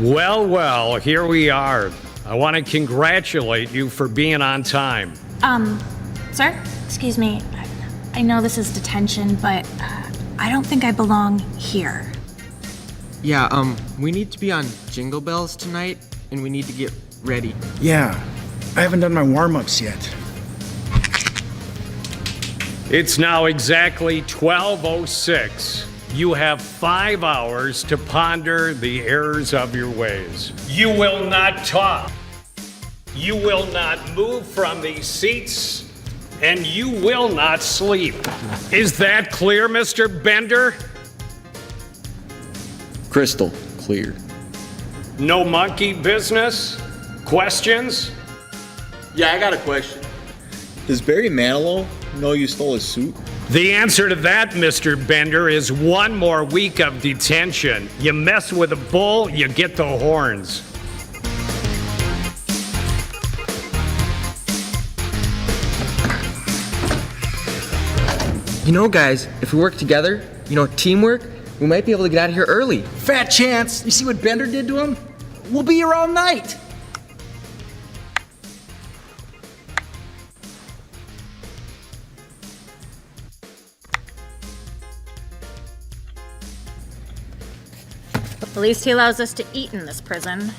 Well, well, here we are. I want to congratulate you for being on time. Sir? Excuse me. I know this is detention, but I don't think I belong here. Yeah, we need to be on Jingle Bells tonight, and we need to get ready. Yeah, I haven't done my warm-ups yet. It's now exactly 12:06. You have 5 hours to ponder the errors of your ways. You will not talk. You will not move from these seats. And you will not sleep. Is that clear, Mr. Bender? Crystal clear. No monkey business? Questions? Yeah, I got a question. Does Barry Manilow know you stole his suit? The answer to that, Mr. Bender, is 1 more week of detention. You mess with a bull, you get the horns. You know, guys, if we work together, teamwork, we might be able to get out of here early. Fat chance. You see what Bender did to him? We'll be here all night. At least he allows us to eat in this prison.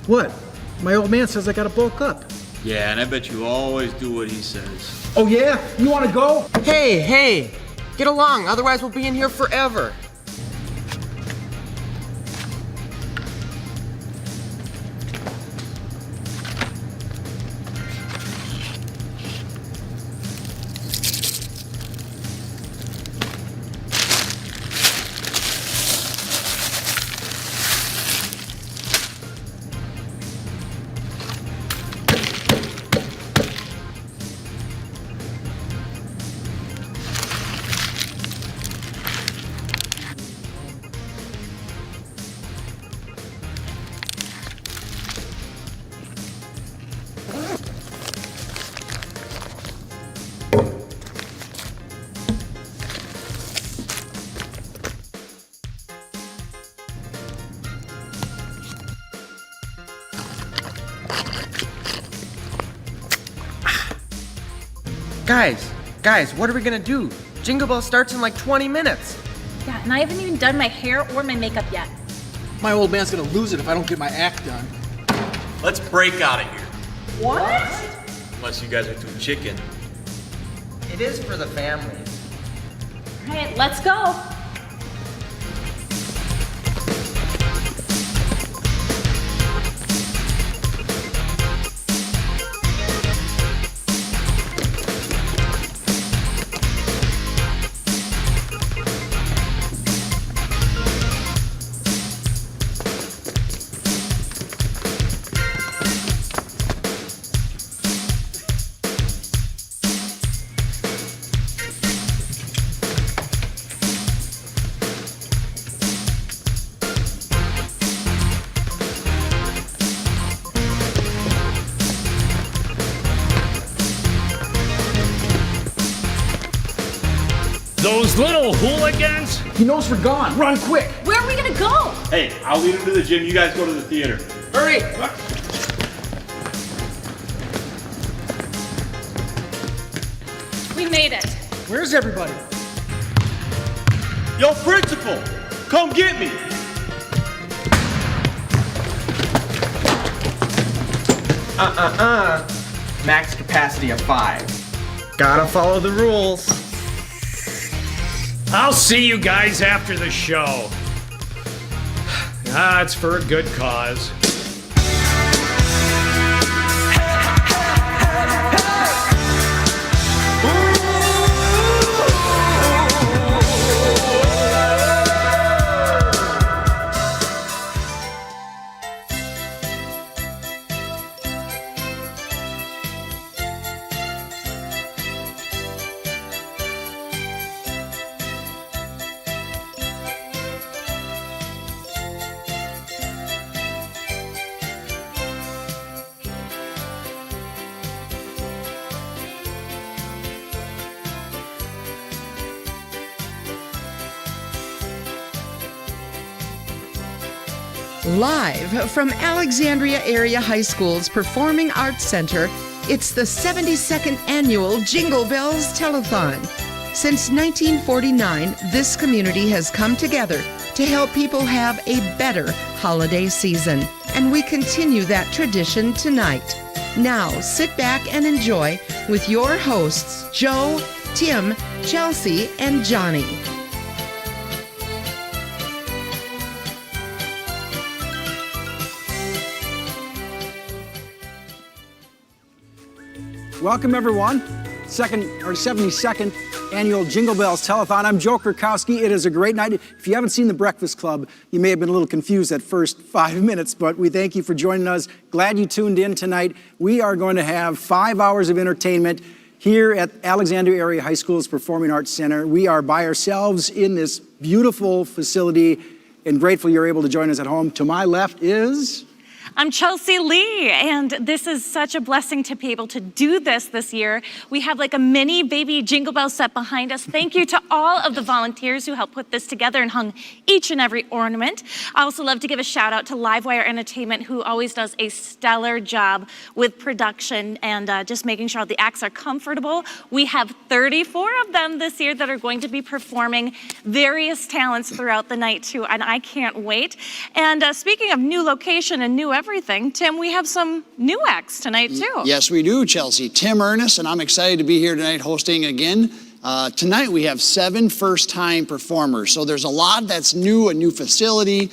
What? My old man says I gotta bulk up. Yeah, and I bet you always do what he says. Oh yeah? You wanna go? Hey, get along, otherwise we'll be in here forever. Guys, what are we gonna do? Jingle Bell starts in like 20 minutes. Yeah, and I haven't even done my hair or my makeup yet. My old man's gonna lose it if I don't get my act done. Let's break out of here. What? Unless you guys are too chicken. It is for the family. All right, let's go. Those little hooligans? He knows we're gone. Run quick. Where are we gonna go? Hey, I'll lead him to the gym. You guys go to the theater. Hurry. We made it. Where's everybody? Yo, principal, come get me. Max capacity of 5. Gotta follow the rules. I'll see you guys after the show. It's for a good cause. Live from Alexandria Area High School's Performing Arts Center, it's the 72nd annual Jingle Bells Telethon. Since 1949, this community has come together to help people have a better holiday season, and we continue that tradition tonight. Now, sit back and enjoy with your hosts, Joe, Tim, Chelsea, and Johnny. Welcome, everyone. 72nd annual Jingle Bells Telethon. I'm Joe Krakowski. It is a great night. If you haven't seen The Breakfast Club, you may have been a little confused at first 5 minutes, but we thank you for joining us. Glad you tuned in tonight. We are going to have 5 hours of entertainment here at Alexandria Area High School's Performing Arts Center. We are by ourselves in this beautiful facility and grateful you're able to join us at home. To my left is... I'm Chelsea Lee, and this is such a blessing to be able to do this year. We have like a mini baby Jingle Bell set behind us. Thank you to all of the volunteers who helped put this together and hung each and every ornament. I also love to give a shout out to Livewire Entertainment, who always does a stellar job with production and just making sure the acts are comfortable. We have 34 of them this year that are going to be performing various talents throughout the night too, and I can't wait. And speaking of new location and new everything, Tim, we have some new acts tonight too. Yes, we do, Chelsea. Tim Ernest, and I'm excited to be here tonight hosting again. Tonight we have 7 first-time performers, so there's a lot that's new, a new facility,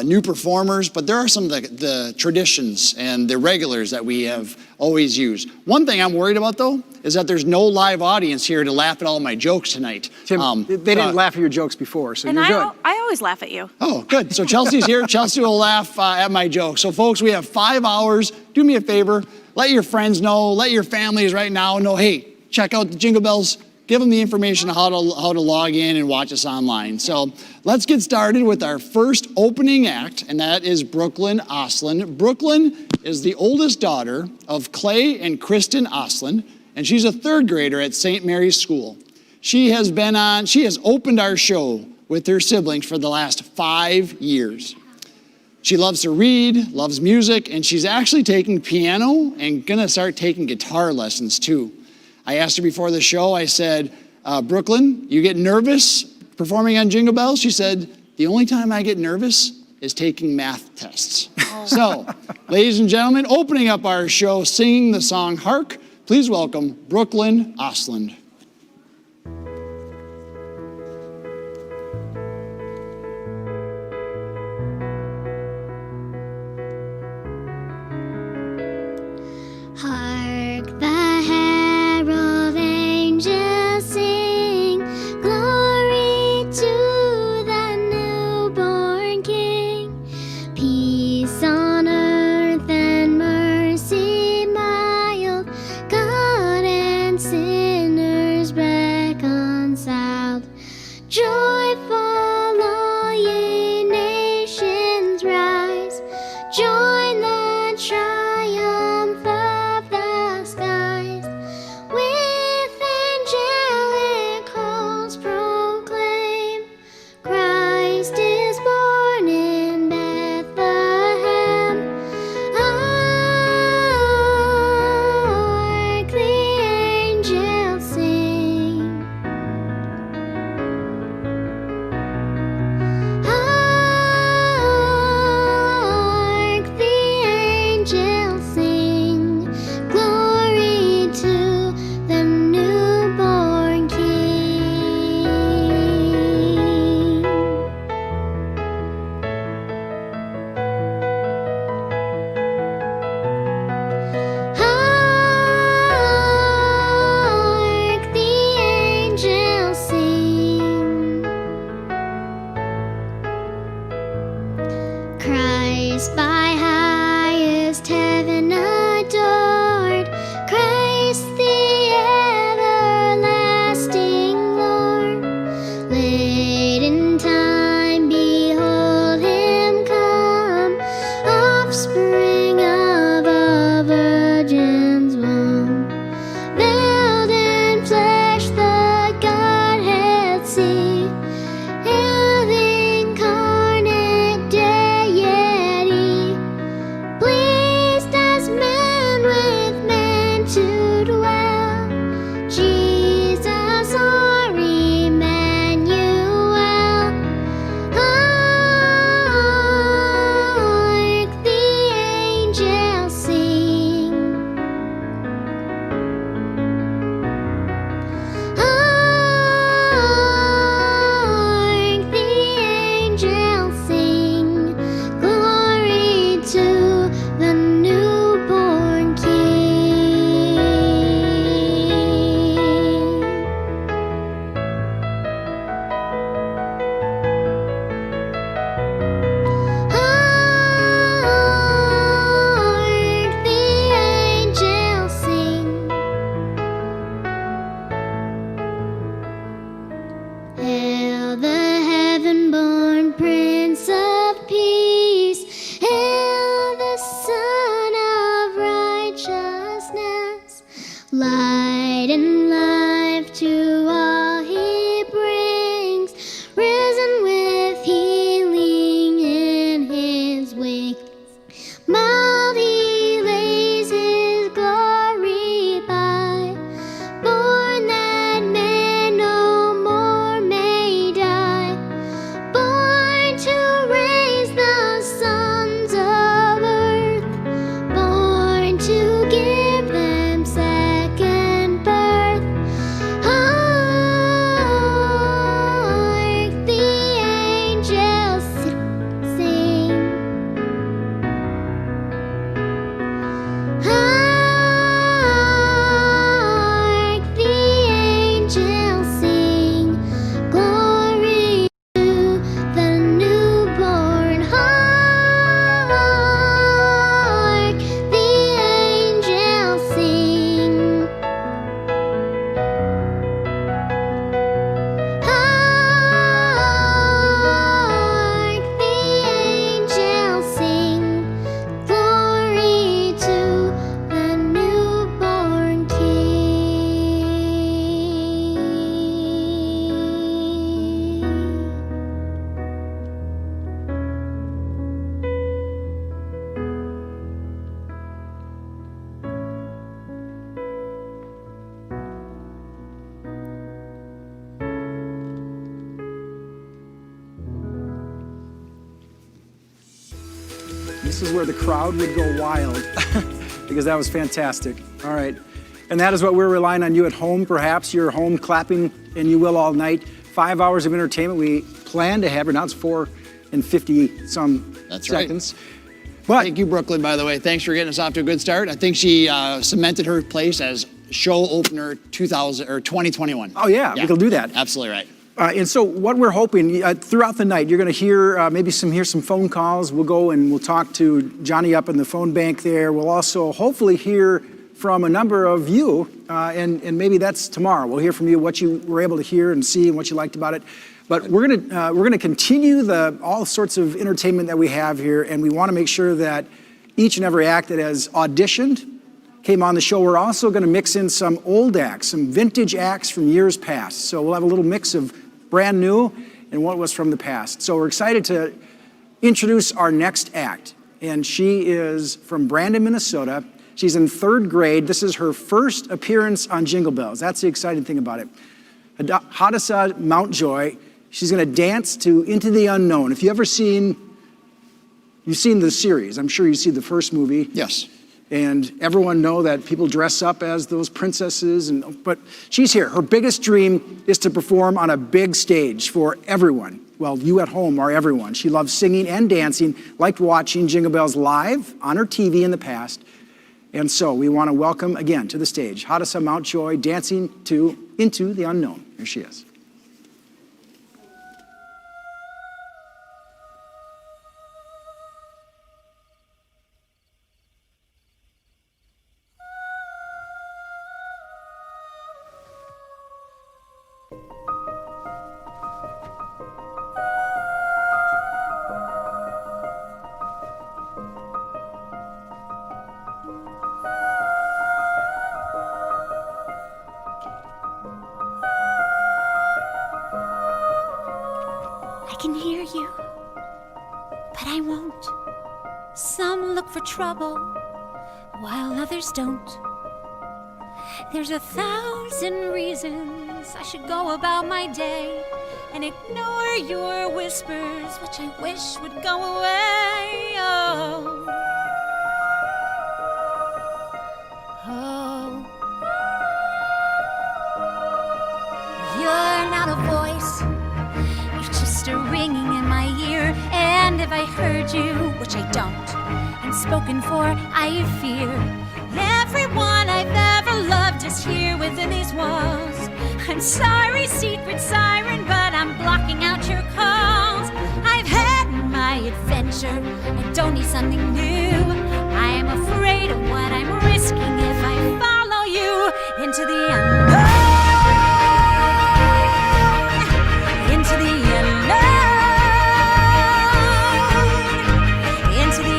new performers, but there are some of the traditions and the regulars that we have always used. One thing I'm worried about, though, is that there's no live audience here to laugh at all my jokes tonight. Tim, they didn't laugh at your jokes before, so and you're good. I always laugh at you. Oh, good. So Chelsea's here. Chelsea will laugh at my jokes. So, folks, we have 5 hours. Do me a favor. Let your friends know. Let your families right now know, hey, check out the Jingle Bells. Give them the information on how to log in and watch us online. So let's get started with our first opening act, and that is Brooklyn Ostlund. Brooklyn is the oldest daughter of Clay and Kristen Ostlund, and she's a 3rd grader at St. Mary's School. She has opened our show with her siblings for the last 5 years. She loves to read, loves music, and she's actually taking piano and gonna start taking guitar lessons too. I asked her before the show, I said, Brooklyn, you get nervous performing on Jingle Bells? She said, the only time I get nervous is taking math tests. So, ladies and gentlemen, opening up our show, singing the song Hark, please welcome Brooklyn Ostlund. Hark the herald angels sing, glory to the newborn King. Peace on earth and mercy mild, God and sinners reconciled. Joyful all ye nations rise, join the triumph of the skies. With angelic hosts proclaim, Christ is born in Bethlehem. Hark the angels sing. Hark the angels sing, glory to the newborn King. Hark the angels sing. Christ by highest heaven adored, Christ the everlasting Lord. Late in time, behold him come, offspring of a virgin's womb. Veiled in flesh, the Godhead see, and the incarnate day, yea, This is where the crowd would go wild because that was fantastic. All right. And that is what we're relying on you at home, perhaps. You're home clapping, and you will all night. 5 hours of entertainment we plan to have. Right now it's 4 and 50 some seconds. But Thank you, Brooklyn, by the way. Thanks for getting us off to a good start. I think she cemented her place as show opener 2021. Oh, yeah, we can do that. Absolutely right. And so what we're hoping, throughout the night, you're going to hear maybe hear some phone calls. We'll go and we'll talk to Johnny up in the phone bank there. We'll also hopefully hear from a number of you, and maybe that's tomorrow. We'll hear from you what you were able to hear and see and what you liked about it. But we're gonna continue all sorts of entertainment that we have here, and we want to make sure that each and every act that has auditioned came on the show. We're also going to mix in some old acts, some vintage acts from years past. So we'll have a little mix of brand new and what was from the past. So we're excited to introduce our next act, and she is from Brandon, Minnesota. She's in 3rd grade. This is her first appearance on Jingle Bells. That's the exciting thing about it. Hadassa Mountjoy. She's going to dance to Into the Unknown. If you've seen the series, I'm sure you see the first movie. Yes. And everyone know that people dress up as those princesses, but she's here. Her biggest dream is to perform on a big stage for everyone. Well, you at home are everyone. She loves singing and dancing, liked watching Jingle Bells live on her TV in the past. And so we want to welcome again to the stage Hadassa Mountjoy dancing to Into the Unknown. Here she is. I can hear you, but I won't. Some look for trouble, while others don't. There's 1,000 reasons I should go about my day and ignore your whispers, which I wish would go away. Oh. Oh. You're not a voice, you're just a ringing in my ear. And if I heard you, which I don't, and spoken for, I fear. Everyone I've ever loved is here within these walls. I'm sorry, secret siren, but I'm blocking out your calls. I've had my adventure, I don't need something new. I am afraid of what I'm risking if I follow you into the unknown. Into the unknown. Into the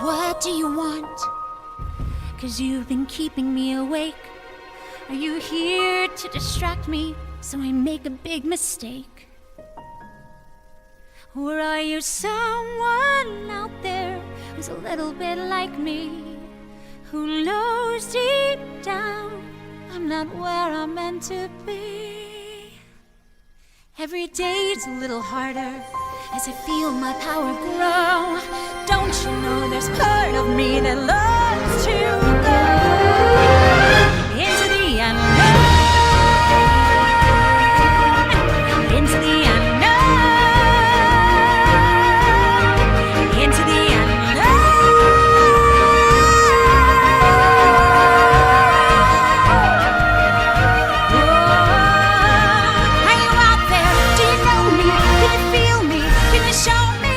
What do you want? 'Cause you've been keeping me awake. Are you here to distract me so I make a big mistake? Or are you someone out there who's a little bit like me, who knows deep down I'm not where I'm meant to be? Every day's a little harder as I feel my power grow. Don't you know there's part of me that loves to go into the unknown, into the unknown, into the Are you out there? Do you know me? Can you feel me? Can you show me?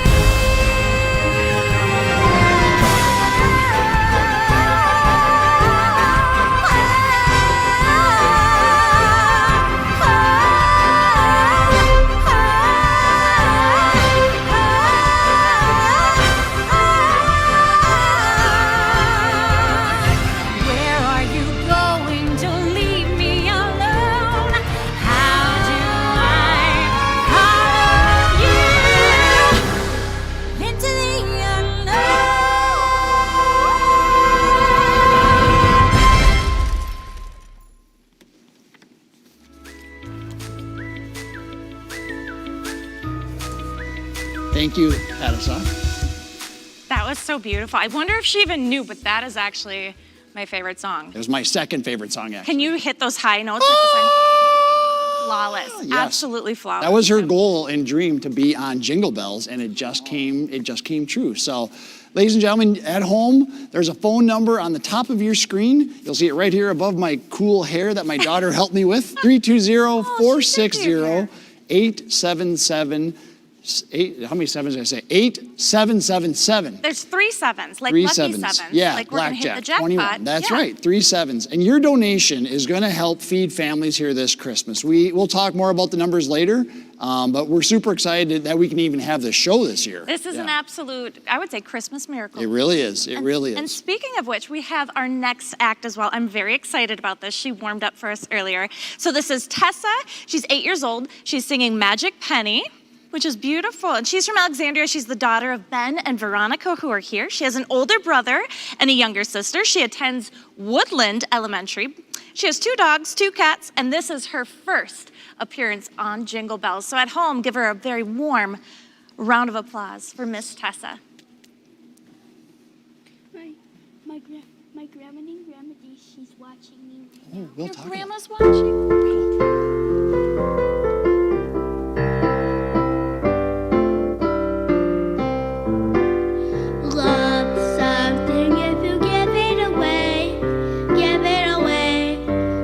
Thank you, Addison. That was so beautiful. I wonder if she even knew, but that is actually my favorite song. It was my second favorite song, actually. Can you hit those high notes? Like the song? Flawless. Yes. Absolutely flawless. That was her goal and dream, to be on Jingle Bells, and it just came true. So, ladies and gentlemen, at home, there's a phone number on the top of your screen. You'll see it right here above my cool hair that my daughter helped me with. 320-460-877. How many sevens did I say? 8777. There's 3 sevens, like Three lucky sevens. sevens. Yeah, like we're gonna hit the blackjack, jackpot. 21. That's Yeah. right, 3 sevens. And your donation is going to help feed families here this Christmas. We'll talk more about the numbers later, but we're super excited that we can even have this show this year. This is an absolute, I would say, Christmas miracle. It really is. It really is. And speaking of which, we have our next act as well. I'm very excited about this. She warmed up for us earlier. So this is Tessa. She's 8 years old. She's singing Magic Penny, which is beautiful. And she's from Alexandria. She's the daughter of Ben and Veronica, who are here. She has an older brother and a younger sister. She attends Woodland Elementary. She has 2 dogs, 2 cats, and this is her first appearance on Jingle Bells. So at home, give her a very warm round of applause for Miss Tessa. My grandma named Grandma D, she's watching me. Oh, we'll Your talk grandma's watching. Love something if you give it away. Give it away.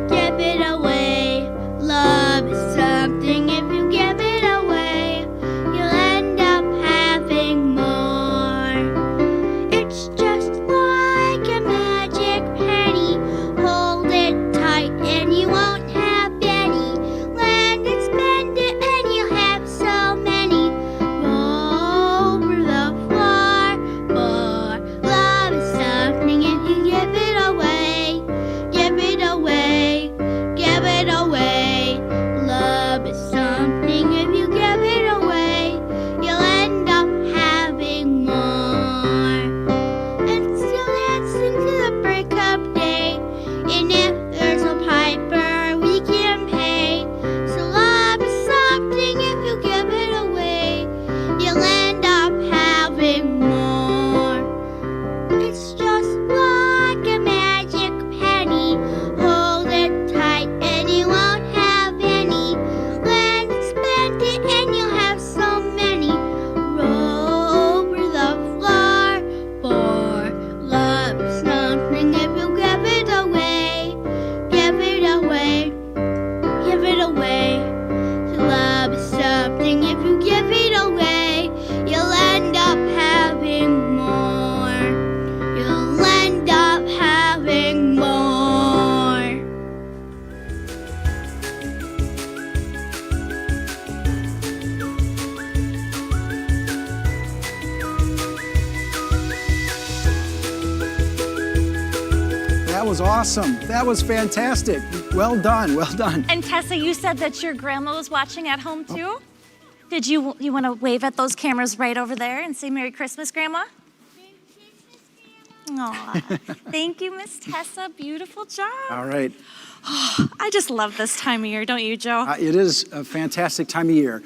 Give it away. Love is something if you give it away. You'll end up having more. It's just like a magic penny. Hold it tight and you won't have any. Lend and spend it and you'll have so many. Roll over the floor. For love is something if you give it away. Give it away. Give it away. Love is something if you give it away. You'll end up having more. And still dancing to the break of day. And if there's a piper, we can pay. So love is something if you give it away. You'll end up having more. It's just like a magic penny. Hold it tight and you won't have any. Lend and spend it and you'll have so many. Roll over the floor. For love is something if you give it away. Give it away. Give it away. So love is something if you give it away. You'll end up having more. You'll end up having more. That was awesome. That was fantastic. Well done. Well done. And Tessa, you said that your grandma was watching at home too? Did you want to wave at those cameras right over there and say Merry Christmas, Grandma? Aw, thank you, Miss Tessa. Beautiful job. All right. I just love this time of year, don't you, Joe? It is a fantastic time of year.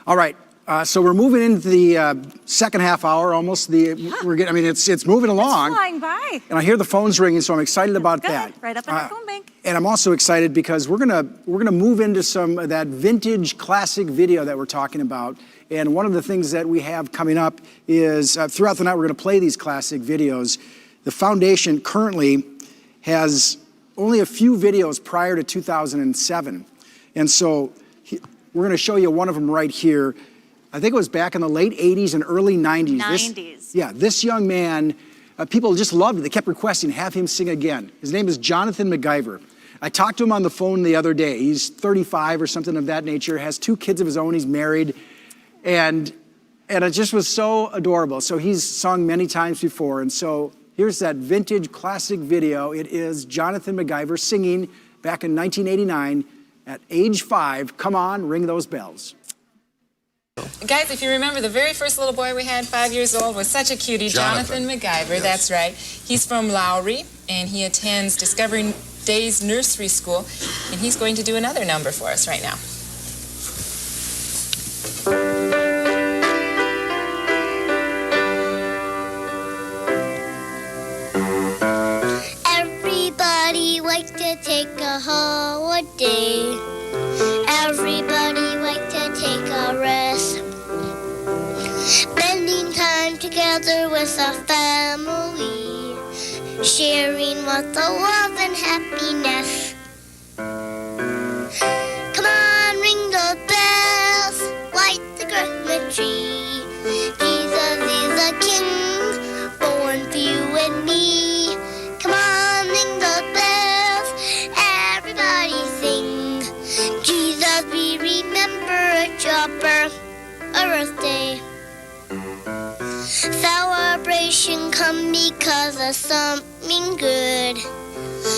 All right. So we're moving into the second half hour almost. We're getting. I mean, it's moving along. It's flying by. And I hear the phones ringing, so I'm excited about Good. that. Right up in the phone bank. And I'm also excited because we're gonna move into some of that vintage classic video that we're talking about. And one of the things that we have coming up is throughout the night we're gonna play these classic videos. The foundation currently has only a few videos prior to 2007, and so we're gonna show you one of them right here. I think it was back in the late 80s and early 90s. 90s. This young man, people just loved it. They kept requesting, have him sing again. His name is Jonathan MacGyver. I talked to him on the phone the other day. He's 35 or something of that nature, has 2 kids of his own, he's married, and it just was so adorable. So he's sung many times before, and so here's that vintage classic video. It is Jonathan MacGyver singing back in 1989 at age 5, Come On, Ring Those Bells. Guys, if you remember, the very first little boy we had, 5 years old, was such a cutie, Jonathan MacGyver. Yes. That's right. He's from Lowry, and he attends Discovery Days Nursery School, and he's going to do another number for us right now. take a holiday. Everybody like to take a rest. Spending time together with our family, sharing what the love and happiness. Come on, ring the bells, light the Christmas tree. Jesus is a king, born for you and me. Come on, ring the bells, everybody sing. Jesus, we remember your birthday. Celebration come because of something good.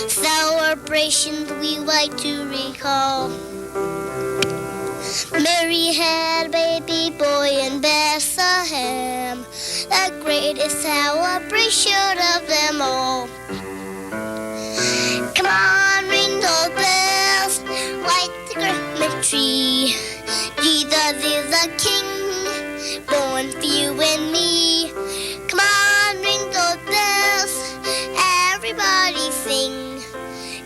Celebrations we like to recall. Mary had a baby boy in Bethlehem, the greatest celebration of them all. Come on, ring those bells, light the Christmas tree. Jesus is a king, born for you and me. Come on, ring those bells, everybody sing.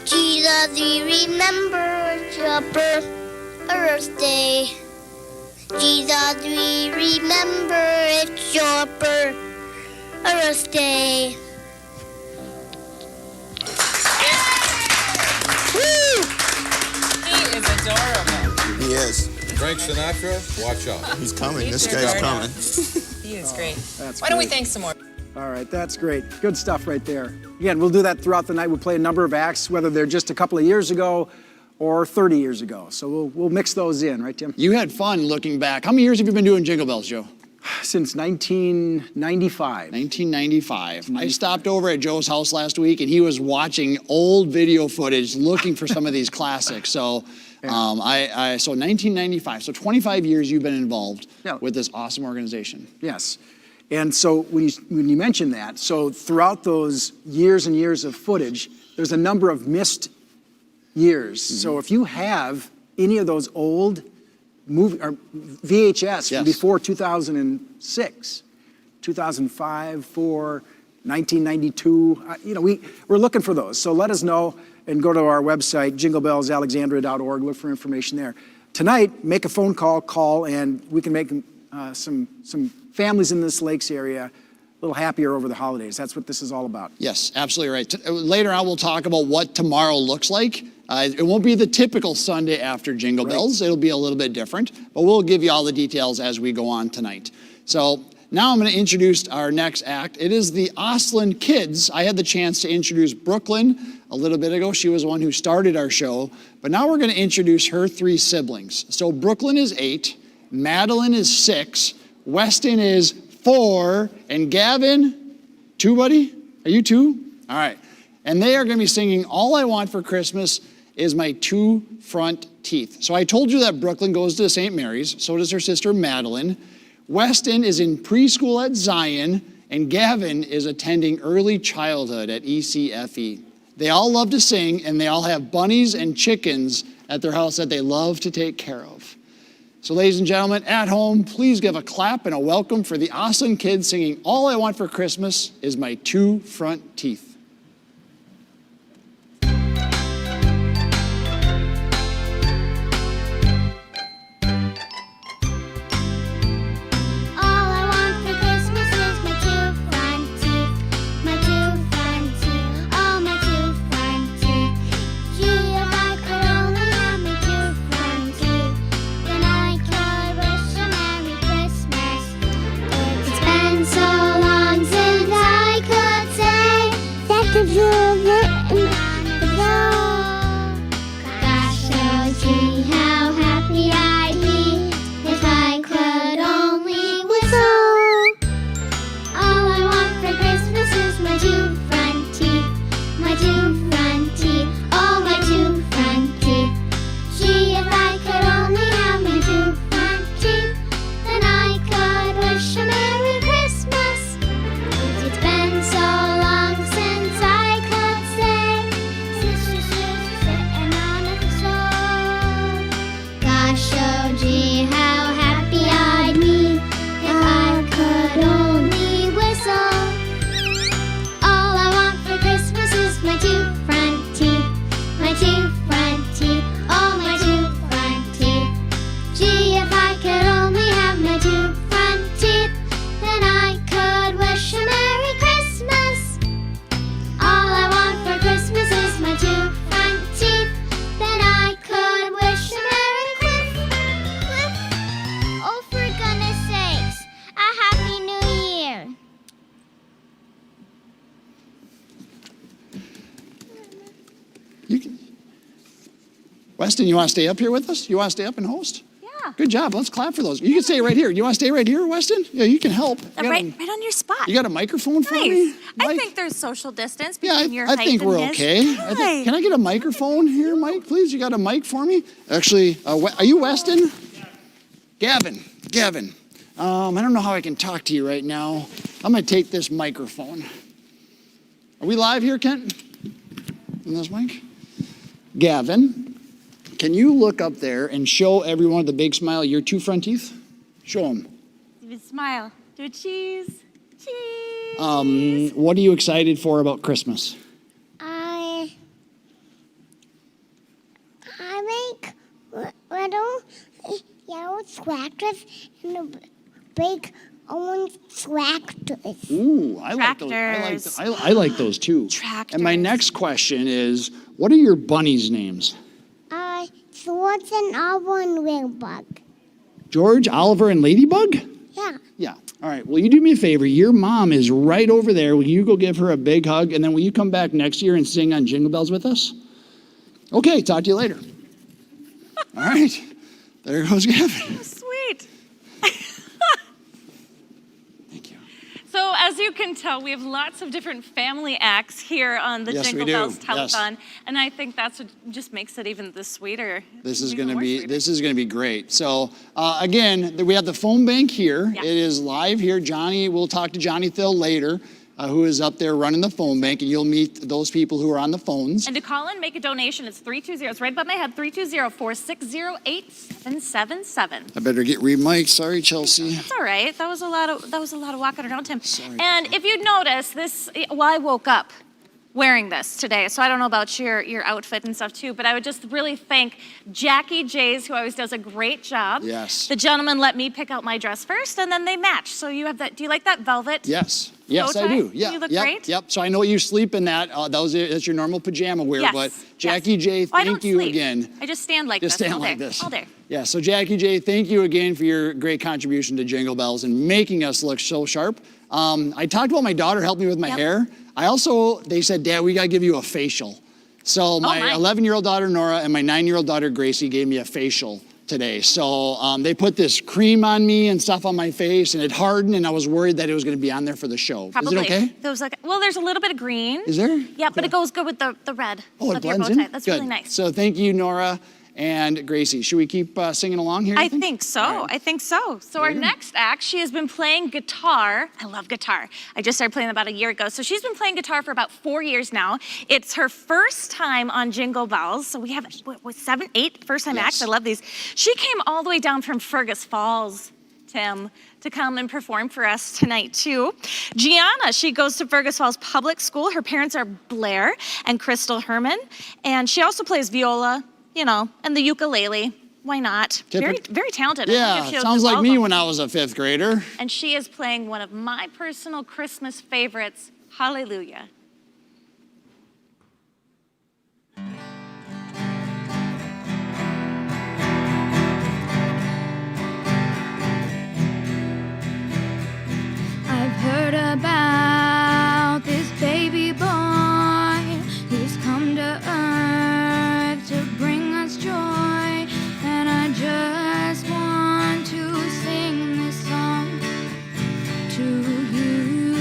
Jesus, we remember your birthday. Jesus, we remember it's your birthday. He is adorable. He is. Frank Sinatra, watch out. He's coming. This guy's coming. He is great. That's Why don't we great. thank some more? All right, that's great. Good stuff right there. Again, we'll do that throughout the night. We'll play a number of acts, whether they're just a couple of years ago or 30 years ago. So we'll mix those in, right, Tim? You had fun looking back. How many years have you been doing Jingle Bells, Joe? Since 1995. 1995. I stopped over at Joe's house last week, and he was watching old video footage, looking for some of these classics. So, so 1995. So 25 years you've been involved with this awesome organization. Yes. And so when you mention that, so throughout those years and years of footage, there's a number of missed years. Mm-hmm. So if you have any of those old movie or VHS from before 2006, 2005, 4, 1992, we're looking for those. So let us know and go to our website, jinglebellsalexandria.org, look for information there. Tonight, make a phone call, and we can make some families in this Lakes area a little happier over the holidays. That's what this is all about. Yes, absolutely right. Later on, we'll talk about what tomorrow looks like. It won't be the typical Sunday after Jingle Bells. It'll be a little bit different, but we'll give you all the details as we go on tonight. So now I'm going to introduce our next act. It is the Osland Kids. I had the chance to introduce Brooklyn a little bit ago. She was the one who started our show, but now we're going to introduce her 3 siblings. So Brooklyn is 8, Madeline is 6, Weston is 4, and Gavin, 2, buddy? Are you 2? All right. And they are going to be singing All I Want for Christmas is My 2 Front Teeth. So I told you that Brooklyn goes to St. Mary's. So does her sister Madeline. Weston is in preschool at Zion, and Gavin is attending early childhood at ECFE. They all love to sing, and they all have bunnies and chickens at their house that they love to take care of. So ladies and gentlemen, at home, please give a clap and a welcome for the Osland Kids singing All I Want for Christmas is My 2 Front Teeth. So long since I could say Weston, you want to stay up here with us? You want to stay up and host? Yeah. Good job. Let's clap for those. You can stay right here. You want to stay right here, Weston? Yeah, you can help. Right on your spot. You got a microphone for Nice. me? I Mike? think there's social distance Yeah, between your I height think and we're his. okay. Hi. Can I get a microphone here, Mike, please? You got a mic for me? Actually, are you Weston? Gavin. I don't know how I can talk to you right now. I'm going to take this microphone. Are we live here, Kent? In this mic? Gavin, can you look up there and show everyone with the big smile your 2 front teeth? Show them. Even smile. Do a cheese. Cheese. What are you excited for about Christmas? I make little yellow tractors and a big orange tractors. Ooh, I like those. Tractors. I like those too. Tractors. And my next question is, what are your bunnies' names? George and Oliver and Ladybug. George, Oliver, and Ladybug? Yeah. Yeah. All right. Well, you do me a favor. Your mom is right over there. Will you go give her a big hug? And then will you come back next year and sing on Jingle Bells with us? Okay. Talk to you later. All right. There goes Gavin. Sweet. Thank you. So as you can tell, we have lots of different family acts here on the Yes, we Jingle do. Bells Yes. Telethon, and I think that's what just makes it even this sweeter. This is Even going to more be sweeter. great. So again, we have the phone bank here. Yeah. It is live here. Johnny, we'll talk to Johnny Thill later, who is up there running the phone bank, and you'll meet those people who are on the phones. And to call in, make a donation, it's 320, it's right above my head, 320-460-8777. I better get re-mic'd. Sorry, Chelsea. It's all right. That was a lot of walking around, Tim. Sorry. And if you'd notice this, well, I woke up wearing this today, so I don't know about your outfit and stuff too, but I would just really thank Jackie Jays, who always does a great job. Yes. The gentleman let me pick out my dress first, and then they match. So you have that. Do you like that velvet? Yes, bow I tie? do. Yeah, You look yep, great. Yep. So I know you sleep in that. That's your normal pajama wear. Yes, But yes. Jackie J, Oh, I thank don't you sleep. again. I just stand like Just this stand all like day. this. All day. Yeah. So Jackie J, thank you again for your great contribution to Jingle Bells and making us look so sharp. I talked about my daughter helped me with my hair. They said, Dad, we gotta give you a facial. So my 11-year-old daughter Nora and my 9-year-old daughter Gracie gave me a facial today. So they put this cream on me and stuff on my face, and it hardened, and I was worried that it was going to be on there for the show. Probably. Is it okay? Well, there's a little bit of green. Is there? Yeah, but it goes good with the red Oh, it of your blends bow tie. in? That's Good. really nice. So thank you, Nora and Gracie. Should we keep singing along here? I think so. All right. I think so. So our next act, she has been playing guitar. I love guitar. I just started playing about a year ago. So she's been playing guitar for about 4 years now. It's her first time on Jingle Bells. So we have, what 7, 8 first-time acts? I love these. She came all the way down from Fergus Falls, Tim, to come and perform for us tonight too. Gianna, she goes to Fergus Falls Public School. Her parents are Blair and Crystal Herman. And she also plays viola, and the ukulele. Why not? Very, very talented. I think Yeah, if she'll sounds like develop me them. when I was a 5th grader. And she is playing one of my personal Christmas favorites, Hallelujah. I've heard about this baby boy. He's come to earth to bring us joy. And I just want to sing this song to you.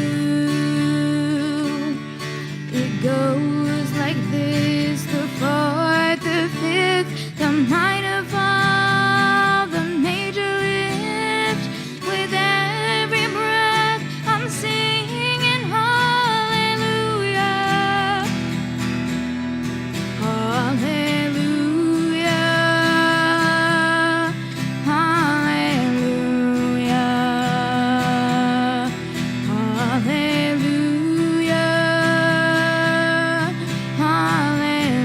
It goes like this: the 4th, the 5th, the minor fall, the major lift. With every breath I'm singing hallelujah, hallelujah, hallelujah, hallelujah, hallelujah.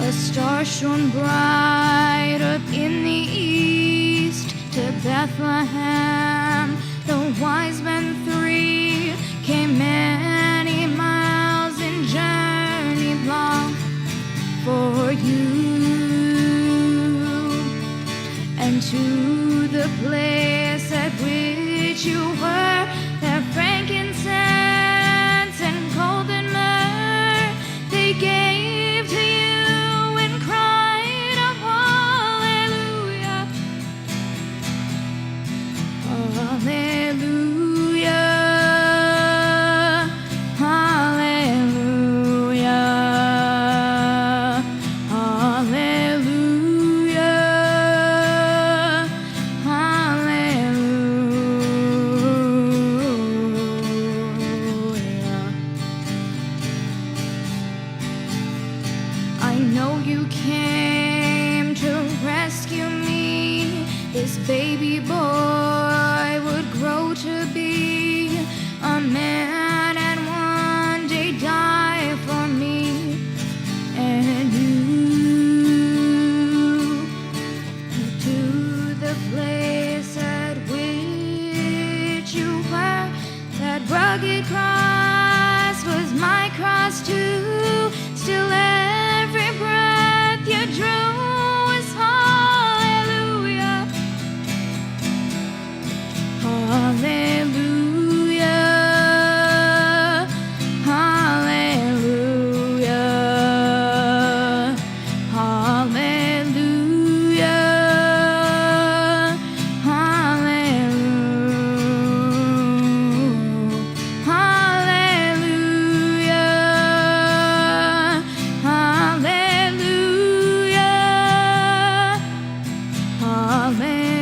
A star shone bright up in the east to Bethlehem. The wise men 3 came many miles and journeyed long for you. And to the place at which sweet you were, that frankincense and golden myrrh they gave to you and cried of hallelujah. Hallelujah. Hallelujah. Hallelujah. Hallelujah. I know you came to rescue me. This baby boy would grow to be a man and one day die for me. And you to the place at which you were, that rugged cross was my cross too. Still every breath you drew was hallelujah. Hallelujah. Hallelujah. Hallelujah. Hallelujah. Hallelujah.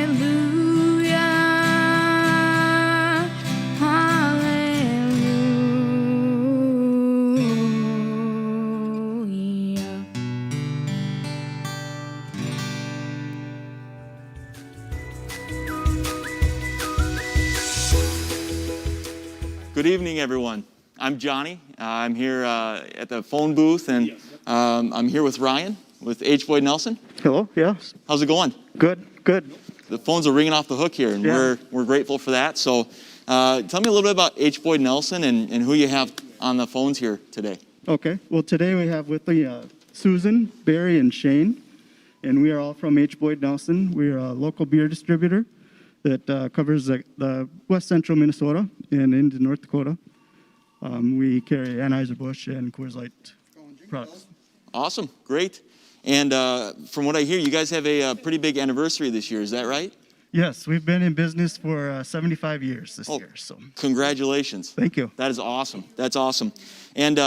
Hallelujah. Good evening, everyone. I'm Johnny. I'm here at the phone booth, and I'm here with Ryan with H. Boyd Nelson. Hello, yes. How's it going? Good, good. The phones are ringing off the hook here, and Yeah. we're grateful for that. So tell me a little bit about H. Boyd Nelson and who you have on the phones here today. Okay, well, today we have with the Susan, Barry, and Shane, and we are all from H. Boyd Nelson. We're a local beer distributor that covers the west central Minnesota and into North Dakota. We carry Anheuser-Busch and Coors Light products. Awesome, great. And from what I hear, you guys have a pretty big anniversary this year. Is that right? Yes, we've been in business for 75 years this year. So Congratulations. Thank you. That is awesome. That's awesome. And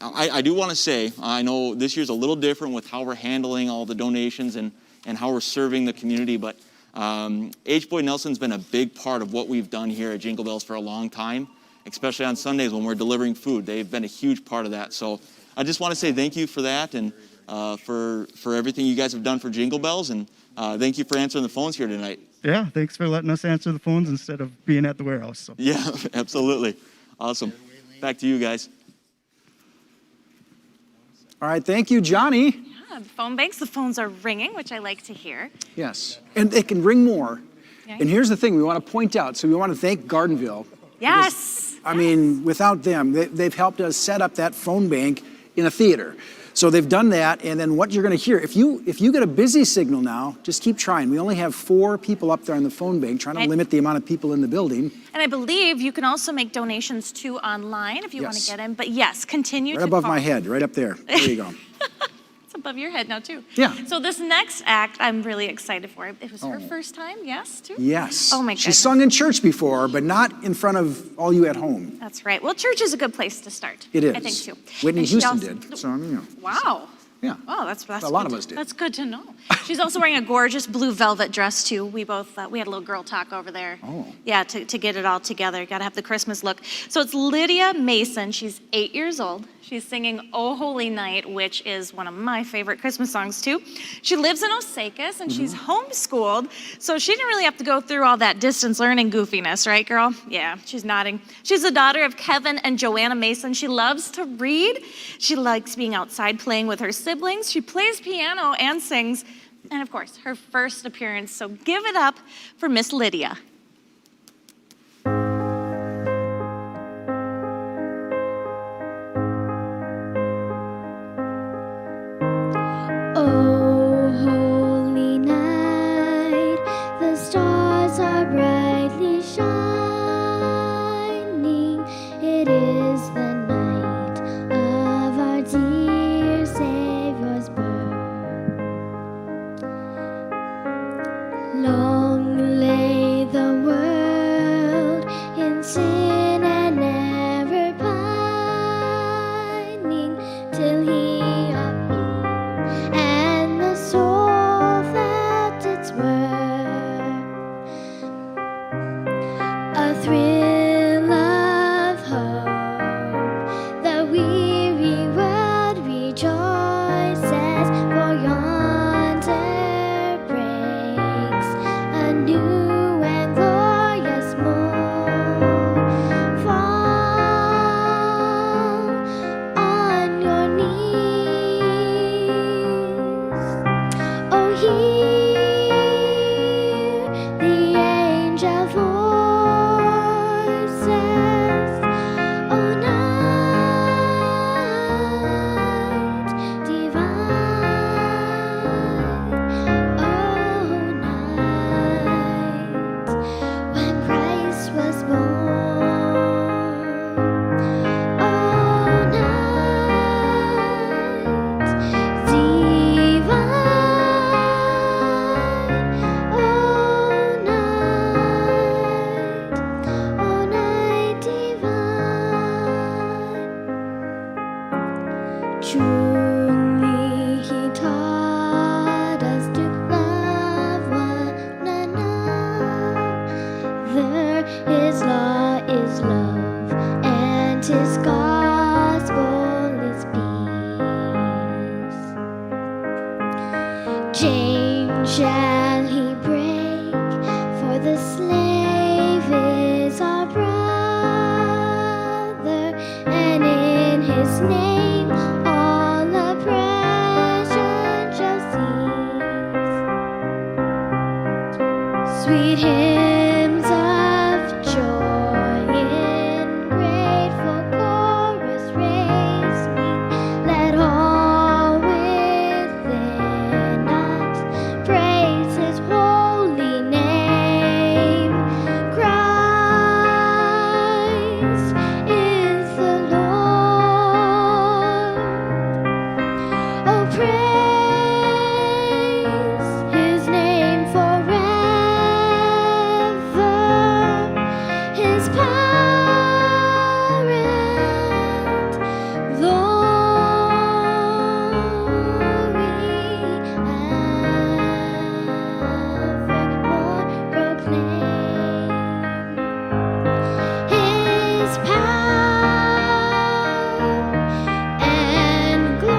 I do want to say, I know this year's a little different with how we're handling all the donations and how we're serving the community, but H. Boyd Nelson's been a big part of what we've done here at Jingle Bells for a long time, especially on Sundays when we're delivering food. They've been a huge part of that. So I just want to say thank you for that and for everything you guys have done for Jingle Bells, and thank you for answering the phones here tonight. yeah, thanks for letting us answer the phones instead of being at the warehouse. So. Yeah, absolutely. Awesome. Back to you guys. All right, thank you, Johnny. Yeah, phone banks, the phones are ringing, which I like to hear. Yes, and they can ring more. Okay. And here's the thing we want to point out. So we want to thank Gardenville. Yes. I mean, without them, they've helped us set up that phone bank in a theater. So they've done that, and then what you're going to hear, if you get a busy signal now, just keep trying. We only have 4 people up there on the phone bank, trying to limit the amount of people in the building. And I believe you can also make donations too online if you want to Yes. get in. But yes, continue Right to above call. my head, right up there. There you go. It's above your head now too. Yeah. So this next act, I'm really excited for. It was her Oh. first time, yes, too? Yes. Oh my She's goodness. sung in church before, but not in front of all you at home. That's right. Well, church is a good place to start. It is. I think too. Whitney And she Houston also- did. So, you know. Wow. Yeah. Oh, that's A lot good of to- us did. That's good to know. She's also wearing a gorgeous blue velvet dress too. We both we had a little girl talk over there. Oh. Yeah, to get it all together. Got to have the Christmas look. So it's Lydia Mason. She's 8 years old. She's singing "Oh Holy Night," which is one of my favorite Christmas songs too. She lives in Osakis and she's homeschooled, so she didn't really have to go through all that distance learning goofiness, right, girl? Yeah, she's nodding. She's the daughter of Kevin and Joanna Mason. She loves to read. She likes being outside playing with her siblings. She plays piano and sings, and of course, her first appearance. So give it up for Miss Lydia. Oh, holy night, the stars are brightly shining. Long lay the world in sin and never pining till he appeared, and the soul felt its worth. A thrill of hope, the weary world rejoices, for yonder breaks a new and glorious morn. Fall on your knees, oh hear the angel voices, oh night divine, oh night when Christ was born, oh night divine, oh night divine. Truly he taught us to love one another. His law is love, and his gospel is peace. Chain shall he break, for the slave is our brother, and in his name all oppression shall cease. Sweet hymns of joy in grateful chorus raise me. Let all within us praise his holy name. Christ is the Lord. Oh, praise his name forever. His power and glory evermore proclaim. His power and glory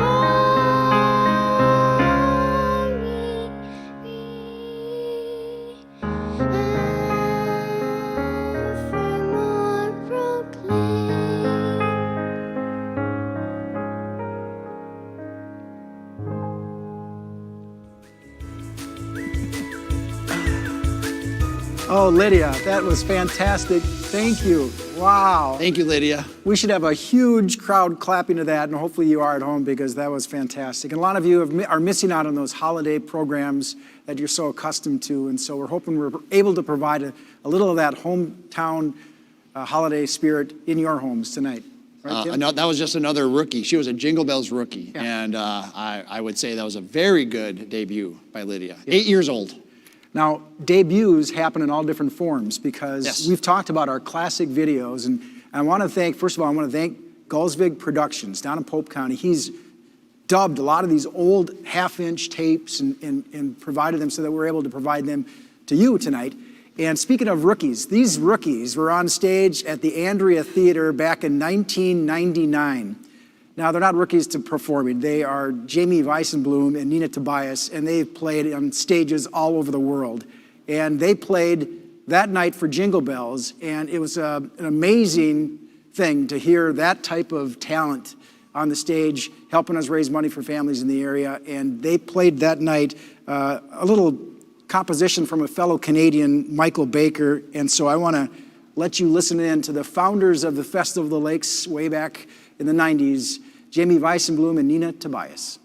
evermore proclaim. Oh, Lydia, that was fantastic. Thank you. Wow. Thank you, Lydia. We should have a huge crowd clapping to that, and hopefully you are at home because that was fantastic. And a lot of you are missing out on those holiday programs that you're so accustomed to, and so we're hoping we're able to provide a little of that hometown holiday spirit in your homes tonight. Right, Tim? That was just another rookie. She was a Jingle Bells rookie, and I would say that was a very good debut by Lydia. 8 years old. Now, debuts happen in all different forms because we've talked about our classic videos, and I want to thank, first of all, I want to thank Gulsvig Productions down in Pope County. He's dubbed a lot of these old half-inch tapes and provided them so that we're able to provide them to you tonight. And speaking of rookies, these rookies were on stage at the Andrea Theater back in 1999. Now, they're not rookies to performing. They are Jamie Weissenblum and Nina Tobias, and they've played on stages all over the world. And they played that night for Jingle Bells, and it was an amazing thing to hear that type of talent on the stage, helping us raise money for families in the area. And they played that night a little composition from a fellow Canadian, Michael Baker. And so I want to let you listen in to the founders of the Festival of the Lakes way back in the 90s, Jamie Weissenblum and Nina Tobias.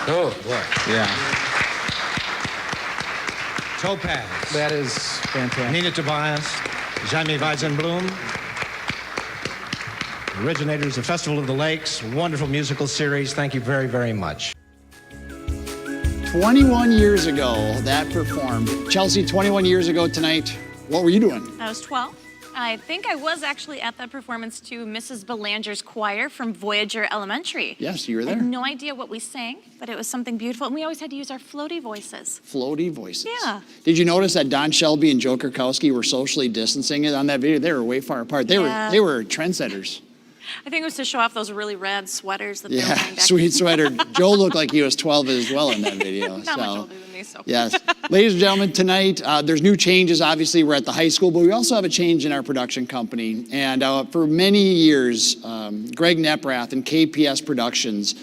Oh, boy. Yeah. Topaz. That is fantastic. Nina Tobias, Jaime Weizenblum, originators of Festival of the Lakes, wonderful musical series. Thank you very, very much. 21 years ago, that performed. Chelsea, 21 years ago tonight, what were you doing? I was 12. I think I was actually at that performance to Mrs. Belanger's choir from Voyager Elementary. Yes, you were there. I had no idea what we sang, but it was something beautiful. And we always had to use our floaty voices. Floaty voices. Yeah. Did you notice that Don Shelby and Joe Krakowski were socially distancing it on that video? They were way far apart. They were trendsetters. I think it was to show off those really rad sweaters that they were Yeah, wearing back sweet sweater. Joe looked like he was 12 as well in that video. Not much older than me, so. Yes. Ladies and gentlemen, tonight there's new changes. Obviously, we're at the high school, but we also have a change in our production company. And for many years, Greg Neprath and KPS Productions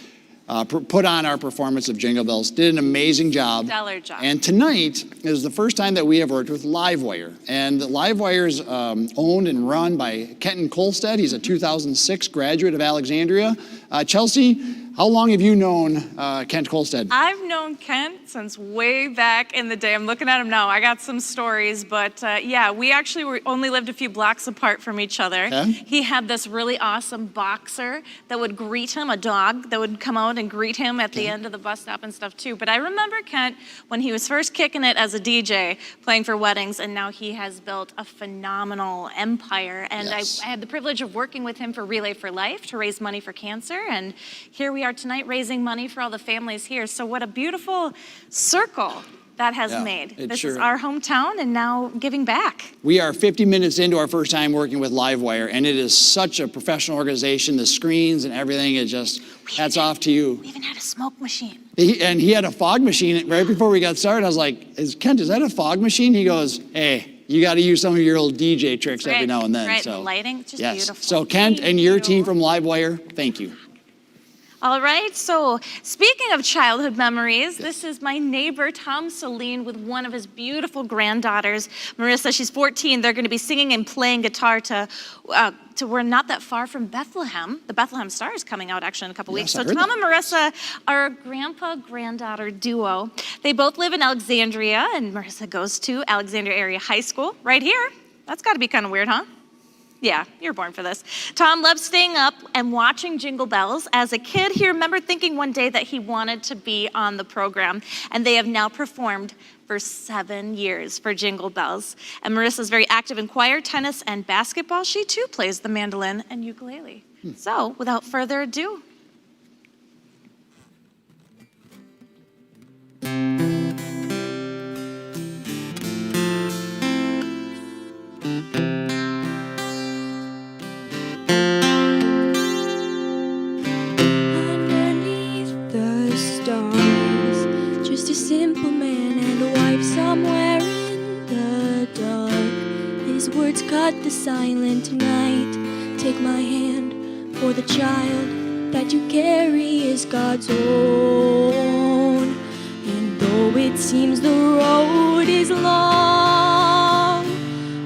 put on our performance of Jingle Bells, did an amazing job. Stellar job. And tonight is the first time that we have worked with Livewire. And Livewire is owned and run by Kenton Kolstad. He's a 2006 graduate of Alexandria. Chelsea, how long have you known Kent Kolstad? I've known Kent since way back in the day. I'm looking at him now. I got some stories, but yeah, we actually only lived a few blocks apart from each other. Yeah? He had this really awesome boxer that would greet him, a dog that would come out and greet him at the end of the bus stop and stuff too. But I remember Kent when he was first kicking it as a DJ, playing for weddings, and now he has built a phenomenal empire. And Yes. I had the privilege of working with him for Relay for Life to raise money for cancer. And here we are tonight raising money for all the families here. So what a beautiful circle that has Yeah, made. it This sure is is. our hometown and now giving back. We are 50 minutes into our first time working with Livewire, and it is such a professional organization. The screens and everything is just, hats off to you. We even had a smoke machine. And he had a fog machine right before we got started. I was like, Kent, is that a fog machine? He goes, hey, you got to use some of your old DJ tricks every now and then. Right, So, the lighting, just yes. beautiful. So Kent Thank and your you. team from Livewire, thank you. All right, so speaking of childhood memories, this is my neighbor, Tom Celine, with one of his beautiful granddaughters, Marissa. She's 14. They're going to be singing and playing guitar to we're not that far from Bethlehem. The Bethlehem Star is coming out actually in a couple weeks. So Tom and Marissa are a grandpa-granddaughter duo. They both live in Alexandria, and Marissa goes to Alexandria Area High School right here. That's got to be kind of weird, huh? Yeah, you're born for this. Tom loves staying up and watching Jingle Bells. As a kid, he remembered thinking one day that he wanted to be on the program, and they have now performed for 7 years for Jingle Bells. And Marissa's very active in choir, tennis, and basketball. She too plays the mandolin and ukulele. So, without further ado, Underneath the stars, just a simple man and a wife somewhere in the dark. His words cut the silent night. Take my hand, for the child that you carry is God's own. And though it seems the road is long,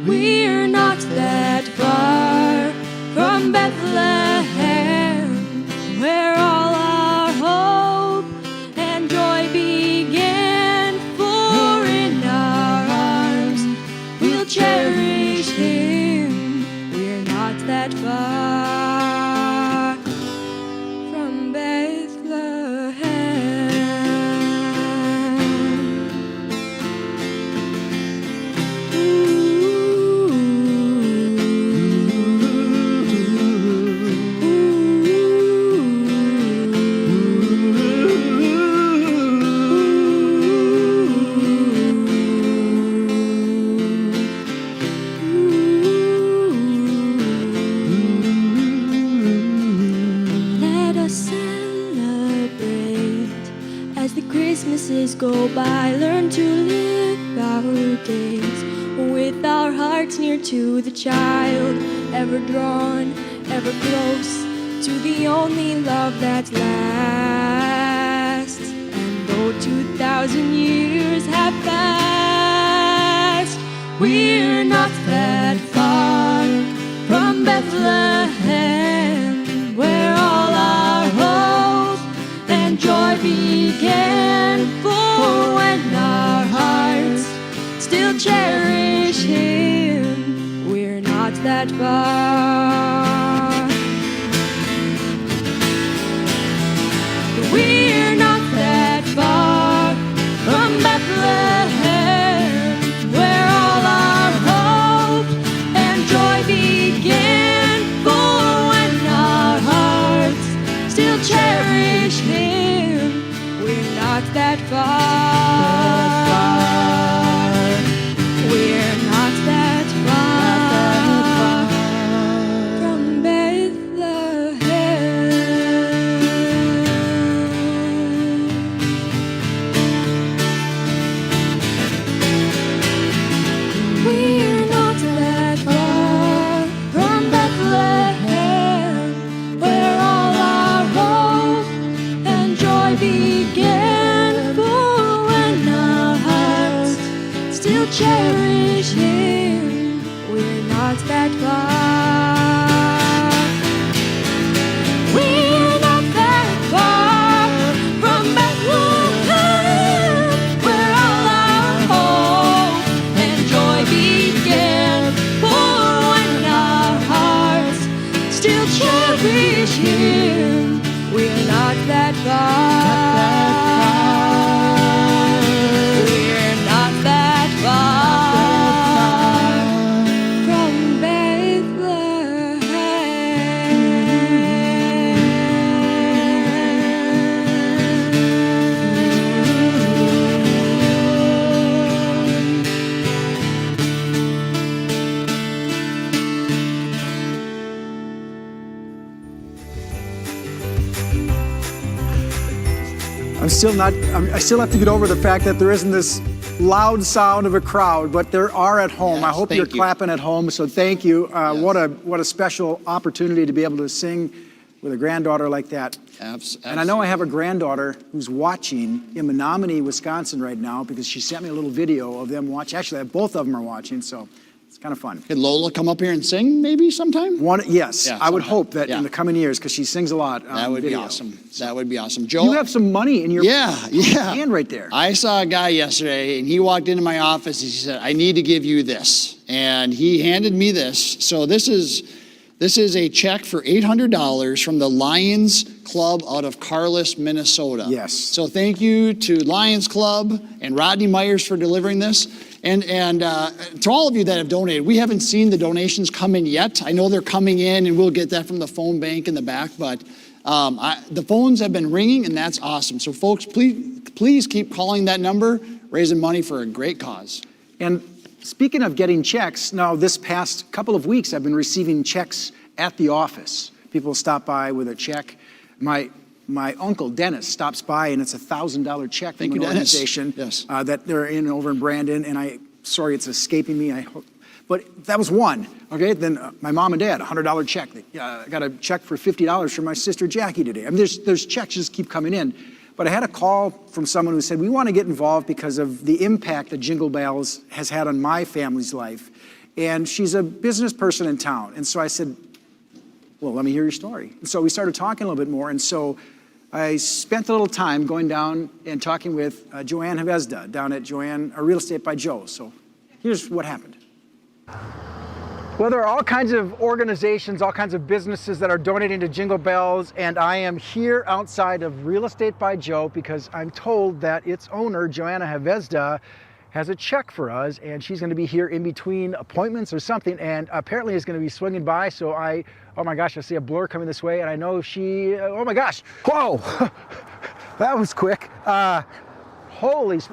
we're not that far from Bethlehem, where all our hope and joy began. For in our arms we'll cherish him. We're not that far from Bethlehem. Let us celebrate as the Christmases go by. Learn to live our days with our hearts near to the child, ever drawn, ever close to the only love that lasts. And though 2,000 years have passed, we're not that far from Bethlehem, where all our hope and joy began. reach Him. We're not that far. We're not that far from I still have to get over the fact that there isn't this loud sound of a crowd, but there are at home. I hope you're clapping at home, so thank you. What a special opportunity to be able to sing with a granddaughter like that. And I know I have a granddaughter who's watching in Menominee, Wisconsin right now because she sent me a little video of them watching. Actually, both of them are watching, so it's kind of fun. Could Lola come up here and sing maybe sometime? Yes, Yeah, I would sometime. hope that in the coming years, because she sings a lot. That would video. be awesome. That would be awesome. Joe? You have some money in your hand right there. I saw a guy yesterday, and he walked into my office, and he said, I need to give you this. And he handed me this. So this is a check for $800 from the Lions Club out of Carlis, Minnesota. Yes. So thank you to Lions Club and Rodney Myers for delivering this. And to all of you that have donated, we haven't seen the donations come in yet. I know they're coming in, and we'll get that from the phone bank in the back, but the phones have been ringing, and that's awesome. So folks, please keep calling that number, raising money for a great cause. And speaking of getting checks, now this past couple of weeks I've been receiving checks at the office. People stop by with a check. My uncle Dennis stops by, and it's a $1,000 check from an organization that they're in over in Brandon. And sorry, it's escaping me. But that was one. Okay, then my mom and dad, $100 check. I got a check for $50 from my sister Jackie today. I mean, there's checks just keep coming in. But I had a call from someone who said, we want to get involved because of the impact that Jingle Bells has had on my family's life. And she's a business person in town. And so I said, well, let me hear your story. And so we started talking a little bit more. And so I spent a little time going down and talking with Joanne Havezda down at Real Estate by Joe. So here's what happened. Well, there are all kinds of organizations, all kinds of businesses that are donating to Jingle Bells, and I am here outside of Real Estate by Joe because I'm told that its owner, Joanna Havezda, has a check for us, and she's going to be here in between appointments or something, and apparently is going to be swinging by. So oh my gosh, I see a blur coming this way, and I know oh my gosh, whoa, that was quick.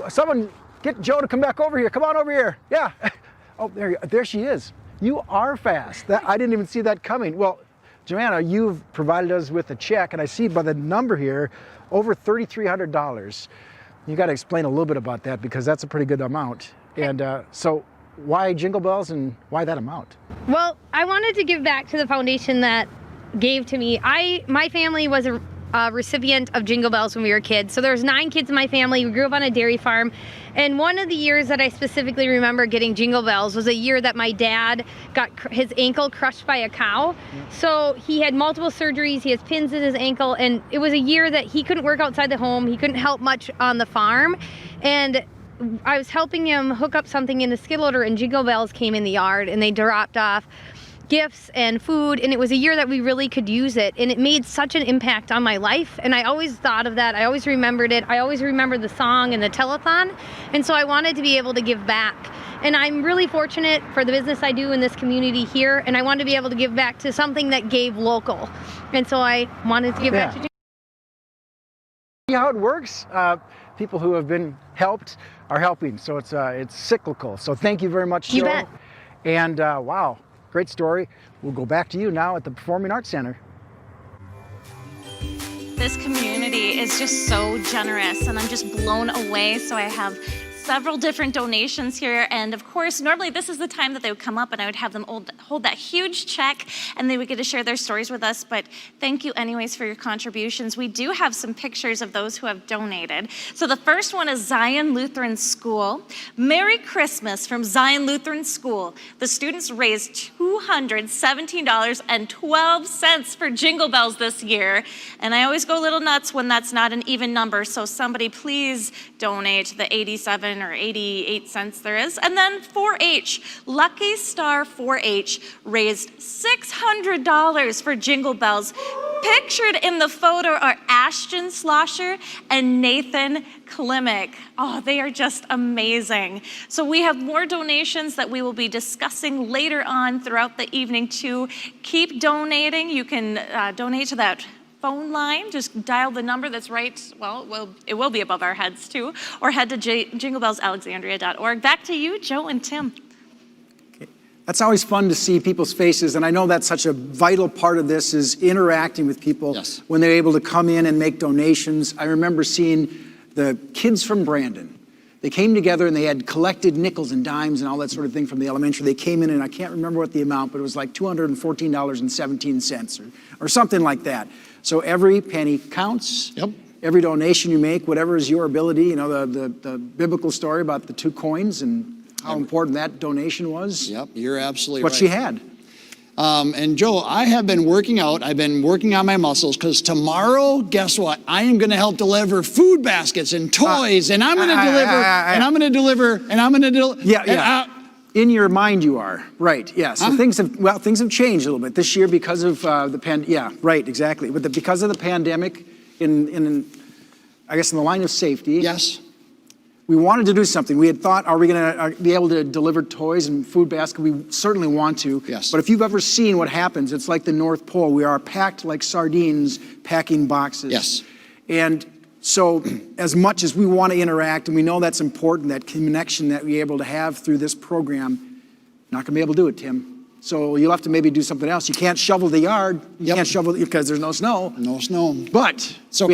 Someone get Joe to come back over here. Come on over here. Yeah. Oh, there she is. You are fast. I didn't even see that coming. Well, Joanna, you've provided us with a check, and I see by the number here, over $3,300. You got to explain a little bit about that because that's a pretty good amount. And so why Jingle Bells and why that amount? Well, I wanted to give back to the foundation that gave to me. My family was a recipient of Jingle Bells when we were kids. So there's 9 kids in my family. We grew up on a dairy farm. And one of the years that I specifically remember getting Jingle Bells was a year that my dad got his ankle crushed by a cow. So he had multiple surgeries. He has pins in his ankle. And it was a year that he couldn't work outside the home. He couldn't help much on the farm. And I was helping him hook up something in the skid loader, and Jingle Bells came in the yard, and they dropped off gifts and food, and it was a year that we really could use it, and it made such an impact on my life. And I always thought of that. I always remembered it. I always remembered the song and the telethon, and so I wanted to be able to give back. And I'm really fortunate for the business I do in this community here, and I wanted to be able to give back to something that gave local, and so I wanted to give back to See how it works? People who have been helped are helping, so it's cyclical. So thank you very much, Joe. You bet. And wow, great story. We'll go back to you now at the Performing Arts Center. This community is just so generous, and I'm just blown away. So I have several different donations here, and of course normally this is the time that they would come up and I would have them hold that huge check and they would get to share their stories with us, but thank you anyways for your contributions. We do have some pictures of those who have donated. So the first one is Zion Lutheran School. Merry Christmas from Zion Lutheran School. The students raised $217.12 for Jingle Bells this year, and I always go a little nuts when that's not an even number, so somebody please donate the $87 7 or 88 cents there is. And then 4-H, Lucky Star 4-H raised $600 for Jingle Bells. Pictured in the photo are Ashton Slosher and Nathan Klimek. Oh, they are just amazing. So we have more donations that we will be discussing later on throughout the evening too. Keep donating. You can donate to that phone line. Just dial the number that's right, well, it will be above our heads too, or head to jinglebellsalexandria.org. Back to you, Joe and Tim. That's always fun to see people's faces, and I know that's such a vital part of this is interacting with people when they're able to come in and make donations. I remember seeing the kids from Brandon. They came together and they had collected nickels and dimes and all that sort of thing from the elementary. They came in and I can't remember what the amount, but it was like $214.17 or something like that. So every penny counts. Yep. Every donation you make, whatever is your ability, you know, the biblical story about the 2 coins and how important that donation was. Yep, you're absolutely what right. she had. And Joe, I have been working out. I've been working on my muscles because tomorrow, guess what? I am going to help deliver food baskets and toys, and I'm going to deliver, and I'm going to deliver, and I'm going to deliver. Yeah. In your mind, you are right. Yeah. So things have changed a little bit this year because of the pandemic. Yeah. Right. Exactly. But because of the pandemic, in I guess in the line of safety. Yes. We wanted to do something. We had thought, are we going to be able to deliver toys and food basket? We certainly want to. Yes. But if you've ever seen what happens, it's like the North Pole. We are packed like sardines, packing boxes. Yes. And so as much as we want to interact, and we know that's important, that connection that we're able to have through this program, not going to be able to do it, Tim. So you'll have to maybe do something else. You can't shovel the yard. You can't shovel because there's no snow. No snow. But so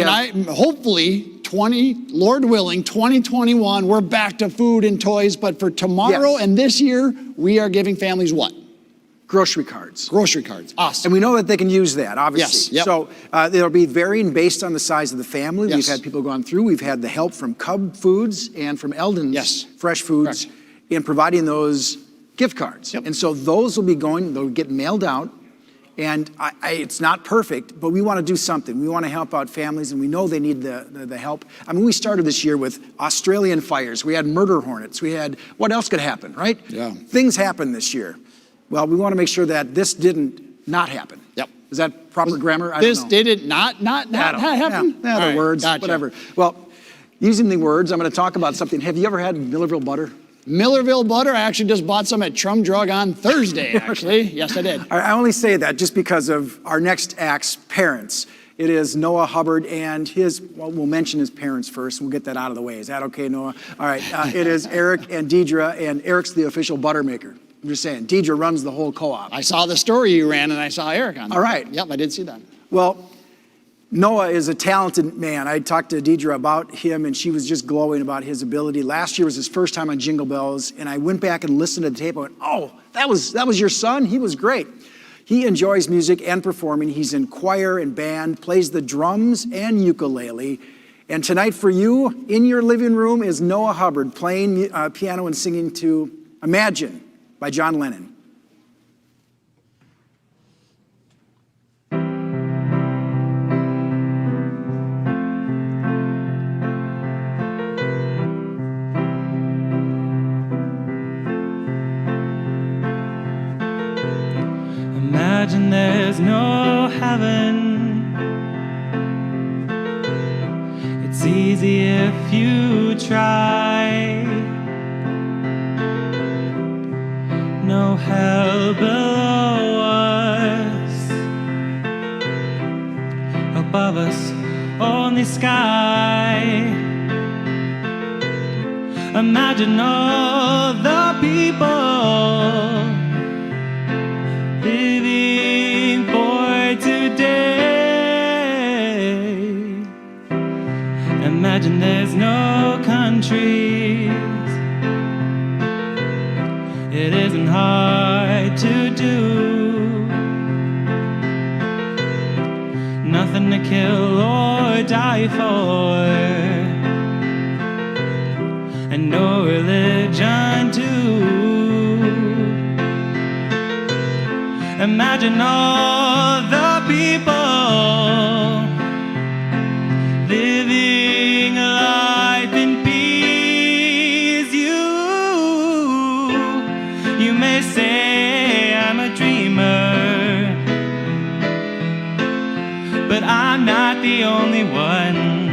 hopefully, Lord willing, 2021, we're back to food and toys. But for tomorrow and this year, we are giving families what? Grocery cards. Grocery cards. Awesome. And we know that they can use that, obviously. Yes. Yep. So it'll be varying based on the size of the family. Yes. We've had people gone through. We've had the help from Cub Foods and from Eldon's Fresh Foods in providing those gift cards. Yep. And so those will be going, they'll get mailed out. And it's not perfect, but we want to do something. We want to help out families, and we know they need the help. I mean, we started this year with Australian fires. We had murder hornets. We had, what else could happen, right? Yeah. Things happened this year. Well, we want to make sure that this didn't not happen. Yep. Is that proper grammar? I This don't know. did it not happen? Yeah, the words, whatever. Well, using the words, I'm going to talk about something. Have you ever had Millerville butter? Millerville butter. I actually just bought some at Trum Drug on Thursday, actually. Yes, I did. I only say that just because of our next act's parents. It is Noah Hubbard and his, well, we'll mention his parents first. We'll get that out of the way. Is that okay, Noah? All right. It is Eric and Deidre, and Eric's the official butter maker. I'm just saying, Deidre runs the whole co-op. I saw the story you ran, and I saw Eric on there. All right. Yep, I did see that. Well, Noah is a talented man. I talked to Deidre about him, and she was just glowing about his ability. Last year was his first time on Jingle Bells, and I went back and listened to the tape. I went, oh, that was your son? He was great. He enjoys music and performing. He's in choir and band, plays the drums and ukulele. And tonight for you, in your living room, is Noah Hubbard playing piano and singing to Imagine by John Lennon. Imagine there's no heaven. It's easy if you try. No hell below us. Above us, only sky. Imagine all the people living for today. Imagine there's no countries. It isn't hard to do. Nothing to kill or die for, and no religion too. Imagine all the people living a life in peace. but I'm not the only one.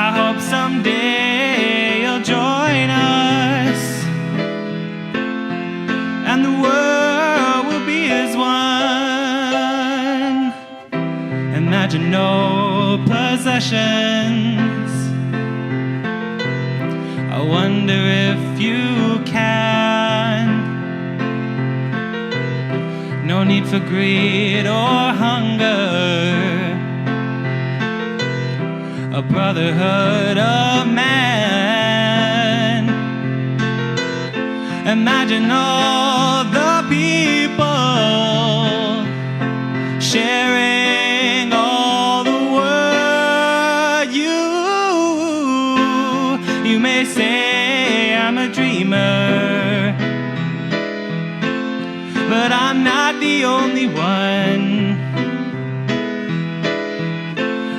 I hope someday you'll join us, and the world will be as one. Imagine no possessions. I wonder if you can. No need for greed or hunger. A brotherhood of man. Imagine all the people sharing all the world. You may say I'm a dreamer, but I'm not the only one.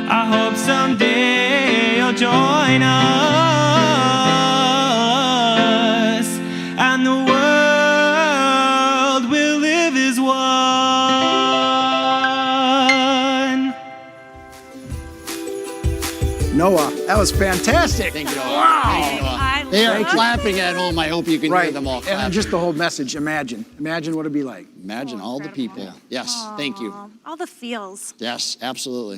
I hope someday you'll join us, and the world will live as one. Noah, that was fantastic. Thank you, Noah. Wow. Thank you, Noah. They are clapping at home. I hope you can hear them all clapping. And just the whole message, imagine what it'd be like. Imagine all the people. Yes, thank you. All the feels. Yes, absolutely.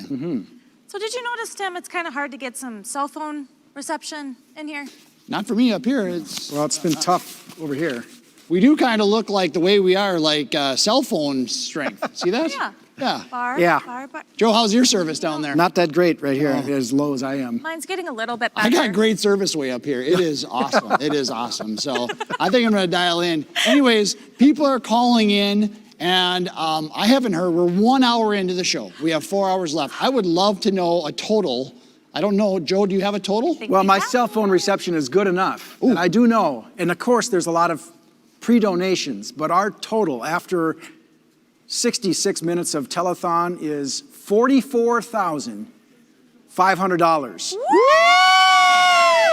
So did you notice, Tim, it's kind of hard to get some cell phone reception in here? Not for me up here. Well, it's been tough over here. We do kind of look like the way we are, like cell phone strength. See that? Yeah. Yeah. Bar, Yeah. bar, bar. Joe, how's your service down there? Not that great right here, as low as I am. Mine's getting a little bit better. I got great service way up here. It is awesome. It is awesome. So I think I'm going to dial in. Anyways, people are calling in, and I haven't heard. We're 1 hour into the show. We have 4 hours left. I would love to know a total. I don't know. Joe, do you have a total? Well, my cell phone reception is good enough. And I do know. And of course, there's a lot of pre-donations, but our total after 66 minutes of telethon is $44,500.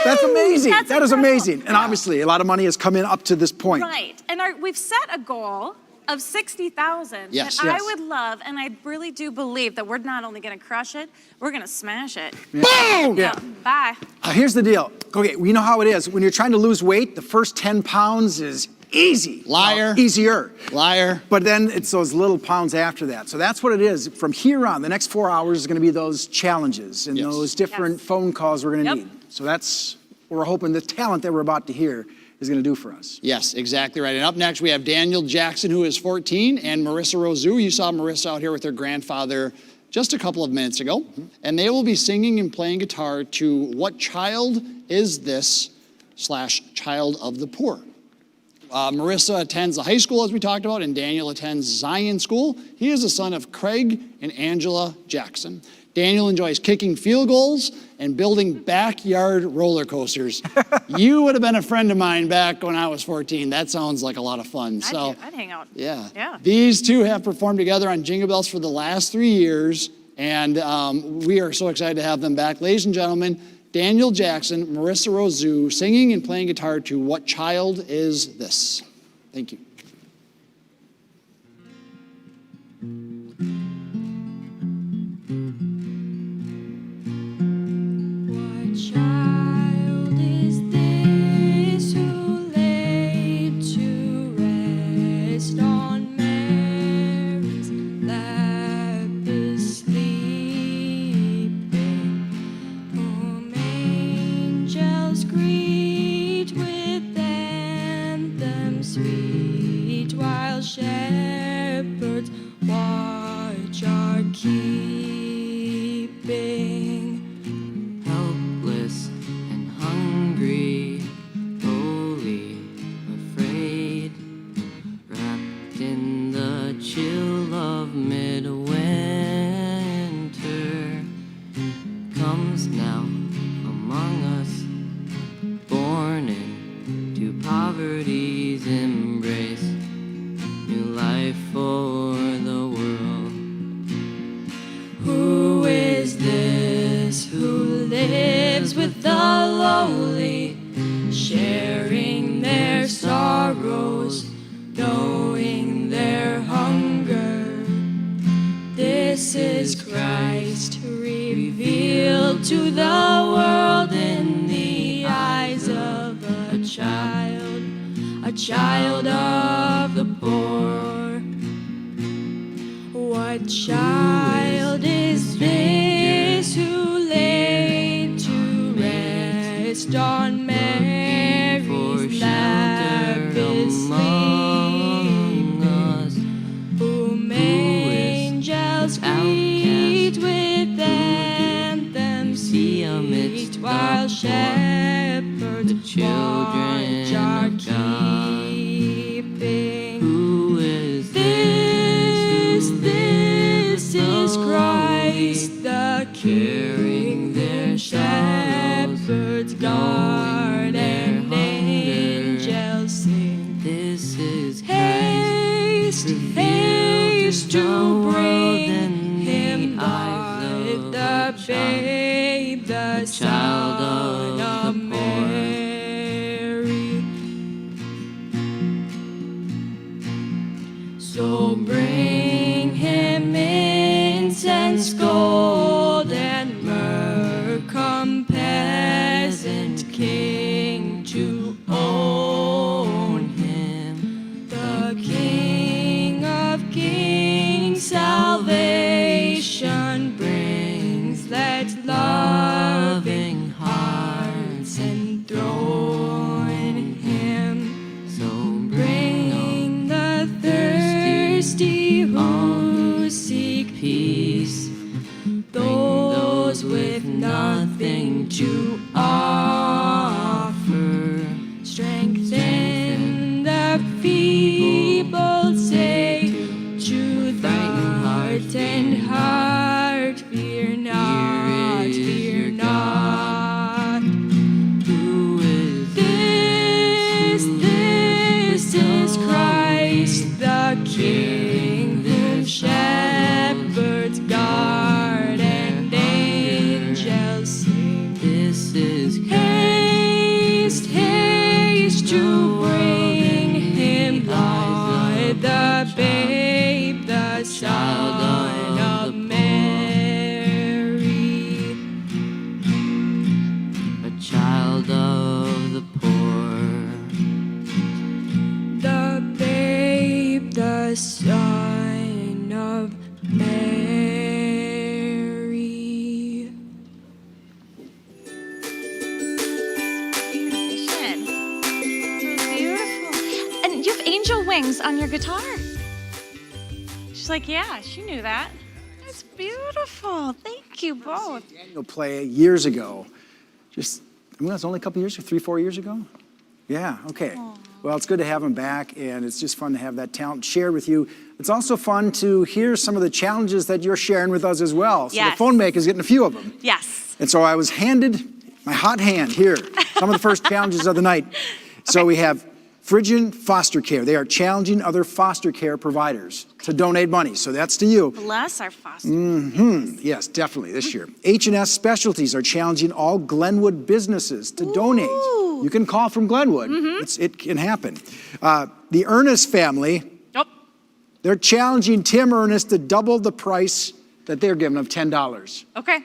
That's amazing. That is amazing. And obviously, a lot of money has come in up to this point. Right. And we've set a goal of 60,000 Yes. that Yes. I would love, and I really do believe that we're not only going to crush it, we're going to smash it. Boom! Yeah. Bye. Here's the deal. Okay, we know how it is. When you're trying to lose weight, the first 10 pounds is easy. Liar. Easier. Liar. But then it's those little pounds after that. So that's what it is. From here on, the next 4 hours is going to be those challenges and those different phone calls we're going to need. So that's what we're hoping the talent that we're about to hear is going to do for us. Yes, exactly right. And up next, we have Daniel Jackson, who is 14, and Marissa Rosu. You saw Marissa out here with her grandfather just a couple of minutes ago. And they will be singing and playing guitar to What Child Is This / Child of the Poor. Marissa attends the high school, as we talked about, and Daniel attends Zion School. He is the son of Craig and Angela Jackson. Daniel enjoys kicking field goals and building backyard roller coasters. You would have been a friend of mine back when I was 14. That sounds like a lot of fun. I'd hang out. Yeah. Yeah. These two have performed together on Jingle Bells for the last 3 years, and we are so excited to have them back. Ladies and gentlemen, Daniel Jackson, Marissa Rosu, singing and playing guitar to What Child Is This? Thank you. Child is this who laid to rest on Mary's lap is sleeping, whom angels greet with anthems sweet, while shepherds watch our keeping. Helpless and hungry, lowly, afraid, wrapped in the chill of midwinter, comes now among us, born into poverty's embrace, new life for the world. Who is this who lives with the lowly, sharing their sorrows, knowing their hunger, This is Christ revealed to the world in the eyes of a child of the poor. What child is this who laid to rest on Mary's lap is sleeping, whom angels greet with anthems sweet, while shepherds watch are keeping? Who is This is Christ the King, their shepherds guard and angels sing. This is Haste, haste to bring him life, the babe, the Son of Mary. So bring him incense, gold, and myrrh. Come, peasant king, to own him, the King of kings. Salvation brings. Let loving hearts enthrone him. so Bring the thirsty who seek peace, those with nothing to offer. Strengthen the feeble, say to the heart and heart, fear not, fear not. Who is This is Christ the King, whom shepherds guard and angels sing. This is Haste, haste to bring him light, the babe, the Son of Mary. a child of the poor. The babe, the Son of Mary. Beautiful. And you have angel wings on your guitar. She's like, yeah, she knew that. That's beautiful. Thank you both. Daniel play years ago. Just, that's only a couple years, 3-4 years ago? Yeah, okay. Well, it's good to have him back, and it's just fun to have that talent shared with you. It's also fun to hear some of the challenges that you're sharing with us as well. So Yes. the phone maker's getting a few of them. Yes. And so I was handed my hot hand here, some of the first challenges of the night. So we have Phrygian Foster Care. They are challenging other foster care providers to donate money. So that's to you. Bless our foster. Yes, definitely this year. H&S Specialties are challenging all Glenwood businesses to donate. You can call from Glenwood. It can happen. The Ernest family, they're challenging Tim Ernest to double the price that they're giving of $10. Okay.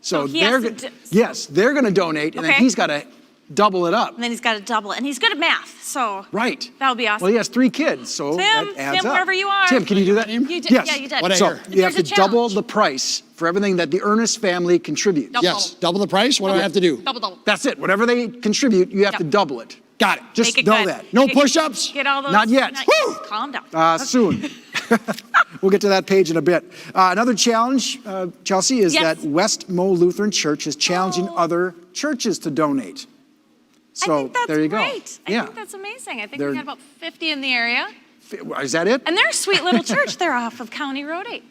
So he has they're to yes, they're going to donate, and then Okay. he's got to double it up. And then he's got to double it. And he's good at math, so Right. that would be awesome. Well, he has 3 kids, so that adds Tim, up. wherever you are. Tim, can you do that? You did. Yes. Yeah, you did. So you have There's to a double challenge. the price for everything that the Ernest family contributes. Yes, double the price. What do I have to do? Double. That's it. Whatever they contribute, you have to double it. Got it. Just Make it know good. that. No Make it- push-ups? Get all those. Not yet. Woo! Calm down. Soon. We'll get to that page in a bit. Another challenge, Chelsea, is Yes. that West Mo Lutheran Church is challenging other churches to donate. So I think that's there you great. go. I think that's amazing. I think They're- we got about 50 in the area. Is that it? And they're a sweet little church. They're off of County Road 8.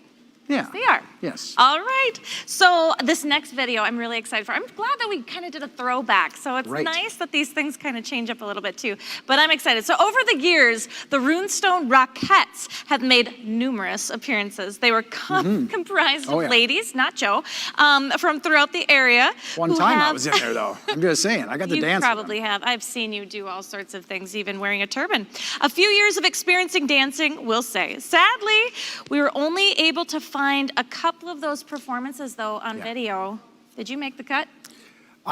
Yeah. They are. Yes. All right. So this next video I'm really excited for. I'm glad that we kind of did a throwback. So it's Right. nice that these things kind of change up a little bit too. But I'm excited. So over the years, the Runestone Rockettes have made numerous appearances. They were comprised Oh, of yeah. ladies, not Joe, from throughout the area. One who time I have- was in there, though. I'm just saying. I got to You dance. with them. probably have. I've seen you do all sorts of things, even wearing a turban. A few years of experiencing dancing, we'll say. Sadly, we were only able to find find a couple of those performances, though, on video. Did you make the cut?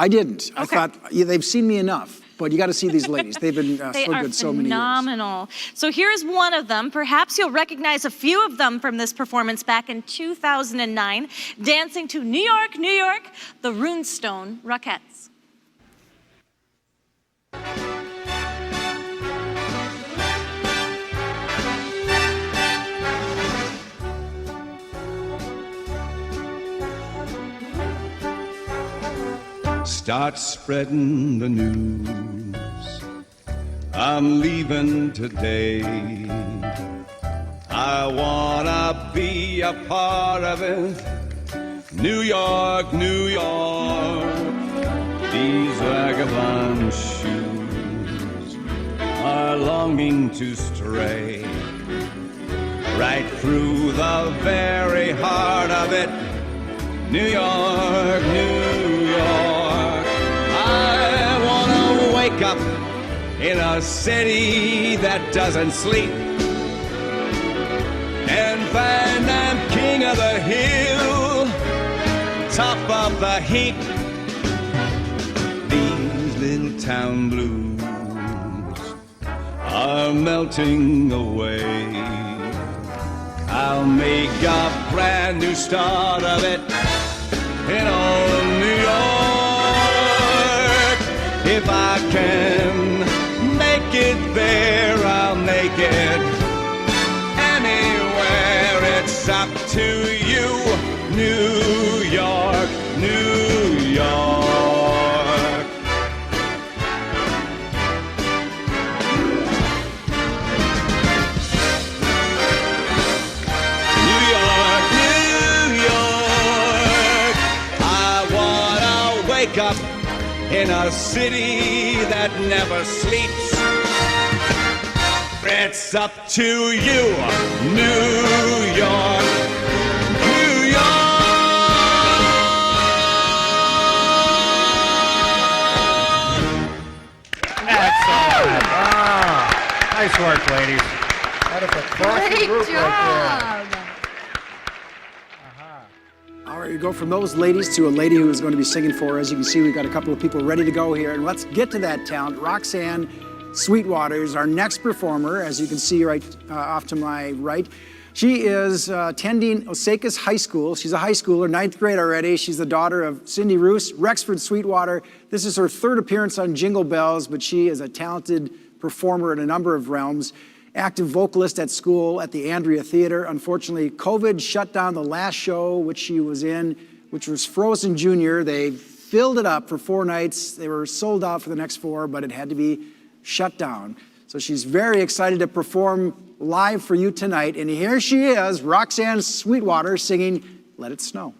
I didn't. I Okay. thought they've seen me enough, but you got to see these ladies. They've been They so are good so many years. phenomenal. So here's one of them. Perhaps you'll recognize a few of them from this performance back in 2009, dancing to New York, New York, the Runestone Rockettes. Start spreading the news. I'm leaving today. I wanna be a part of it. New York, New York. These vagabond shoes are longing to stray right through the very heart of it. New York, New York. I wanna wake up in a city that doesn't sleep and find I'm king of the hill, top of the heap. These little town blues are melting away. I'll make a brand new start of it in old New York. If I can make it there, I'll make it anywhere. It's up to you, New York, New York. New York, New York. I wanna wake up in a city that never sleeps. It's up to you, New York, New Excellent. Wow. Nice work, ladies. That is a classy Great group job. right All right, we go from those ladies to a lady who is going to be singing for us. You can see we've got a couple of people ready to go here. And let's get to that talent. Roxanne Sweetwater is our next performer, as you can see right off to my right. She is attending Osakas High School. She's a high schooler, 9th grade already. She's the daughter of Cindy Roos, Rexford Sweetwater. This is her third appearance on Jingle Bells, but she is a talented performer in a number of realms. Active vocalist at school at the Andrea Theater. Unfortunately, COVID shut down the last show which she was in, which was Frozen Junior. They filled it up for 4 nights. They were sold out for the next 4, but it had to be shut down. So she's very excited to perform live for you tonight. And here she is, Roxanne Sweetwater, singing Let It Snow.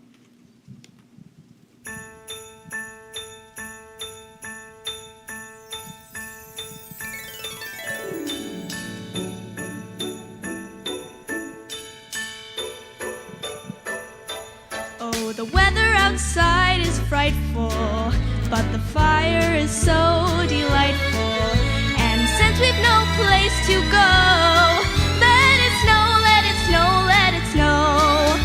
Oh, the weather outside is frightful, but the fire is so delightful. And since we've no place to go, let it snow, let it snow, let it snow.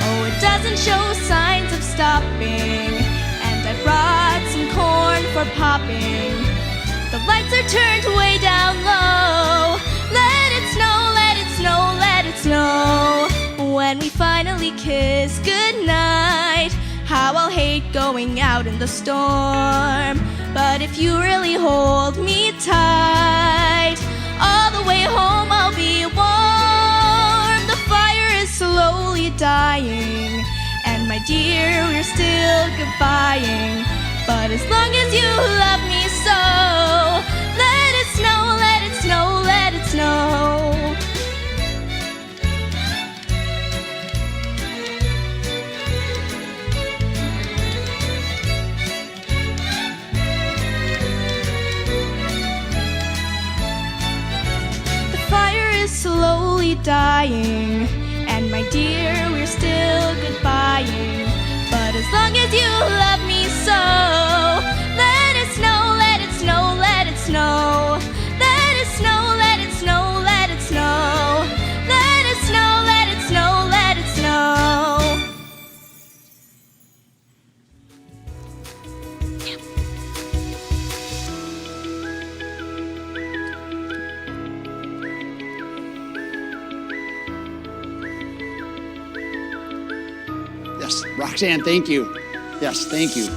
Oh, it doesn't show signs of stopping, and I brought some corn for popping. The lights are turned way down low. Let it snow, let it snow, let it snow. When we finally kiss goodnight, how I'll hate going out in the storm. But if you really hold me tight, all the way home I'll be warm. The fire is slowly dying, and my dear, we're still goodbying. But as long as you love me so, let it snow, let it snow, let it snow. Slowly dying, and my dear, we're still goodbying. But as long as you love me so, let it snow, let it snow, let it snow. Let it snow, let it snow, let it snow. Let it snow, let it snow, let it snow. Yes, Roxanne, thank you. Yes, thank you.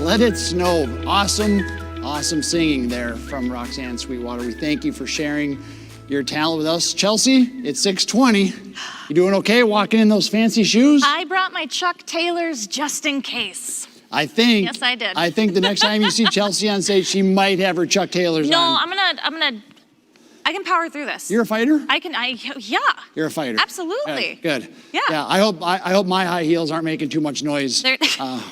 Let It Snow. Awesome, awesome singing there from Roxanne Sweetwater. We thank you for sharing your talent with us. Chelsea, it's 6:20. You doing okay walking in those fancy shoes? I brought my Chuck Taylors just in case. I think. Yes, I did. I think the next time you see Chelsea on stage, she might have her Chuck Taylors No, on. I can power through this. You're a fighter? Yeah. You're a fighter. Absolutely. Good. Yeah. I hope my high heels aren't making too much noise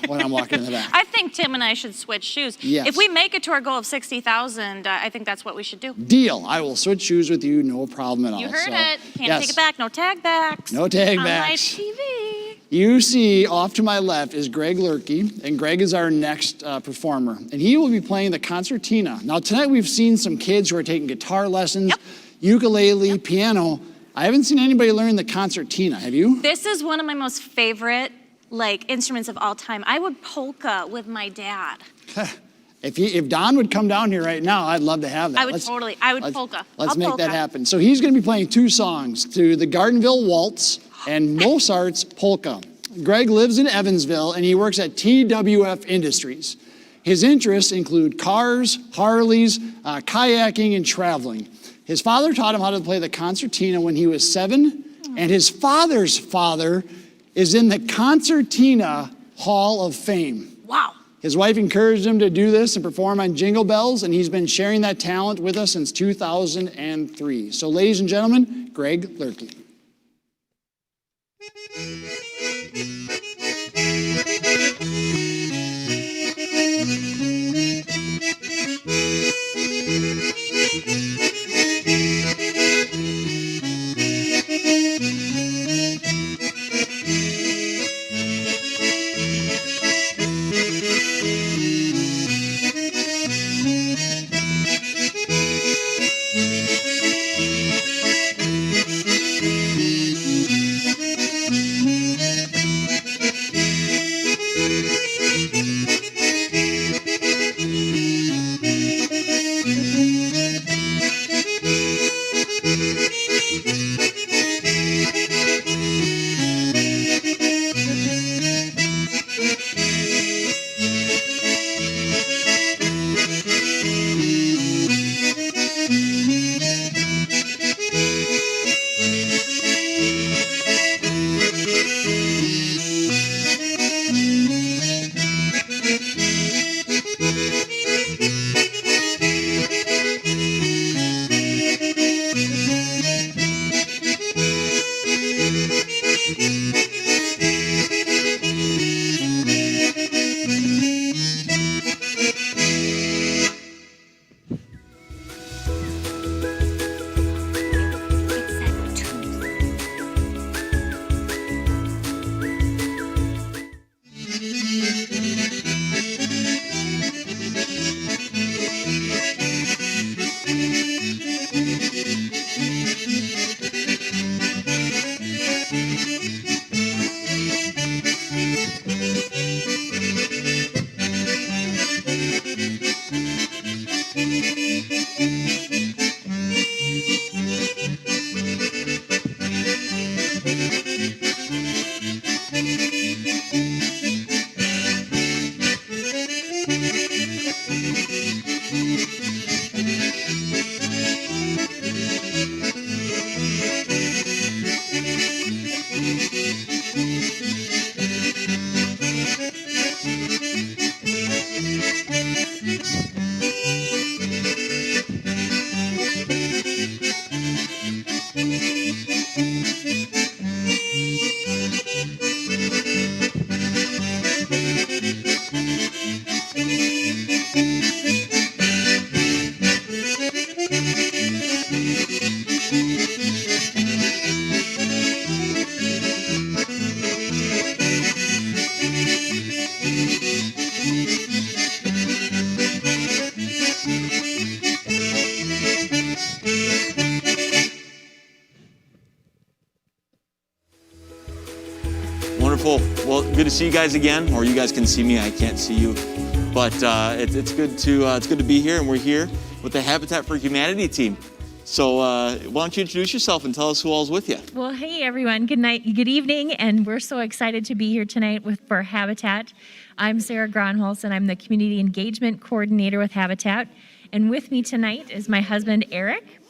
when I'm walking in the back. I think Tim and I should switch shoes. Yes. If we make it to our goal of 60,000, I think that's what we should do. Deal. I will switch shoes with you, no problem at all. You heard So, it. Can't yes. take it back. No tag backs. No tag on backs. live TV. You see off to my left is Greg Lurkey, and Greg is our next performer, and he will be playing the concertina. Now tonight we've seen some kids who are taking guitar lessons, ukulele, piano. I haven't seen anybody learn the concertina. Have you? This is one of my most favorite instruments of all time. I would polka with my dad. If Don would come down here right now, I'd love to have that. I would polka. Let's I'll make polka. that happen. So he's going to be playing 2 songs, to the Gardenville Waltz and Mozart's Polka. Greg lives in Evansville and he works at TWF Industries. His interests include cars, Harleys, kayaking, and traveling. His father taught him how to play the concertina when he was 7, and his father's father is in the Concertina Hall of Fame. Wow. His wife encouraged him to do this and perform on Jingle Bells, and he's been sharing that talent with us since 2003. So ladies and gentlemen, Greg Lurkey. Wonderful. Well, good to see you guys again, or you guys can see me. I can't see you, but it's good to be here, and we're here with the Habitat for Humanity team. So why don't you introduce yourself and tell us who all's with you? Well, hey everyone, good night, good evening, and we're so excited to be here tonight for Habitat. I'm Sarah Gronholz, and I'm the Community Engagement Coordinator with Habitat. And with me tonight is my husband, Eric,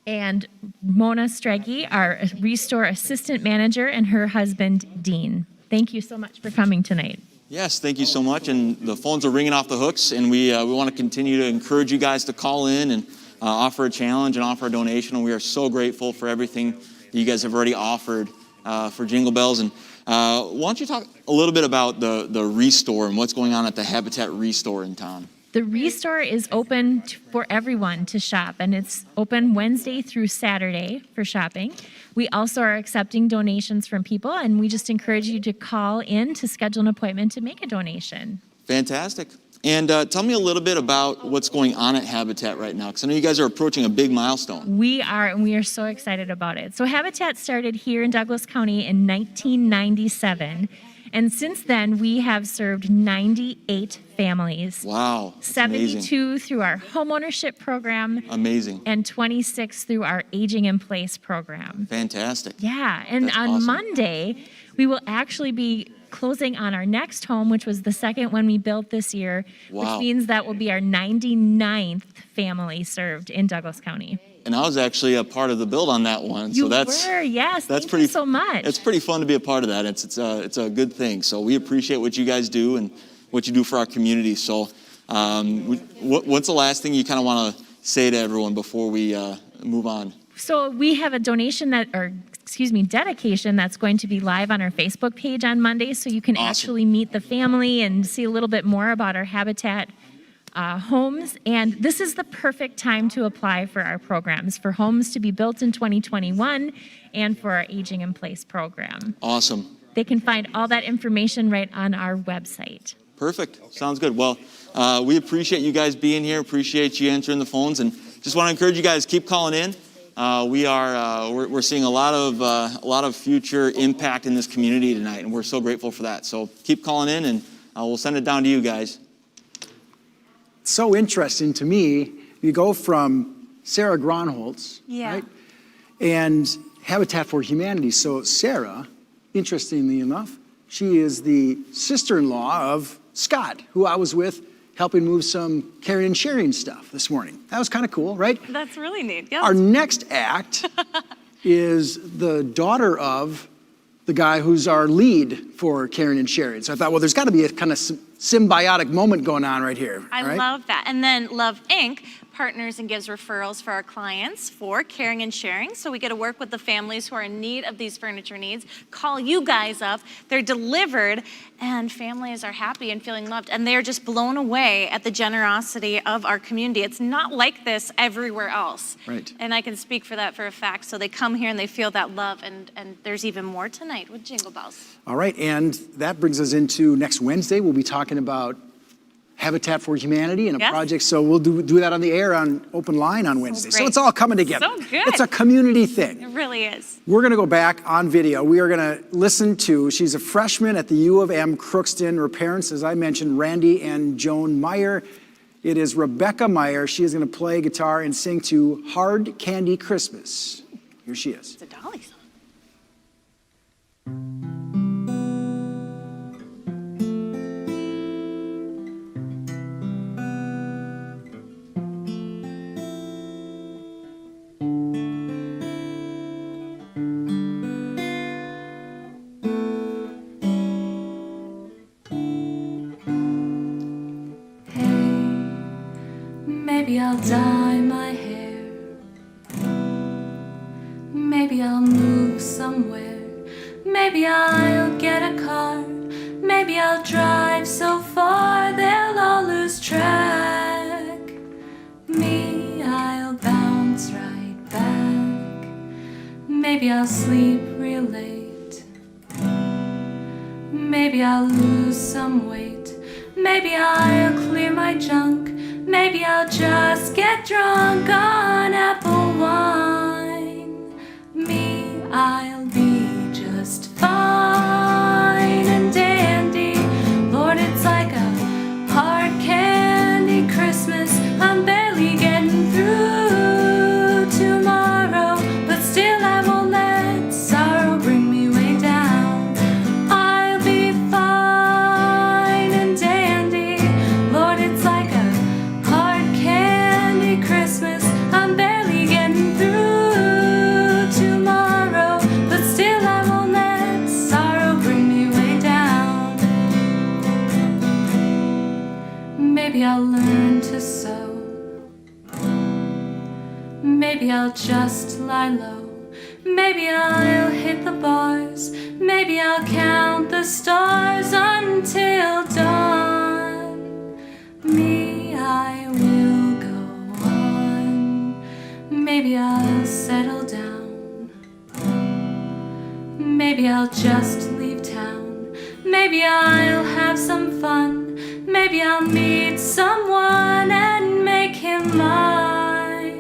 and Mona Strege, our Restore Assistant Manager, and her husband, Dean. Thank you so much for coming tonight. Yes, thank you so much. And the phones are ringing off the hooks, and we want to continue to encourage you guys to call in and offer a challenge and offer a donation. And we are so grateful for everything that you guys have already offered for Jingle Bells. And why don't you talk a little bit about the Restore and what's going on at the Habitat Restore in town? The Restore is open for everyone to shop, and it's open Wednesday through Saturday for shopping. We also are accepting donations from people, and we just encourage you to call in to schedule an appointment to make a donation. Fantastic. And tell me a little bit about what's going on at Habitat right now, because I know you guys are approaching a big milestone. We are, and we are so excited about it. So Habitat started here in Douglas County in 1997, and since then we have served 98 families. Wow. 72 amazing. Through our homeownership program. Amazing. And 26 through our Aging in Place program. Fantastic. Yeah, and That's on awesome. Monday, we will actually be closing on our next home, which was the second one we built this year, Wow. which means that will be our 99th family served in Douglas County. And I was actually a part of the build on that one. You so that's, were, yes. That's Thank pretty, you so much. It's pretty fun to be a part of that. It's a good thing. So we appreciate what you guys do and what you do for our community. So what's the last thing you kind of want to say to everyone before we move on? So we have a dedication that's going to be live on our Facebook page on Monday, so you can actually meet the family and see a little bit more about our Habitat homes. And this is the perfect time to apply for our programs, for homes to be built in 2021 and for our Aging in Place program. Awesome. They can find all that information right on our website. Perfect. Sounds good. Well, we appreciate you guys being here. Appreciate you answering the phones, and just want to encourage you guys, keep calling in. We're seeing a lot of future impact in this community tonight, and we're so grateful for that. So keep calling in, and we'll send it down to you guys. It's so interesting to me. You go from Sarah Gronholz, right? And Habitat for Humanity. So Sarah, interestingly enough, she is the sister-in-law of Scott, who I was with helping move some caring and sharing stuff this morning. That was kind of cool, right? That's really neat. Yeah. Our next act is the daughter of the guy who's our lead for caring and sharing. So I thought, well, there's got to be a kind of symbiotic moment going on right here. I right? love that. And then Love Inc. partners and gives referrals for our clients for caring and sharing. So we get to work with the families who are in need of these furniture needs, call you guys up, they're delivered, and families are happy and feeling loved. And they're just blown away at the generosity of our community. It's not like this everywhere else. Right. And I can speak for that for a fact. So they come here and they feel that love, and there's even more tonight with Jingle Bells. All right, and that brings us into next Wednesday. We'll be talking about Habitat for Humanity and a project. So we'll do that on the air on Open Line on Wednesday. So great. it's all coming together. So good. It's a community thing. It really is. We're going to go back on video. We are going to listen to, she's a freshman at the U of M Crookston. Her parents, as I mentioned, Randy and Joan Meyer. It is Rebecca Meyer. She is going to play guitar and sing to Hard Candy Christmas. Here she is. It's a Dolly song. Maybe I'll dye my hair. Maybe I'll move somewhere. Maybe I'll get a car. Maybe I'll drive so far they'll all lose track. Me, I'll bounce right back. Maybe I'll sleep real late. Maybe I'll lose some weight. Maybe I'll clear my junk. Maybe I'll just get drunk on apple wine. Me, I'll be just fine and dandy. Lord, it's like a hard candy Christmas. I'm barely getting through to my I'll just lie low. Maybe I'll hit the bars. Maybe I'll count the stars until dawn. Me, I will go on. Maybe I'll settle down. Maybe I'll just leave town. Maybe I'll have some fun. Maybe I'll meet someone and make him mine.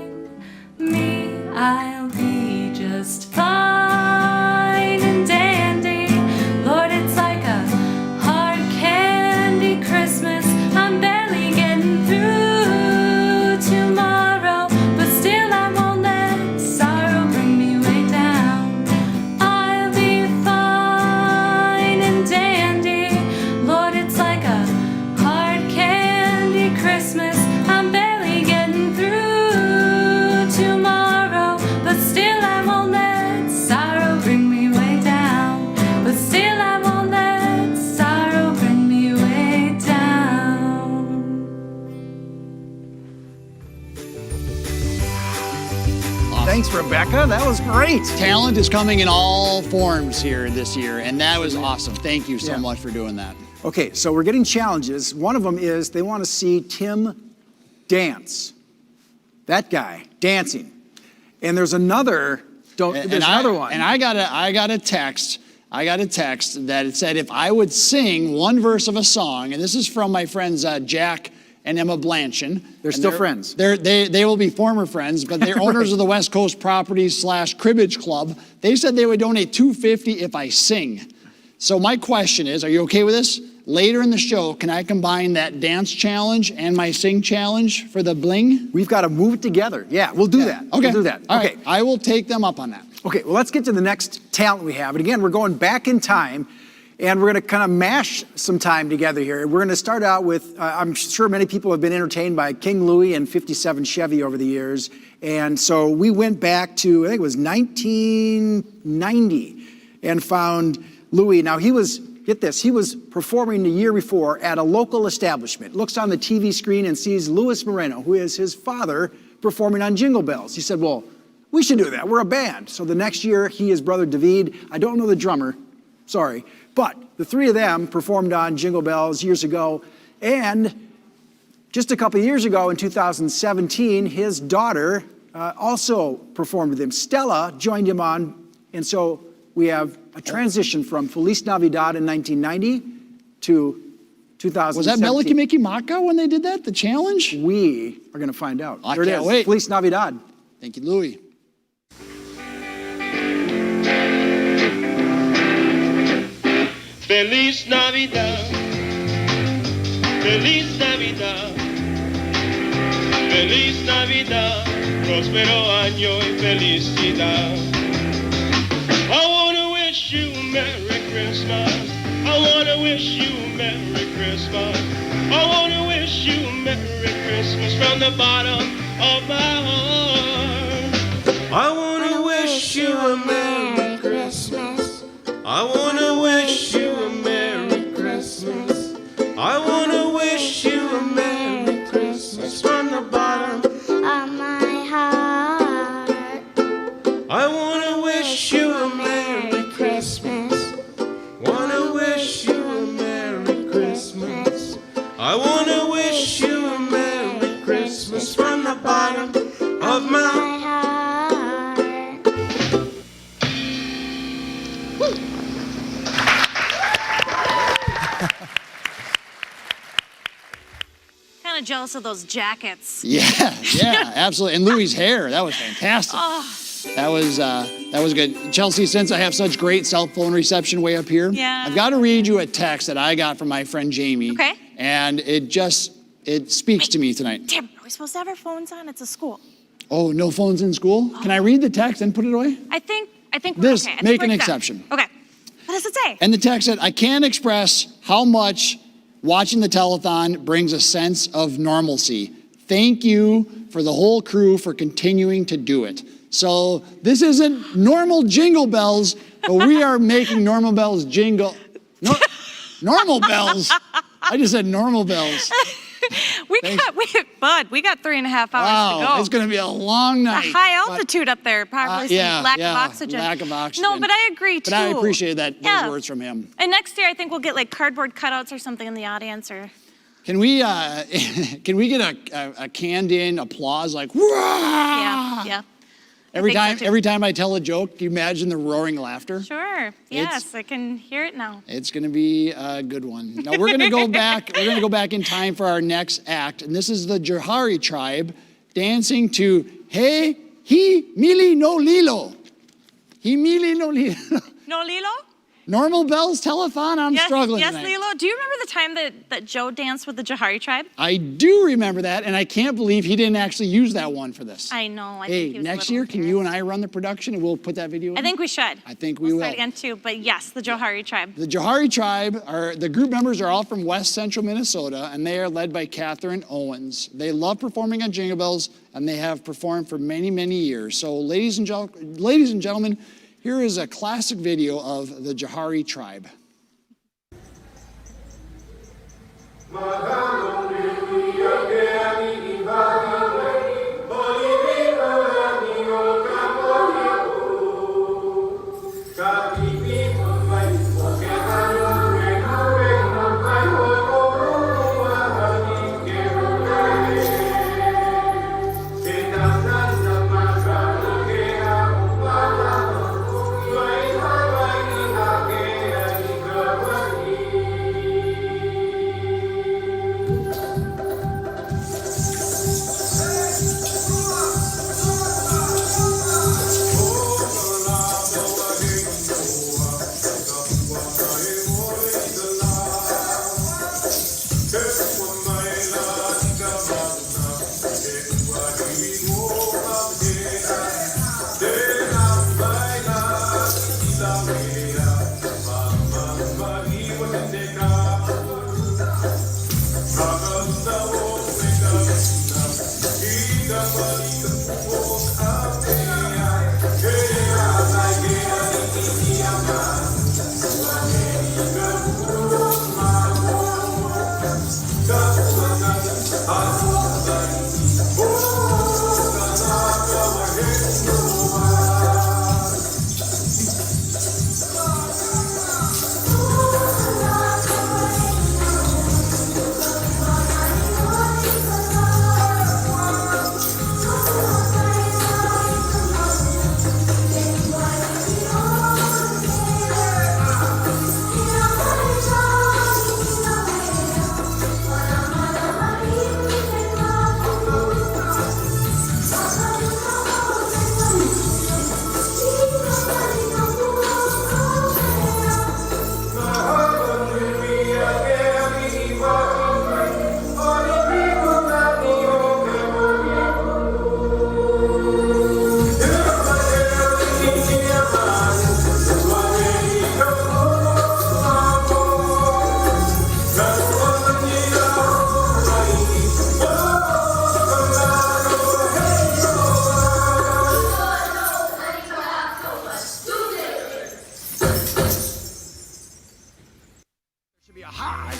Me, I'll be just fine and dandy. Lord, it's like a hard candy Christmas. I'm barely getting through tomorrow, but still I won't let sorrow bring me way down. I'll be fine and dandy. Lord, it's like a hard candy Christmas. I'm barely getting through tomorrow, but still I won't let sorrow bring me way down. But still I won't let sorrow bring me way down. Thanks, Rebecca. That was great. Talent is coming in all forms here this year, and that was awesome. Thank you so much for doing that. Okay, so we're getting challenges. One of them is they want to see Tim dance. That guy dancing. And there's another. Another one. And I got a text. I got a text that it said if I would sing one verse of a song, and this is from my friends Jack and Emma Blanchard. They're still friends. They will be former friends, but they're owners of the West Coast Properties / Cribbage Club. They said they would donate $250 if I sing. So my question is, are you okay with this? Later in the show, can I combine that dance challenge and my sing challenge for the bling? We've got to move it together. Yeah, we'll do that. Okay. We'll do that. All okay. right. I will take them up on that. Okay, well, let's get to the next talent we have. And again, we're going back in time, and we're going to kind of mash some time together here. We're going to start out with, I'm sure many people have been entertained by King Louie and 57 Chevy over the years. And so we went back to, I think it was 1990, and found Louie. Now, he was, get this, he was performing the year before at a local establishment. Looks on the TV screen and sees Louis Moreno, who is his father, performing on Jingle Bells. He said, well, we should do that. We're a band. So the next year, he, his brother David, I don't know the drummer, sorry, but the three of them performed on Jingle Bells years ago. And just a couple of years ago, in 2017, his daughter also performed with him. Stella joined him on, and so we have a transition from Feliz Navidad in 1990 to 2017. Was that Melody Mickey Maka when they did that, the challenge? We are going to find out. I There can't it is. wait. Feliz Navidad. Thank you, Louie. Feliz Navidad, Feliz Navidad, Feliz Navidad, próspero año y felicidad. I wanna wish you a Merry Christmas. I wanna wish you a Merry Christmas. I wanna wish you a Merry Christmas from the bottom of my heart. I wanna wish you a Merry Christmas. I wanna wish you a Merry Christmas. I wanna wish you a Merry Christmas from the bottom of my heart. I wanna wish you a Merry Christmas. Wanna wish you a Merry Christmas. I wanna wish you a Merry Christmas from the bottom of my heart. Kind of jealous of those jackets. Yeah, absolutely. And Louie's hair, that was fantastic. That was good. Chelsea, since I have such great cell phone reception way up here, I've got to read you a text that I got from my friend Jamie. Okay. And it speaks to me tonight. Damn, are we supposed to have our phones on? It's a school. Oh, no phones in school? Can I read the text and put it away? I think we're This, okay. I think make we're an done. exception. Okay. What does it say? And the text said, I can't express how much watching the telethon brings a sense of normalcy. Thank you for the whole crew for continuing to do it. So this isn't normal Jingle Bells, but we are making Normal Bells jingle. Normal Bells? I just said normal bells. Bud, we got 3.5 hours to go. It's going to be a long night. A high altitude up there, probably some lack of oxygen. Lack of oxygen. No, but I agree too. But I appreciate those words from him. And next year, I think we'll get like cardboard cutouts or something in the audience, or. Can we get a canned-in applause like? Wah! Yeah. Every time I tell a joke, you imagine the roaring laughter. Sure. Yes, I can hear it now. It's going to be a good one. Now we're going to go back. We're going to go back in time for our next act, and this is the Johari tribe dancing to "Hey He Mili No Lilo." He Mili No Lilo. No Lilo? Normal Bells Telethon. I'm struggling Yes, tonight. Lilo. Do you remember the time that Joe danced with the Johari tribe? I do remember that, and I can't believe he didn't actually use that one for this. I know. I Hey, think he was next year, can you and I run the production and we'll put that video in? I think we should. I think we will. Start again too, but yes, the Johari tribe. The Johari tribe, the group members are all from West Central Minnesota, and they are led by Catherine Owens. They love performing on Jingle Bells, and they have performed for many, many years. So ladies and gentlemen, here is a classic video of the Johari tribe.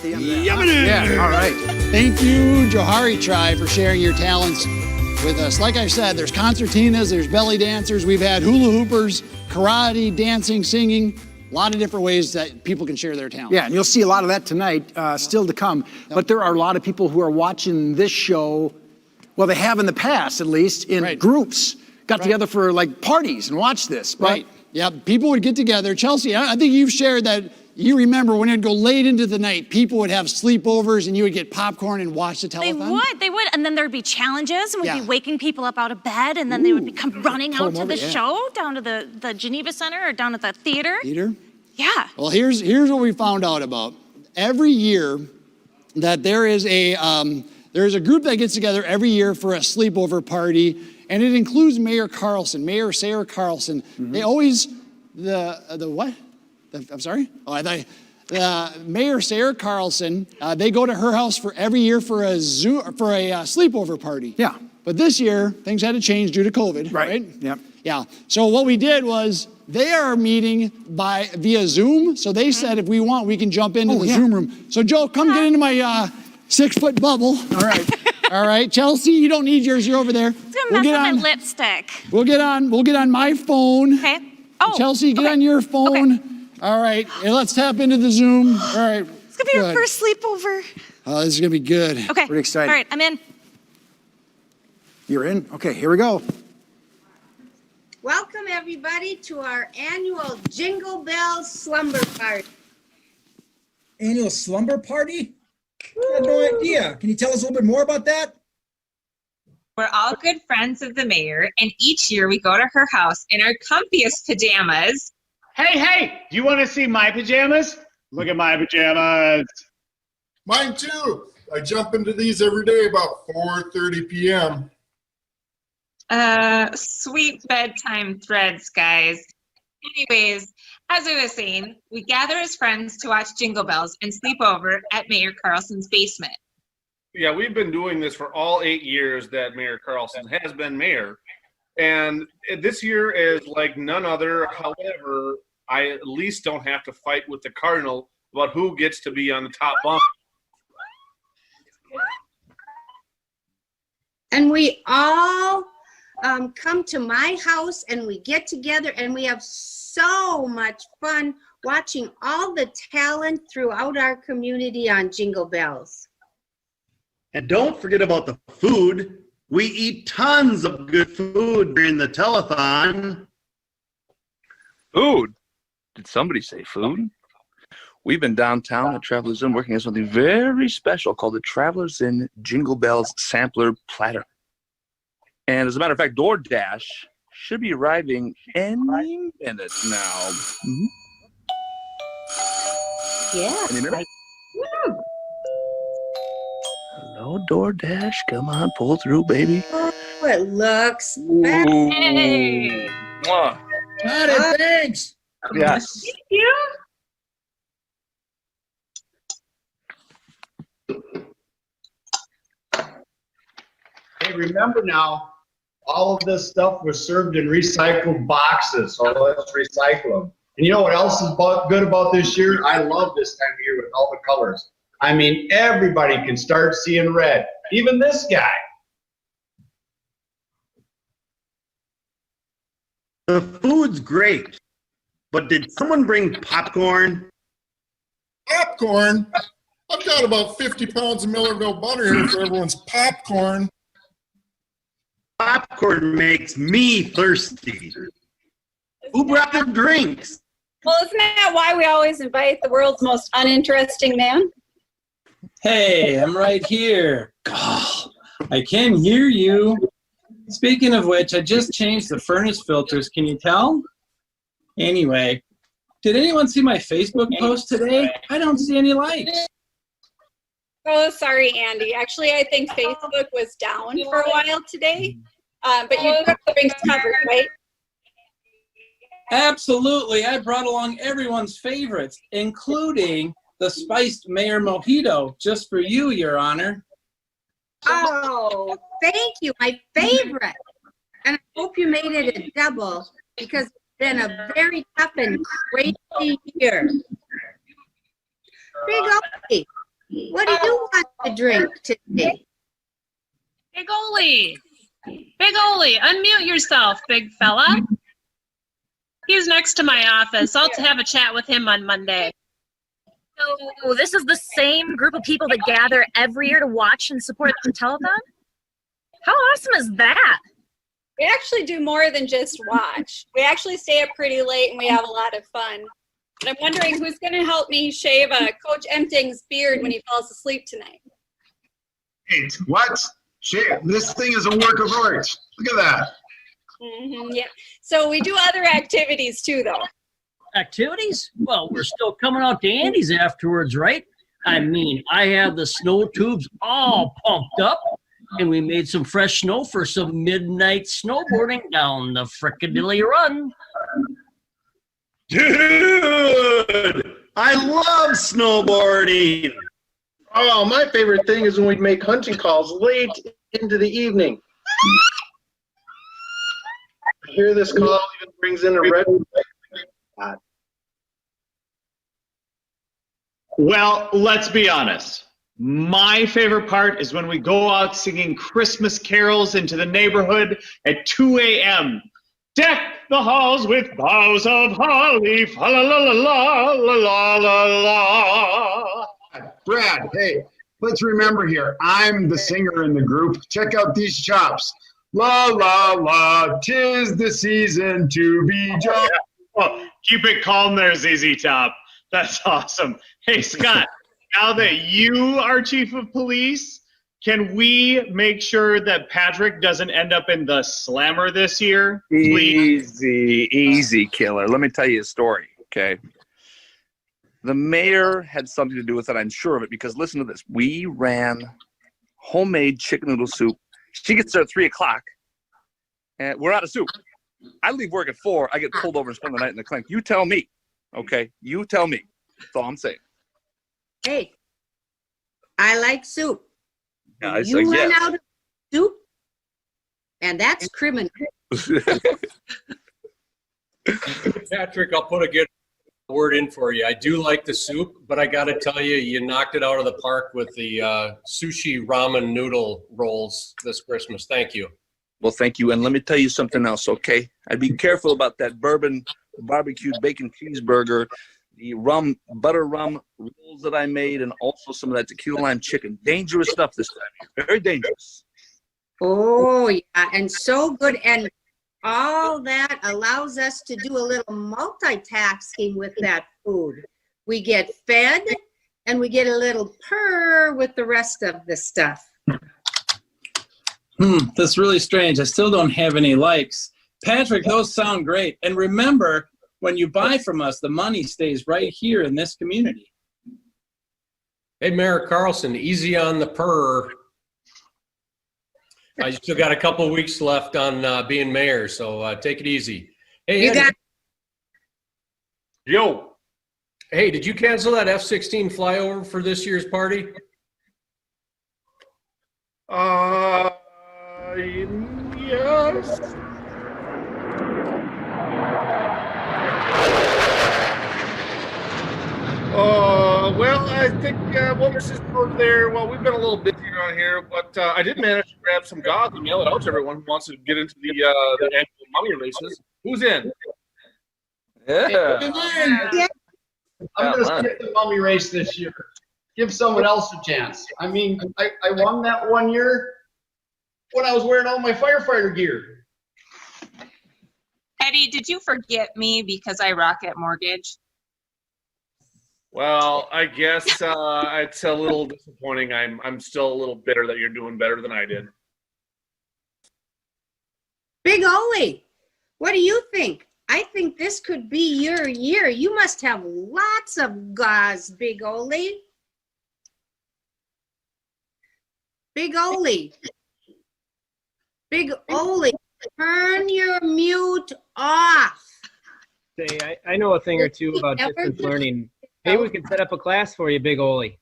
Yeah, all right. Thank you, Johari tribe, for sharing your talents with us. Like I said, there's concertinas, there's belly dancers, we've had hula hoopers, karate, dancing, singing, a lot of different ways that people can share their talent. Yeah, and you'll see a lot of that tonight, still to come. Yep. But there are a lot of people who are watching this show, well, they have in the past, at least, in groups, got together for like parties and watched this. Right, yeah, people would get together. Chelsea, I think you've shared that. You remember when it'd go late into the night, people would have sleepovers and you would get popcorn and watch the telethon? They would. And then there'd be challenges and we'd be waking people up out of bed and then they would come running out to the show, down to the Geneva Center or down at the theater. Yeah. Well, here's what we found out about. Every year that there's a group that gets together every year for a sleepover party, and it includes Mayor Sarah Carlson. They always, the what? I'm sorry? Oh, I thought Mayor Sarah Carlson. They go to her house for every year for a sleepover party. Yeah. But this year things had to change due to COVID. Right. Yep. Yeah. So what we did was they are meeting via Zoom. So they said if we want, we can jump into the Zoom room. So Joe, come get into my 6-foot bubble. All right. All right. Chelsea, you don't need yours. You're over there. It's gonna mess up my lipstick. We'll get on my phone. Okay. Oh. Chelsea, get on your phone. Okay. All right. And let's tap into the Zoom. All right. It's gonna be our first sleepover. Oh, this is gonna be good. Okay. Pretty excited. All right, I'm in. You're in? Okay, here we go. Welcome, everybody, to our annual Jingle Bells Slumber Party. Annual slumber party? I had no idea. Can you tell us a little bit more about that? We're all good friends of the mayor, and each year we go to her house in our comfiest pajamas. Hey, do you want to see my pajamas? Look at my pajamas. Mine too. I jump into these every day about 4:30 p.m. Sweet bedtime threads, guys. Anyways, as I was saying, we gather as friends to watch Jingle Bells and sleep over at Mayor Carlson's basement. Yeah, we've been doing this for all 8 years that Mayor Carlson has been mayor. And this year is like none other. However, I at least don't have to fight with the Cardinal about who gets to be on the top bunk. And we all come to my house and we get together and we have so much fun watching all the talent throughout our community on Jingle Bells. And don't forget about the food. We eat tons of good food during the telethon. Food? Did somebody say food? We've been downtown at Travelers Inn working on something very special called the Travelers Inn Jingle Bells Sampler Platter. And as a matter of fact, DoorDash should be arriving any minute now. Mm-hmm. Yeah. Any minute? Hello, DoorDash. Come on, pull through, baby. Oh, it looks Ooh. Hey! Mwah. Got it, thanks. Yes. Thank you. Hey, remember now, all of this stuff was served in recycled boxes, so let's recycle them. And you know what else is good about this year? I love this time of year with all the colors. I mean, everybody can start seeing red, even this guy. The food's great, but did someone bring popcorn? Popcorn? I've got about 50 pounds of Millerville butter here for everyone's popcorn. Popcorn makes me thirsty. Who brought the drinks? Well, isn't that why we always invite the world's most uninteresting man? Hey, I'm right here. Oh, I can hear you. Speaking of which, I just changed the furnace filters. Can you tell? Anyway, did anyone see my Facebook post today? I don't see any likes. Oh, sorry, Andy. Actually, I think Facebook was down for a while today. But you got the drinks covered, right? Absolutely. I brought along everyone's favorites, including the spiced Mayor Mojito, just for you, Your Honor. Oh, thank you, my favorite. And I hope you made it a double because it's been a very tough and crazy year. Big Olie, what do you want to drink today? Big Olie, unmute yourself, big fella. He's next to my office. I'll have a chat with him on Monday. So this is the same group of people that gather every year to watch and support the telethon? How awesome is that? We actually do more than just watch. We actually stay up pretty late and we have a lot of fun. And I'm wondering who's going to help me shave Coach Empting's beard when he falls asleep tonight. Hey, what? Shit, this thing is a work of art. Look at that. Yeah. So we do other activities too, though. Activities? Well, we're still coming out to Andy's afterwards, right? I mean, I have the snow tubes all pumped up, and we made some fresh snow for some midnight snowboarding down the Frickadilly Run. Dude, I love snowboarding. Oh, my favorite thing is when we'd make hunting calls late into the evening. I hear this call even brings in a red. Well, let's be honest. My favorite part is when we go out singing Christmas carols into the neighborhood at 2 a.m. Deck the halls with boughs of holly, fa la la la la la la la. Brad, hey, let's remember here, I'm the singer in the group. Check out these chops. La la la, 'tis the season to be jolly. Oh, keep it calm there, ZZ Top. That's awesome. Hey, Scott, now that you are chief of police, can we make sure that Patrick doesn't end up in the slammer this year? Please. Easy, killer. Let me tell you a story, okay? The mayor had something to do with it, I'm sure of it, because listen to this. We ran homemade chicken noodle soup. She gets there at 3 o'clock, and we're out of soup. I leave work at 4. I get pulled over and spend the night in the clinic. You tell me, okay? You tell me. That's all I'm saying. Hey, I like soup. Yeah, You run out of soup, and that's criminal. Patrick, I'll put a good word in for you. I do like the soup, but I got to tell you, you knocked it out of the park with the sushi ramen noodle rolls this Christmas. Thank you. Well, thank you. And let me tell you something else, okay? I'd be careful about that bourbon barbecued bacon cheeseburger, the butter rum rolls that I made, and also some of that tequila lime chicken. Dangerous stuff this time. Very dangerous. Oh, yeah, and so good. And all that allows us to do a little multitasking with that food. We get fed, and we get a little purr with the rest of the stuff. That's really strange. I still don't have any likes. Patrick, those sound great. And remember, when you buy from us, the money stays right here in this community. Hey, Mayor Carlson, easy on the purr. I still got a couple of weeks left on being mayor, so take it easy. Hey, yo. Hey, did you cancel that F-16 flyover for this year's party? Yes. Well, I think what was just over there? Well, we've been a little busy around here, but I did manage to grab some gauze and mail it out to everyone who wants to get into the annual mummy races. Who's in? Yeah. I'm going to skip the mummy race this year. Give someone else a chance. I mean, I won that one year when I was wearing all my firefighter gear. Eddie, did you forget me because I rock at mortgage? Well, I guess it's a little disappointing. I'm still a little bitter that you're doing better than I did. Big Ole, what do you think? I think this could be your year. You must have lots of gauze, Big Ole. Big Ole. Big Ole, turn your mute off. Say, I know a thing or two about distance learning. Maybe we can set up a class for you, Big Ole.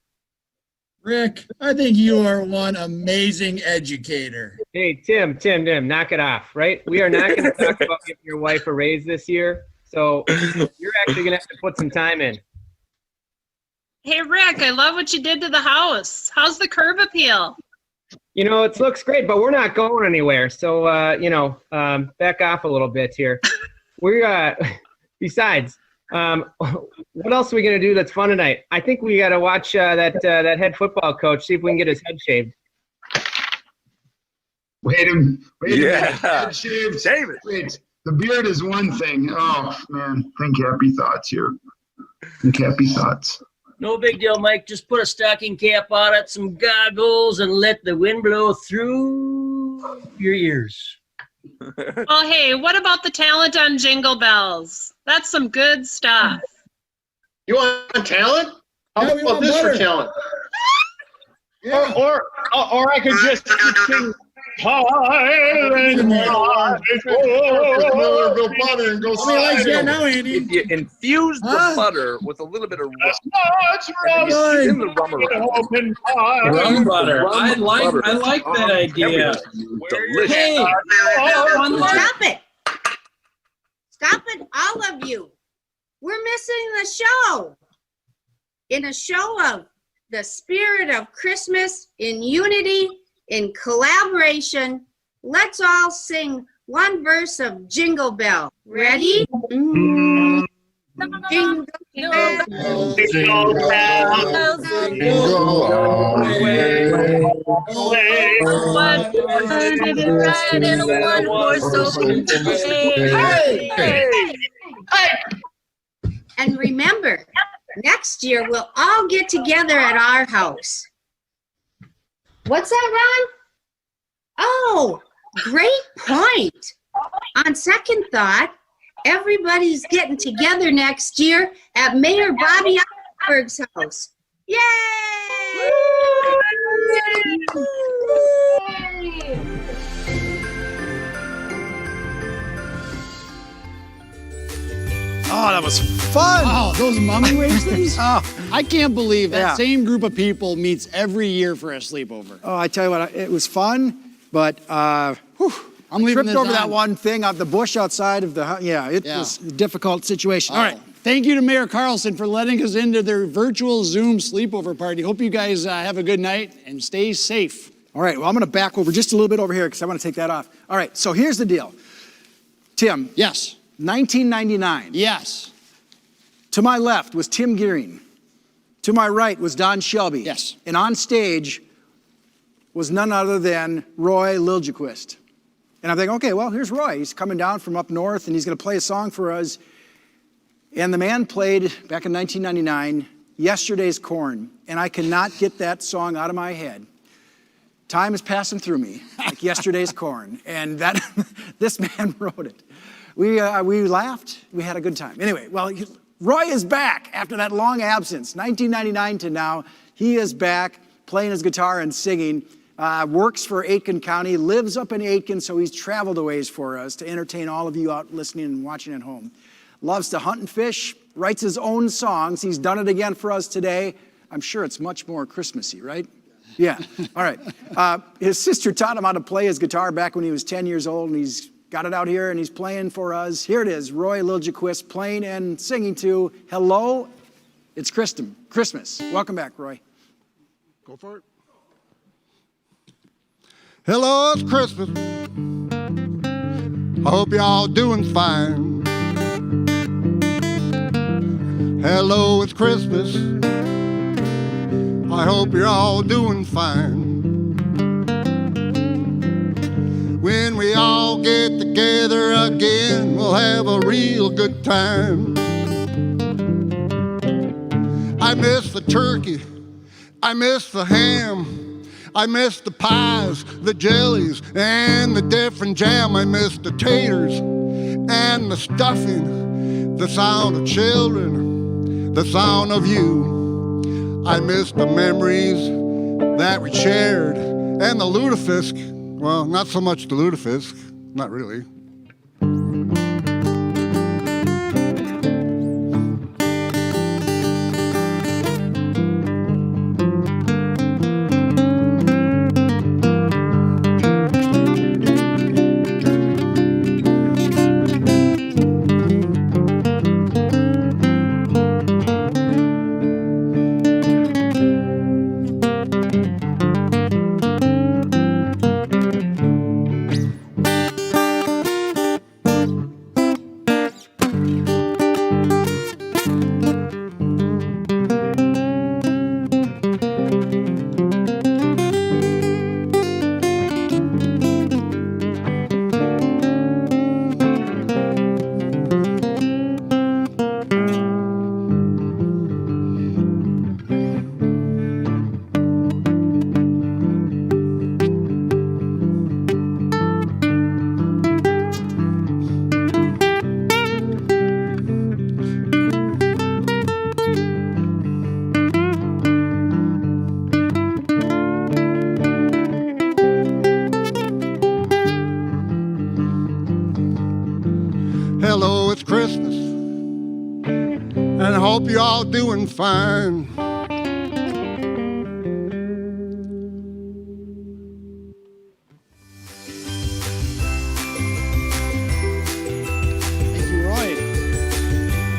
Rick, I think you are one amazing educator. Hey, Tim, knock it off, right? We are not going to talk about giving your wife a raise this year, so you're actually going to have to put some time in. Hey, Rick, I love what you did to the house. How's the curb appeal? You know, it looks great, but we're not going anywhere, so, back off a little bit here. Besides, what else are we going to do that's fun tonight? I think we got to watch that head football coach, see if we can get his head shaved. Wait a minute. Yeah. Head shaved. Shave it. Wait, the beard is one thing. Oh, man. Think happy thoughts here. Think happy thoughts. No big deal, Mike. Just put a stocking cap on it, some goggles, and let the wind blow through your ears. Oh, hey, what about the talent on Jingle Bells? That's some good stuff. You want talent? How Yeah, we about want this for butter. talent? Yeah. Or I could just sing Millerville butter and go How many likes you got now, Andy? If you infuse the butter with a little bit of rum, and you Right. spin the rum around. Rum butter. I like Rum that idea. Delicious. Hey, Stop it. Stop it, all of you. We're missing the show. In a show of the spirit of Christmas in unity, in collaboration, let's all sing one verse of Jingle Bell. Ready? Jingle bells, Jingle bells, jingle all the way. One person to be riding in a one-horse open sleigh. Hey! And remember, next year we'll all get together at our house. What's that, Ron? Oh, great point. On second thought, everybody's getting together next year at Mayor Bobby Osberg's house. Yay! Oh, that was fun. Oh, those mummy rage things? Oh, I can't believe that Yeah. same group of people meets every year for a sleepover. oh, I tell you what, it was fun, but I'm leaving tripped this over on. that one thing of the bush outside of the house. Yeah, it was a difficult situation. All right. Thank you to Mayor Carlson for letting us into their virtual Zoom sleepover party. Hope you guys have a good night and stay safe. All right, well, I'm going to back over just a little bit over here because I want to take that off. All right, so here's the deal. Tim. Yes. 1999. Yes. To my left was Tim Gearing. To my right was Don Shelby. Yes. And on stage was none other than Roy Liljequist. And I'm thinking, okay, well, here's Roy. He's coming down from up north, and he's going to play a song for us. And the man played, back in 1999, Yesterday's Corn. And I cannot get that song out of my head. Time is passing through me, like Yesterday's Corn. And that this man wrote it. We laughed. We had a good time. Anyway, well, Roy is back after that long absence. 1999 to now, he is back playing his guitar and singing. Works for Aitkin County, lives up in Aitkin, so he's traveled a ways for us to entertain all of you out listening and watching at home. Loves to hunt and fish, writes his own songs. He's done it again for us today. I'm sure it's much more Christmassy, right? Yeah, all right. His sister taught him how to play his guitar back when he was 10 years old, and he's got it out here, and he's playing for us. Here it is, Roy Liljequist playing and singing to Hello, It's Christmas. Welcome back, Roy. Go for it. Hello, it's Christmas. I hope y'all doing fine. Hello, it's Christmas. I hope you're all doing fine. When we all get together again, we'll have a real good time. I miss the turkey. I miss the ham. I miss the pies, the jellies, and the different jam. I miss the taters and the stuffing, the sound of children, the sound of you. I miss the memories that we shared and the lutefisk. Well, not so much the lutefisk, not really. Hello, it's Christmas, and I hope you're all doing fine. Thank you, Roy.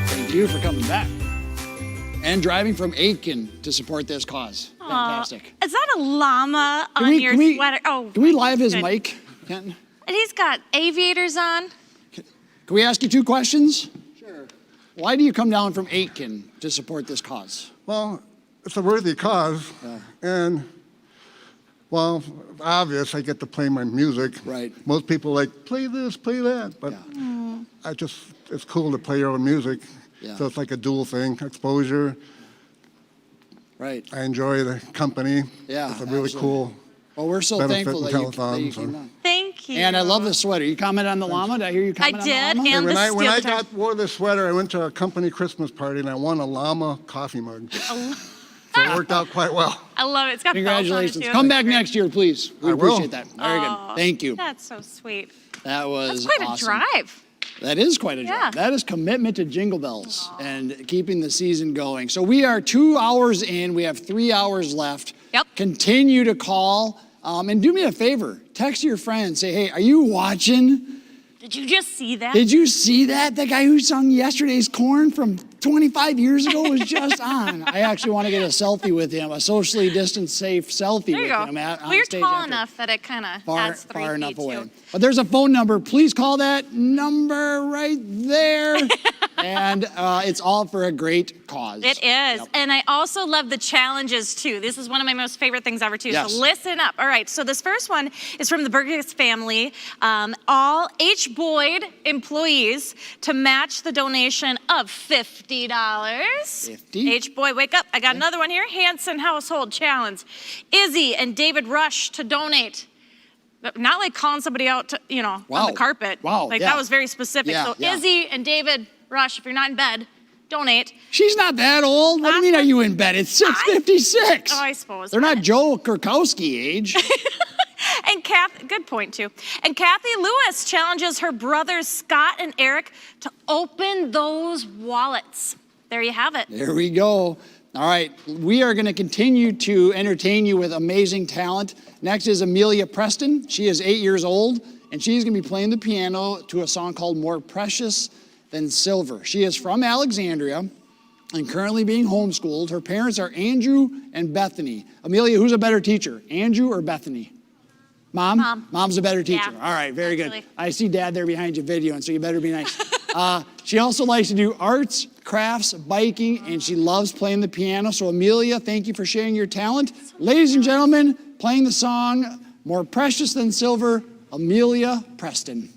Thank you for coming back. And driving from Aitkin to support this cause. Fantastic. Is that a llama on your sweater? Oh, can we live his good. mic, Kenton? And he's got aviators on. Can we ask you 2 questions? Sure. Why do you come down from Aitkin to support this cause? Well, it's a worthy cause. And, well, obvious, I get to play my music. Right. Most people like, play this, play that. But it's cool to play your own music. Yeah. So it's like a dual thing, exposure. Right. I enjoy the company. Yeah, It's a really cool Well, we're so benefit thankful and that you telethon, so. came down. Thank you. And I love the sweater. You commented on the llama? Did I hear you comment on the llama? and when the when I steel wore this sweater, I went to a company Christmas party and I won a llama coffee mug. So it worked out quite well. I love it. It's got bells on it, Congratulations. too. Come back next year, please. We I will. appreciate that. Very good. Thank you. That's so sweet. That was That's quite awesome. a drive. That is quite a Yeah. drive. That is commitment to Jingle Bells and keeping the season going. So we are 2 hours in. We have 3 hours left. Yep. Continue to call. And do me a favor. Text your friends. Say, hey, are you watching? Did you just see that? Did you see that? The guy who sung Yesterday's Corn from 25 years ago was just on. I actually want to get a selfie with him, a socially distanced, safe selfie There you with go. him on Well, you're stage tall after. enough that it kind of Far, adds 3 far feet enough away. too. But there's a phone number. Please call that number right there. And it's all for a great cause. It is. And I also love the challenges too. This is one of my most favorite things ever too. Yes. So listen up. All right. So this first one is from the Burgess family. All H. Boyd employees to match the donation of $50. 50? H. Boyd, wake up. I got another one here. Hanson Household Challenge. Izzy and David Rush to donate. Not like calling somebody out to, on Wow. the carpet. Wow, Like yeah. that was very specific. Yeah, So yeah. Izzy and David Rush, if you're not in bed, donate. She's not that old. What do you mean, are you in bed? It's 6:56. Oh, I suppose. They're not Joe Kurkowski age. And good point too. And Kathy Lewis challenges her brothers Scott and Eric to open those wallets. There you have it. There we go. All right, we are going to continue to entertain you with amazing talent. Next is Amelia Preston. She is 8 years old, and she's going to be playing the piano to a song called More Precious Than Silver. She is from Alexandria and currently being homeschooled. Her parents are Andrew and Bethany. Amelia, who's a better teacher, Andrew or Bethany? Mom? Mom. Mom's a better teacher. Yeah, All right, very actually. good. I see Dad there behind you videoing, so you better be nice. She also likes to do arts, crafts, biking, and she loves playing the piano. So Amelia, thank you for sharing your talent. Ladies and gentlemen, playing the song More Precious Than Silver, Amelia Preston.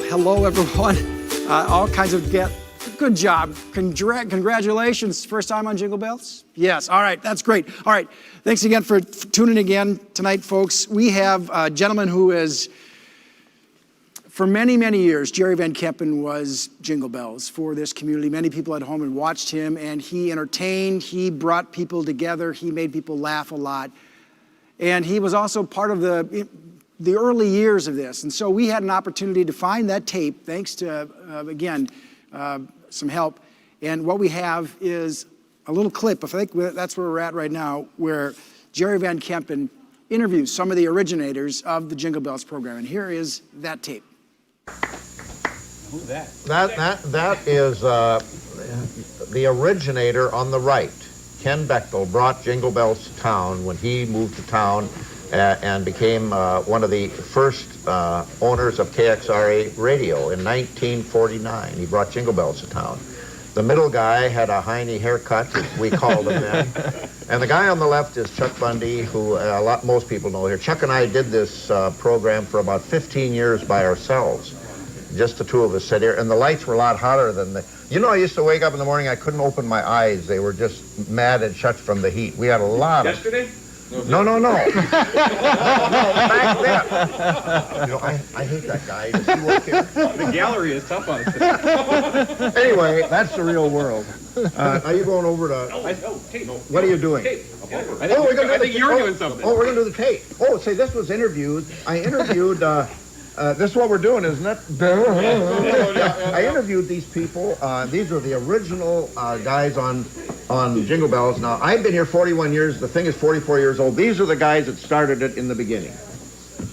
Hello, everyone. All kinds of good job. Congratulations. First time on Jingle Bells? Yes. All right. That's great. All right. Thanks again for tuning again tonight, folks. We have a gentleman who is, for many, many years, Jerry Van Kempen was Jingle Bells for this community. Many people at home had watched him, and he entertained. He brought people together. He made people laugh a lot. And he was also part of the early years of this. And so we had an opportunity to find that tape, thanks to, again, some help. And what we have is a little clip, I think that's where we're at right now, where Jerry Van Kempen interviews some of the originators of the Jingle Bells program. And here is that tape. Who's that? That is the originator on the right. Ken Bechtel brought Jingle Bells to town when he moved to town and became one of the first owners of KXRA radio in 1949. He brought Jingle Bells to town. The middle guy had a Heine haircut, as we called him then. And the guy on the left is Chuck Bundy, who most people know here. Chuck and I did this program for about 15 years by ourselves. Just the two of us sat here, and the lights were a lot hotter than the... You know, I used to wake up in the morning, I couldn't open my eyes. They were just mad and shut from the heat. We had a lot of... Yesterday? No. No, back then. You know, I hate that guy. Does he work here? The gallery is tough on us. Anyway, that's the real world. Are you going over to... What are you doing? I think you're doing something. Oh, we're going to do the tape. Oh, say, this was interviewed. I interviewed... this is what we're doing, isn't it? I interviewed these people. These are the original guys on Jingle Bells. Now, I've been here 41 years. The thing is 44 years old. These are the guys that started it in the beginning.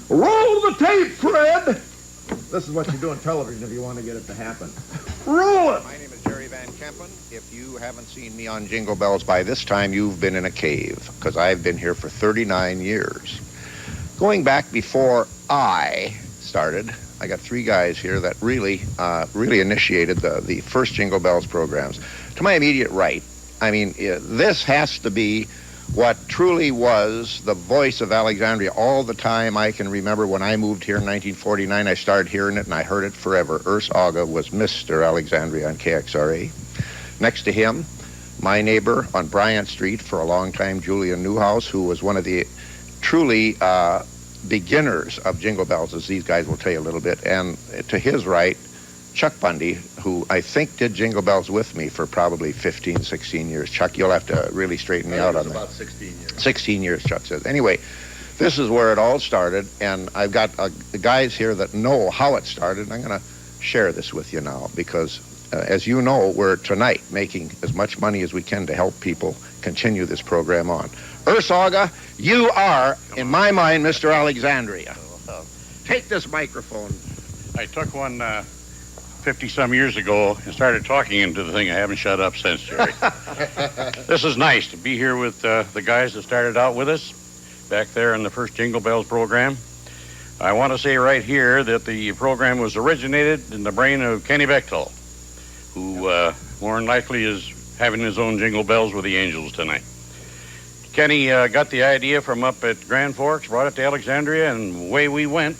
Roll the tape, Fred! This is what you do on television if you want to get it to happen. Roll it! My name is Jerry Van Kempen. If you haven't seen me on Jingle Bells by this time, you've been in a cave, because I've been here for 39 years. Going back before I started, I got three guys here that really initiated the first Jingle Bells programs. To my immediate right, I mean, this has to be what truly was the voice of Alexandria all the time. I can remember when I moved here in 1949, I started hearing it, and I heard it forever. Urs Auga was Mr. Alexandria on KXRA. Next to him, my neighbor on Bryant Street for a long time, Julian Newhouse, who was one of the truly beginners of Jingle Bells, as these guys will tell you a little bit. And to his right, Chuck Bundy, who I think did Jingle Bells with me for probably 15, 16 years. Chuck, you'll have to really straighten me out on that. About 16 years. 16 years, Chuck says. Anyway, this is where it all started, and I've got the guys here that know how it started, and I'm going to share this with you now, because as you know, we're tonight making as much money as we can to help people continue this program on. Urs Auga, you are, in my mind, Mr. Alexandria. Take this microphone. I took one 50-some years ago and started talking into the thing. I haven't shut up since, Jerry. This is nice to be here with the guys that started out with us back there in the first Jingle Bells program. I want to say right here that the program was originated in the brain of Kenny Bechtel, who more than likely is having his own Jingle Bells with the Angels tonight. Kenny got the idea from up at Grand Forks, brought it to Alexandria, and away we went.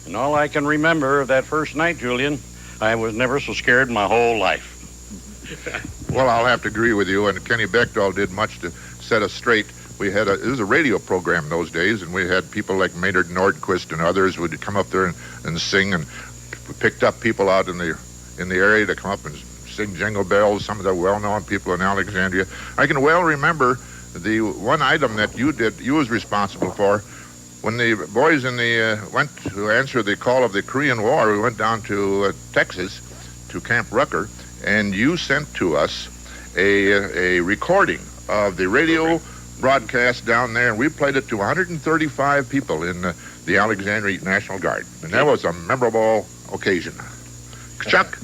And all I can remember of that first night, Julian, I was never so scared in my whole life. Well, I'll have to agree with you, and Kenny Bechtel did much to set us straight. It was a radio program in those days, and we had people like Maynard Nordquist and others would come up there and sing, and we picked up people out in the area to come up and sing Jingle Bells, some of the well-known people in Alexandria. I can well remember the one item that you was responsible for. When the boys went to answer the call of the Korean War, we went down to Texas, to Camp Rucker, and you sent to us a recording of the radio broadcast down there, and we played it to 135 people in the Alexandria National Guard. And that was a memorable occasion. Chuck?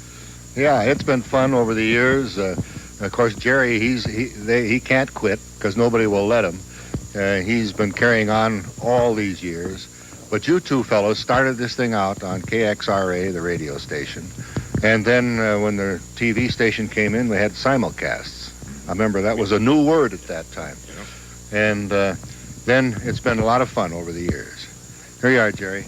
Yeah, it's been fun over the years. Of course, Jerry, he can't quit because nobody will let him. He's been carrying on all these years. But you two fellows started this thing out on KXRA, the radio station. And then when the TV station came in, we had simulcasts. I remember that was a new word at that time. And then it's been a lot of fun over the years. Here you are, Jerry.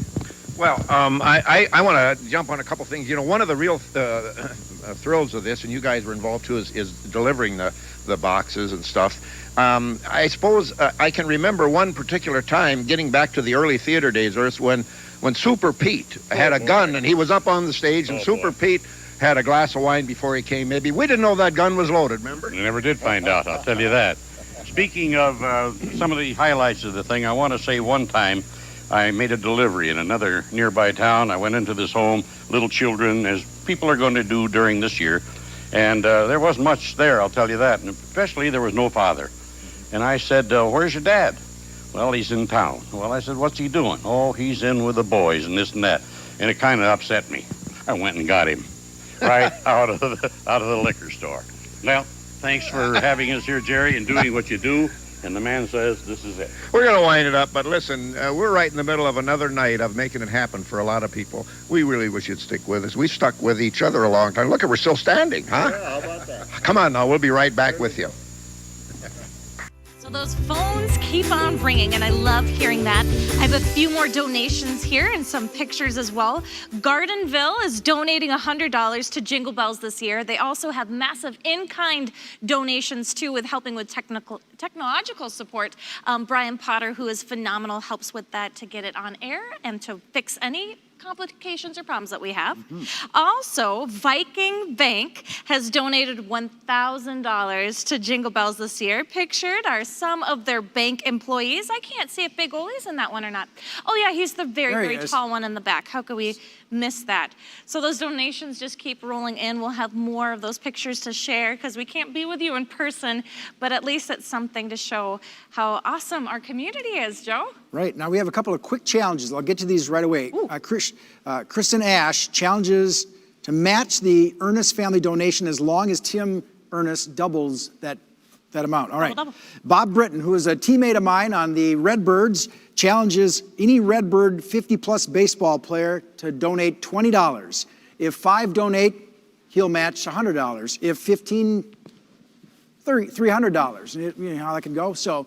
Well, I want to jump on a couple things. You know, one of the real thrills of this, and you guys were involved too, is delivering the boxes and stuff. I suppose I can remember one particular time, getting back to the early theater days, when Super Pete had a gun, and he was up on the stage, and Super Pete had a glass of wine before he came. Maybe we didn't know that gun was loaded, remember? You never did find out, I'll tell you that. Speaking of some of the highlights of the thing, I want to say one time I made a delivery in another nearby town. I went into this home, little children, as people are going to do during this year, and there wasn't much there, I'll tell you that, and especially there was no father. And I said, where's your dad? Well, he's in town. Well, I said, what's he doing? Oh, he's in with the boys and this and that. And it kind of upset me. I went and got him. right out of the liquor store. Well, thanks for having us here, Jerry, and doing what you do. And the man says this is it. We're going to wind it up, but listen, we're right in the middle of another night of making it happen for a lot of people. We really wish you'd stick with us. We stuck with each other a long time. Look, we're still standing, huh? Yeah, how about that? Come on now, we'll be right back with you. So those phones keep on ringing, and I love hearing that. I have a few more donations here and some pictures as well. Gardenville is donating $100 to Jingle Bells this year. They also have massive in-kind donations too, with helping with technological support. Brian Potter, who is phenomenal, helps with that to get it on air and to fix any complications or problems that we have. Also, Viking Bank has donated $1,000 to Jingle Bells this year. Pictured are some of their bank employees. I can't see if Big Ole's in that one or not. Oh yeah, he's the very tall one in the back. How could we miss that? So those donations just keep rolling in. We'll have more of those pictures to share because we can't be with you in person, but at least it's something to show how awesome our community is, Joe. Right, now we have a couple of quick challenges. I'll get to these right away. Kristen Ash challenges to match the Ernest family donation as long as Tim Ernest doubles that amount. All right. Double. Bob Britton, who is a teammate of mine on the Redbirds, challenges any Redbird 50-plus baseball player to donate $20. If 5 donate, he'll match $100. If 15, $300. You know how that could go? So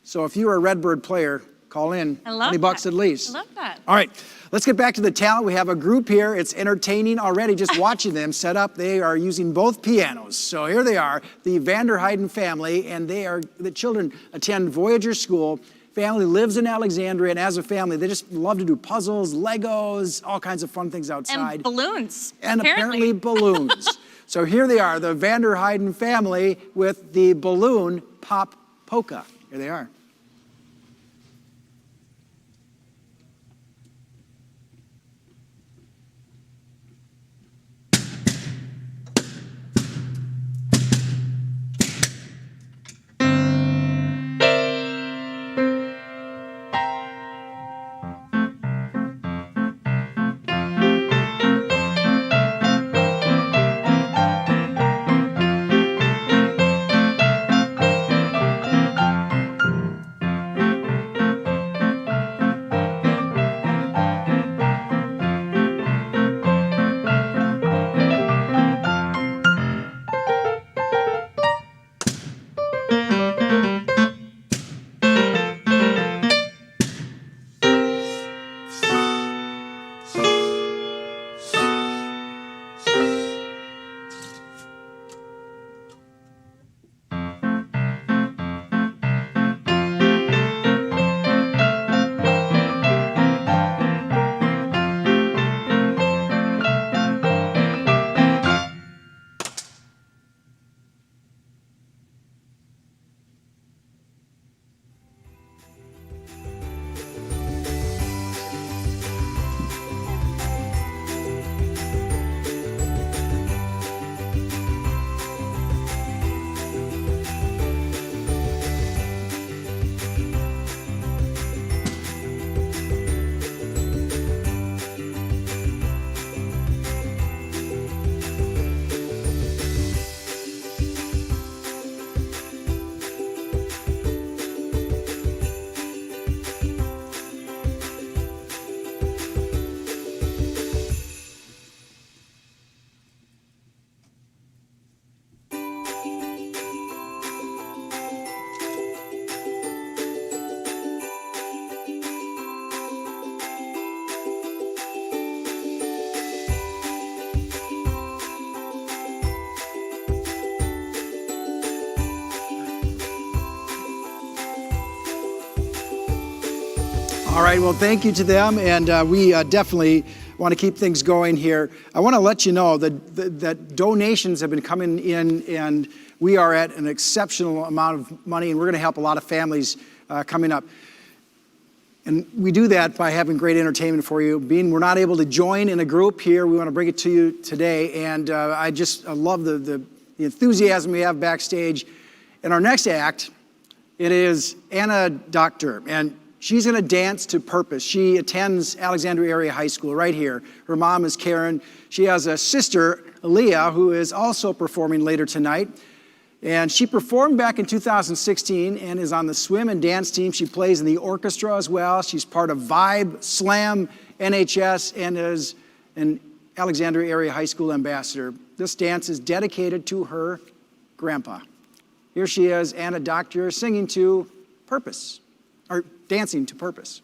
if you're a Redbird player, call in. I love $20 at least. I love that. All right, let's get back to the talent. We have a group here. It's entertaining already just watching them set up. They are using both pianos. So here they are, the Vanderheiden family, and the children attend Voyager School. Family lives in Alexandria, and as a family, they just love to do puzzles, Legos, all kinds of fun things outside. And balloons. And apparently balloons. So here they are, the Vanderheiden family with the balloon pop polka. Here they are. All right, well, thank you to them, and we definitely want to keep things going here. I want to let you know that donations have been coming in, and we are at an exceptional amount of money, and we're going to help a lot of families coming up. And we do that by having great entertainment for you. Being we're not able to join in a group here, we want to bring it to you today, and I love the enthusiasm we have backstage. In our next act, it is Anna Doctor, and she's going to dance to purpose. She attends Alexandria Area High School right here. Her mom is Karen. She has a sister, Aaliyah, who is also performing later tonight. And she performed back in 2016 and is on the swim and dance team. She plays in the orchestra as well. She's part of Vibe, Slam, NHS, and is an Alexandria Area High School ambassador. This dance is dedicated to her grandpa. Here she is, Anna Doctor, singing to Purpose, or dancing to Purpose.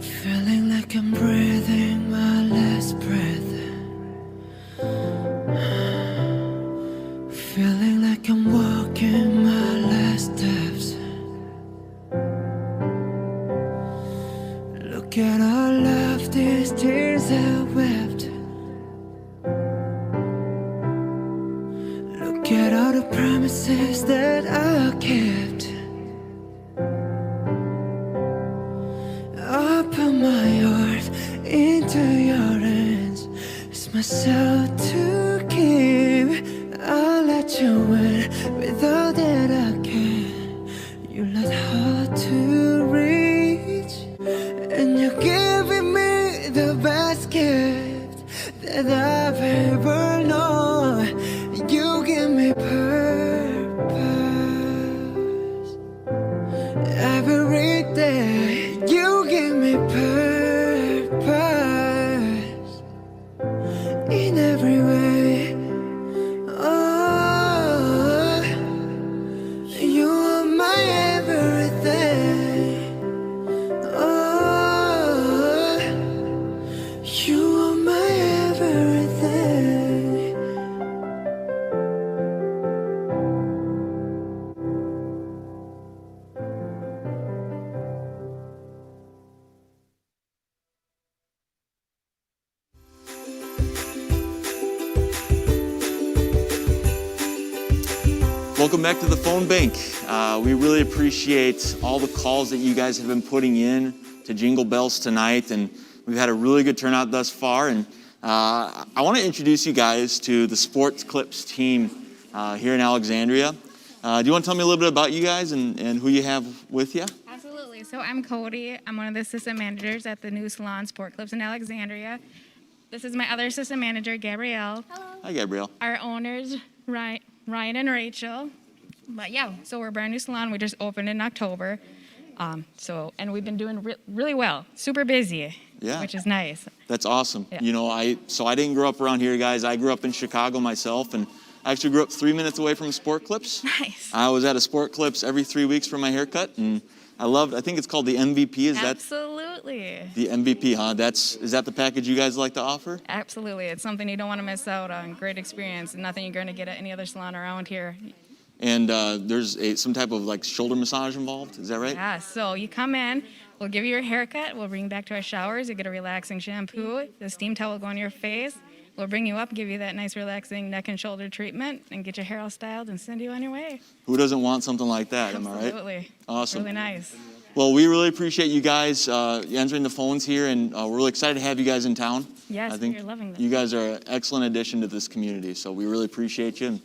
Feeling like I'm breathing my last breath. Feeling like I'm walking my last steps. Look at all of these tears I wept. Look at all the promises that I kept. I put my heart into your hands. It's myself to keep. I'll let you in with all that I can. You're not hard to reach, and you're giving me the best gift that I've ever known. You give me purpose every day. You give me purpose in every way. Oh, you are my everything. Oh, you are my everything. Welcome back to the phone bank. We really appreciate all the calls that you guys have been putting in to Jingle Bells tonight, and we've had a really good turnout thus far. And I want to introduce you guys to the Sports Clips team here in Alexandria. Do you want to tell me a little bit about you guys and who you have with you? Absolutely. So I'm Cody. I'm one of the assistant managers at the new salon Sport Clips in Alexandria. This is my other assistant manager, Gabrielle. Hello. Hi, Gabrielle. Our owners, Ryan and Rachel. But yeah, so we're a brand new salon. We just opened in October. And we've been doing really well. Super busy, which is nice. That's awesome. Yeah. You know, I didn't grow up around here, guys. I grew up in Chicago myself, and I actually grew up 3 minutes away from Sport Clips. Nice. I was at a Sport Clips every 3 weeks for my haircut, and I think it's called the MVP. Is Absolutely. the MVP, huh? Is that the package you guys like to offer? Absolutely. It's something you don't want to miss out on. Great experience. Nothing you're going to get at any other salon around here. And there's some type of like shoulder massage involved. Is that right? Yeah, so you come in, we'll give you your haircut, we'll bring you back to our showers, you get a relaxing shampoo, the steam towel will go on your face, we'll bring you up, give you that nice relaxing neck and shoulder treatment, and get your hair all styled and send you on your way. Who doesn't want something like that, am I right? Absolutely. Awesome. Really nice. Well, we really appreciate you guys answering the phones here, and we're really excited to have you guys in town. Yes, I think you're loving this. you guys are an excellent addition to this community, so we really appreciate you. And,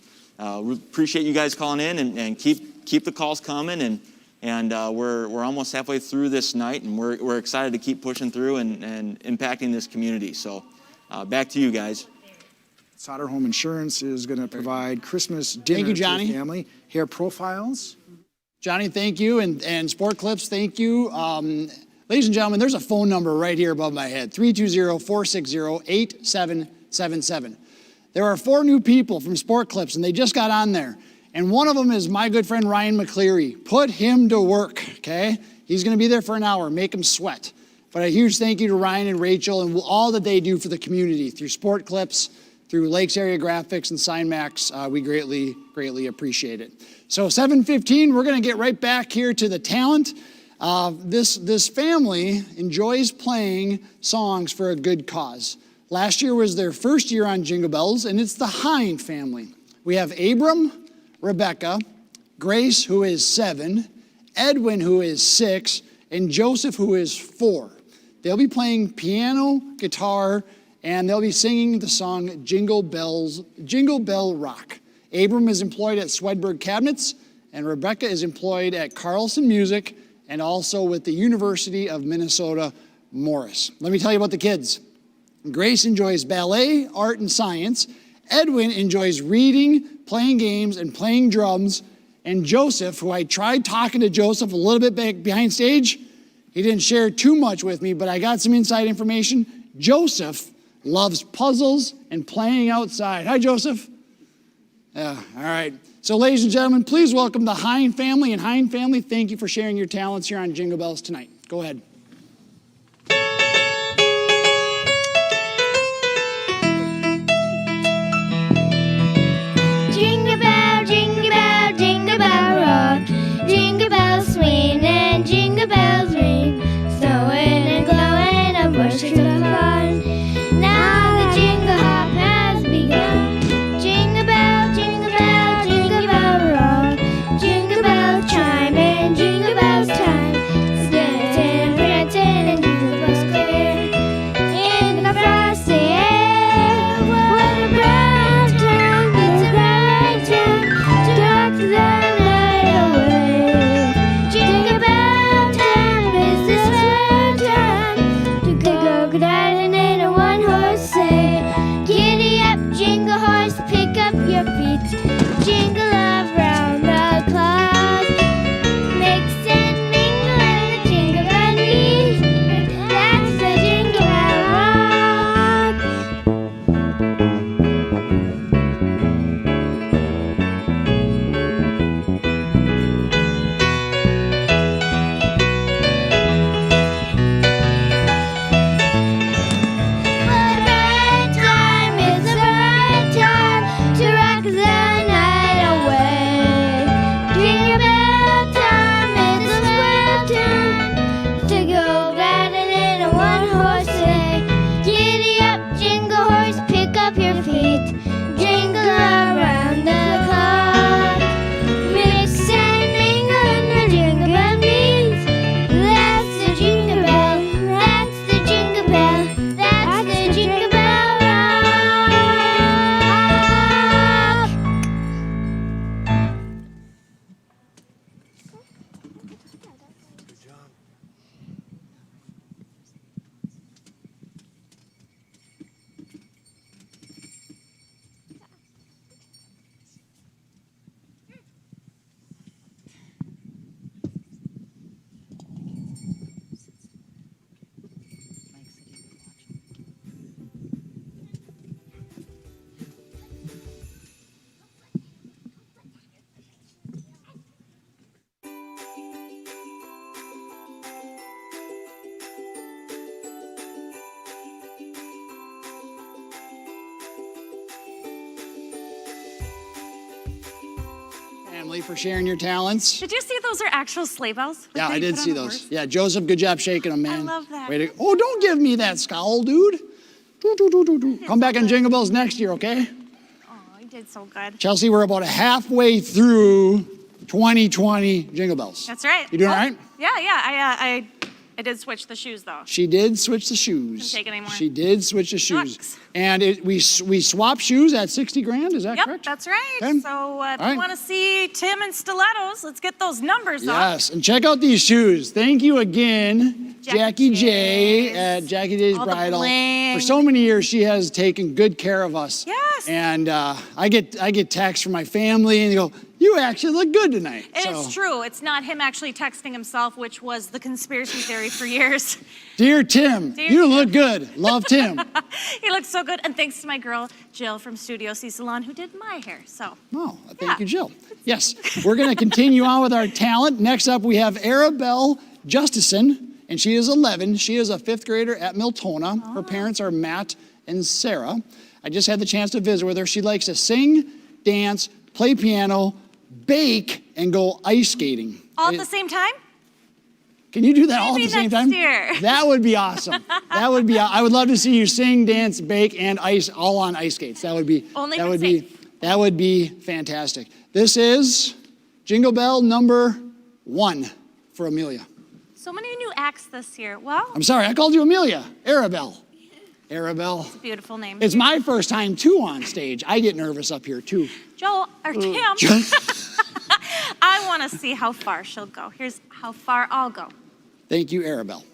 we appreciate you guys calling in and keep the calls coming, and we're almost halfway through this night, and we're excited to keep pushing through and impacting this community. So back to you guys. Sauter Home Insurance is going to provide Christmas dinner Thank you, Johnny. to the family. Hair profiles. Johnny, thank you, and Sport Clips, thank you. Ladies and gentlemen, there's a phone number right here above my head, 320-460-8777. There are 4 new people from Sport Clips, and they just got on there. And one of them is my good friend Ryan McCleary. Put him to work, okay? He's going to be there for an hour. Make him sweat. But a huge thank you to Ryan and Rachel and all that they do for the community through Sport Clips, through Lakes Area Graphics and SignMax. We greatly, greatly appreciate it. So 7:15, we're going to get right back here to the talent. This family enjoys playing songs for a good cause. Last year was their first year on Jingle Bells, and it's the Hind family. We have Abram, Rebecca, Grace, who is 7, Edwin, who is 6, and Joseph, who is 4. They'll be playing piano, guitar, and they'll be singing the song Jingle Bells, Jingle Bell Rock. Abram is employed at Swedberg Cabinets, and Rebecca is employed at Carlson Music and also with the University of Minnesota Morris. Let me tell you about the kids. Grace enjoys ballet, art, and science. Edwin enjoys reading, playing games, and playing drums. And Joseph, who I tried talking to Joseph a little bit back behind stage, he didn't share too much with me, but I got some inside information. Joseph loves puzzles and playing outside. Hi, Joseph. Yeah, all right. So, ladies and gentlemen, please welcome the Hine family. And Hine family, thank you for sharing your talents here on Jingle Bells tonight. Go ahead. Jingle bell, jingle bell rock. Jingle bells swing and jingle bells ring. Snowing and glowing and bushes of fun. Now the jingle hop has begun. Jingle bell, jingle bell, jingle bell rock. Jingle bells chime in jingle bells time. Splitting, prancing and jingle bells clear. In the frosty air, what a bright time! It's a bright time to rock the night away. Jingle bell time is the swell time to go gliding in a one-horse sleigh. Giddy up, jingle horse, pick up your feet. Jingle around the clock. Mix and mingle and the jingle bell beat. That's the jingle bell rock. What a bright time, it's a bright time to rock the night away. Jingle bell time, it's a swell time to go gliding in a one-horse sleigh. Giddy up, jingle horse, pick up your feet. Jingle around the clock. Mix and mingle and the jingle bell beat. That's the jingle bell, that's the jingle bell, that's the jingle bell rock. Family, for sharing your talents. Did you see those are actual sleigh bells? Yeah, Like I they did put see on a those. horse? Yeah, Joseph, good job shaking them, man. I love that. Way to, oh, don't give me that scowl, dude. Come back on Jingle Bells next year, okay? Oh, you did so good. Chelsea, we're about halfway through 2020 Jingle Bells. That's right. You doing all right? Yeah. I did switch the shoes though. She did switch the shoes. Couldn't take it anymore. She did switch the shoes. Sucks. And we swapped shoes at 60 grand, is that Yep, correct? that's right. Okay. So if right. you want to see Tim in stilettos, let's get those numbers up. Yes, and check out these shoes. Thank you again, Jackie J at Jackie J's All the Bridal. bling. For so many years, she has taken good care of us. Yes. And I get texts from my family, and they go, "You actually look good tonight." And So, it's true. It's not him actually texting himself, which was the conspiracy theory for years. dear Tim, Dear you Tim. look good. Love, Tim. He looks so good. And thanks to my girl, Jill from Studio C Salon, who did my hair. So, Oh, thank you, Jill. Yes, we're going to continue on with our talent. Next up, we have Arabelle Justison, and she is 11. She is a fifth grader at Miltona. Her parents are Matt and Sarah. I just had the chance to visit with her. She likes to sing, dance, play piano, bake, and go ice skating. all at the same time? Can you do that all at Maybe the same next time? year. That would be awesome. That would be. I would love to see you sing, dance, bake, and ice all on ice skates. That would be. Only that if would it's be. That would be fantastic. This is Jingle Bell number 1 for Amelia. So many new acts this year. Well, I'm sorry, I called you Amelia. Arabelle. Arabelle. It's a beautiful name. It's my first time, too, on stage. I get nervous up here, too. Joel, or Tim. I want to see how far she'll go. Here's how far I'll go. Thank you, Arabelle.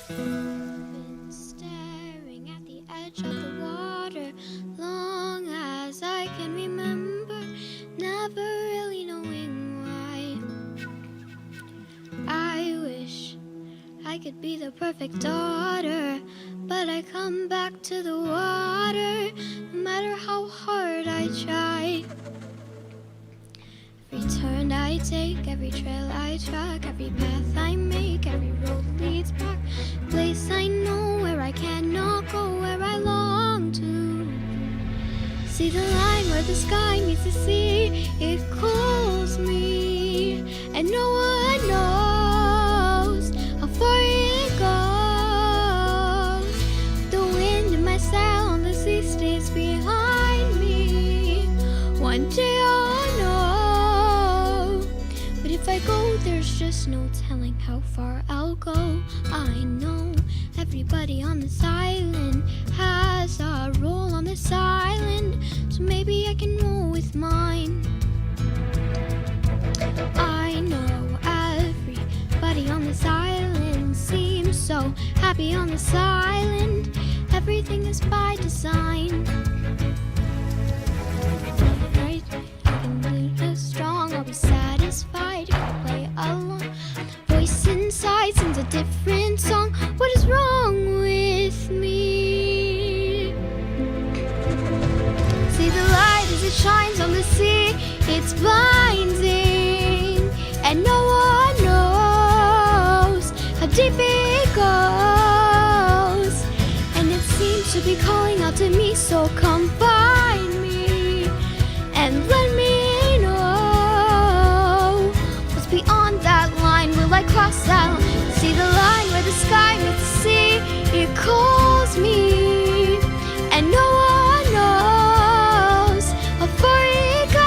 Been staring at the edge of the water long as I can remember, never really knowing why. I wish I could be the perfect daughter, but I come back to the water no matter how hard I try. Every turn I take, every trail I track, every path I make, every road leads back. Place I know where I cannot go, where I long to. See the line where the sky meets the sea, it calls me, and no one knows how far it goes. The wind in my sail on the sea stays behind me. One day I'll know, but if I go, there's just no telling how far I'll go. I know everybody on this island has a role on this island, so maybe I can roll with mine. I know everybody on this island seems so happy on this island. Everything is by design. Right? I can do just strong, I'll be satisfied if I play along. Voice inside sings a different song. What is wrong with me? See the light as it shines on the sea, it's blinding, and no one knows how deep it goes. And it seems to be calling out to me, so come find me and let me know what's beyond that line. Will I cross that line? See the line where the sky meets the sea, it calls me, and no one knows how far it goes.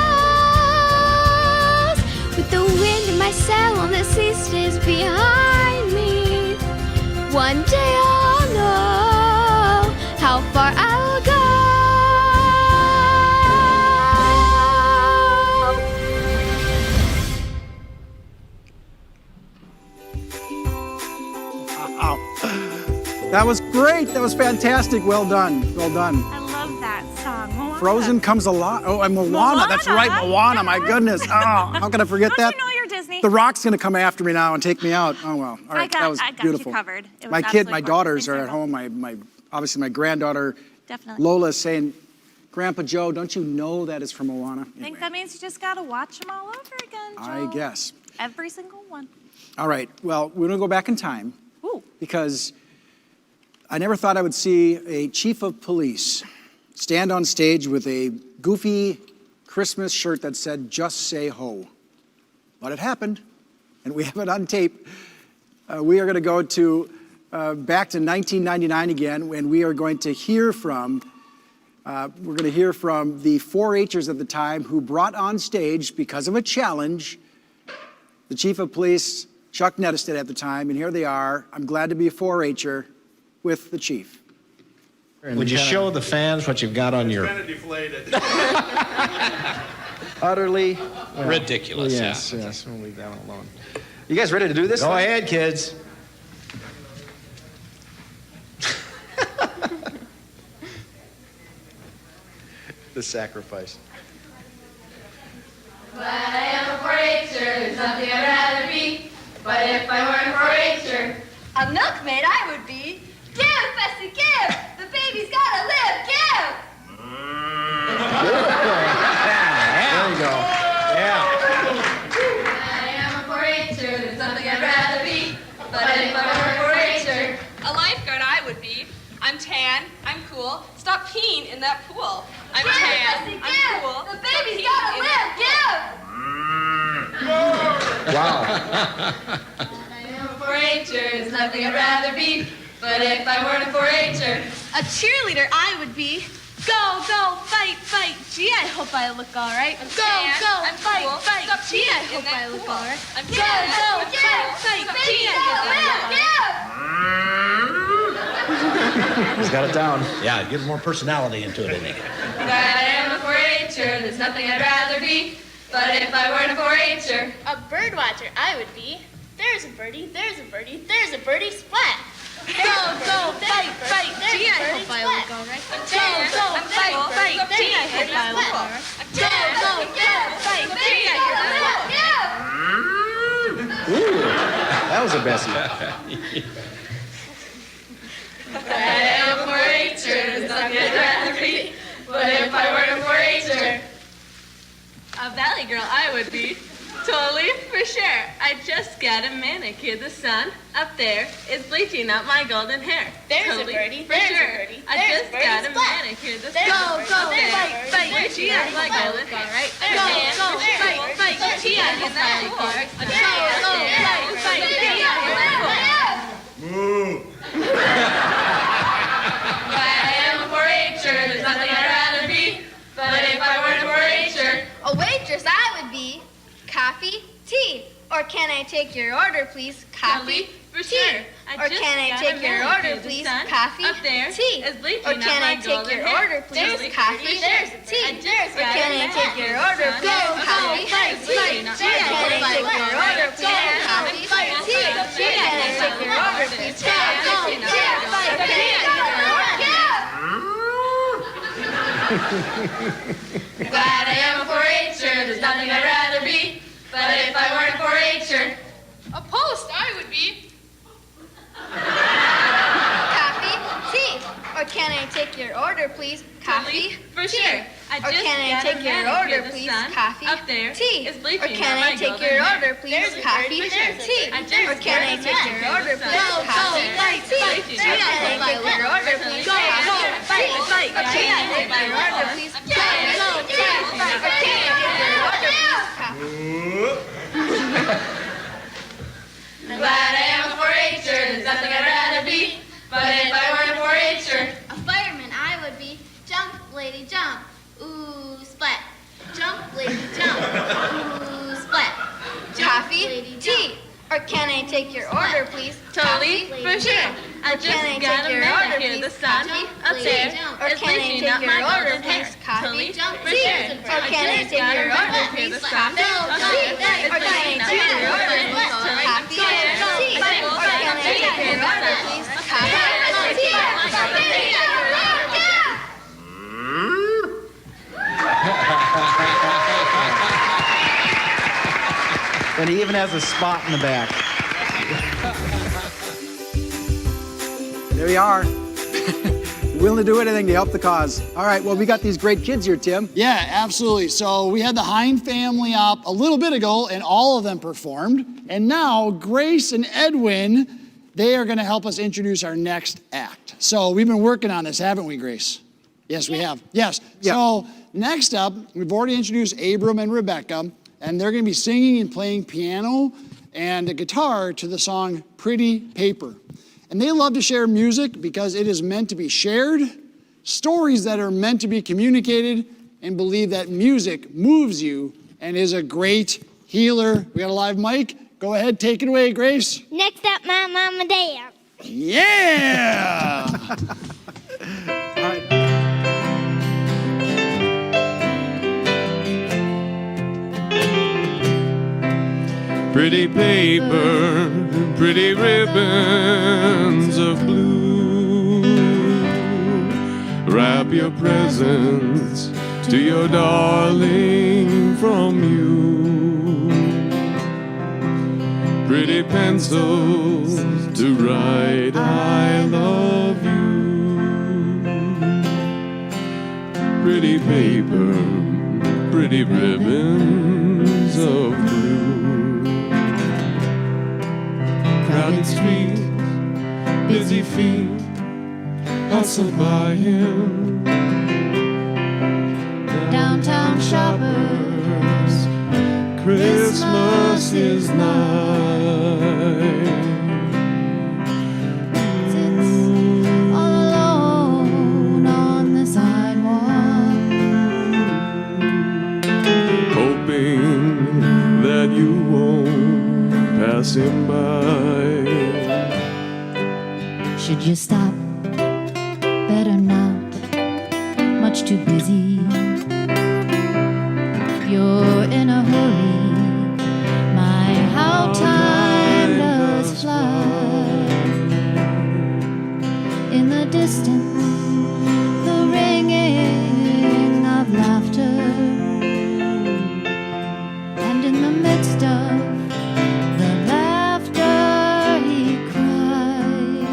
With the wind in my sail on the sea stays behind me. One day I'll know how far I'll go. Wow. That was great. That was fantastic. Well done. Well done. I love that song. Moana. Frozen comes alive. Oh, and Moana. That's right, Moana. My goodness. Oh, how can I forget that? Don't you know you're Disney? The Rock's gonna come after me now and take me out. Oh well. All right, that was I got beautiful. you covered. It was My absolutely daughters gorgeous. are at home. My obviously my granddaughter Definitely. Lola is saying, "Grandpa Joe, don't you know that is from Moana?" I think that means you just got to watch them all over again, Joel. I guess. Every single one. All right. Well, we're gonna go back in time Ooh. because I never thought I would see a chief of police stand on stage with a goofy Christmas shirt that said, "Just say ho." But it happened, and we have it on tape. We are going to go to back to 1999 again, and we are going to hear from the 4-Hers at the time who brought on stage, because of a challenge, the chief of police, Chuck Nettestead at the time, and here they are. I'm glad to be a 4-Her with the chief. Would you show the fans what you've got on your... Kind of deflated. Utterly... ridiculous. Yes, yes. We'll leave that alone. You guys ready to do this? Go ahead, kids. The sacrifice. But I am a 4-H'er, there's nothing I'd rather be. But if I weren't a 4-H'er, a milkmaid I would be. Give, Bessie, give! The baby's gotta live, give! There you go. Yeah. I am a 4-H'er, there's nothing I'd rather be. But if I weren't a 4-H'er, a lifeguard I would be. I'm tan, I'm cool. Stop peeing in that pool. I'm give, tan, Bessie, I'm give! cool. The baby's gotta live, give! Wow. I am a 4-H'er, there's nothing I'd rather be. But if I weren't a 4-H'er, a cheerleader I would be. Go, go, fight, fight. Gee, I hope I look all right. Go, go, fight, fight. Gee, I hope I look all right. Go, go, fight, fight. Gee, I hope I look all right. He's got it down. Yeah, it gives more personality into it, doesn't it? Glad I am a 4-H'er. There's nothing I'd rather be. But if I weren't a 4-H'er, A bird watcher I would be. There's a birdie, there's a birdie, there's a birdie, splat. go, go, fight, fight. Gee, I hope I look all right. Go, go, fight, fight. Gee, I hope I look all right. Go, go, fight. Gee, I hope I look all right. Ooh, that was a Bessie. I am a 4-H'er. There's nothing I'd rather be. But if I weren't a 4-H'er, a valley girl I would be. Totally, for sure. I just got a manicure. The sun up there is bleaching out my golden hair. There's totally, a birdie, for there's sure. a birdie, I there's just a birdie, got a splat. manicure. The There's sun a birdie, fight, fight. Gee, I my golden hair. Right? Go, go, fight, fight. Gee, I get that cool. Go, go, fight, fight. Gee, I get that cool. Moo. I am a 4-H'er. There's nothing I'd rather be. But if I weren't a 4-H'er, A waitress I would be. Coffee, tea. Or can I take your order, please? Coffee, for tea. sure. Or can I take your order, please? Coffee, tea. Or can I take your order, please? Coffee, tea. Or can I take your order, please? Coffee, tea. Or can I take your order, please? Coffee, tea. Or can I take your order, please? Coffee, tea. Or can I take your order? glad I am a 4-H'er. There's nothing I'd rather be. But if I weren't a 4-H'er, A post I would be. Coffee, tea. Or can I take your order, please? Coffee, for tea. sure. I Or just can I got a take your manicure. order, The please? sun Coffee, up there tea. is Or bleaching can out I my take golden your hair. order, please? There's a Coffee, birdie, sure. tea. I just Or can I got a take your manicure. order, The please? sun Coffee, up there tea. is bleaching Or out can I my take your golden order, hair. please? Go, go, fight, fight. Or can I take your order, please? Or can I take your order, please? Glad I am a 4-H'er. There's nothing I'd rather be. But if I weren't a 4-H'er, A fireman I would be. Jump, lady, jump. Ooh, splat. Jump, lady, jump. Ooh, splat. Coffee, tea. Or can I take your order, please? totally, Coffee, for sure. I Or can I just got take a your order, manicure. please? The sun Coffee, up there Or is can I bleaching take out your my order, golden hair. please? Coffee, Totally, for tea. sure. Or can I take your order, please? Coffee, tea. Or can I take your order, please? Coffee, tea. Or can I take your order, please? Coffee, tea. And he even has a spot in the back. There you are. Willing to do anything to help the cause. All right, well, we got these great kids here, Tim. Yeah, absolutely. So we had the Hine family up a little bit ago, and all of them performed. And now Grace and Edwin, they are going to help us introduce our next act. So we've been working on this, haven't we, Grace? Yes, we have. Yes. Yeah. So next up, we've already introduced Abram and Rebecca, and they're going to be singing and playing piano and a guitar to the song Pretty Paper. And they love to share music because it is meant to be shared, stories that are meant to be communicated, and believe that music moves you and is a great healer. We got a live mic. Go ahead, take it away, Grace. Next up, my mama dance. Yeah! All right. Pretty paper, pretty ribbons of blue. Wrap your presents to your darling from you. Pretty pencils to write I love you. Pretty paper, pretty ribbons of blue. Crowded street, busy feet, hustle by him. Downtown shoppers, Christmas is nigh. all alone on the sidewalk. passing by. Should you stop? Better not. Much too busy. You're in a hurry. My, how time does fly. In the distance, the ringing of laughter. And in the midst of the laughter, he cries.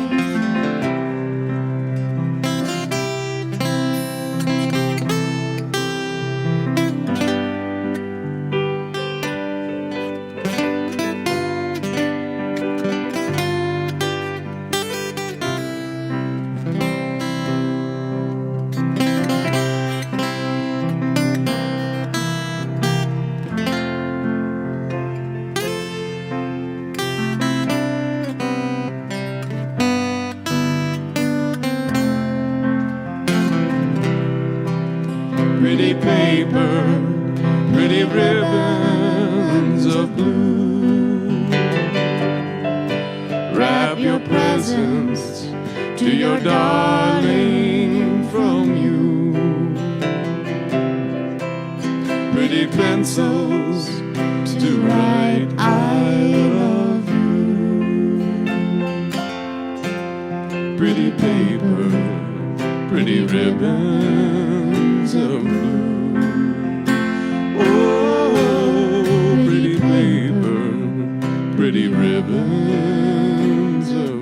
Pretty paper, pretty ribbons of blue. Wrap your presents to your darling from you. Pretty pencils to write I love you. Pretty paper, pretty ribbons of blue. Oh, pretty paper, pretty ribbons of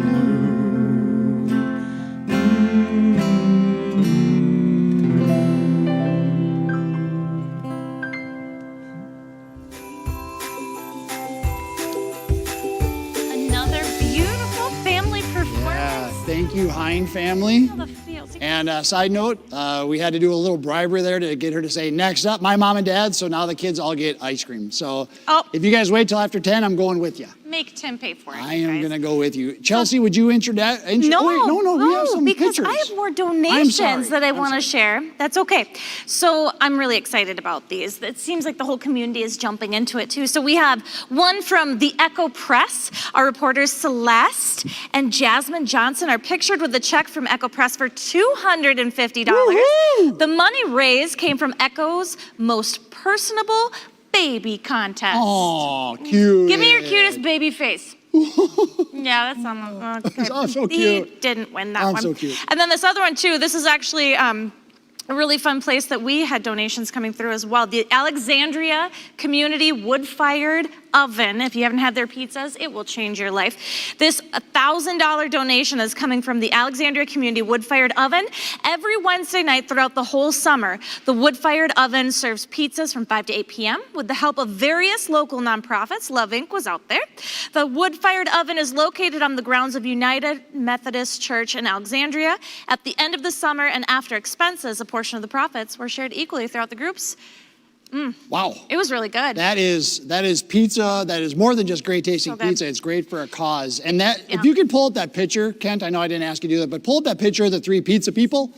Another beautiful family performance. Thank you, Hine family. Oh, the feels. And side note, we had to do a little bribery there to get her to say, next up, my mom and dad, so now the kids all get ice cream. So if you guys wait till after 10, I'm going with you. Make Tim pay for it. I am going to go with you. Chelsea, would you introduce? No, we have some because pictures. I have more I'm donations sorry. that I want to share. That's okay. So I'm really excited about these. It seems like the whole community is jumping into it too. So we have one from the Echo Press. Our reporters Celeste and Jasmine Johnson are pictured with a check from Echo Press for $250. Woo-hoo! The money raised came from Echo's most personable baby contest. Aw, cute. Give me your cutest baby face. Yeah, that's on okay. Oh, so He cute. didn't win that I'm one. so cute. And then this other one too. This is actually a really fun place that we had donations coming through as well. The Alexandria Community Wood-Fired Oven. If you haven't had their pizzas, it will change your life. This $1,000 donation is coming from the Alexandria Community Wood-Fired Oven. Every Wednesday night throughout the whole summer, the Wood-Fired Oven serves pizzas from 5 to 8 p.m. with the help of various local nonprofits. Love Inc. was out there. The Wood-Fired Oven is located on the grounds of United Methodist Church in Alexandria. At the end of the summer and after expenses, a portion of the profits were shared equally throughout the groups. Wow. It was really good. That is pizza. That is more than just great tasting So good. pizza. It's great for a cause. And that, if you could pull up that picture, Kent, I know I didn't ask you to do that, but pull up that picture of the three pizza people,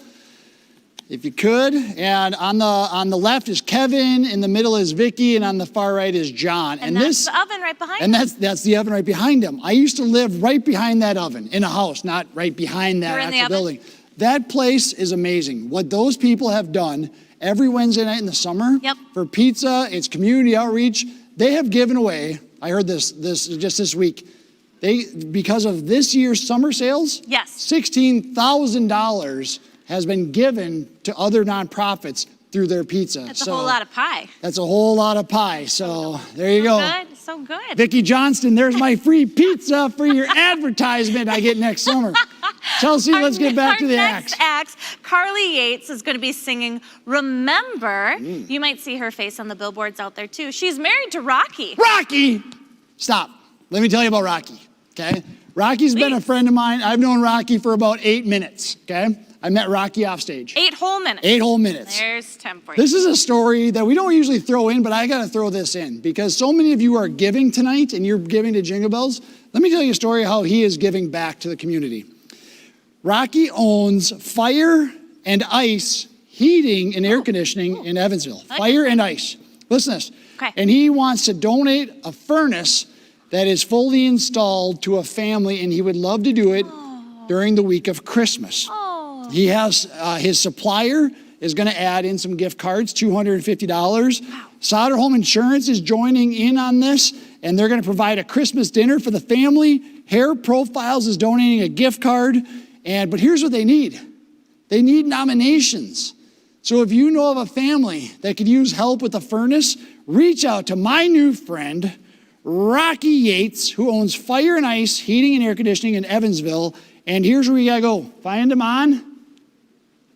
if you could. And on the left is Kevin, in the middle is Vicky, and on the far right is John. And that's the oven right behind And him. that's the oven right behind him. I used to live right behind that oven in a house, not right behind that You were in the actual oven? building. That place is amazing. What those people have done every Wednesday night in the summer for pizza, it's community outreach. They have given away, I heard this just this week, because of this year's summer sales, $16,000 has been given to other nonprofits through their pizza. That's a whole lot of pie. That's a whole lot of pie. So there you go. Good, so good. Vicki Johnston, there's my free pizza for your advertisement I get next summer. Chelsea, let's get back to the acts. Next act, Carly Yates is going to be singing Remember. You might see her face on the billboards out there too. She's married to Rocky. Rocky! Stop. Let me tell you about Rocky, okay? Rocky's been a friend of mine. I've known Rocky for about 8 minutes, okay? I met Rocky off stage. 8 whole minutes. 8 whole minutes. There's 10 for you. This is a story that we don't usually throw in, but I got to throw this in because so many of you are giving tonight and you're giving to Jingle Bells. Let me tell you a story of how he is giving back to the community. Rocky owns Fire and Ice Heating and Air Conditioning in Evansville. Fire and Ice. Listen to this. Okay. And he wants to donate a furnace that is fully installed to a family, and he would love to do it during the week of Christmas. He has his supplier is going to add in some gift cards, $250. Solder Home Insurance is joining in on this, and they're going to provide a Christmas dinner for the family. Hair Profiles is donating a gift card, but here's what they need. They need nominations. So if you know of a family that could use help with a furnace, reach out to my new friend, Rocky Yates, who owns Fire and Ice Heating and Air Conditioning in Evansville. And here's where you gotta go. Find him on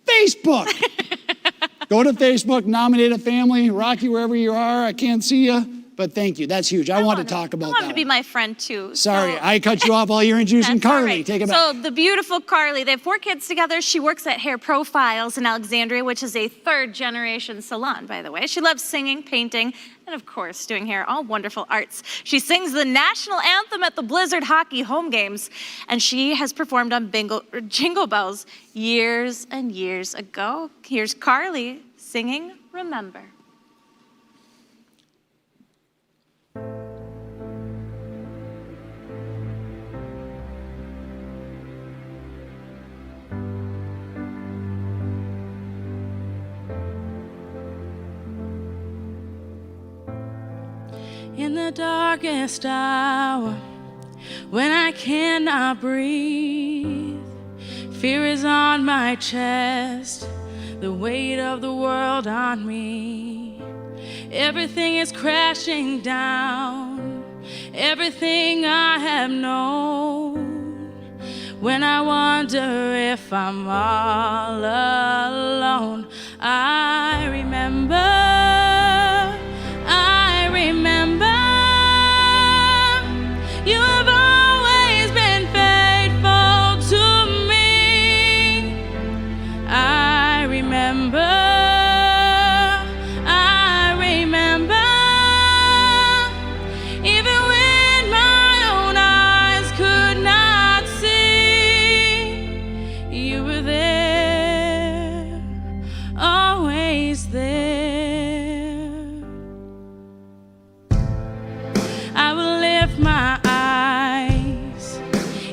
Facebook. Go to Facebook, nominate a family. Rocky, wherever you are, I can't see you, but thank you. That's huge. I want to talk about I want that. him to be my friend too. Sorry, I cut you off while you're introducing Carly. Right. Take it back. So the beautiful Carly, they have 4 kids together. She works at Hair Profiles in Alexandria, which is a 3rd-generation salon, by the way. She loves singing, painting, and of course, doing hair, all wonderful arts. She sings the national anthem at the Blizzard hockey home games, and she has performed on Jingle Bells years and years ago. Here's Carly singing Remember. In the darkest hour, when I cannot breathe, fear is on my chest, the weight of the world on me. Everything is crashing down, everything I have known. When I wonder if I'm all alone, I remember. You have always been faithful to me. I remember. Even when my own eyes could not see, you were there, always there. I will lift my eyes,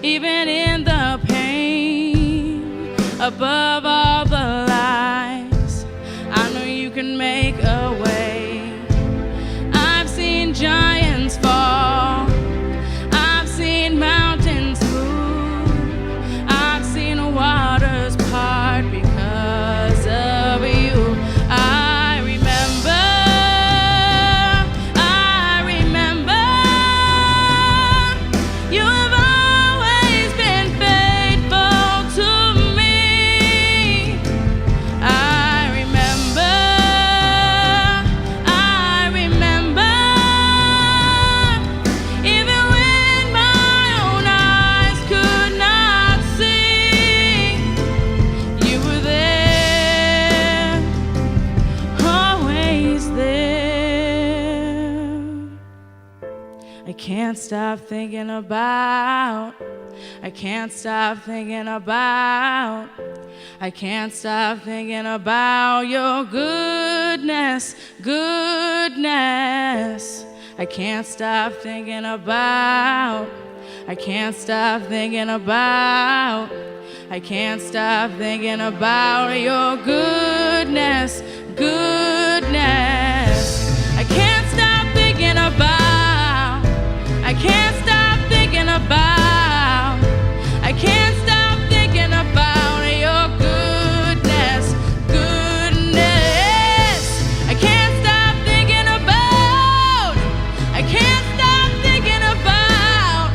even in the pain, above all the lies. I know you can make a way. I've seen giants fall, I've seen mountains move, I've seen waters part because of you. I remember. You have always been faithful to me. I remember. Even when my own eyes could not see, you were there, always there. I can't stop thinking about, I can't stop thinking about, I can't stop thinking about your goodness, goodness. I can't stop thinking about, I can't stop thinking about, I can't stop thinking about your goodness, goodness. I can't stop thinking about, I can't stop thinking about, I can't stop thinking about your goodness, goodness. I can't stop thinking about, I can't stop thinking about,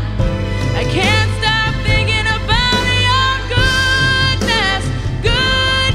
I can't stop thinking about your goodness, goodness.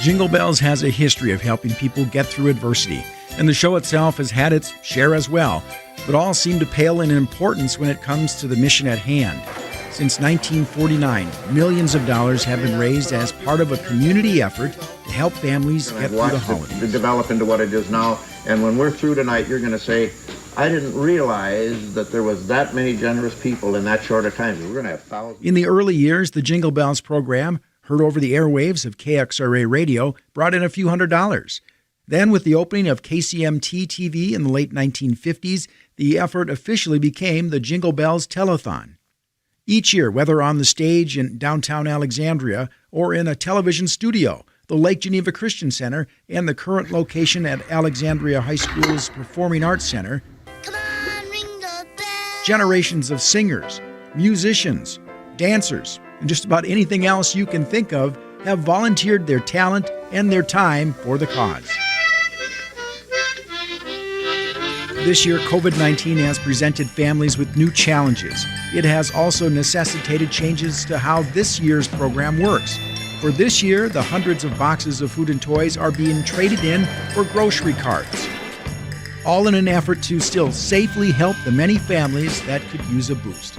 Jingle Bells has a history of helping people get through adversity, and the show itself has had its share as well, but all seem to pale in importance when it comes to the mission at hand. Since 1949, millions of dollars have been raised as part of a community effort to help families get through the holidays. To develop into what it is now, and when we're through tonight, you're going to say, I didn't realize that there was that many generous people in that short a time. We're going to have thousands. In the early years, the Jingle Bells program, heard over the airwaves of KXRA radio, brought in a few $100s. Then, with the opening of KCMT TV in the late 1950s, the effort officially became the Jingle Bells Telethon. Each year, whether on the stage in downtown Alexandria or in a television studio, the Lake Geneva Christian Center, and the current location at Alexandria High School's Performing Arts Center, generations of singers, musicians, dancers, and just about anything else you can think of have volunteered their talent and their time for the cause. This year, COVID-19 has presented families with new challenges. It has also necessitated changes to how this year's program works. For this year, the hundreds of boxes of food and toys are being traded in for grocery carts, all in an effort to still safely help the many families that could use a boost.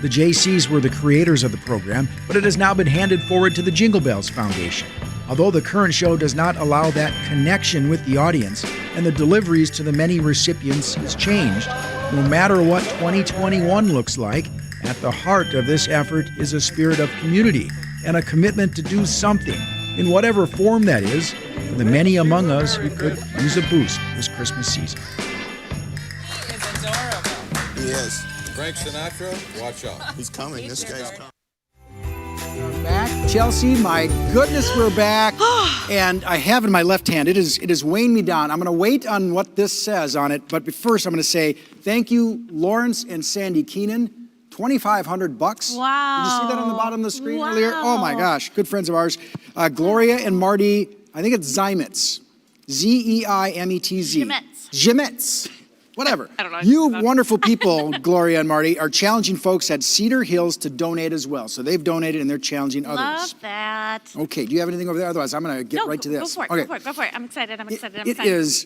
The JCs were the creators of the program, but it has now been handed forward to the Jingle Bells Foundation. Although the current show does not allow that connection with the audience, and the deliveries to the many recipients has changed, no matter what 2021 looks like, at the heart of this effort is a spirit of community and a commitment to do something, in whatever form that is, for the many among us who could use a boost this Christmas season. He's adorable. He is. Frank Sinatra, watch out. He's coming. This guy's coming. We're back, Chelsea. My goodness, we're back. And I have in my left hand, it is weighing me down. I'm going to wait on what this says on it, but first I'm going to say thank you, Lawrence and Sandy Keenan. $2,500. Wow. Did you see that on the bottom of the screen Wow. earlier? Oh my gosh, good friends of ours. Gloria and Marty, I think it's Zeimetz. Z-E-I-M-E-T-Z. Jimetz. Whatever. I don't know. You wonderful people, Gloria and Marty, are challenging folks at Cedar Hills to donate as well. So they've donated and they're challenging others. Love that. Okay, do you have anything over there? Otherwise, I'm going to get right to this. Go for it, go for it. I'm excited, It is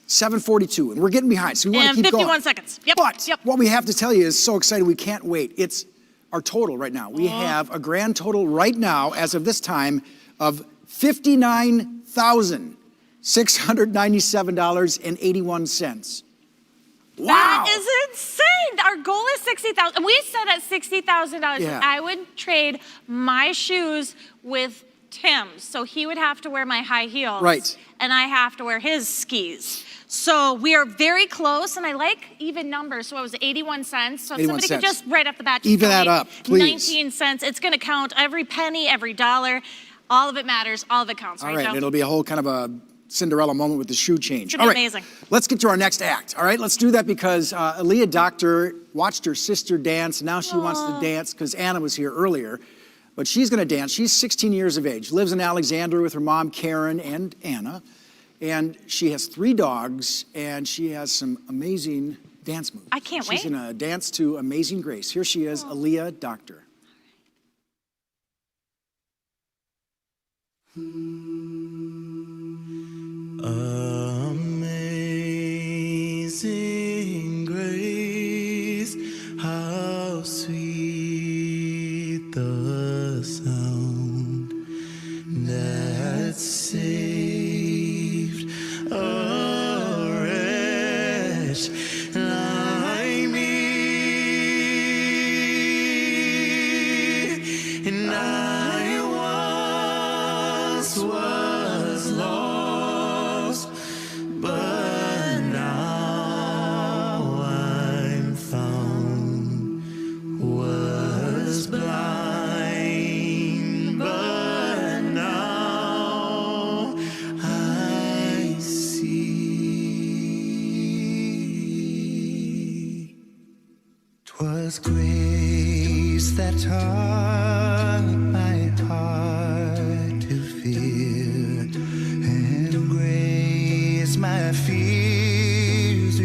7:42, and we're getting behind, so we want to keep going. 51 seconds. Yep. But what we have to tell you is so excited, we can't wait. It's our total right now. We have a grand total right now, as of this time, of $59,697.81. Wow. That is insane. Our goal is $60,000. We said at $60,000, Yeah. I would trade my shoes with Tim's. So he would have to wear my high heels. Right. And I have to wear his skis. So we are very close, and I like even numbers. So it was 81 cents. So if 81 somebody cents. could just right off the bat, just Even that donate up, please. 19 cents. It's going to count every penny, every dollar. All of it matters. All of it counts. All right, right, Joe? it'll be a whole kind of a Cinderella moment with the shoe change. It's gonna All be right, amazing. let's get to our next act. All right, let's do that because Aaliyah Doctor watched her sister dance. Now she wants to dance because Anna was here earlier. But she's going to dance. She's 16 years of age, lives in Alexandria with her mom, Karen, and Anna. And she has 3 dogs, and she has some amazing dance moves. I can't She's wait. going to dance to Amazing Grace. Here she is, Aaliyah Doctor. Amazing grace, how sweet the sound that saved a wretch like me. And I once was lost, but now I'm found. Was blind, but now I see. 'Twas grace that taught my heart to fear, and grace my fears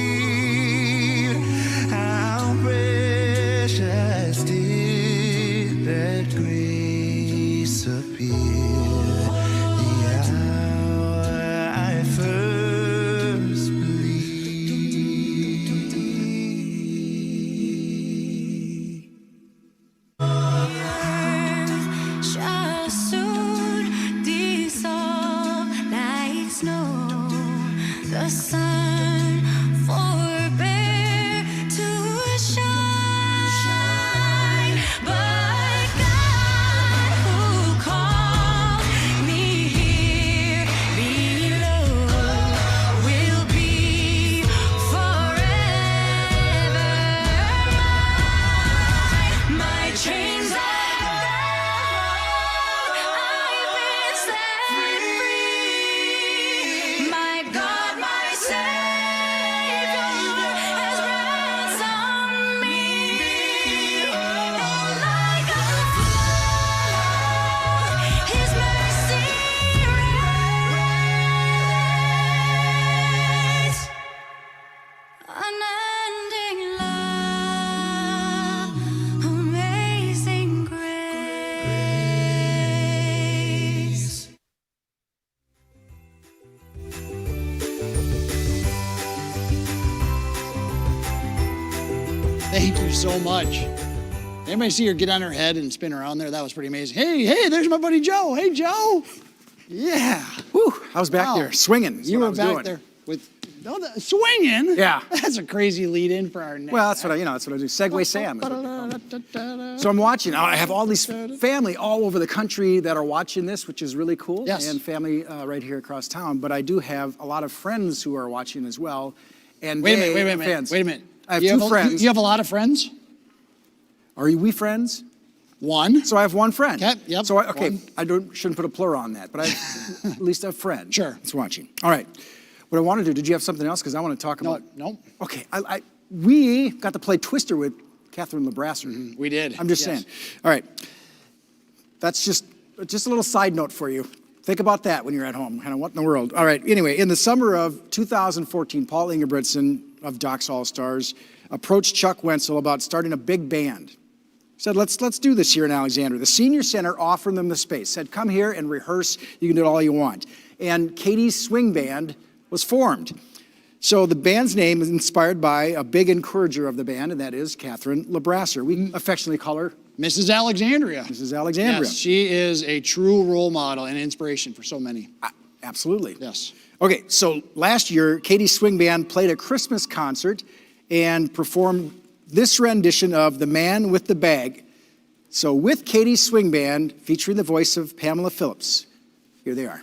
relieved. How precious did that Thank you so much. Anybody see her get on her head and spin around there? That was pretty amazing. Hey, there's my buddy Joe. Hey, Joe. Yeah. Whew, I was back there swinging. You were back there with swinging? Yeah. That's a crazy lead in for our next. Well, that's what I do. Segway Sam. Is what they call it. So I'm watching. I have all these family all over the country that are watching this, which is really cool. Yes. And family right here across town. But I do have a lot of friends who are watching as well. And Wait a minute. fans. Wait a minute. I have two friends. You have a lot of friends? Are we friends? One. So I have one friend. Okay, yep. So I shouldn't put a plural on that, but I have at least a friend. Sure. That's watching. All right. What I want to do, did you have something else? Because I want to talk about. No. Okay. We got to play Twister with Catherine LeBrasser. We did. I'm just saying. All right. That's just a little side note for you. Think about that when you're at home. Kind of what in the world? All right. Anyway, in the summer of 2014, Paul Ingebrigtsen of Doc's All-Stars approached Chuck Wenzel about starting a big band. Said, let's do this here in Alexandria. The senior center offered them the space. Said, come here and rehearse. You can do it all you want. And Katie's swing band was formed. So the band's name is inspired by a big encourager of the band, and that is Catherine LeBrasser. We affectionately call her Mrs. Alexandria. Mrs. Alexandria. Yes, she is a true role model and inspiration for so many. Absolutely. Yes. Okay, so last year, Katie's swing band played a Christmas concert and performed this rendition of The Man with the Bag. So with Katie's swing band, featuring the voice of Pamela Phillips, here they are.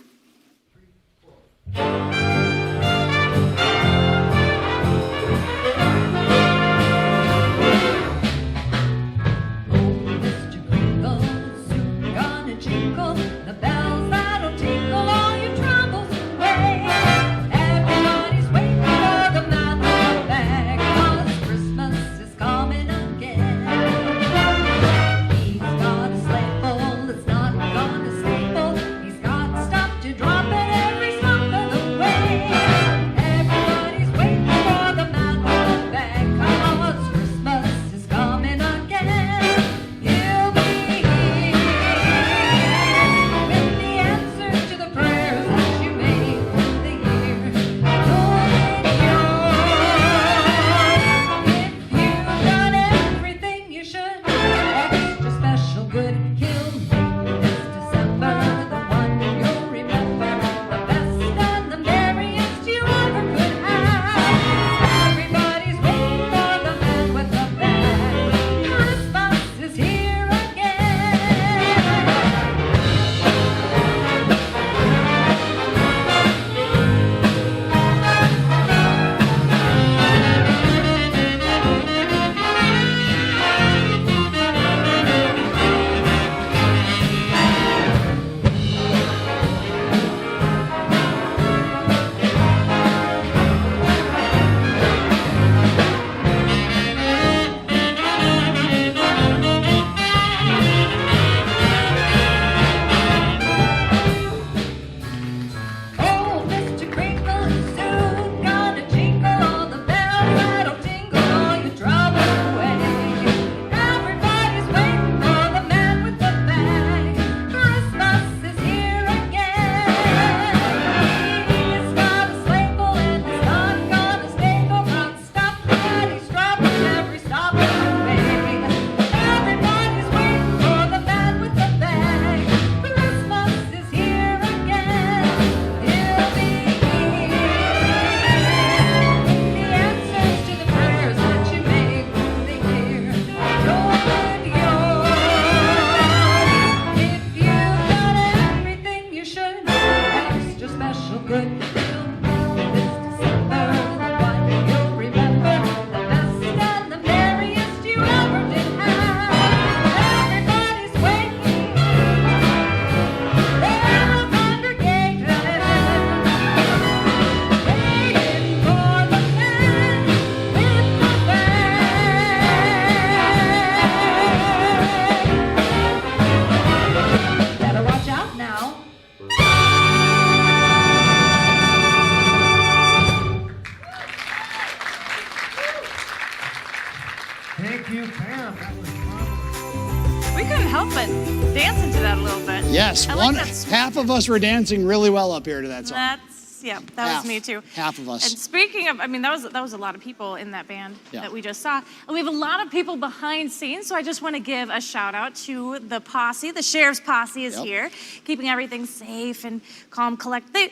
We couldn't help but dance into that a little bit. Yes, I like that. half of us were dancing really well up here to that song. That's Yeah, that was me too. Half of us. And speaking of, I mean, that was a lot of people in that band that we just saw. And we have a lot of people behind scenes, so I just want to give a shout out to the posse. The sheriff's posse is here, keeping everything safe and calm, collect. They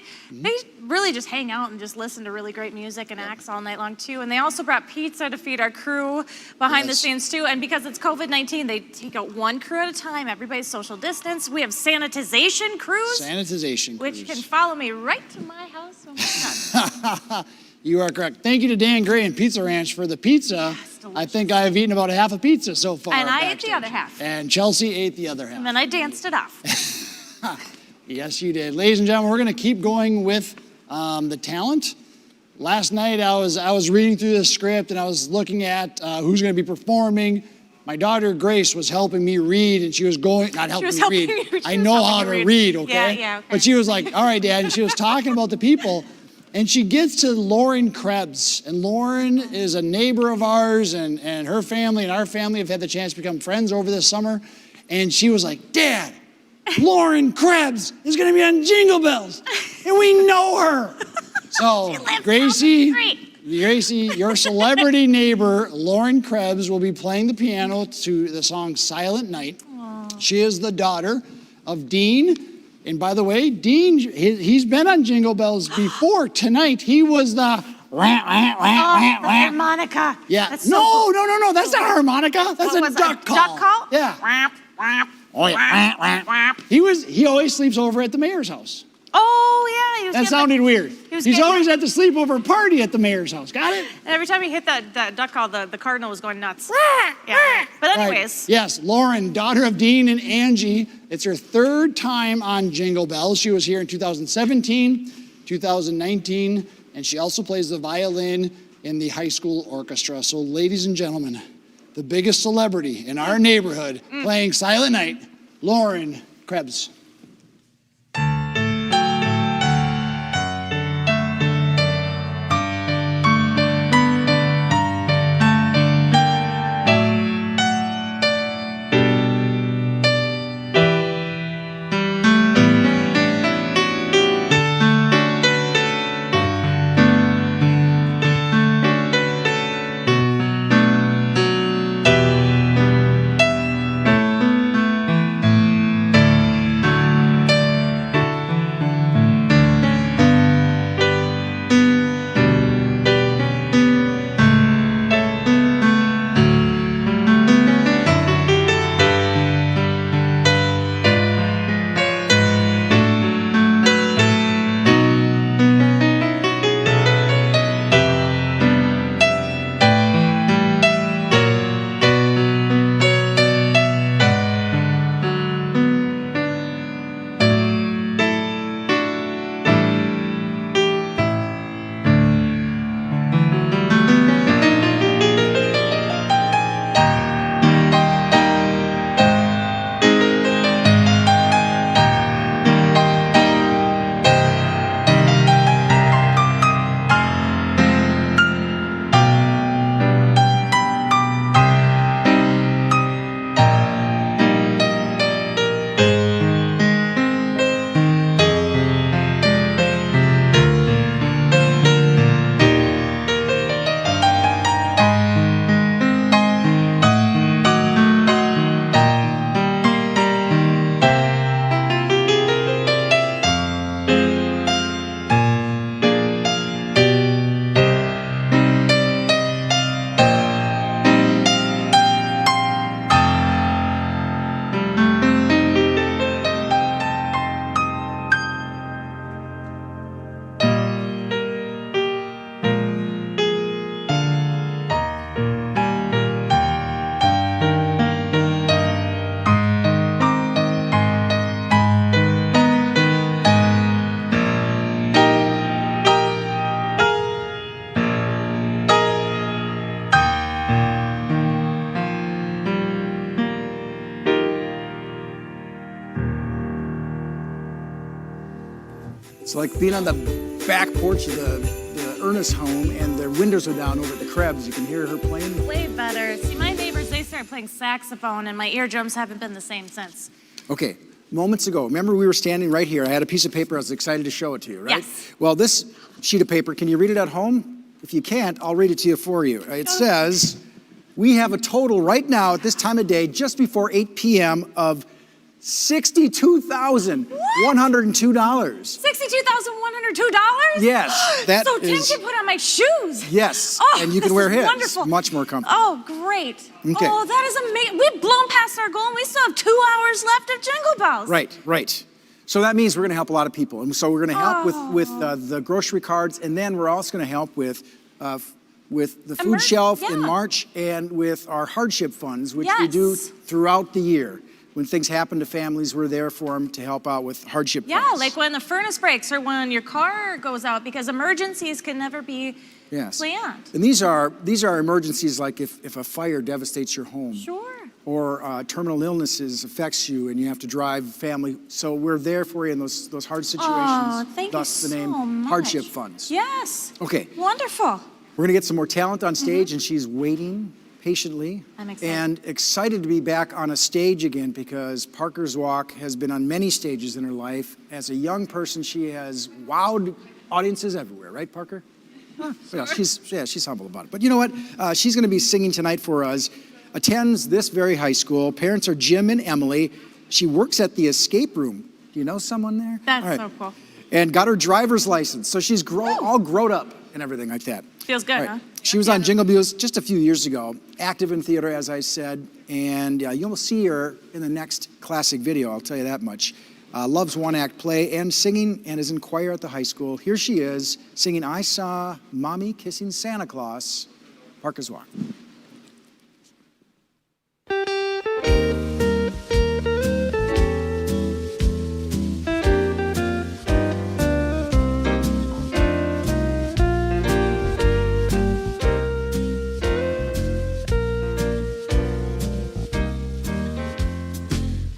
really just hang out and just listen to really great music and acts all night long too. And they also brought pizza to feed our crew behind the scenes too. And because it's COVID-19, they take out one crew at a time. Everybody's social distance. We have sanitization crews. Sanitization crews. Which can follow me right to my house when we're done. You are correct. Thank you to Dan Gray and Pizza Ranch for the pizza. I think I have eaten about a half a pizza so far. And I ate the other half. And Chelsea ate the other half. And then I danced it off. Yes, you did. Ladies and gentlemen, we're going to keep going with the talent. Last night I was reading through the script and I was looking at who's going to be performing. My daughter Grace was helping me read, and she was not helping me read. I know how to read, okay? Yeah, okay. But she was like, all right, Dad, and she was talking about the people, and she gets to Lauren Krebs, and Lauren is a neighbor of ours, and her family and our family have had the chance to become friends over this summer, and she was like, Dad, Lauren Krebs is going to be on Jingle Bells, and we know her. So, Gracie, your celebrity neighbor, Lauren Krebs, will be playing the piano to the song Silent Night. Aww. She is the daughter of Dean. And by the way, Dean, he's been on Jingle Bells before. Tonight, he was the harmonica. Yeah. That's No. That's not a harmonica. That's a duck call. Duck call? Yeah. He always sleeps over at the mayor's house. Oh, yeah. That sounded weird. He's always at the sleepover party at the mayor's house. Got it? And every time he hit that duck call, the cardinal was going nuts. Yeah. But anyways. Right. Yes, Lauren, daughter of Dean and Angie. It's her third time on Jingle Bells. She was here in 2017, 2019, and she also plays the violin in the high school orchestra. So, ladies and gentlemen, the biggest celebrity in our neighborhood playing Silent Night, Lauren Krebs. It's like being on the back porch of the Ernest home and the windows are down over at the Krebs. You can hear her playing. Way better. See, my neighbors, they started playing saxophone and my eardrums haven't been the same since. Okay, moments ago, remember we were standing right here. I had a piece of paper. I was excited to show it to you, right? Yes. Well, this sheet of paper, can you read it at home? If you can't, I'll read it to you for you. It says, we have a total right now at this time of day, just before 8 p.m. of $62,102. $62,102? Yes, that so Tim is- can put on my shoes. Yes, Oh, and you can this wear is his. Wonderful. Much more comfortable. Oh, great. Okay. Oh, that is amazing. We've blown past our goal and we still have 2 hours left of Jingle Bells. Right. So that means we're going to help a lot of people. And so we're going to help with the grocery cards, and then we're also going to help with the food shelf in March and with our hardship funds, which we do throughout the year. When things happen to families, we're there for them to help out with hardship Yeah, funds. like when the furnace breaks or when your car goes out, because emergencies can never be planned. And these are emergencies like if a fire devastates your home. Sure. Or terminal illnesses affects you and you have to drive family. So we're there for you in those hard situations. Oh, thank you thus the name so much. hardship funds. Yes. Okay. Wonderful. We're going to get some more talent on stage, and she's waiting patiently. I'm excited. And excited to be back on a stage again because Parker's Walk has been on many stages in her life. As a young person, she has wowed audiences everywhere, right, Parker? Yeah, she's humble about it. But you know what? She's going to be singing tonight for us. Attends this very high school. Parents are Jim and Emily. She works at the escape room. Do you know someone there? That's All right. so cool. And got her driver's license. So she's all grown up and everything like that. Feels good, All right. huh? She was on Jingle Bells just a few years ago, active in theater, as I said, and you'll see her in the next classic video, I'll tell you that much. Loves one-act play and singing, and is in choir at the high school. Here she is, singing I Saw Mommy Kissing Santa Claus, Parker's Walk.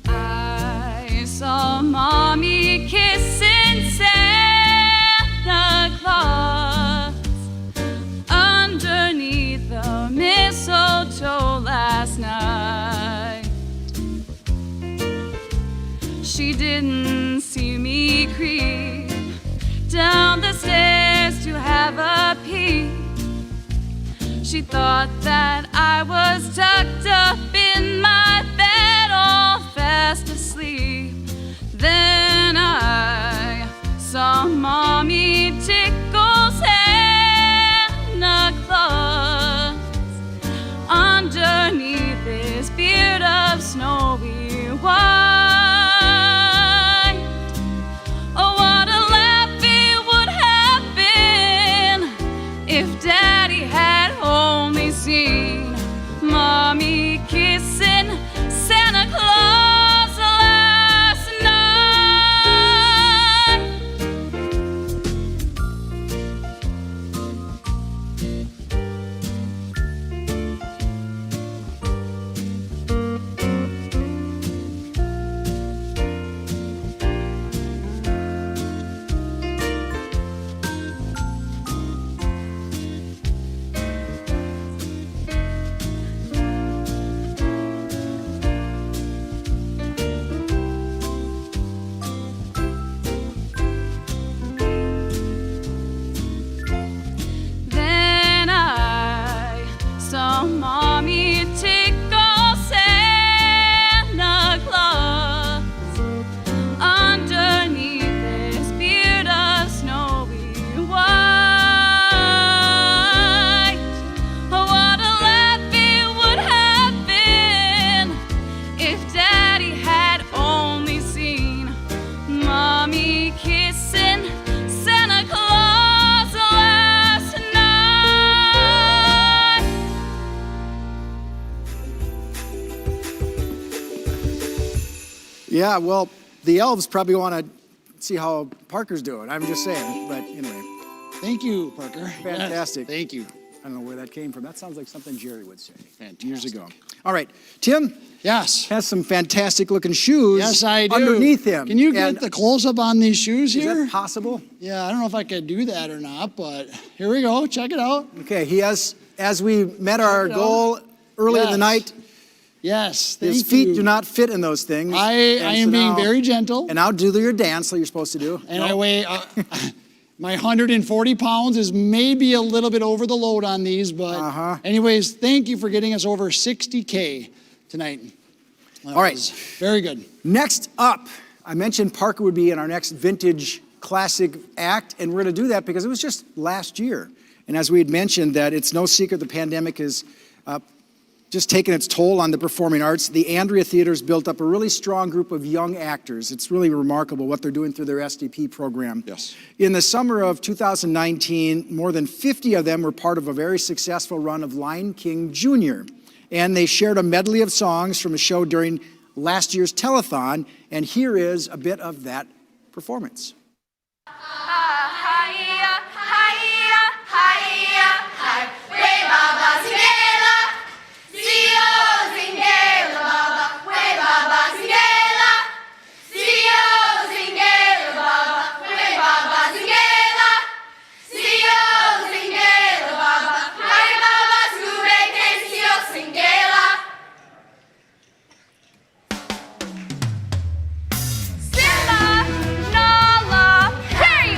I saw Mommy kissing Santa Claus underneath the mistletoe last night. She didn't see me creep down the stairs to have a peek. She thought that I was tucked up in my bed, all fast asleep. Then I saw Mommy tickle Santa Claus underneath his beard of snowy white. Oh, what a laugh it would have been if Daddy had only seen Mommy kissing Santa Claus last night. Then I saw Mommy tickle Santa Claus underneath his beard of snowy white. Oh, what a laugh it would have been if Daddy had only seen Mommy kissing Santa Claus last night. Yeah, well, the elves probably want to see how Parker's doing. I'm just saying. But anyway, Thank you, Parker. fantastic. Thank you. I don't know where that came from. That sounds like something Jerry would say Fantastic. years ago. All right, Tim Yes. has some fantastic looking shoes Yes, I do. underneath him. Can you And get the close-up on these shoes is here? that possible? Yeah, I don't know if I could do that or not, but here we go. Check it out. Okay, he has, as we met our it out. goal early in the Yes. night, Yes, His thank feet you. do not fit in those things. I am being very gentle. And now do your dance like you're supposed to do. And I weigh, my 140 pounds is maybe a little bit over the load on these, but anyways, thank you for getting us over 60K tonight. All right. Very good. Next up, I mentioned Parker would be in our next vintage classic act, and we're going to do that because it was just last year. And as we had mentioned, that it's no secret the pandemic is just taken its toll on the performing arts. The Andrea Theater's built up a really strong group of young actors. It's really remarkable what they're doing through their SDP program. Yes. In the summer of 2019, more than 50 of them were part of a very successful run of Lion King Jr. And they shared a medley of songs from a show during last year's telethon, and here is a bit of that performance. Simba, Nala, hey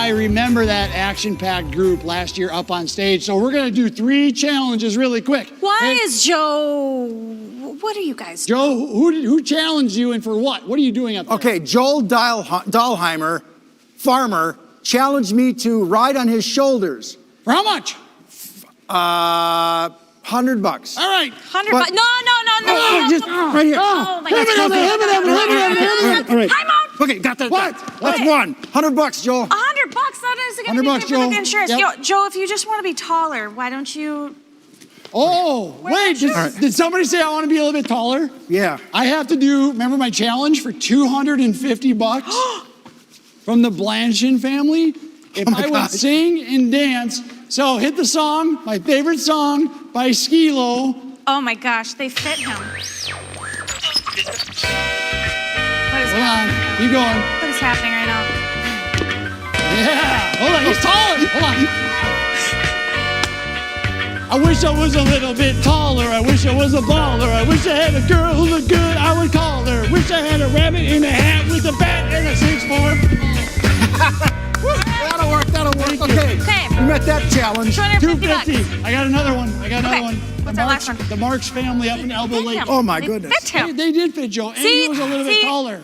I remember that action-packed group last year up on stage. So we're going to do 3 challenges really quick. Why is Joe... What are you guys doing? Joe, who challenged you and for what? What are you doing up there? Okay, Joel Dahlheimer, farmer, challenged me to ride on his shoulders. For how much? $100. All right. $100. No. Just right here. Oh my God. All right. Time out. Okay, got that. What? That's one. $100, Joel. $100. That is going to be $100, good for the Joel. insurance. Yep. Yo, Joe, if you just want to be taller, why don't you... Oh, wait, did somebody say I want to be a little bit taller? Yeah. I have to do, remember my challenge for $250 from the Blanchin family? If I would sing and dance, so hit the song, my favorite song by Skilo. Oh my gosh, they fit him. What is Hold on, keep going. What is happening right now? Yeah, hold on, he's taller, hold on. I wish I was a little bit taller. I wish I was a baller. I wish I had a girl who looked good, I would call her. Wish I had a rabbit in a hat with a bat and a 6'4". That'll work. Okay. You met that challenge. $250. I got another one. What's our last one? The Marks family up in Elbow Lake. Oh my goodness. Fit him. They did fit Joe, and he was a little bit taller.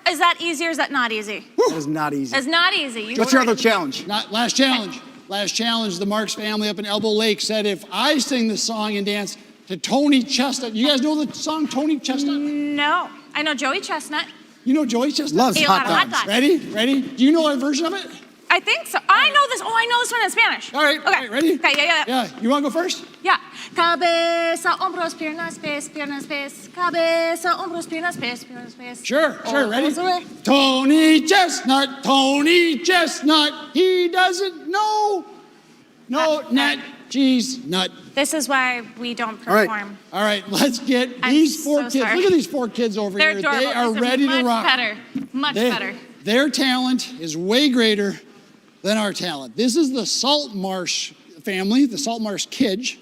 Is that easy or is that not easy? That is not easy. It's not easy. What's your other challenge? Last challenge. Last challenge, the Marks family up in Elbow Lake said if I sing the song and dance to Tony Chestnut. You guys know the song Tony Chestnut? No. I know Joey Chestnut. You know Joey Chestnut? Loves Eat a lot of hot dogs. Ready? Do you know a version of it? I think so. I know this. Oh, I know this one in Spanish. All right. Okay. Ready? Okay, yeah. Yeah. You want to go first? Yeah. Cabeza, hombros, piernas, pies, piernas, pies. Cabeza, hombros, piernas, pies, piernas, pies. Sure. Ready? away. Tony Chestnut. He doesn't know. No, nut, cheese, nut. This is why we don't perform. All right, let's get these 4 kids. sorry. Look at these 4 kids over They're here. adorable. They are These ready to rock. Much better. Their talent is way greater than our talent. This is the Saltmarsh family, the Saltmarsh kids.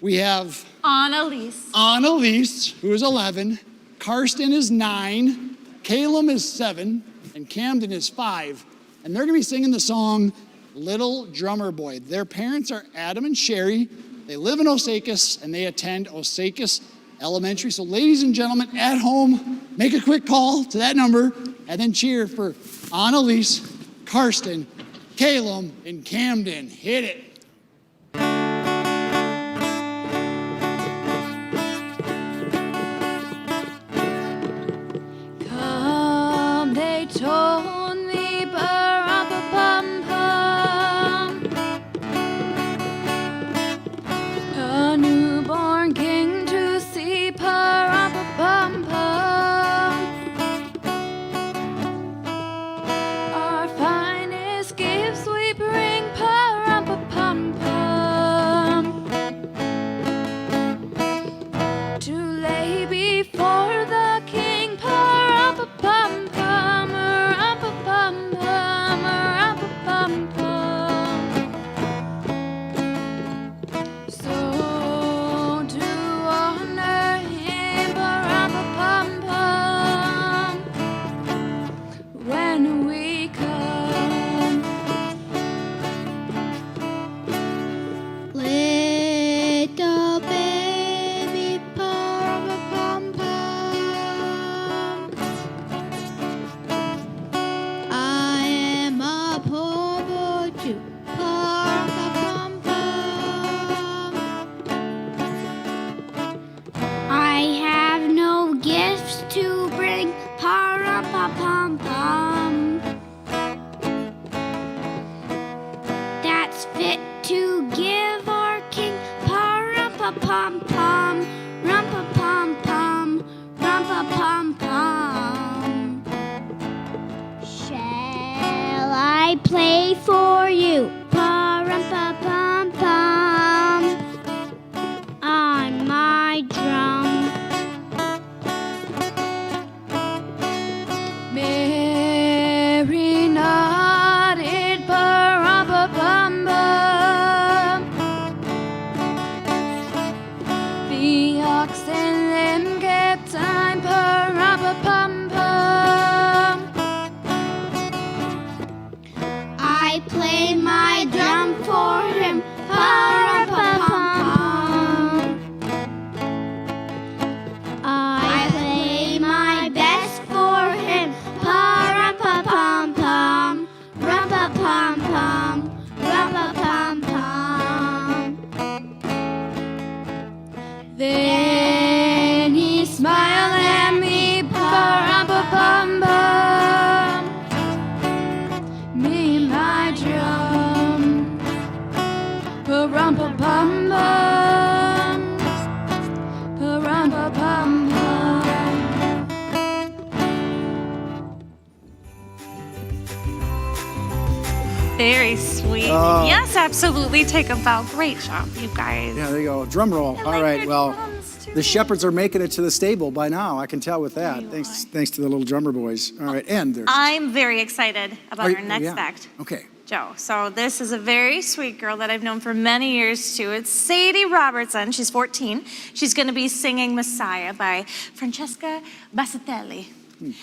We have Annalise, who is 11, Karsten is 9, Caleb is 7, and Camden is 5. And they're gonna be singing the song Little Drummer Boy. Their parents are Adam and Sherry. They live in Osakis and they attend Osakis Elementary. So ladies and gentlemen at home, make a quick call to that number and then cheer for Annalise, Karsten, Caleb, and Camden. Hit it. Come, they told me, ba-rum-pa-pum-pum. A newborn king to see, pa-rum-pa-pum-pum. Our finest gifts we bring, pa-rum-pa-pum-pum. To lay before the king, pa-rum-pa-pum-pum, rum-pa-pum-pum, rum-pa-pum-pum. So to honor him, pa-rum-pa-pum-pum, when we come. Little baby pa-rum-pa-pum-pum. I am a poor boy too. Pa-rum-pa-pum-pum. I have no gifts to bring. Pa-rum-pa-pum-pum. That's fit to give our king. Pa-rum-pa-pum-pum, rum-pa-pum-pum, rum-pa-pum-pum. Shall I play for you? Pa-rum-pa-pum-pum, on my drum. Mary nodded, pa-rum-pa-pum-pum. The oxen them kept time, pa-rum-pa-pum-pum. Very sweet. Yes, absolutely. Take a bow. Great job, you guys. Yeah, there you go. Drum roll. All right, well, the Shepherds are making it to the stable by now. I can tell with that. Thanks to the little drummer boys. All right, and there's... I'm very excited about our next act. Okay. Joe. So this is a very sweet girl that I've known for many years too. It's Sadie Robertson. She's 14. She's going to be singing Messiah by Francesca Bassatelli.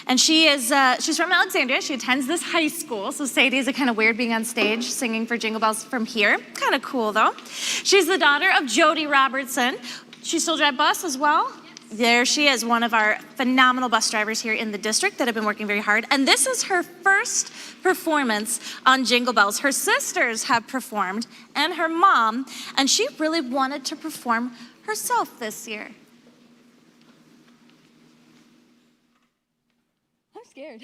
And she's from Alexandria. She attends this high school. So Sadie is kind of weird being on stage singing for Jingle Bells from here. Kind of cool though. She's the daughter of Jody Robertson. She still drives bus as well. There she is, one of our phenomenal bus drivers here in the district that have been working very hard. And this is her first performance on Jingle Bells. Her sisters have performed and her mom, and she really wanted to perform herself this year. I'm scared.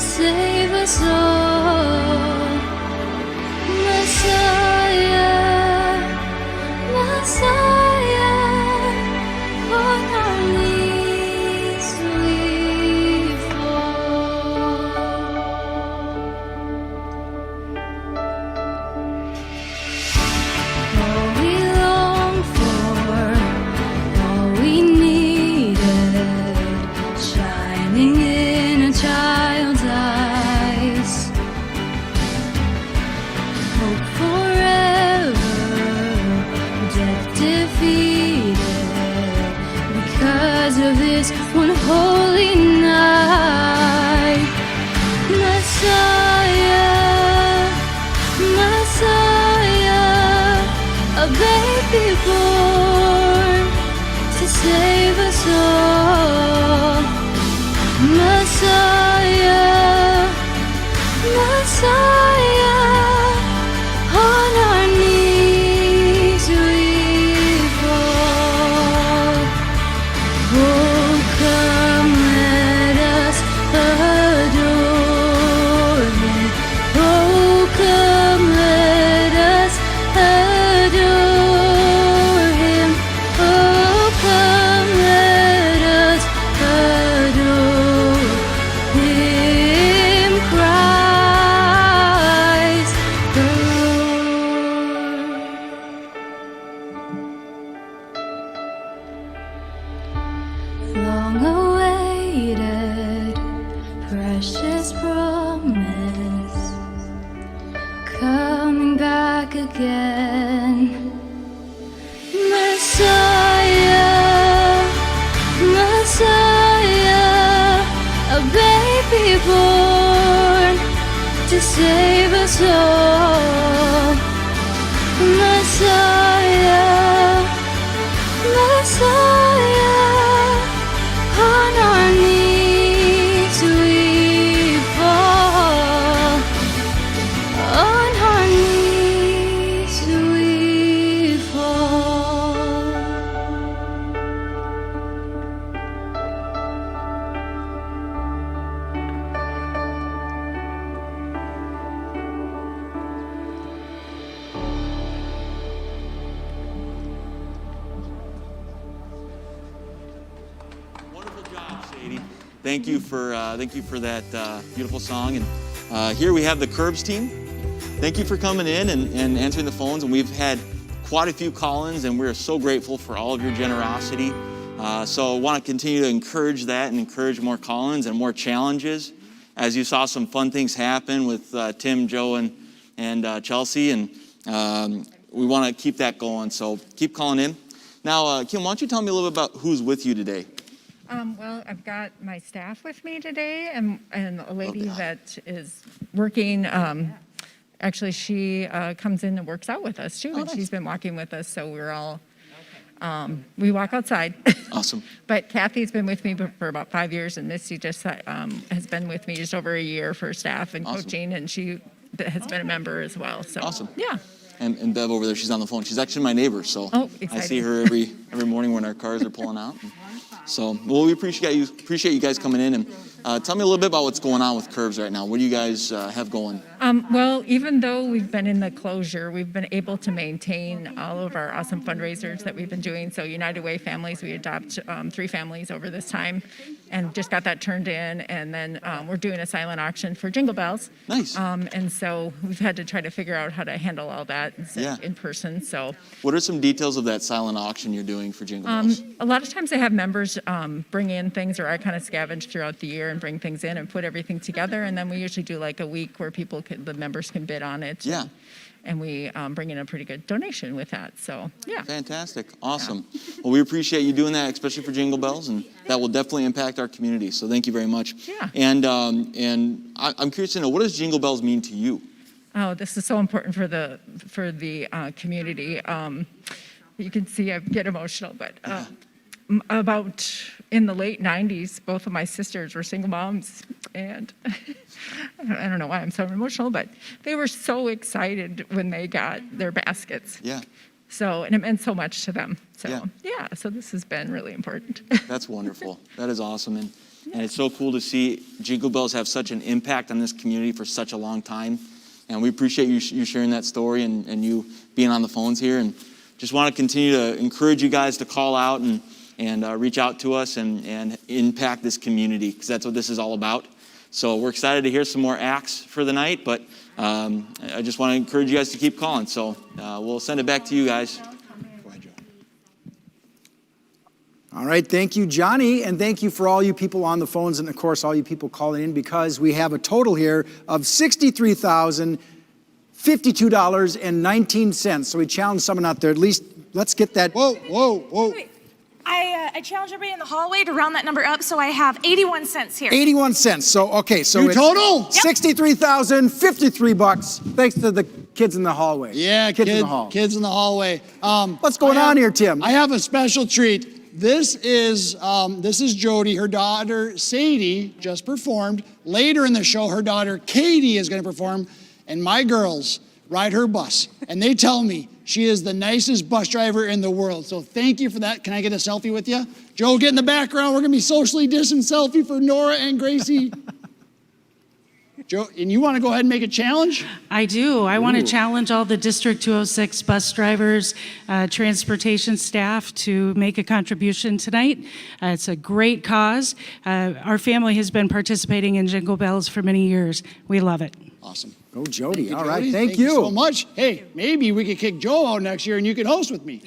Save us all, Messiah, Messiah, on our knees we fall. All we long for, all we needed, shining in a child's eyes. Hope forever, death defeated, because of this one holy night. Messiah, Messiah, a baby born to save us all. Messiah, Messiah, on our knees we fall. Oh, come let us adore Him. Oh, come let us adore Him. Oh, come let us adore Him, Christ the Lord. Long awaited, precious promise, coming back again. Messiah, Messiah, a baby born to save us all. Messiah, Messiah, on our knees we fall. On our knees we fall. Wonderful job, Sadie. Thank you for that beautiful song. And here we have the Curbs team. Thank you for coming in and answering the phones. And we've had quite a few call-ins, and we're so grateful for all of your generosity So I want to continue to encourage that and encourage more call-ins and more challenges. As you saw some fun things happen with Tim, Joe, and Chelsea, and we want to keep that going. So keep calling in. Now, Kim, why don't you tell me a little bit about who's with you today? Well, I've got my staff with me today, and a lady that is working. Actually, she comes in and works out with us too, and she's been walking with us. So we're all we walk outside. Awesome. But Kathy's been with me for about 5 years, and Misty just has been with me just over a year for staff and coaching, and she has been a member as well. So awesome. Yeah. And Bev over there, she's on the phone. She's actually my neighbor, so I see her every morning when our cars are pulling out. So, well, we appreciate you guys coming in, and tell me a little bit about what's going on with Curves right now. What do you guys have going? Well, even though we've been in the closure, we've been able to maintain all of our awesome fundraisers that we've been doing. So United Way families, we adopt 3 families over this time, and just got that turned in. And then we're doing a silent auction for Jingle Bells. Nice. And so we've had to try to figure out how to handle all that in person. So what are some details of that silent auction you're doing for Jingle Bells? a lot of times they have members bring in things, or I kind of scavenge throughout the year and bring things in and put everything together. And then we usually do like a week where the members can bid on it. Yeah. And we bring in a pretty good donation with that. So, yeah. Fantastic. Awesome. Well, we appreciate you doing that, especially for Jingle Bells, and that will definitely impact our community. So thank you very much. Yeah. And I'm curious to know, what does Jingle Bells mean to you? Oh, this is so important for the community. You can see I get emotional, but about in the late 90s, both of my sisters were single moms, and I don't know why I'm so emotional, but they were so excited when they got their baskets. Yeah. So, and it meant so much to them. So, yeah, so this has been really important. That's wonderful. That is awesome. And it's so cool to see Jingle Bells have such an impact on this community for such a long time. And we appreciate you sharing that story and you being on the phones here. And just want to continue to encourage you guys to call out and reach out to us and impact this community, because that's what this is all about. So we're excited to hear some more acts for the night, but I just want to encourage you guys to keep calling. So we'll send it back to you guys. Go ahead, Joe. All right, thank you, Johnny, and thank you for all you people on the phones and, of course, all you people calling in, because we have a total here of $63,052.19. So we challenge someone out there, at least let's get that. Whoa. Wait. I challenge everybody in the hallway to round that number up, so I have 81 cents here. 81 cents. So, okay, so Your it's total? $63,053, thanks to the kids in the hallway. Yeah, kids in the hall. Kids in the hallway. What's going on here, Tim? I have a special treat. This is Jody. Her daughter, Sadie, just performed. Later in the show, her daughter, Katie, is going to perform. And my girls ride her bus. And they tell me she is the nicest bus driver in the world. So thank you for that. Can I get a selfie with you? Joe, get in the background. We're going to be socially distant selfie for Nora and Gracie. Joe, and you want to go ahead and make a challenge? I do. I want to challenge all the District 206 bus drivers, transportation staff to make a contribution tonight. It's a great cause. Our family has been participating in Jingle Bells for many years. We love it. Awesome. Go, Jody. All Jody. right, thank you so much. Hey, maybe we could kick Joe out next year and you could host with me.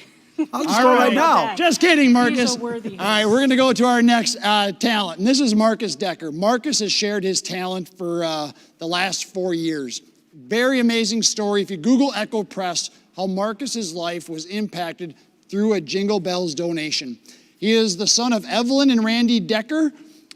I'll just go right now. Just kidding, Marcus. He's a worthy All right, we're going to go to our next talent. And this is Marcus Decker. Marcus has shared his talent for the last 4 years. Very amazing story. If you Google Echo Press, how Marcus's life was impacted through a Jingle Bells donation. He is the son of Evelyn and Randy Decker,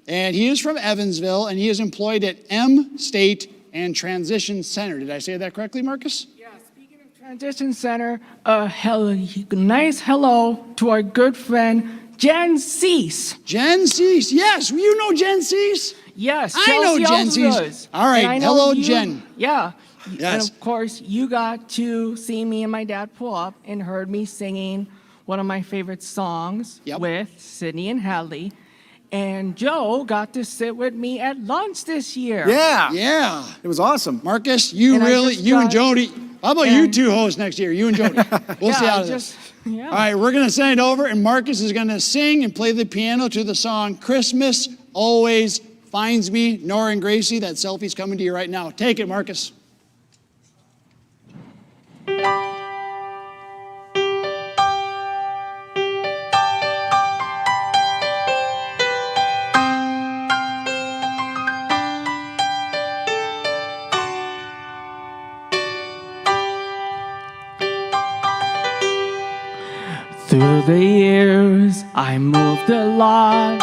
and he is from Evansville, and he is employed at M State and Transition Center. Did I say that correctly, Marcus? Yeah, speaking of Transition Center, nice hello to our good friend, Jen Cease. Jen Cease, yes, you know Jen Cease? Yes, I know Jen Cease. All right, hello, Jen. Yeah. Yes. And of course, you got to see me and my dad pull up and heard me singing one of my favorite songs with Sydney and Hadley. And Joe got to sit with me at lunch this year. Yeah. It was awesome. Marcus, you and Jody. How about you two hosts next year, you and Jody? We'll see how this. Yeah. All right, we're going to send it over, and Marcus is going to sing and play the piano to the song Christmas Always Finds Me. Nora and Gracie, that selfie's coming to you right now. Take it, Marcus. Through the years, I moved a lot,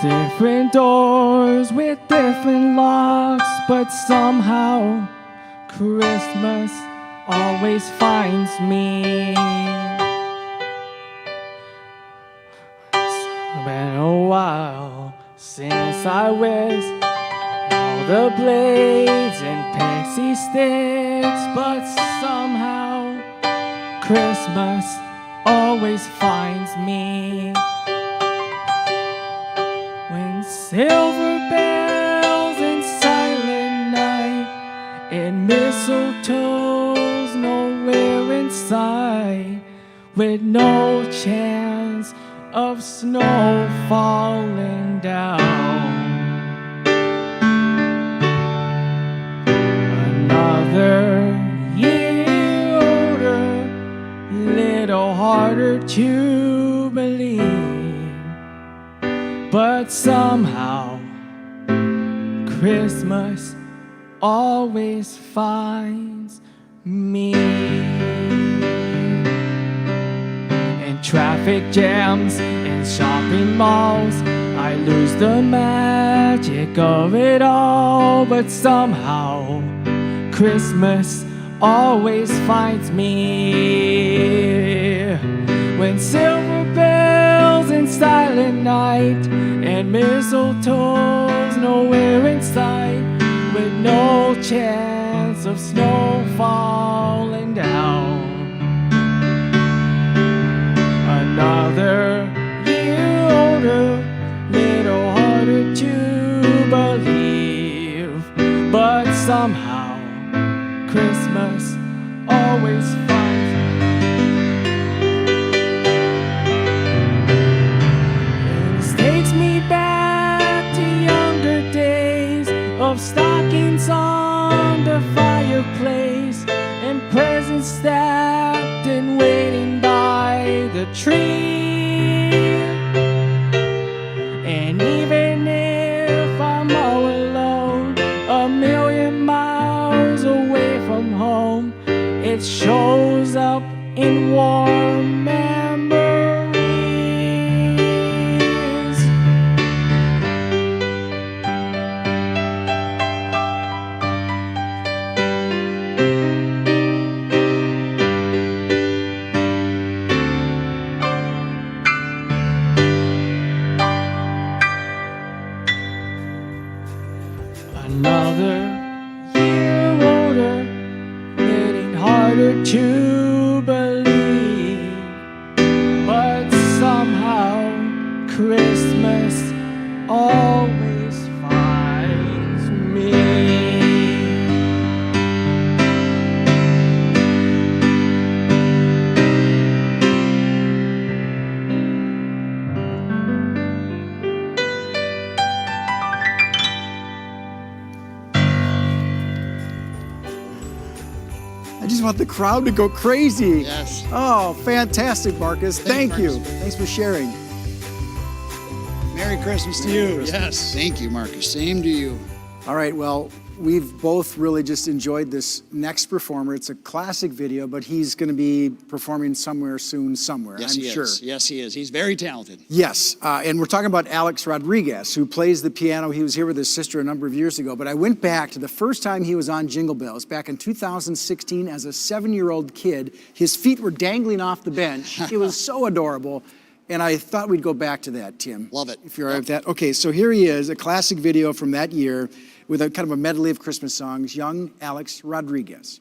different doors with different locks, but somehow Christmas always finds me. It's been a while since I whisked all the blades and pixie sticks, but somehow Christmas always finds me. When silver bells and silent night and mistletoe's nowhere in sight, with no chance of snow falling down. Another year older, little harder to believe, but somehow Christmas always finds me. In traffic jams and shopping malls, I lose the magic of it all, but somehow Christmas always finds me. When silver bells and silent night and mistletoe's nowhere in sight, with no chance of snow falling down. Another year older, little harder to believe, but somehow Christmas always finds me. And this takes me back to younger days of stockings on the fireplace and presents stacked and waiting by the tree. And even if I'm all alone, a million miles away from home, it shows up in warm memories. Another year older, getting harder to believe, but somehow Christmas always finds me. I just want the crowd to go crazy. Yes. Oh, fantastic, Marcus. Thank you. Marcus. Thanks for sharing. Merry Christmas to you. Yes. Thank you, Marcus. Same to you. All right, well, we've both really just enjoyed this next performer. It's a classic video, but he's going to be performing somewhere soon, somewhere, Yes, I'm he sure. is. Yes, he is. He's very talented. Yes, and we're talking about Alex Rodriguez, who plays the piano. He was here with his sister a number of years ago, but I went back to the first time he was on Jingle Bells, back in 2016 as a 7-year-old kid. His feet were dangling off the bench. It was so adorable, and I thought we'd go back to that, Tim. Love it. If you're all right with that. Okay, so here he is, a classic video from that year with a kind of a medley of Christmas songs, young Alex Rodriguez.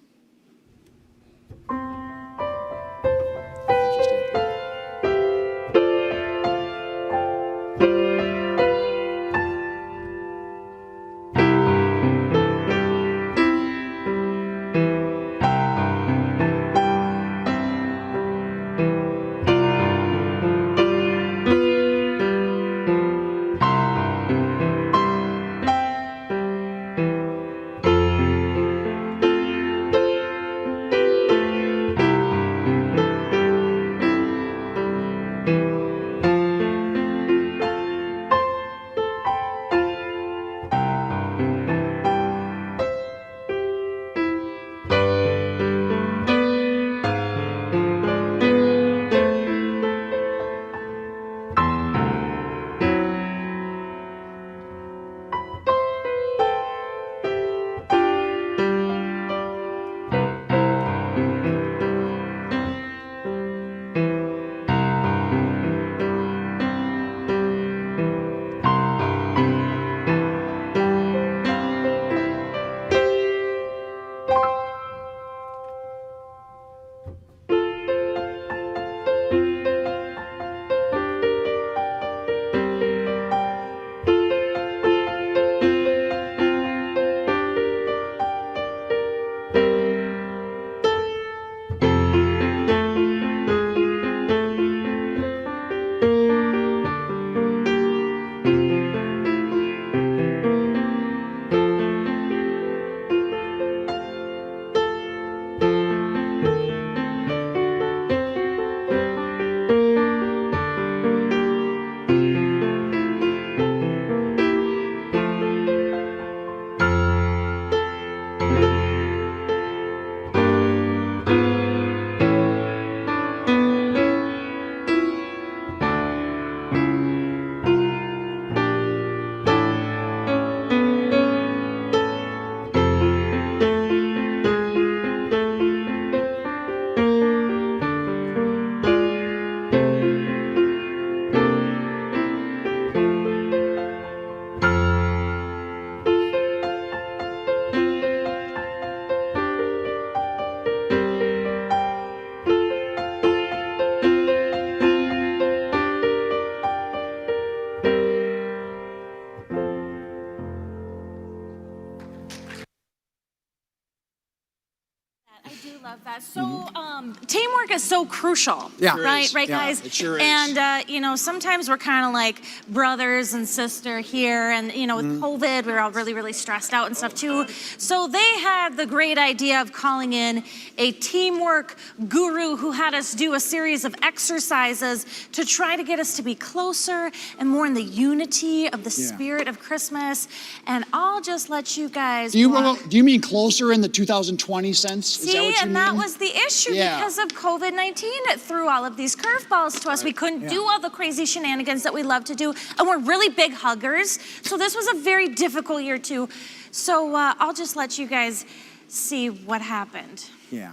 teamwork is so crucial. Yeah. Right, Yeah, guys? it sure is. And, sometimes we're kind of like brothers and sister here. And, with COVID, we were all really, really stressed out and stuff too. So they had the great idea of calling in a teamwork guru who had us do a series of exercises to try to get us to be closer and more in the unity of the spirit of Christmas. And I'll just let you guys Do you mean closer in the 2020 sense? Is that what you and mean? that was the issue because of COVID-19. It threw all of these curveballs to us. We couldn't do all the crazy shenanigans that we love to do. And we're really big huggers. So this was a very difficult year too. So I'll just let you guys see what happened. Yeah.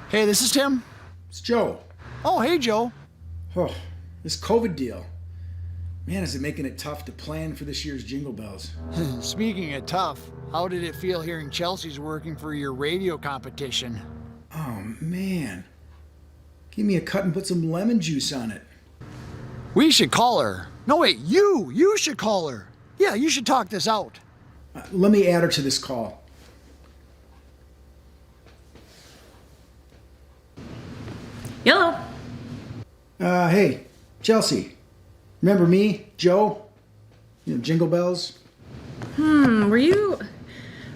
Hey, this is Tim. It's Joe. Oh, hey, Joe. Oh, this COVID deal. Man, is it making it tough to plan for this year's Jingle Bells. Speaking of tough, how did it feel hearing Chelsea's working for your radio competition? Oh, man. Give me a cut and put some lemon juice on it. We should call her. No, wait, you should call her. Yeah, you should talk this out. Let me add her to this call. Hello. Hey, Chelsea. Remember me, Joe? Jingle Bells? Were you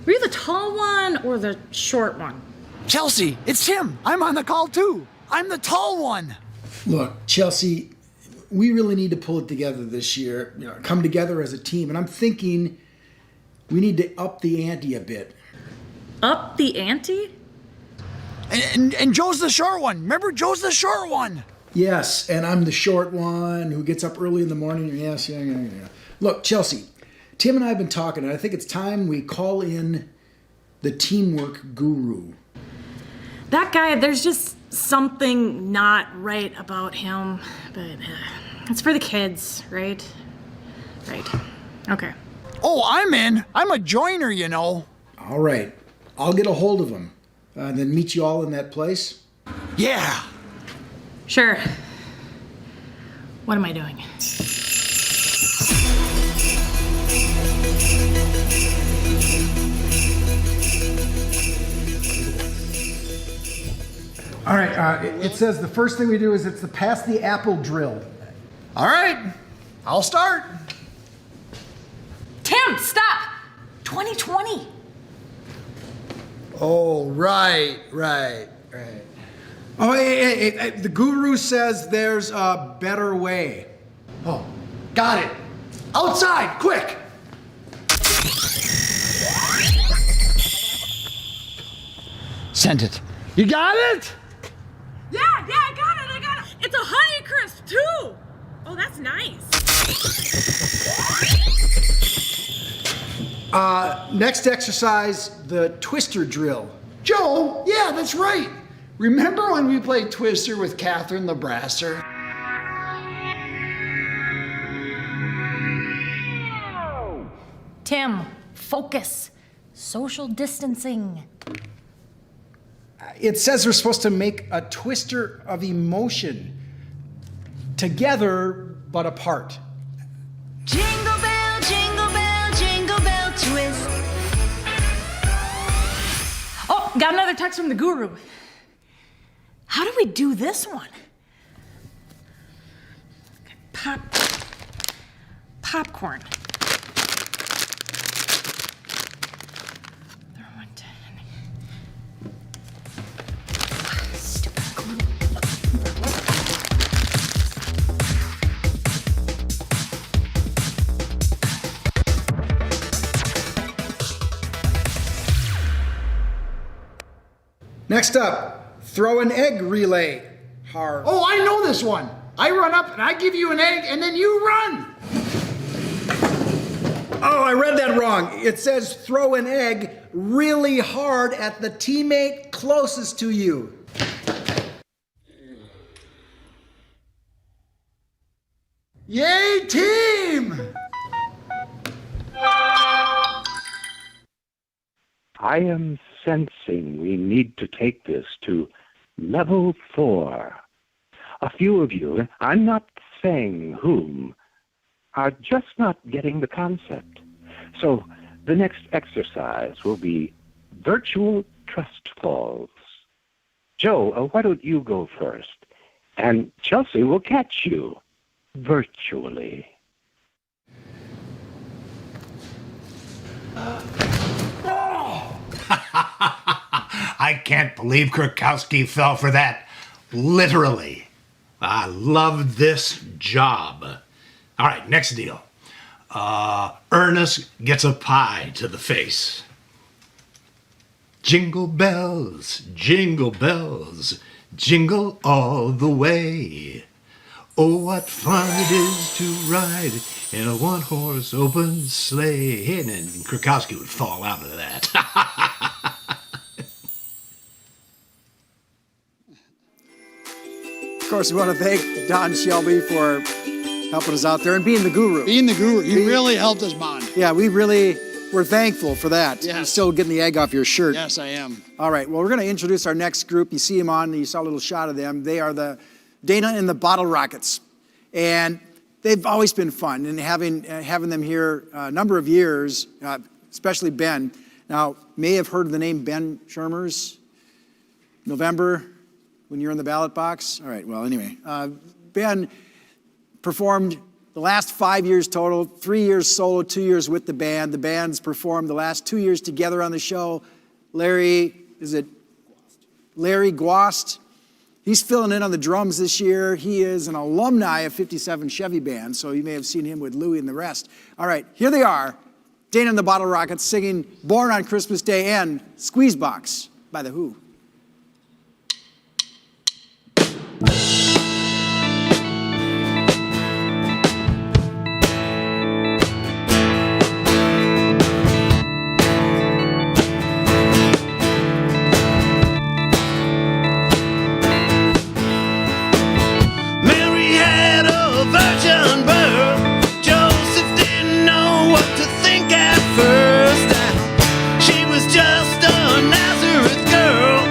the tall one or the short one? Chelsea, it's Tim. I'm on the call too. I'm the tall one. Look, Chelsea, we really need to pull it together this year. Come together as a team. And I'm thinking we need to up the ante a bit. Up the ante? And Joe's the short one. Remember, Joe's the short one. Yes, and I'm the short one who gets up early in the morning. Yes, yeah. Look, Chelsea, Tim and I have been talking, and I think it's time we call in the teamwork guru. That guy, there's just something not right about him, but it's for the kids, right? Right. Okay. Oh, I'm in. I'm a joiner, you know. All right. I'll get a hold of him. Then meet you all in that place? Yeah. Sure. What am I doing? All right. It says the first thing we do is it's the pass the apple drill. All right. I'll start. Tim, stop! 2020. Oh, right. Oh, hey, the guru says there's a better way. Oh, got it. Outside, quick. Send it. You got it? Yeah, I got it. It's a Honey Crisp, too. Oh, that's nice. Next exercise, the twister drill. Joe, yeah, that's right. Remember when we played Twister with Catherine the Brasser? Tim, focus. Social distancing. It says we're supposed to make a twister of emotion. Together, but apart. Jingle bell, jingle bell, jingle bell twist. Oh, got another text from the guru. How do we do this one? Popcorn. Next up, throw an egg relay. Hard. Oh, I know this one. I run up and I give you an egg and then you run. Oh, I read that wrong. It says throw an egg really hard at the teammate closest to you. Yay, team! I am sensing we need to take this to level 4. A few of you, I'm not saying whom, are just not getting the concept. So the next exercise will be virtual trust falls. Joe, why don't you go first? And Chelsea will catch you virtually. I can't believe Kurkowski fell for that. Literally. I love this job. All right, next deal. Ernest gets a pie to the face. Jingle bells, jingle all the way. Oh, what fun it is to ride in a one-horse open sleigh. And then Kurkowski would fall out of that. Of course, we want to thank Don Shelby for helping us out there and being the guru. Being the guru. You really helped us bond. Yeah, we're thankful for that. Yes. You're still getting the egg off your shirt. Yes, I am. All right, well, we're going to introduce our next group. You see them on, you saw a little shot of them. They are the Dana and the Bottle Rockets. And they've always been fun. And having them here a number of years, especially Ben. Now, may have heard of the name Ben Shermers. November, when you're in the ballot box. All right, well, anyway. Ben performed the last 5 years total, 3 years solo, 2 years with the band. The band's performed the last 2 years together on the show. Larry Guast. He's filling in on the drums this year. He is an alumni of 57 Chevy Band, so you may have seen him with Louie and the rest. All right, here they are, Dana and the Bottle Rockets singing Born on Christmas Day and Squeezebox by The Who. Virgin birth, Joseph didn't know what to think at first. She was just a Nazareth girl,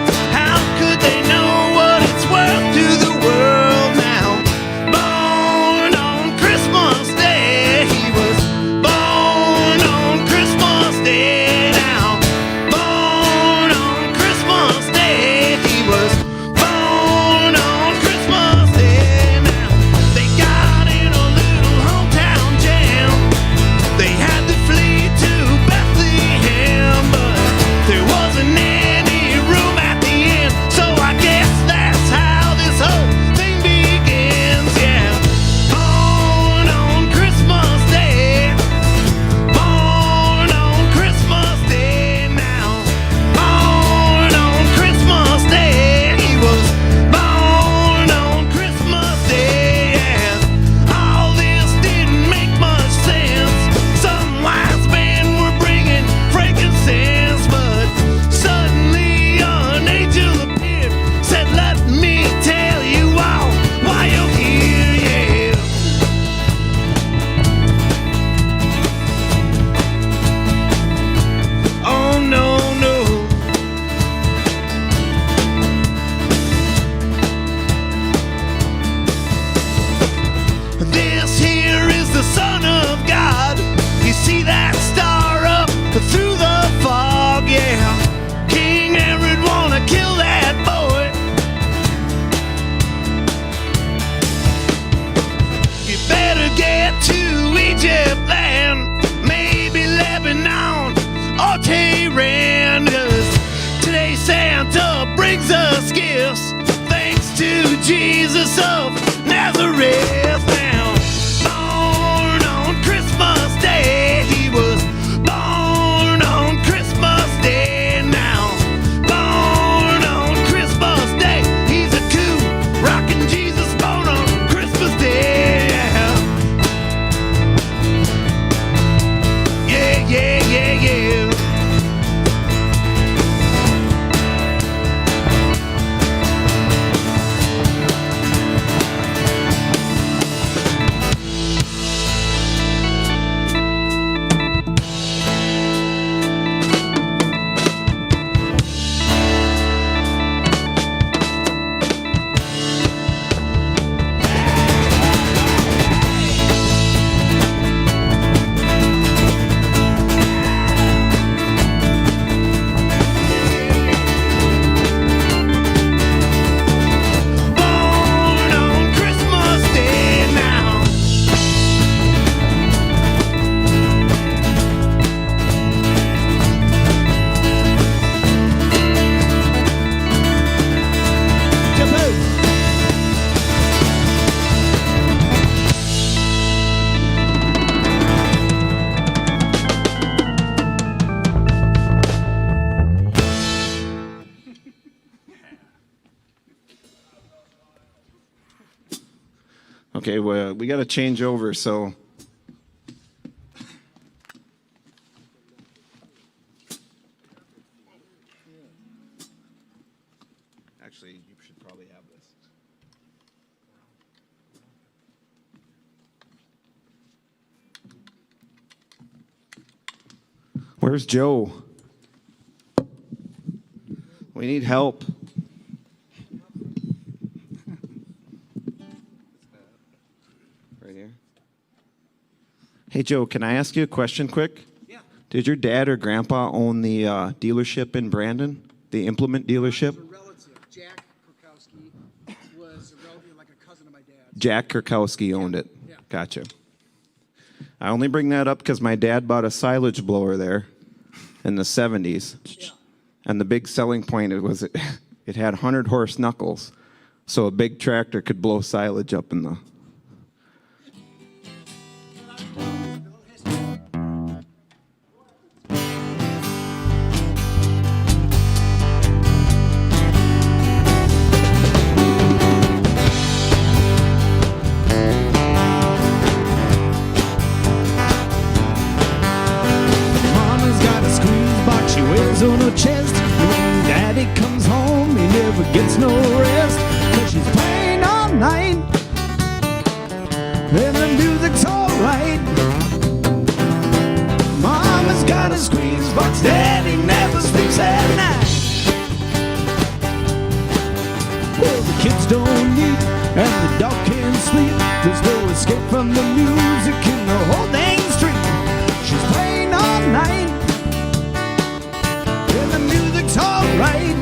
Okay, well, we got to change over, so. Actually, you should probably have this. Where's Joe? We need help. Right here. Hey, Joe, can I ask you a question quick? Yeah. Did your dad or grandpa own the dealership in Brandon? The implement dealership? Jack Kurkowski was a relative, like a cousin of my dad's. Jack Kurkowski owned it. Yeah. Gotcha. I only bring that up because my dad bought a silage blower there in the 70s. Yeah. And the big selling point was it had 100-horse knuckles, so a big tractor could blow silage up in the... Mama's got a squeeze box she wears on her chest. When daddy comes home, he never gets no rest. 'Cause she's playing all night, and the music's alright. Mama's got a squeeze box, daddy never sleeps at night. Well, the kids don't eat, and the dog can't sleep. There's no escape from the music in the whole dang street. She's playing all night, and the music's alright.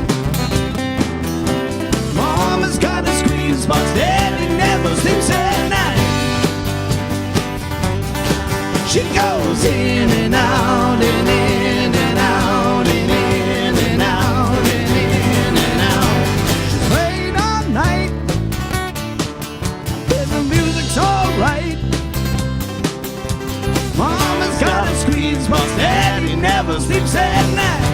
Mama's got a squeeze box, daddy never sleeps at night. She goes in and out, and in and out, and in and out, and in and out. She's playing all night, and the music's alright. Mama's got a squeeze box, daddy never sleeps at night.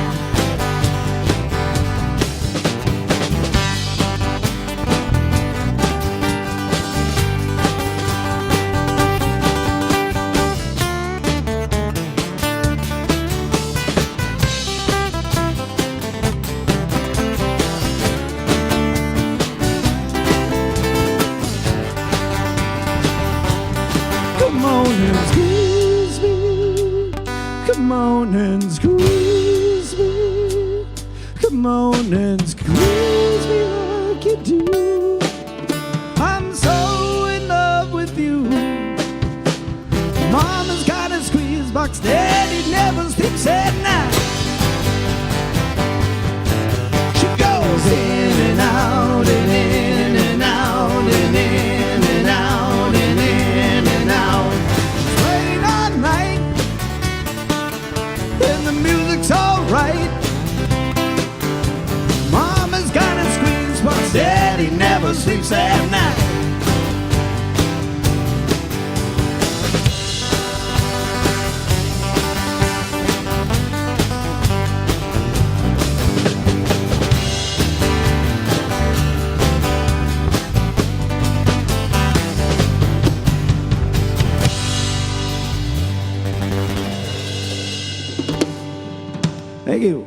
Come on and squeeze me. Come on and squeeze me. Come on and squeeze me like you do. I'm so in love with you. Mama's got a squeeze box, daddy never sleeps at night. She goes in and out, and in and out, and in and out, and in and out. She's playing all night, and the music's alright. Mama's got a squeeze box, daddy never sleeps at night. Thank you.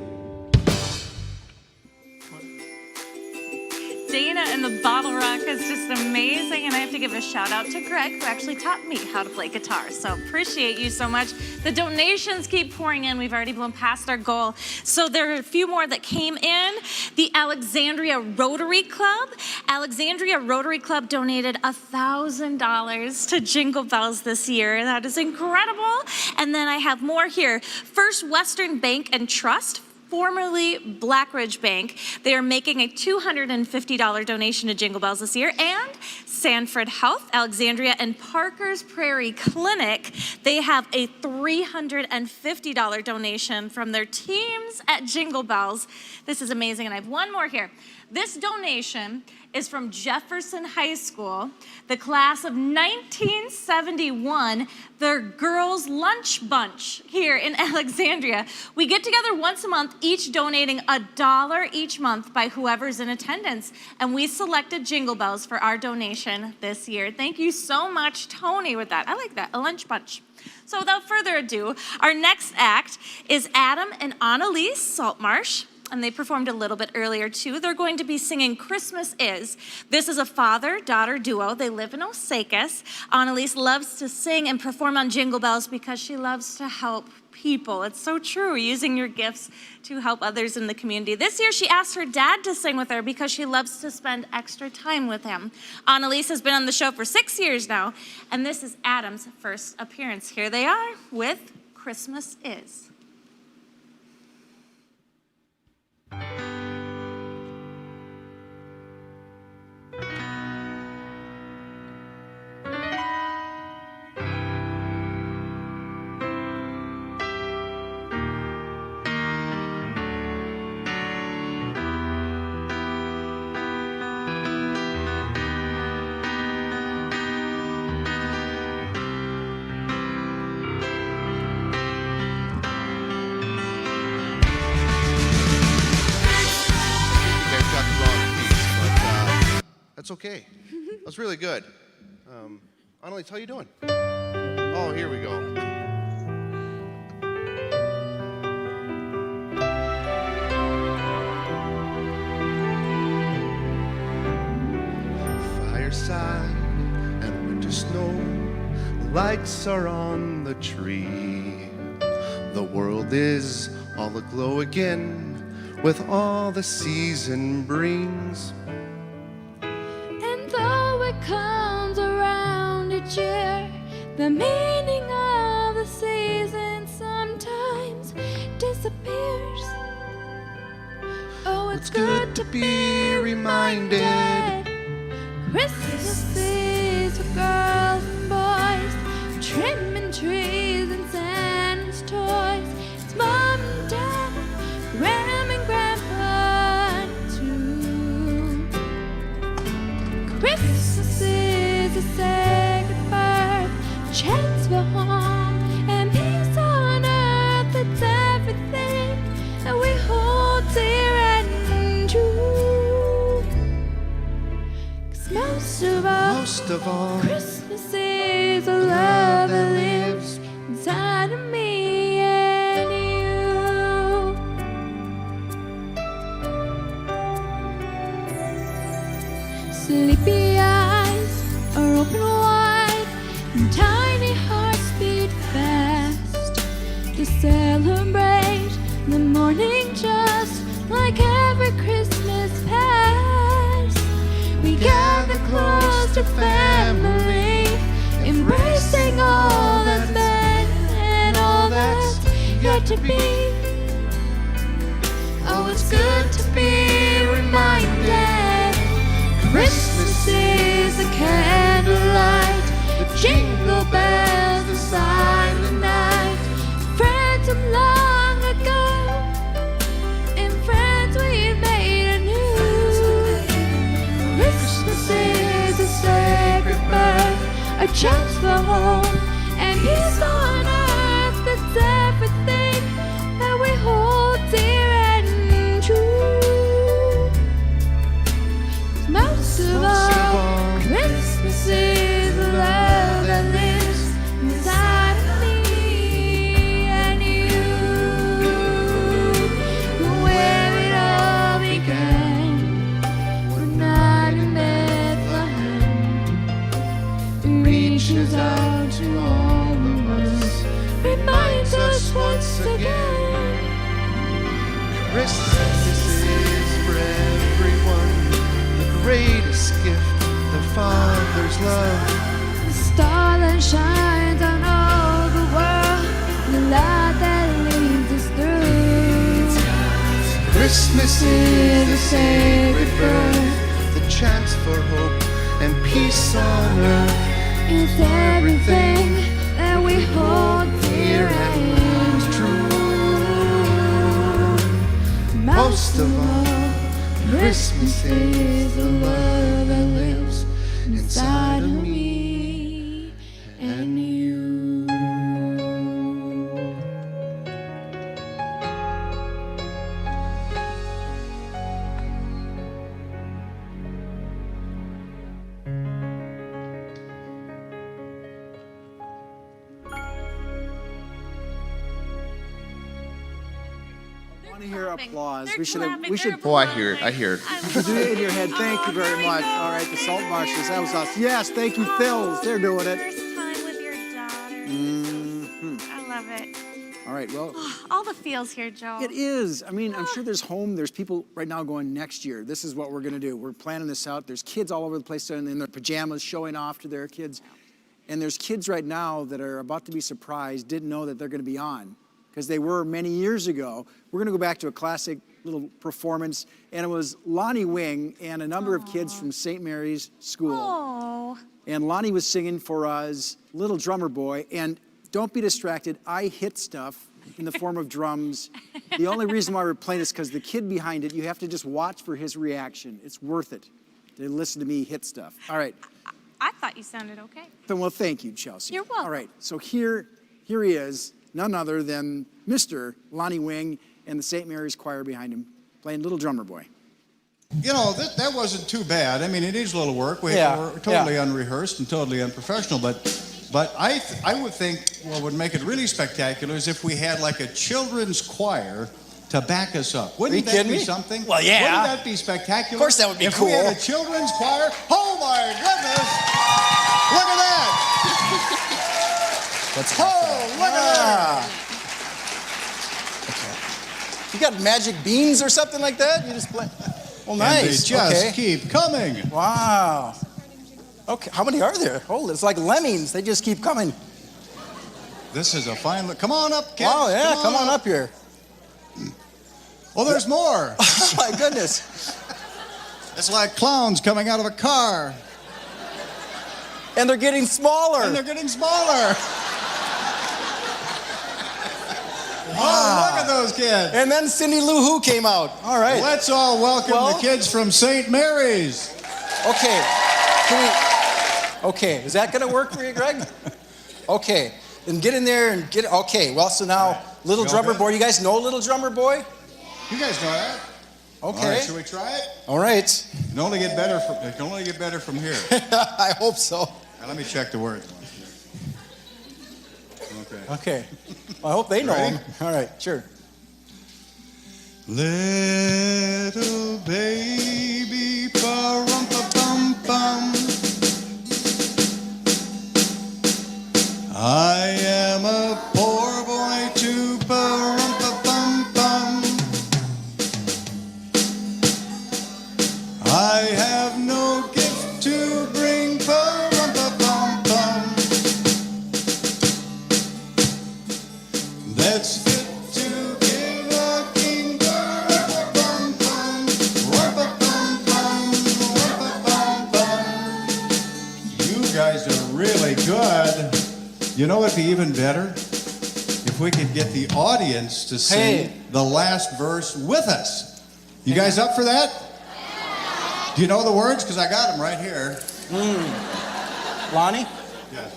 Dana and the Bottle Rock is just amazing, and I have to give a shout out to Greg, who actually taught me how to play guitar. So appreciate you so much. The donations keep pouring in. We've already blown past our goal. So there are a few more that came in. The Alexandria Rotary Club. Alexandria Rotary Club donated $1,000 to Jingle Bells this year. That is incredible. And then I have more here. First Western Bank and Trust, formerly Blackridge Bank. They are making a $250 donation to Jingle Bells this year. And Sanford Health, Alexandria, and Parker's Prairie Clinic, they have a $350 donation from their teams at Jingle Bells. This is amazing, and I have one more here. This donation is from Jefferson High School, the class of 1971, the Girls Lunch Bunch here in Alexandria. We get together once a month, each donating $1 each month by whoever's in attendance. And we selected Jingle Bells for our donation this year. Thank you so much, Tony, with that. I like that, a lunch bunch. So without further ado, our next act is Adam and Annalise Saltmarsh, and they performed a little bit earlier too. They're going to be singing Christmas Is. This is a father-daughter duo. They live in Osakis. Annalise loves to sing and perform on Jingle Bells because she loves to help people. It's so true, using your gifts to help others in the community. This year, she asked her dad to sing with her because she loves to spend extra time with him. Annalise has been on the show for 6 years now, and this is Adam's first appearance. Here they are with Christmas Is. That's okay. That's really good. Annalise, how you doing? Oh, here we go. Fireside and winter snow, lights are on the tree. The world is all aglow again with all the season brings. It comes around each year, the meaning of the season sometimes disappears. Oh, it's good to be reminded. Christmas is for girls and boys, trimming trees and Santa's toys. It's mom and dad, grandma and grandpa too. Christmas is a sacred birth, chance for home and peace on earth. It's everything that we hold dear and true. 'Cause most of all, Christmas is a love that lives inside of me and you. Sleepy eyes are open wide, and tiny hearts beat fast to celebrate the morning just like every Christmas past. We gather close to family, embracing all that's been and all that's yet to be. Oh, it's good to be reminded. Christmas is the candlelight, the jingle bells, the silent night. Friends of long ago, and friends we've made anew. Christmas is a sacred birth, a chance for home and peace on earth. That's everything that we hold dear and true. Most of all, Christmas is the love that lives inside of me and you. Where it all began, one night in Bethlehem, reaches out to all of us, reminds us once again. Christmas is for everyone, the greatest gift, the Father's love. The star that shines on all the world, the light that leads us through. Christmas is a sacred birth, the chance for hope and peace on earth. It's everything that we hold dear and true. Most of all, Christmas is the love that lives inside of me and you. I want to hear applause. They're We should clapping, we they're should Oh, I hear it. I hear it. You do it in your head. Thank you very much. All right, the salt marshes. That was awesome. Yes, thank you, Phils. They're doing it. First time with your daughter. I love it. All right, well, All the feels here, Joe. it is. I mean, I'm sure there's people right now going, next year, this is what we're going to do. We're planning this out. There's kids all over the place in their pajamas showing off to their kids. And there's kids right now that are about to be surprised, didn't know that they're going to be on, because they were many years ago. We're going to go back to a classic little performance, and it was Lonnie Wing and a number of kids from St. Mary's School. Oh. And Lonnie was singing for us, Little Drummer Boy, and don't be distracted, I hit stuff in the form of drums. The only reason why we're playing is because the kid behind it, you have to just watch for his reaction. It's worth it to listen to me hit stuff. All right. I thought you sounded okay. Well, thank you, Chelsea. You're welcome. All right, so here he is, none other than Mr. Lonnie Wing and the St. Mary's Choir behind him, playing Little Drummer Boy. You know, that wasn't too bad. I mean, it needs a little work. We're totally unrehearsed and totally unprofessional, but I would think what would make it really spectacular is if we had like a children's choir to back us up. Wouldn't that be something? Well, yeah. Wouldn't that be spectacular? Of course that would be if cool. If we had a children's choir, oh my goodness! Look at that! Look at that! You got magic beans or something like that? You just play. Well, nice. And they just keep coming. Wow. Okay, how many are there? Oh, it's like lemmings. They just keep coming. This is a fine look. Come on up, kids. Wow, yeah, come on up here. Oh, there's more. Oh, my goodness. It's like clowns coming out of a car. And they're getting smaller. And they're getting smaller. Oh, look at those kids. And then Cindy Lou Who came out. All right. Let's all welcome the kids from St. Mary's. Okay. Okay, is that going to work for you, Greg? Okay. Then get in there and get. Okay, well, so now, Little Drummer Boy. You guys know Little Drummer Boy? You guys know that? Okay. All right, should we try it? All right. It can only get better from here. I hope so. Now, let me check the words. Okay. Well, I hope they know Ready? him. All right, sure. Little baby, pa-rum-pa-bum-bum. I am a poor boy too, pa-rum-pa-bum-bum. I have no gift to bring, pa-rum-pa-bum-bum. That's fit to give a king, pa-rum-pa-bum-bum, rum-pa-bum-bum, rum-pa-bum-bum. You guys are really good. You know what'd be even better? If we could get the audience to sing the last verse with us. You guys up for that? Do you know the words? Because I got them right here. Lonnie? Yes.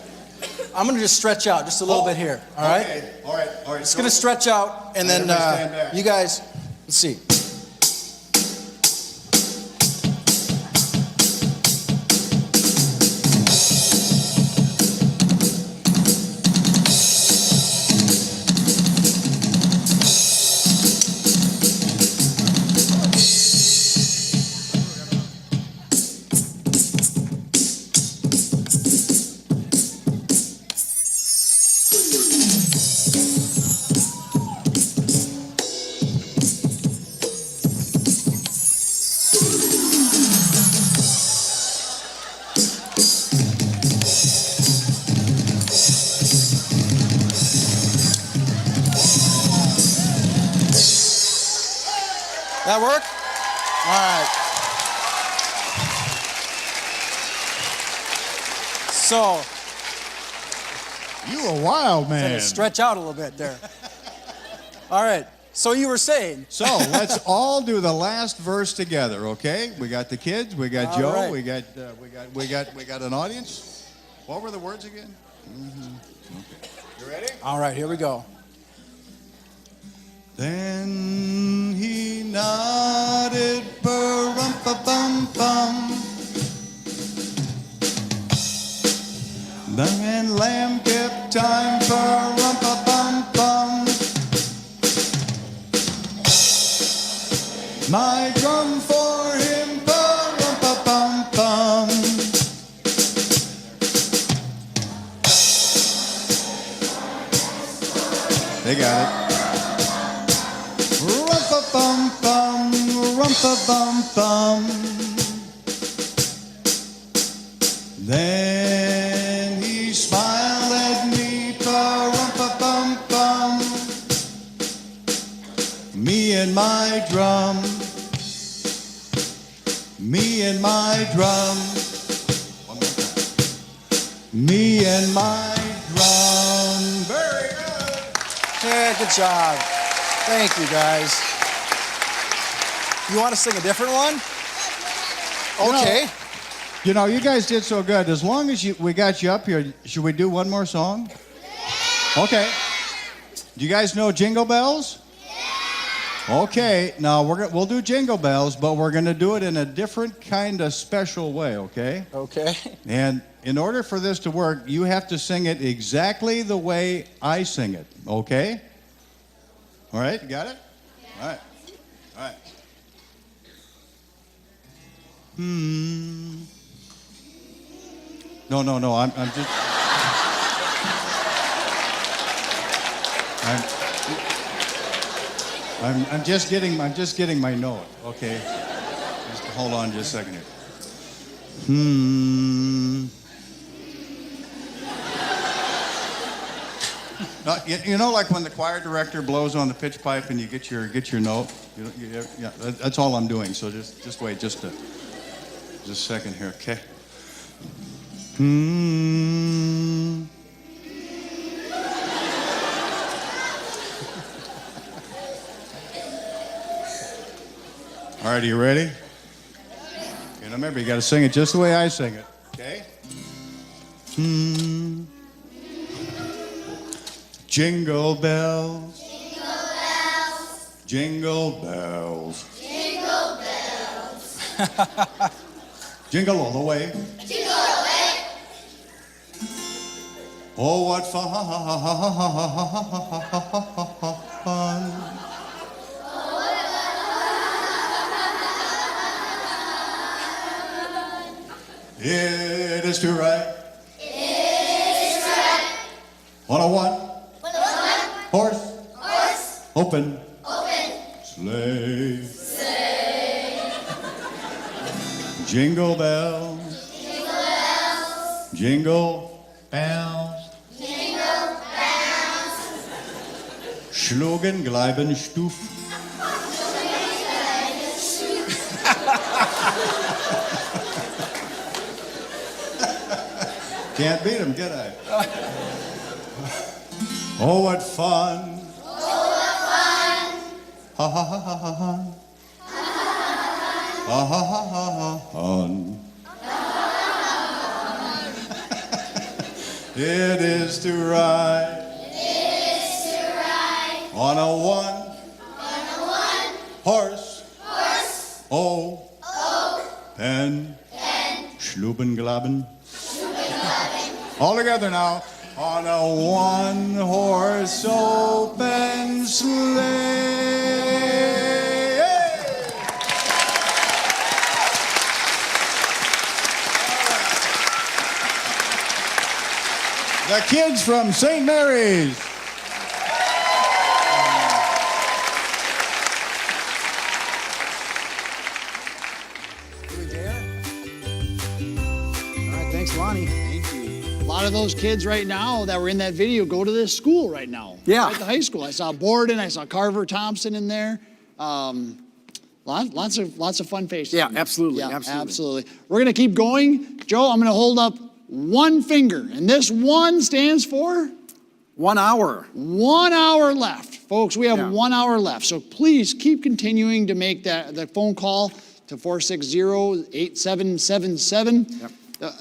I'm going to just stretch out just a little bit here. All right? Okay. All right. Just going to stretch out, and then Everybody stand back. you guys, let's see. That work? All right. So. You a wild man. Stretch out a little bit there. All right. So you were saying. So let's all do the last verse together, okay? We got the kids, we got All Joe, right. we got an audience. What were the words again? Okay. You ready? All right, here we go. Then he nodded, bum. Then Lamb kept time, bum. My drum for him, bum. They got it. Rumpa-bum-bum. Then he smiled at me, rumpa-bum-bum. Me and my drum. Me and my drum. One more time. Me and my drum. Very good. Yeah, good job. Thank you, guys. You want to sing a different one? Okay. You know, you guys did so good. As long as we got you up here, should we do one more song? Okay. Do you guys know Jingle Bells? Okay. Now we'll do Jingle Bells, but we're going to do it in a different kind of special way, okay? Okay. And in order for this to work, you have to sing it exactly the way I sing it, okay? All right, you got it? Yeah. All right. All right. No, I'm just... I'm just getting my note, okay? Just hold on just a second here. You know, like when the choir director blows on the pitch pipe and you get your note? Yeah, that's all I'm doing, so just wait just a second here, okay? All right, are you ready? You know, remember, you got to sing it just the way I sing it, okay? Jingle bells, jingle bells, jingle bells, jingle all the way. Oh, what fun! It is to ride. On a one-horse open sleigh. Jingle bells, jingle bells, schlugen gleiben Stuf. Can't beat them, can I? Oh, what fun! Ha ha ha ha ha ha. Ha ha ha ha ha. It is to ride. On a one-horse. Pen. Schlubenglaben. All together now. On a one-horse open sleigh. The kids from St. Mary's. All right, thanks, Lonnie. Thank you. A lot of those kids right now that were in that video go to this school right now. Yeah. At the high school. I saw Borden, I saw Carver Thompson in there. Lots of fun faces. Yeah, absolutely, Yeah, absolutely. absolutely. We're gonna keep going. Joe, I'm gonna hold up one finger, and this one stands for 1 hour. 1 hour left. Folks, we have Yeah. 1 hour left, so please keep continuing to make that phone call to 460-8777. Yep.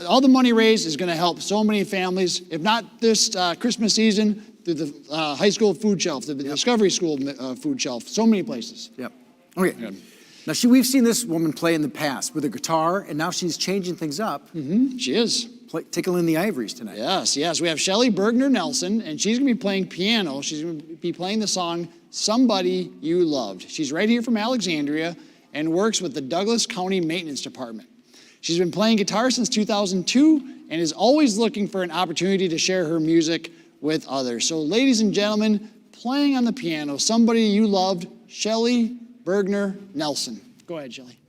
All the money raised is going to help so many families, if not this Christmas season, through the high school food shelf, through the Discovery School food shelf, so many places. Yep. Okay. Now, we've seen this woman play in the past with a guitar, and now she's changing things up. Mm-hmm. She is. Tickling the ivories tonight. Yes. We have Shelly Bergner Nelson, and she's going to be playing piano. She's going to be playing the song Somebody You Loved. She's right here from Alexandria and works with the Douglas County Maintenance Department. She's been playing guitar since 2002 and is always looking for an opportunity to share her music with others. So, ladies and gentlemen, playing on the piano, Somebody You Loved, Shelly Bergner Nelson. Go ahead, Shelly.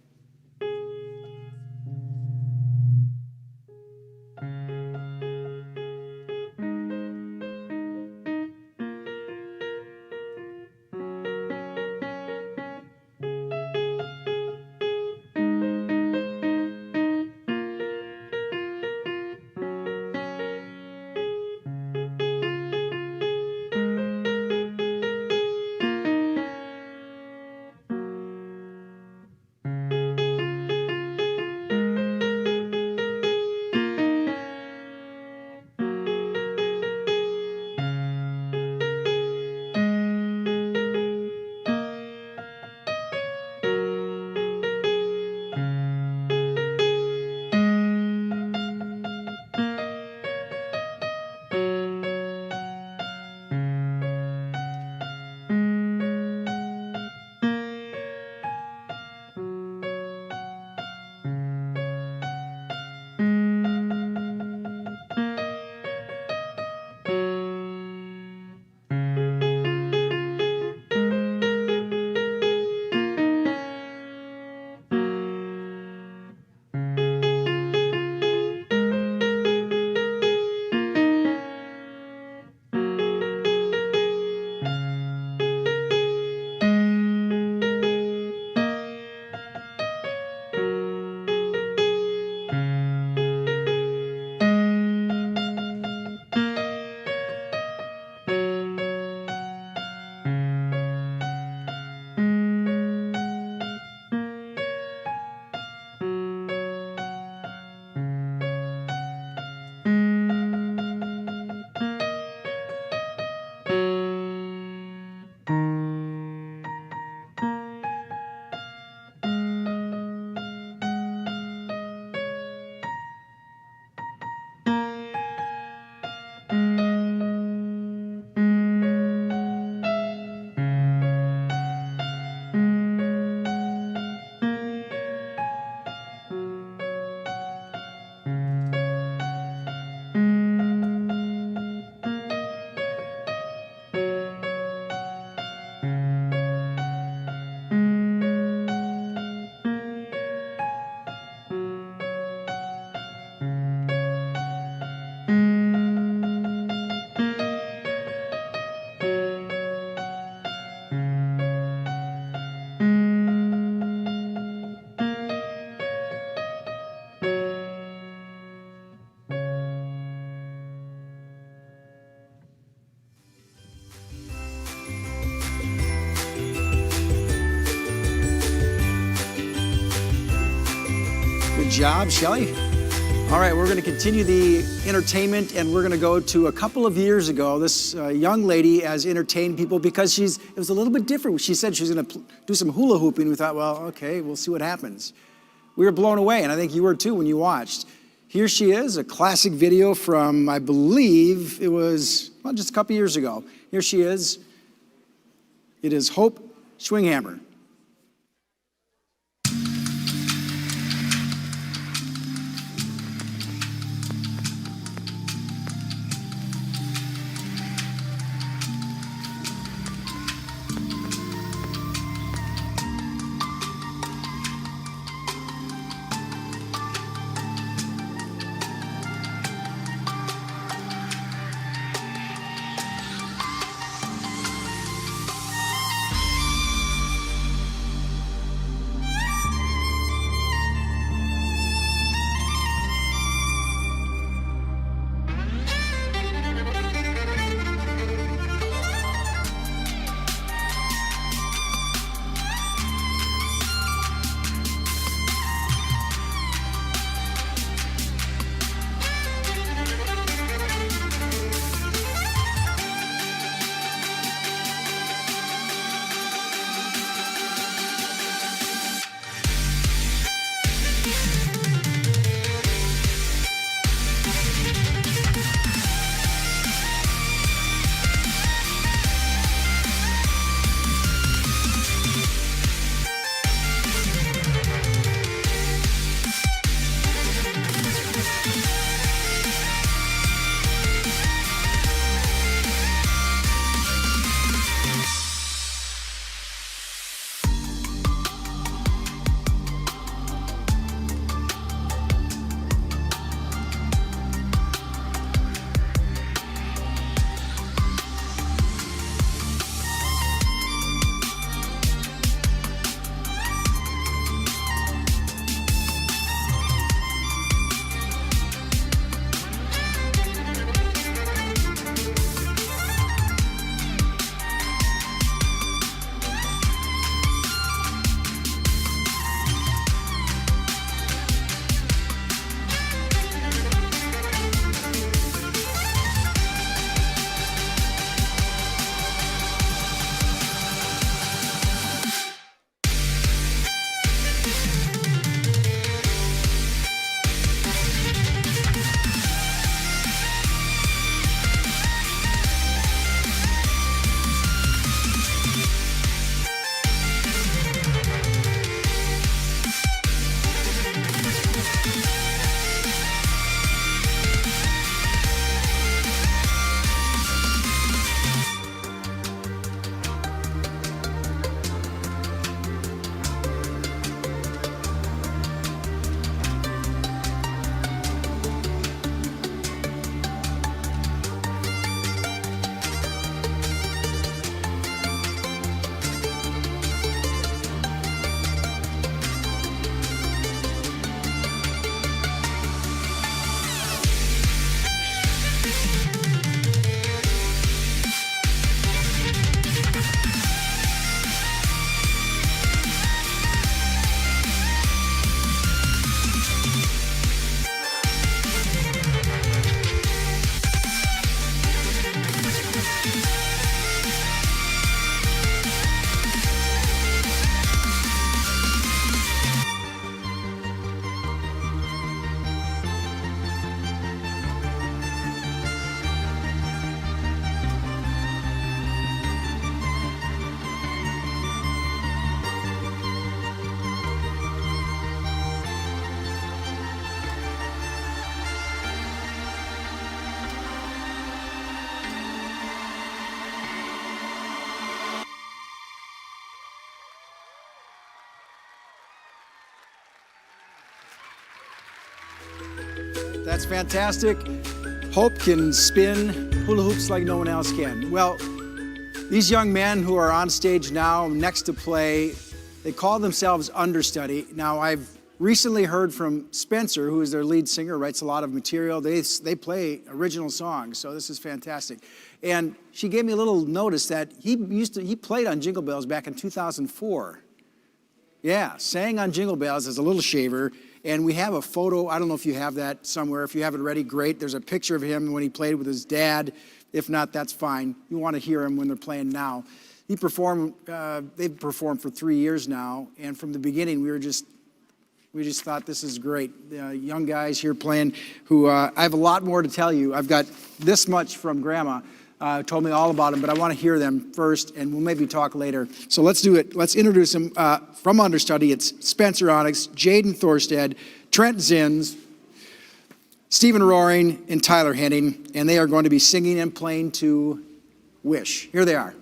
Good job, Shelly. All right, we're going to continue the entertainment, and we're going to go to a couple of years ago. This young lady has entertained people because it was a little bit different. She said she was going to do some hula hooping. We thought, well, okay, we'll see what happens. We were blown away, and I think you were too when you watched. Here she is, a classic video from, I believe it was, well, just a couple years ago. Here she is. It is Hope Schwinghammer. That's fantastic. Hope can spin hula hoops like no one else can. Well, these young men who are on stage now, next to play, they call themselves Understudy. Now, I've recently heard from Spencer, who is their lead singer, writes a lot of material. They play original songs, so this is fantastic. And she gave me a little notice that he played on Jingle Bells back in 2004. Yeah, sang on Jingle Bells as a little shaver. And we have a photo. I don't know if you have that somewhere. If you have it ready, great. There's a picture of him when he played with his dad. If not, that's fine. You want to hear him when they're playing now. They've performed for 3 years now. And from the beginning, we just thought this is great. Young guys here playing who, I have a lot more to tell you. I've got this much from Grandma. Told me all about them, but I want to hear them first, and we'll maybe talk later. So let's do it. Let's introduce them from Understudy. It's Spencer Onyx, Jaden Thorstad, Trent Zins, Stephen Roaring, and Tyler Henning, and they are going to be singing and playing to Wish. Here they are.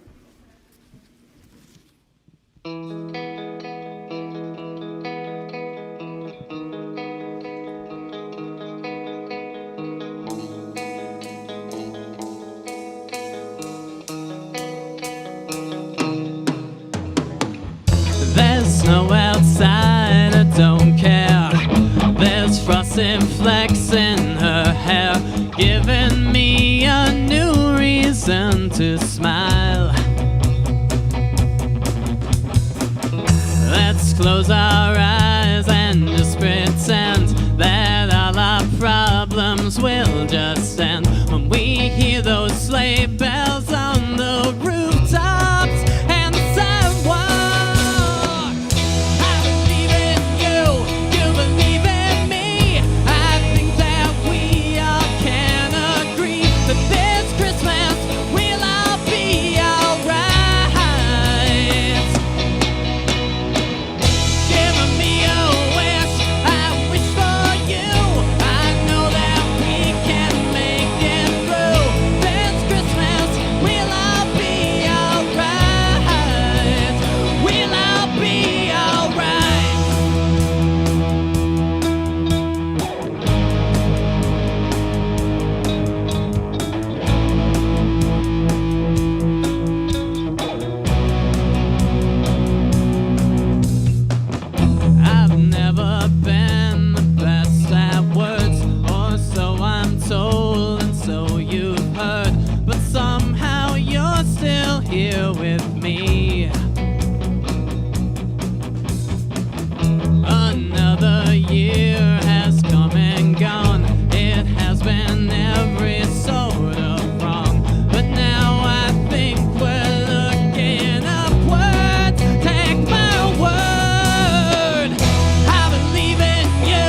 There's snow outside, I don't care. There's frosted flecks in her hair, giving me a new reason to smile. Let's close our eyes and just pretend that all our problems will just end when we hear those sleigh bells on the rooftops and the sidewalk. I believe in you, you believe in me. I think that we all can agree that this Christmas we'll all be alright. Give me a wish, I wish for you. I know that we can make it through this Christmas. We'll all be alright. We'll all be alright. I've never been the best at words, or so I'm told, and so you've heard. But somehow you're still here with me. Another year has come and gone. It has been every sort of wrong. But now I think we're looking upwards. Take my word. I believe in you,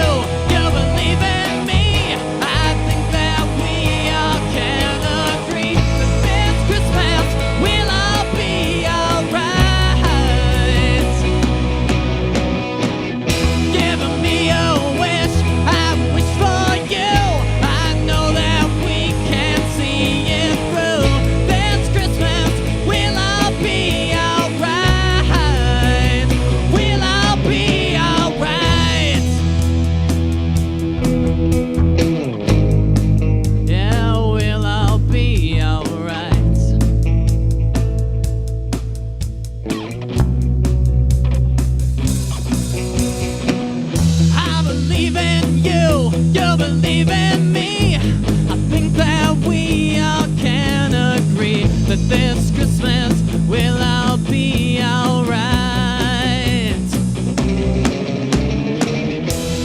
you believe in me. I think that we all can agree that this Christmas we'll all be alright. Give me a wish, I wish for you. I know that we can see it through. This Christmas we'll all be alright. We'll all be alright. Yeah, we'll all be alright. I believe in you, you believe in me. I think that we all can agree that this Christmas we'll all be alright.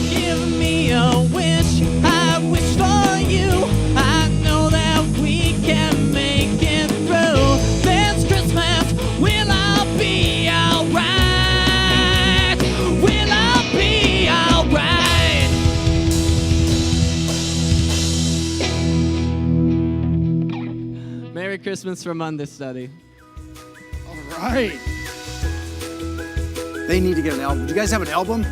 Give me a wish, I wish for you. I know that we can make it through this Christmas. We'll all be alright. We'll all be alright. Merry Christmas from Understudy. All right. They need to get an album. Do you guys have an album? We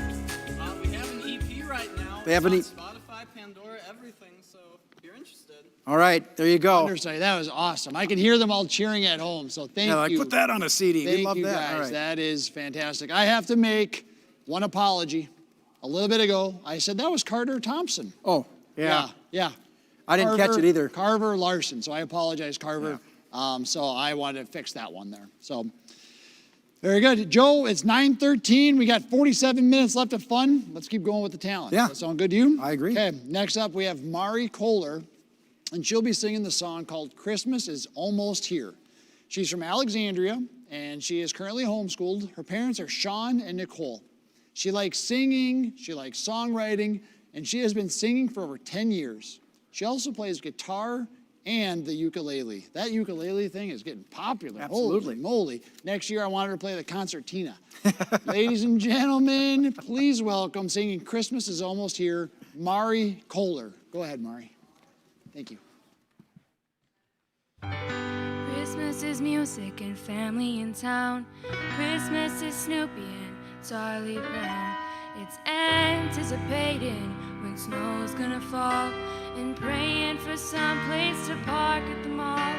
have an EP right now. They have an It's on Spotify, Pandora, everything. So if you're interested. All right, there you go. Understudy, that was awesome. I can hear them all cheering at home, so thank Yeah, like, you. put that on a CD. We'd Thank love you that. guys. All right. That is fantastic. I have to make one apology. A little bit ago, I said that was Carter Thompson. Oh. Yeah. I didn't catch it either. Carver Larson, so I apologize, Carver. So I wanted to fix that one there. So very good. Joe, it's 9:13. We got 47 minutes left of fun. Let's keep going with the talent. Yeah. That sound good to you? I agree. Okay, next up we have Mari Kohler, and she'll be singing the song called Christmas is Almost Here. She's from Alexandria, and she is currently homeschooled. Her parents are Sean and Nicole. She likes singing, she likes songwriting, and she has been singing for over 10 years. She also plays guitar and the ukulele. That ukulele thing is getting popular. Absolutely. Holy moly. Next year I want her to play the concertina. Ladies and gentlemen, please welcome, singing Christmas is Almost Here, Mari Kohler. Go ahead, Mari. Thank you. Christmas is music and family in town. Christmas is Snoopy and Charlie Brown. It's anticipating when snow's gonna fall and praying for some place to park at the mall.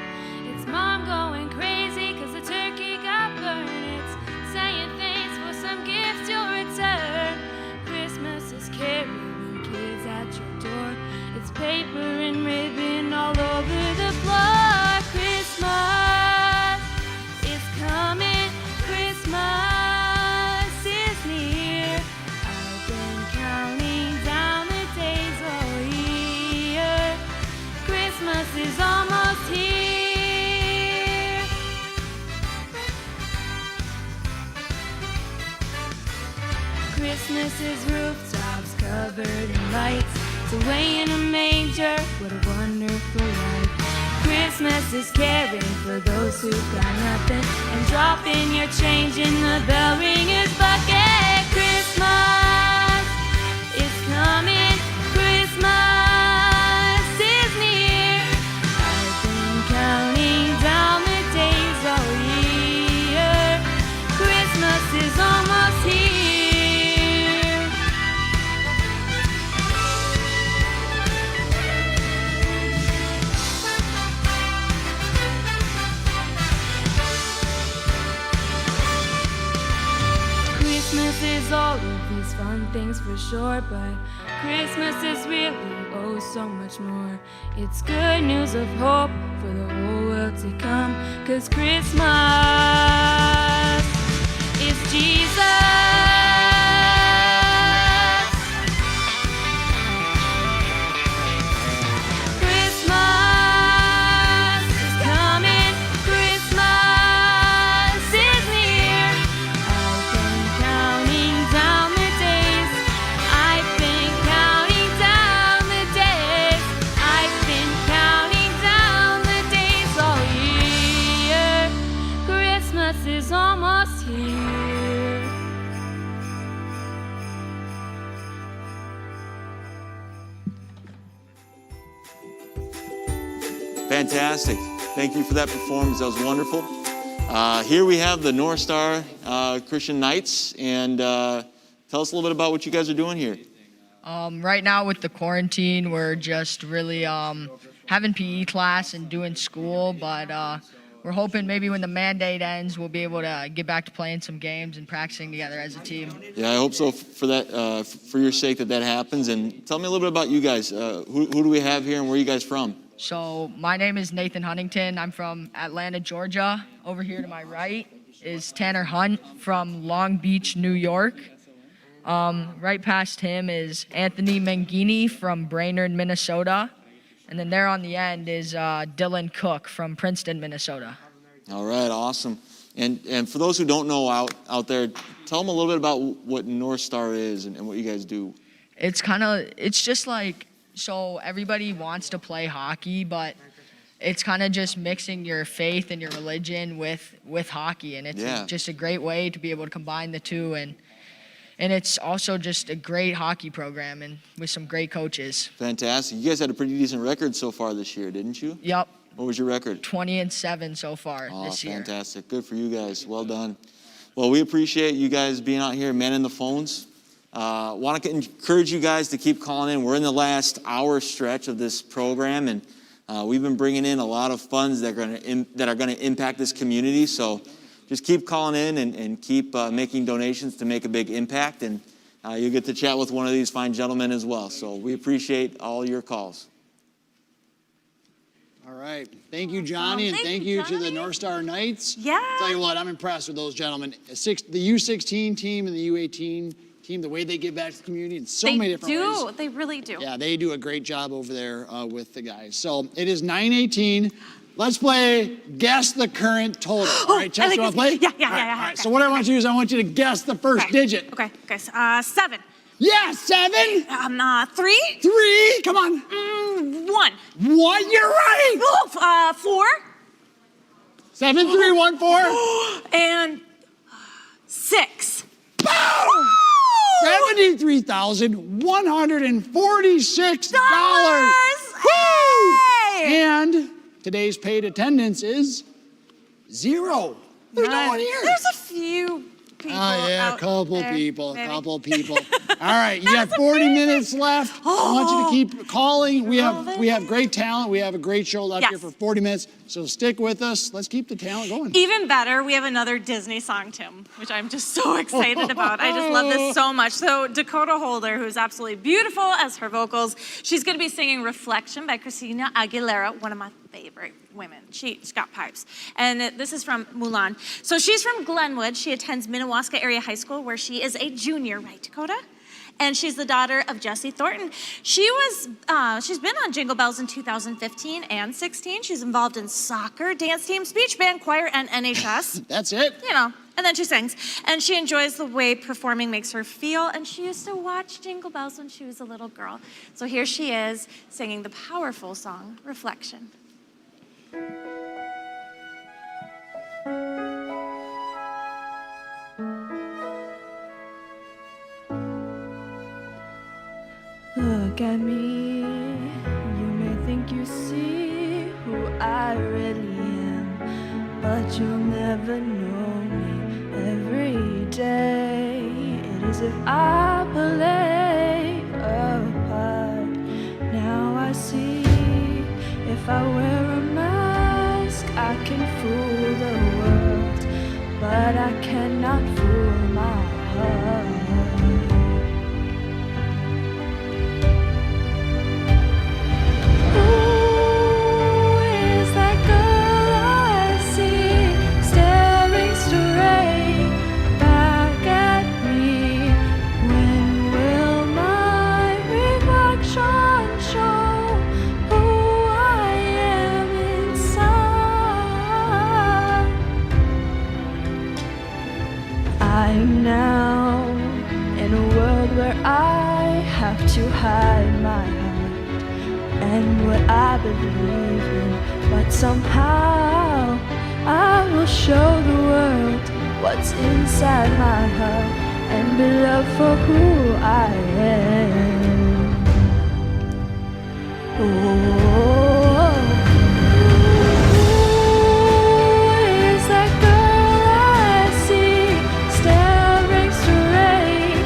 It's mom going crazy 'cause the turkey got burned. It's saying thanks for some gifts you'll return. Christmas is carrying kids at your door. It's paper and ribbon all over the floor. Christmas is coming. Christmas is near. I've been counting down the days all year. Christmas is almost here. Christmas is rooftops covered in lights. It's away in a manger, what a wonderful life. Christmas is caring for those who've got nothing and dropping your change in the bell ringer's bucket. Christmas is coming. Christmas is near. I've been counting down the days all year. Christmas is almost here. Christmas is all of these fun things for sure, but Christmas is really oh so much more. It's good news of hope for the whole world to come, 'cause Christmas is Jesus. Christmas is coming. Christmas is near. I've been counting down the days. I've been counting down the days. I've been counting down the days all year. Christmas is almost here. Fantastic. Thank you for that performance. That was wonderful. Here we have the North Star Christian Knights. And tell us a little bit about what you guys are doing here. Right now with the quarantine, we're just really having PE class and doing school, but we're hoping maybe when the mandate ends, we'll be able to get back to playing some games and practicing together as a team. Yeah, I hope so for that, for your sake that happens. And tell me a little bit about you guys. Who do we have here and where are you guys from? So my name is Nathan Huntington. I'm from Atlanta, Georgia. Over here to my right is Tanner Hunt from Long Beach, New York. Right past him is Anthony Mangini from Brainerd, Minnesota. And then there on the end is Dylan Cook from Princeton, Minnesota. All right, awesome. And for those who don't know out there, tell them a little bit about what North Star is and what you guys do. It's just like, so everybody wants to play hockey, but it's kind of just mixing your faith and your religion with hockey. And it's just a great way to be able to combine the two. And it's also just a great hockey program and with some great coaches. Fantastic. You guys had a pretty decent record so far this year, didn't you? Yep. What was your record? 20-7 so far this year. Fantastic. Good for you guys. Well done. Well, we appreciate you guys being out here manning the phones. Want to encourage you guys to keep calling in. We're in the last hour stretch of this program, and we've been bringing in a lot of funds that are going to impact this community. So just keep calling in and keep making donations to make a big impact. And you'll get to chat with one of these fine gentlemen as well. So we appreciate all your calls. All right. Thank you, Johnny, and thank you to the North Star Knights. Yeah. Tell you what, I'm impressed with those gentlemen. The U16 team and the U18 team, the way they give back to the community in so many different ways. They really do. Yeah, they do a great job over there with the guys. So it is 9:18. Let's play Guess the Current Total. All right, Chelsea, you want to play? Yeah. All right. So what I want you to do is I want you to guess the first digit. Okay. 7. Yeah, 7. 3. 3. Come on. 1. 1. You're right. 4. 7, 3, 1, 4. And 6. Boom! $73,146. Woo! And today's paid attendance is 0. There's no one here. There's a few people. Oh, yeah, a out couple there, people. maybe. All right, you got 40 minutes left. I want you to keep calling. We have great talent. We have a great show left here for 40 minutes. So stick with us. Let's keep the talent going. Even better, we have another Disney song, Tim, which I'm just so excited about. I just love this so much. So Dakota Holder, who's absolutely beautiful as her vocals, she's going to be singing Reflection by Christina Aguilera, one of my favorite women. She's got pipes. And this is from Mulan. So she's from Glenwood. She attends Minnewaska Area High School, where she is a junior, right, Dakota? And she's the daughter of Jesse Thornton. She's been on Jingle Bells in 2015 and 16. She's involved in soccer, dance team, speech band, choir, and NHS. That's it. You know, and then she sings. And she enjoys the way performing makes her feel. And she used to watch Jingle Bells when she was a little girl. So here she is singing the powerful song, Reflection. Look at me, you may think you see who I really am, but you'll never know me every day. It is if I play a part. Now I see, if I wear a mask, I can fool the world, but I cannot fool my heart. I'm now in a world where I have to hide my heart and what I believe in, but somehow I will show the world what's inside my heart and be loved for who I am. Is that girl I see staring straight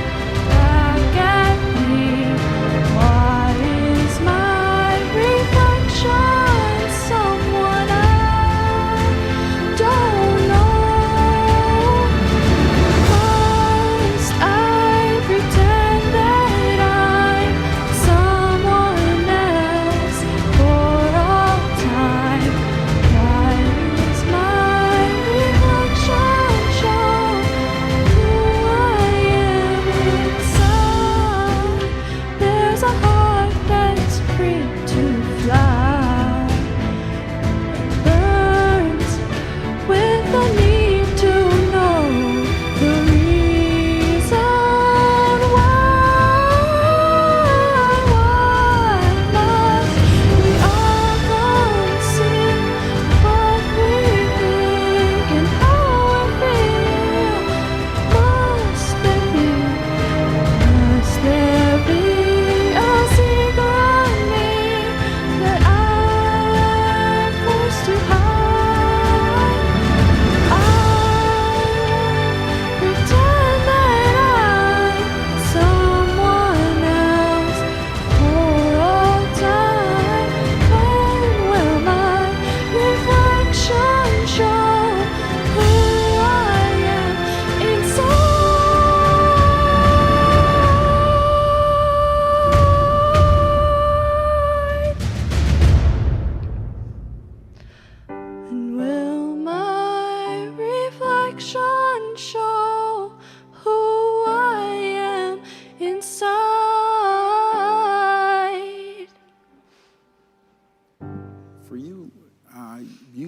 back at me? Why is my reflection someone I don't know? Must I pretend that I'm someone else for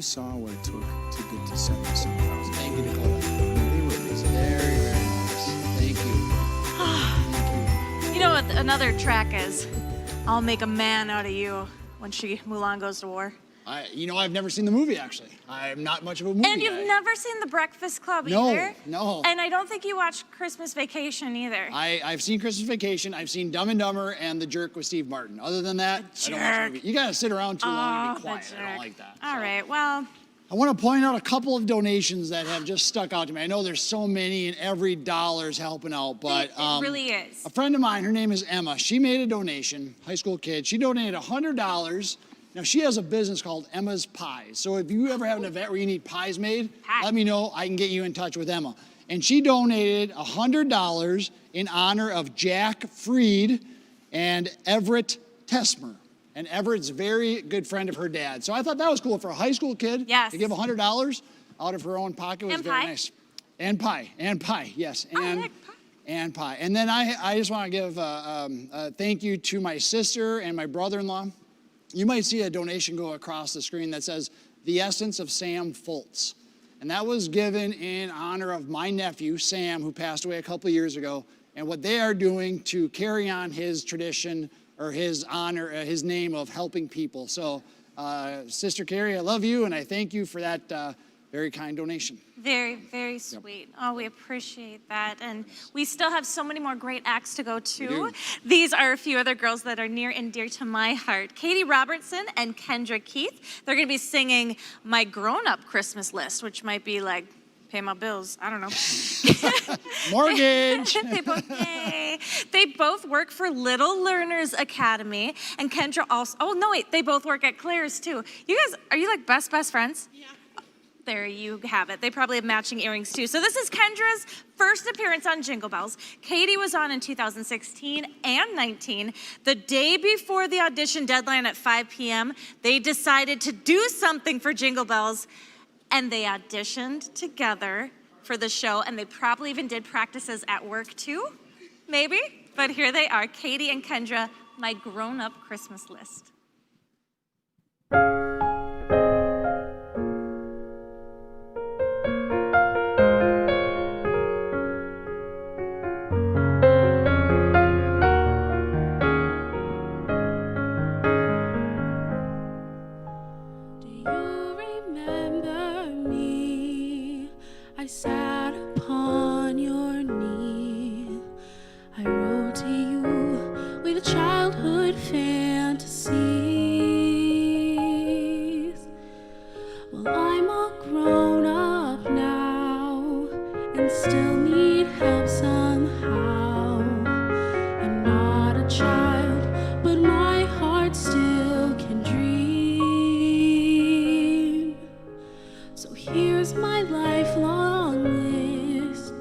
saw what it took to get to 77,000. Thank you, Dakota. Very, very nice. Thank you. You know what another track is? I'll Make a Man Out of You when Mulan goes to war. I've never seen the movie, actually. I'm not much of a movie And you've guy. never seen The Breakfast Club No, either? no. And I don't think you watched Christmas Vacation either. I've seen Christmas Vacation. I've seen Dumb and Dumber and The Jerk with Steve Martin. Other than that, I don't watch movies. You gotta sit around too long to be quiet. I don't like that. All right, well. I want to point out a couple of donations that have just stuck out to me. I know there's so many and every dollar's helping out, but It really is. a friend of mine, her name is Emma, she made a donation, high school kid. She donated $100. Now, she has a business called Emma's Pies. So if you ever have an event where you need pies made, let me know. I can get you in touch with Emma. And she donated $100 in honor of Jack Freed and Everett Tesmer. And Everett's a very good friend of her dad. So I thought that was cool for a high school kid to give $100 out of her own pocket was very nice. And pie, yes. And pie. And then I just want to give a thank you to my sister and my brother-in-law. You might see a donation go across the screen that says, The Essence of Sam Foltz. And that was given in honor of my nephew, Sam, who passed away a couple of years ago, and what they are doing to carry on his tradition or his honor, his name of helping people. So, Sister Carrie, I love you, and I thank you for that very kind donation. Very, very sweet. Oh, we appreciate that. And we still have so many more great acts to go to. These are a few other girls that are near and dear to my heart. Katie Robertson and Kendra Keith. They're going to be singing My Grown-Up Christmas List, which might be like, pay my bills. I don't know. Mortgage. They both work for Little Learners Academy. And Kendra also, they both work at Claire's too. You guys, are you like best friends? Yeah. There you have it. They probably have matching earrings too. So this is Kendra's first appearance on Jingle Bells. Katie was on in 2016 and 19. The day before the audition deadline at 5 p.m., they decided to do something for Jingle Bells, and they auditioned together for the show, and they probably even did practices at work too, maybe. But here they are, Katie and Kendra, My Grown-Up Christmas List. Sat upon your knee. I wrote to you with childhood fantasies. Well, I'm all grown up now and still need help somehow. I'm not a child, but my heart still can dream. So here's my lifelong list,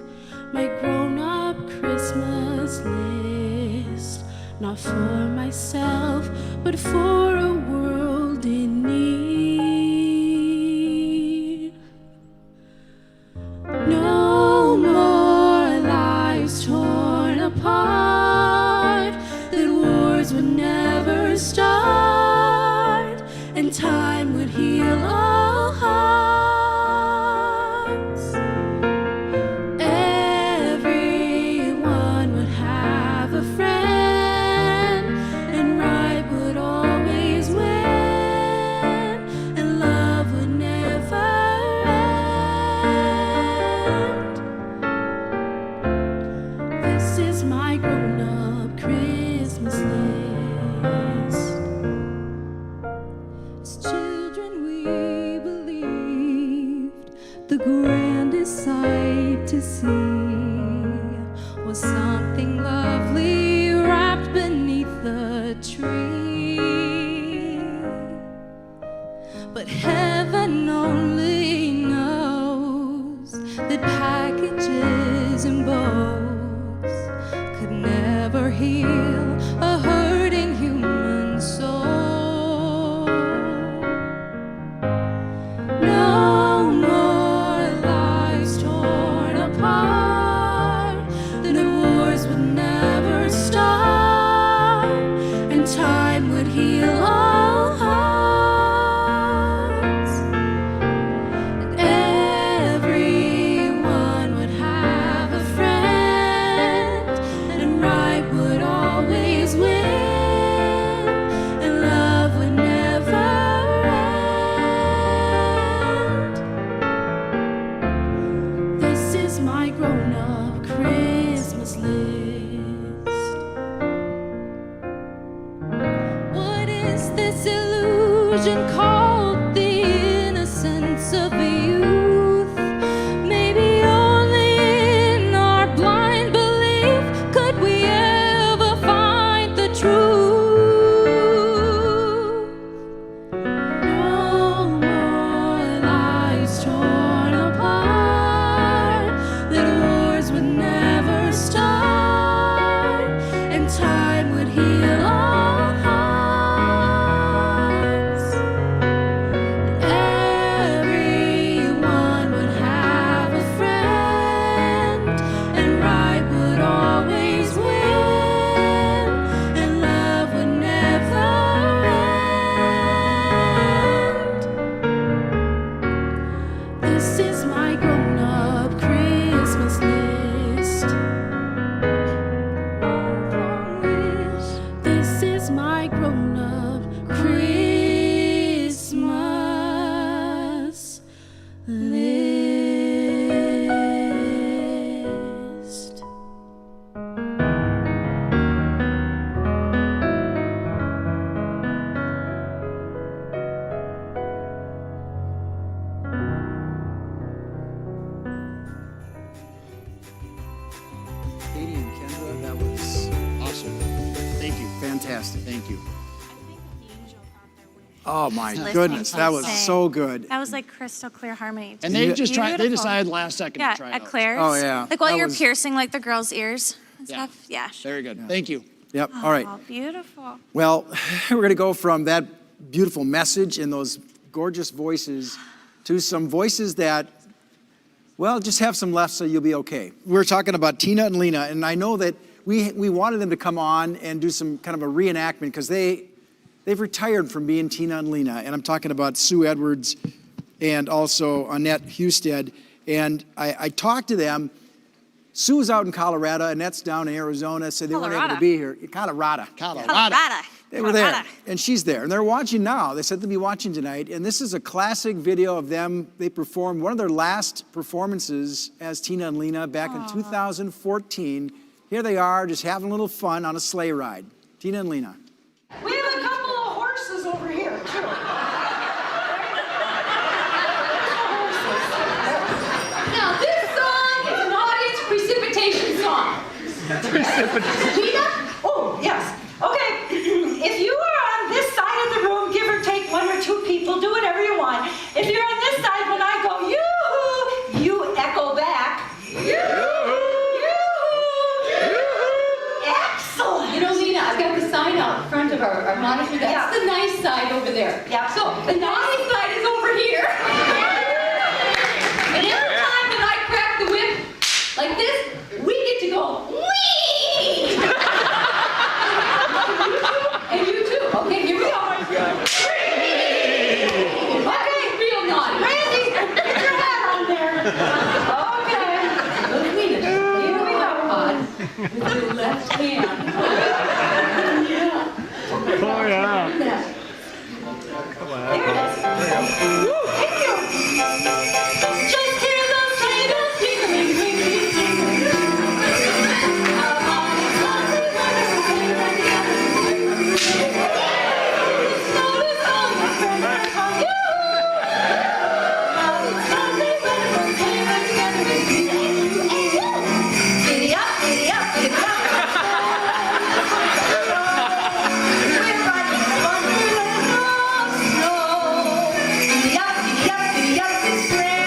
my grown-up Christmas list. Not for myself, but for a world in need. No more lives torn apart, that wars would never start, and time would heal all hearts. The grandest sight to see was something lovely wrapped beneath the tree. But heaven only knows that packages and bows could never heal a hurting human soul. No more lives torn apart, that wars would never start, and time would heal all hearts. is my grown-up Christmas list. What is this illusion called the innocence of youth? Maybe only in our blind belief could we ever find the truth. No more lives torn apart, that wars would never start, and time would heal our hearts. Everyone would have a friend, and right would always win, and love would never end. This is my grown-up Christmas list. This is my grown-up Christmas list. Katie and Kendra, that was awesome. Thank you. Fantastic. Thank you. Oh my Listening goodness, to that them was sing. so good. That was like crystal clear harmony. And they just tried. They Beautiful. decided last second Yeah, to try it at out. Claire's. Oh yeah. Like while That you're was piercing like the girls' ears and Yeah. stuff. Yeah. very good. Thank you. Yep. All right. Oh, beautiful. Well, we're going to go from that beautiful message and those gorgeous voices to some voices that, well, just have some left so you'll be okay. We're talking about Tina and Lena, and I know that we wanted them to come on and do some kind of a reenactment because they've retired from being Tina and Lena, and I'm talking about Sue Edwards and also Annette Husted. And I talked to them. Sue's out in Colorado, Annette's down in Arizona, so they weren't able to be here. Colorado. They were there, and she's there, and they're watching now. They said they'll be watching tonight, and this is a classic video of them. They performed one of their last performances as Tina and Lena back in 2014. Here they are, just having a little fun on a sleigh ride. Tina and Lena. We have a couple of horses over here, too. Now, this song is an audience precipitation song. Tina? Oh, yes. Okay. If you are on this side of the room, give or take one or two people, do whatever you want. If you're on this side, when I go, yoo-hoo, you echo back. Yoo-hoo, yoo-hoo. Excellent. You know, Lena, I've got the sign out in front of our monitor. That's the nice side over there. Yeah. So the naughty side is over here. And every time that I crack the whip like this, we get to go, whee! And you too. Okay, here we go. Okay, real naughty. Randy, get your hat on there. Okay. Look, Lena, here we go, Pod. With your left hand. Oh, yeah. There it is. Woo, thank you. Just hear those sleigh bells jingling, jingling, jingling. How on it's lovely, wonderful, sleigh ride together. Snow is on the ground, yoo-hoo! How it's lovely, wonderful, sleigh ride together with you and you and you. Giddy up, giddy up, giddy up. We're riding in a wonderland of snow. Giddy up, it's spring.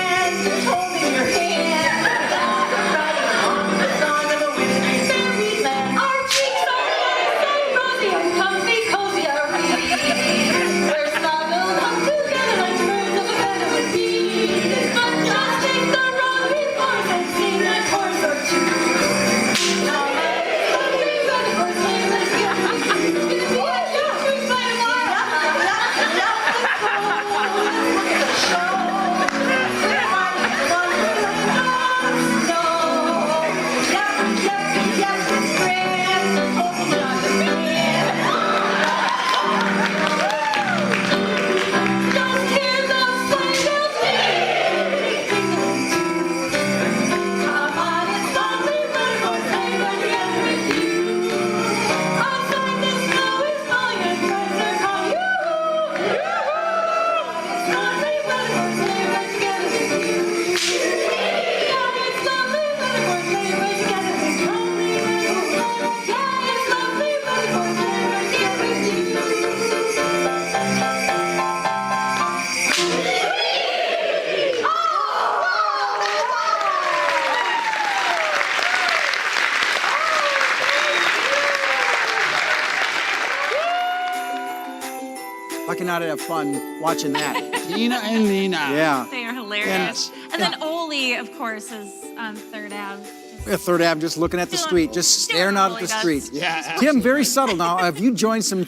cannot have fun watching that. Tina and Nina. Yeah. They are hilarious. And then Oli, of course, is on Third Ave. Third Ave, just looking at the street, just staring out at the street. Yeah, Tim, very subtle now. Have you joined some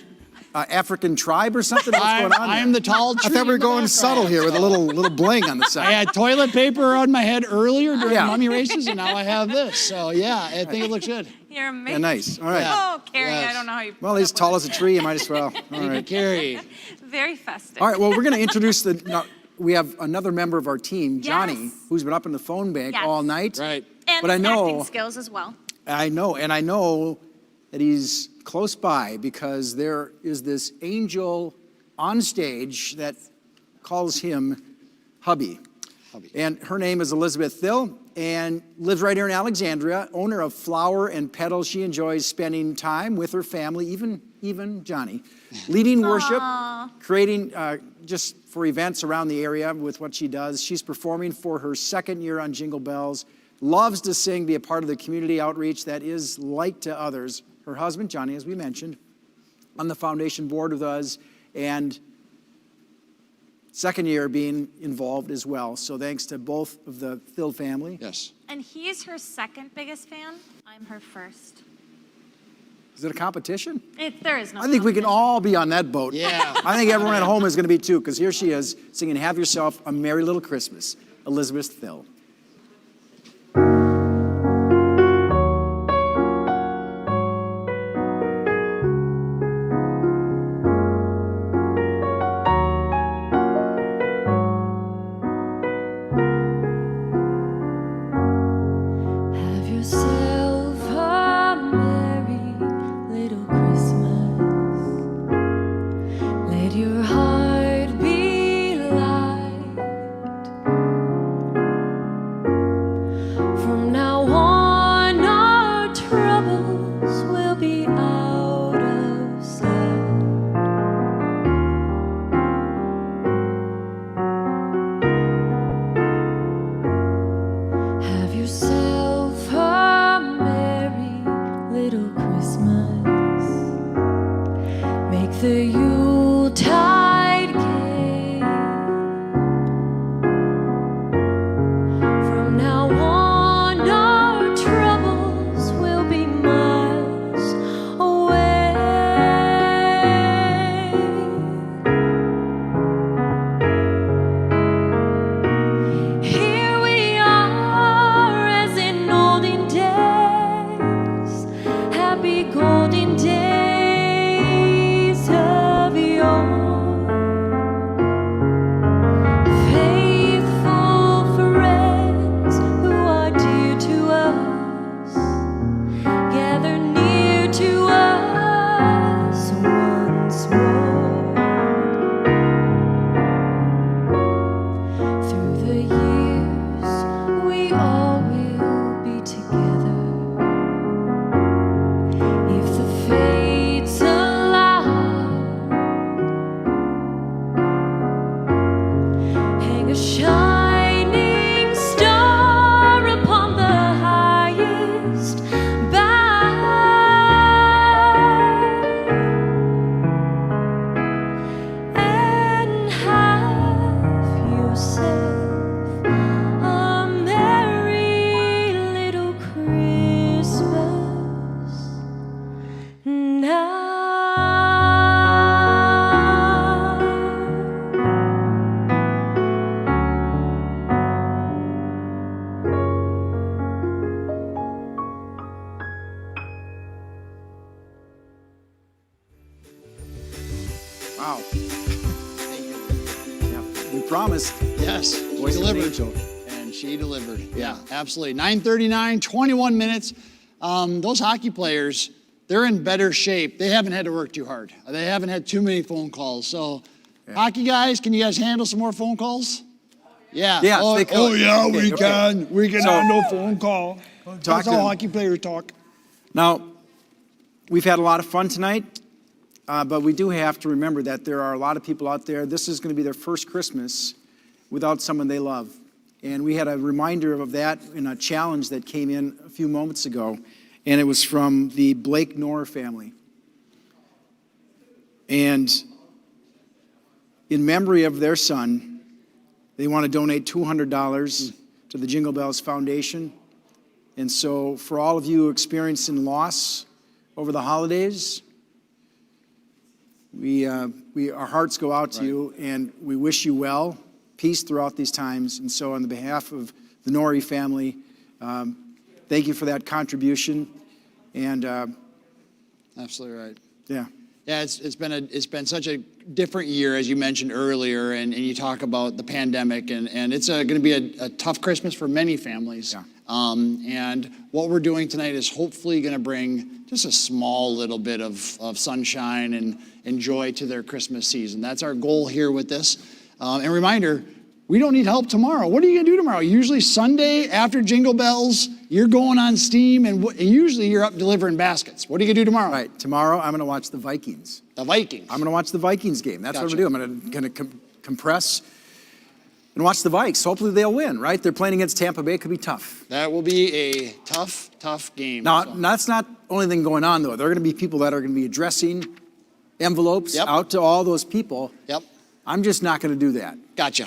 African tribe or something? What's going on I there? am the tall tree. I thought we were in the going background. subtle here with a little bling on the side. I had toilet paper on my head earlier during Yeah. mummy races, and now I have this. So yeah, I think it looks good. You're amazing. Yeah, nice. All right. Oh, Carrie, Yes. I don't know how you. Well, he's tall as a tree. You might as well. All Thank you, right. Carrie. Very festive. All right. Well, we're going to introduce the. Now, we have another member of our team, Johnny, Yes. who's been up in the phone bank Yes. all night. Right. And But I his know- acting skills as well. I know that he's close by because there is this angel on stage that calls him hubby. And her name is Elizabeth Thill and lives right here in Alexandria, owner of Flower and Petals. She enjoys spending time with her family, even Johnny, leading worship, creating just for events around the area with what she does. She's performing for her second year on Jingle Bells, loves to sing, be a part of the community outreach that is light to others. Her husband, Johnny, as we mentioned, on the foundation board with us, and second year being involved as well. So thanks to both of the Thill family. Yes. And he's her second biggest fan. I'm her first. Is it a competition? There is no. I think we can all be on that boat. Yeah. I think everyone at home is going to be too, because here she is singing Have Yourself a Merry Little Christmas, Elizabeth Thill. Have yourself a merry little Christmas. Let your heart be light. From now on, our troubles will be out of sight. Have yourself a merry little Christmas. Make the Yuletide gay. From now on, our troubles will be miles away. Here we are as in olden days, happy golden days of yore. Faithful friends who are dear to us, gather near to us once more. Through the years, we all will be together. If the fates allow, hang a shining star upon the highest bough, and have yourself a merry little Christmas now. Wow. Yeah, we promised. Yes, she Voice of an delivered. angel. And she delivered. Yeah, absolutely. 9:39, 21 minutes. Those hockey players, they're in better shape. They haven't had to work too hard. They haven't had too many phone calls. So, hockey guys, can you guys handle some more phone calls? Yeah. Yes, oh, they could. oh, yeah, Okay, we okay. can. We can So- handle phone call. That's Talk how to- hockey players talk. Now, we've had a lot of fun tonight, but we do have to remember that there are a lot of people out there. This is going to be their first Christmas without someone they love. And we had a reminder of that in a challenge that came in a few moments ago, and it was from the Blake Knorr family. And in memory of their son, they want to donate $200 to the Jingle Bells Foundation. And so for all of you experiencing loss over the holidays, our hearts go out to you, and we wish you well, peace throughout these times. And so on the behalf of the Norrie family, thank you for that contribution. And Absolutely right. yeah. Yeah, it's been such a different year, as you mentioned earlier, and you talk about the pandemic, and it's going to be a tough Christmas for many families. Yeah. And what we're doing tonight is hopefully going to bring just a small little bit of sunshine and joy to their Christmas season. That's our goal here with this. And reminder, we don't need help tomorrow. What are you going to do tomorrow? Usually Sunday after Jingle Bells, you're going on steam, and usually you're up delivering baskets. What are you going to do tomorrow? Right. Tomorrow, I'm going to watch the Vikings. The Vikings? I'm going to watch the Vikings game. That's Gotcha. what I'm going to do. I'm going to compress and watch the Vikes. Hopefully they'll win, right? They're playing against Tampa Bay. It could be tough. That will be a tough game. Now, that's not the only thing going on, though. There are going to be people that are going to be addressing envelopes out to all those people. Yep. I'm just not going to do that. Gotcha.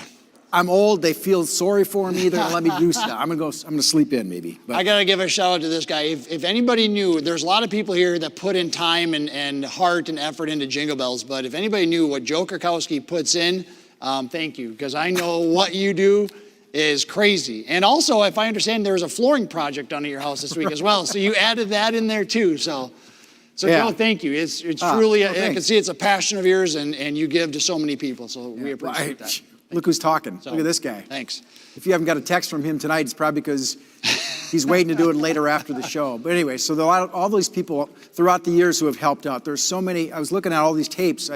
I'm old. They feel sorry for me. They're going to let me do stuff. I'm going to sleep in maybe. But I got to give a shout out to this guy. If anybody knew, there's a lot of people here that put in time and heart and effort into Jingle Bells, but if anybody knew what Joe Kurkowski puts in, thank you, because I know what you do is crazy. And also, if I understand, there was a flooring project done at your house this week as well, so you added that in there too. So yeah. Joe, thank you. It's truly, I thanks. can see it's a passion of yours, and you give to so many people, so we appreciate that. Look who's talking. So, Look at this guy. Thanks. If you haven't got a text from him tonight, it's probably because he's waiting to do it later after the show. But anyway, so all these people throughout the years who have helped out. There's so many. I was looking at all these tapes.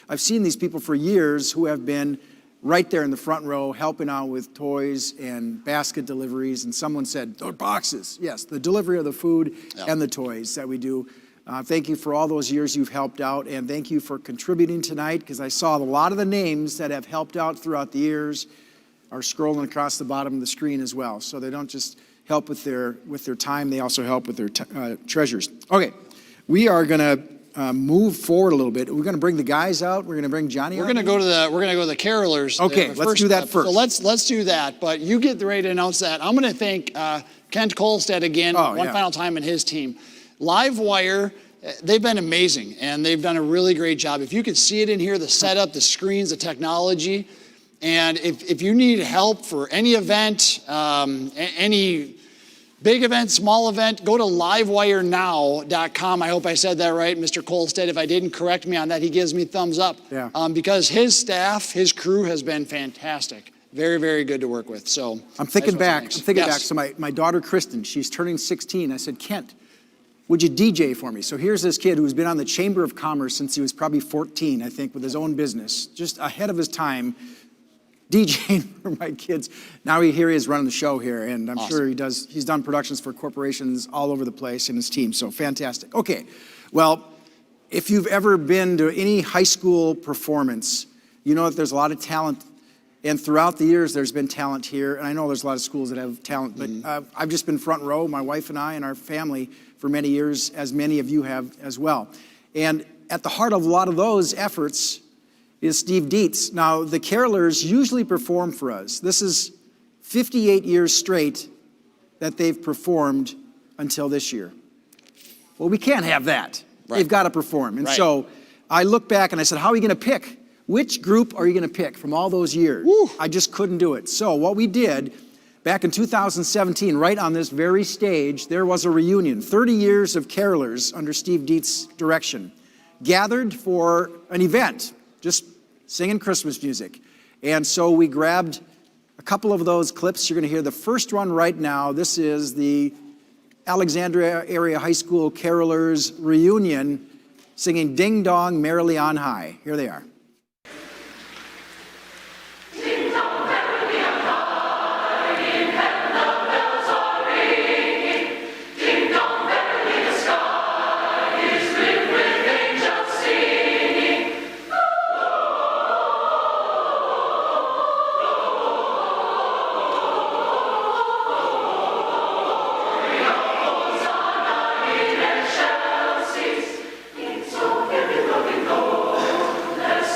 I've seen these people for years who have been right there in the front row helping out with toys and basket deliveries. And someone said, those boxes. Yes, the delivery of the food and the toys that we do. Thank you for all those years you've helped out, and thank you for contributing tonight, because I saw a lot of the names that have helped out throughout the years are scrolling across the bottom of the screen as well. So they don't just help with their time, they also help with their treasures. Okay, we are going to move forward a little bit. We're going to bring the guys out. We're going to bring Johnny out. We're going to go to the carolers. Okay, let's do that first. So let's do that. But you get ready to announce that. I'm going to thank Kent Kolstad again, final time, and his team. Livewire, they've been amazing, and they've done a really great job. If you could see it in here, the setup, the screens, the technology, and if you need help for any event, any big event, small event, go to livewirenow.com. I hope I said that right, Mr. Kolstad. If I didn't, correct me on that. He gives me thumbs up. Yeah. Because his staff, his crew has been fantastic. Very, very good to work with. So I'm thinking back. Yes. So my daughter, Kristen, she's turning 16. I said, Kent, would you DJ for me? So here's this kid who's been on the Chamber of Commerce since he was probably 14, I think, with his own business, just ahead of his time, DJing for my kids. Now here he is running the show here, and I'm sure he's done productions for corporations all over the place in his team, so fantastic. Okay, well, if you've ever been to any high school performance, you know that there's a lot of talent, and throughout the years there's been talent here, and I know there's a lot of schools that have talent, but I've just been front row, my wife and I and our family, for many years, as many of you have as well. And at the heart of a lot of those efforts is Steve Dietz. Now, the carolers usually perform for us. This is 58 years straight that they've performed until this year. Well, we can't have that. Right. They've got to perform. And so I look back and I said, how are you going to pick? Which group are you going to pick from all those years? Woo. I just couldn't do it. So what we did, back in 2017, right on this very stage, there was a reunion. 30 years of carolers under Steve Dietz's direction gathered for an event, just singing Christmas music. And so we grabbed a couple of those clips. You're going to hear the first one right now. This is the Alexandria Area High School Carolers reunion singing Ding Dong Merrily on High. Here they are. Let's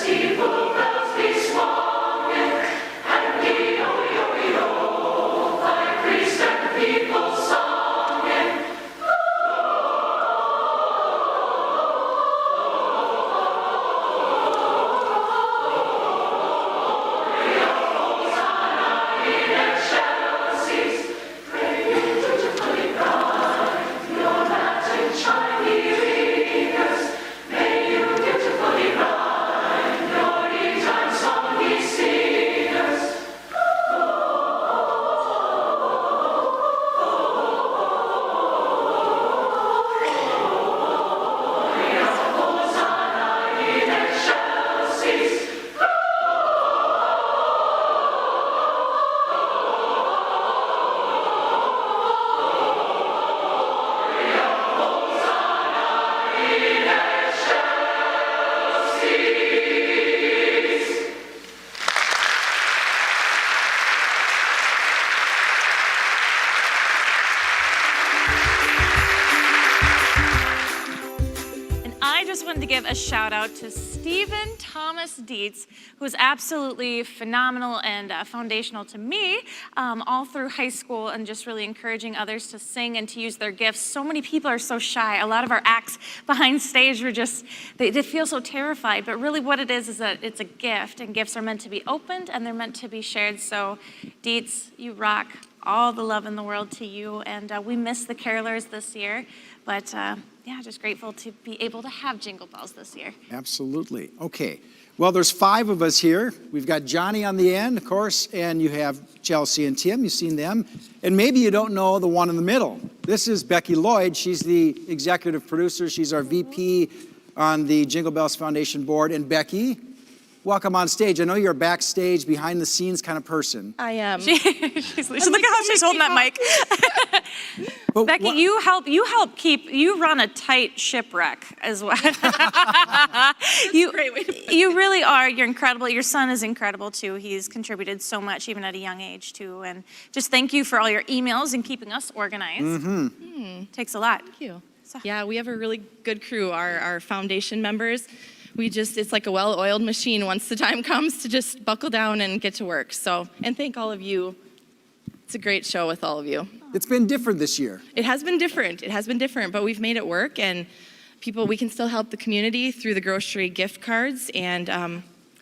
wanted to give a shout out to Stephen Thomas Dietz, who was absolutely phenomenal and foundational to me all through high school, and just really encouraging others to sing and to use their gifts. So many people are so shy. A lot of our acts behind stage were just, they feel so terrified, but really what it is that it's a gift, and gifts are meant to be opened and they're meant to be shared. So Dietz, you rock. All the love in the world to you, and we miss the carolers this year, but yeah, just grateful to be able to have Jingle Bells this year. Absolutely. Okay. Well, there's 5 of us here. We've got Johnny on the end, of course, and you have Chelsea and Tim. You've seen them. And maybe you don't know the one in the middle. This is Becky Lloyd. She's the executive producer. She's our VP on the Jingle Bells Foundation board. And Becky, welcome on stage. I know you're a backstage, behind the scenes kind of person. I am. Look at how she's holding that mic. But Becky, you run a tight shipwreck as well. You really are. You're incredible. Your son is incredible too. He's contributed so much, even at a young age too. And just thank you for all your emails and keeping us organized. Takes a lot. Thank you. Yeah, we have a really good crew, our foundation members. It's like a well-oiled machine once the time comes to just buckle down and get to work. So, and thank all of you. It's a great show with all of you. It's been different this year. It has been different. It has been different, but we've made it work, and we can still help the community through the grocery gift cards, and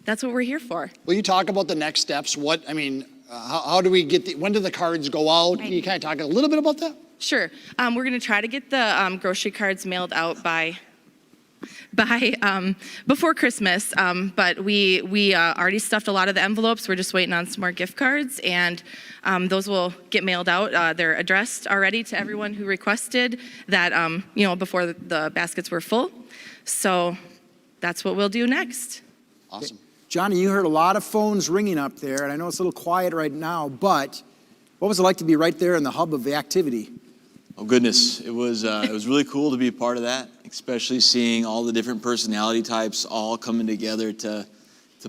that's what we're here for. Will you talk about the next steps? How do we get when do the cards go out? Can you kind of talk a little bit about that? Sure. We're going to try to get the grocery cards mailed out by before Christmas, but we already stuffed a lot of the envelopes. We're just waiting on some more gift cards, and those will get mailed out. They're addressed already to everyone who requested that, before the baskets were full. So that's what we'll do next. Awesome. Johnny, you heard a lot of phones ringing up there, and I know it's a little quiet right now, but what was it like to be right there in the hub of the activity? Oh goodness, it was really cool to be a part of that, especially seeing all the different personality types all coming together to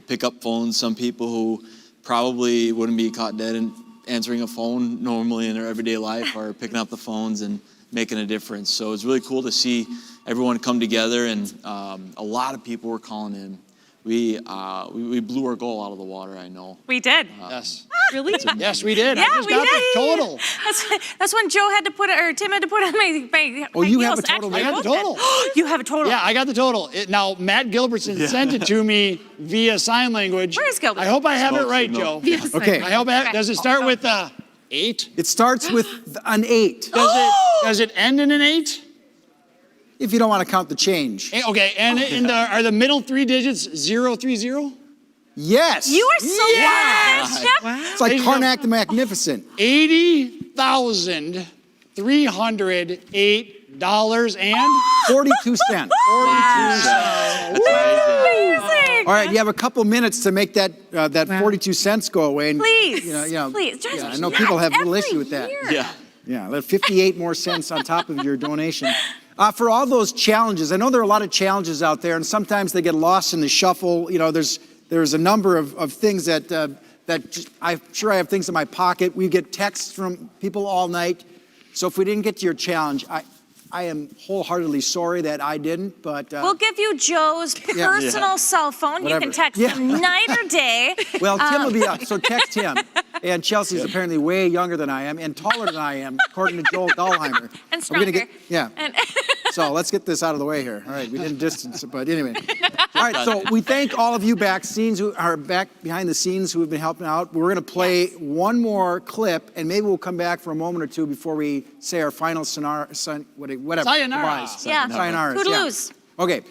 pick up phones. Some people who probably wouldn't be caught dead in answering a phone normally in their everyday life are picking up the phones and making a difference. So it's really cool to see everyone come together, and a lot of people were calling in. We blew our goal out of the water, I know. We did. Yes. Really? Yes, we did. Yeah, I just we got did. the total. That's when Joe had to put it, or Tim had to put it on my Oh, you have heels. a total? Actually, I got the total. You have a total. Yeah, I got the total. Now, Matt Gilbertson sent it to me via sign language. Where's Gilbertson? I hope I have it right, Joe. Okay. I hope does it start with 8? It starts with an 8. Does it end in an 8? If you don't want to count the change. Okay, and are the middle 3 digits 030? Yes. You are so good. Wow. It's like Karnak the Magnificent. $80,308 and 42 cents. 42 cents. Amazing. All right, you have a couple minutes to make that 42 cents go away. And, Please, please. please. I know people have a little issue with that. Yeah, let 58 more cents on top of your donation. For all those challenges, I know there are a lot of challenges out there, and sometimes they get lost in the shuffle. There's a number of things that I'm sure I have things in my pocket. We get texts from people all night. So if we didn't get to your challenge, I am wholeheartedly sorry that I didn't, but... we'll give you Joe's personal cell phone. Whatever. You can text him night or day. Well, Tim will be up, so text him. And Chelsea's apparently way younger than I am and taller than I am, according to Joel Dahlheimer. And stronger. So let's get this out of the way here. All right, we didn't distance it, but anyway. All right, so we thank all of you back behind the scenes who have been helping out. We're going to play one more clip, and maybe we'll come back for a moment or two before we say our final whatever. Sayonara. Yeah. Sayonara. Toodaloo's. Okay.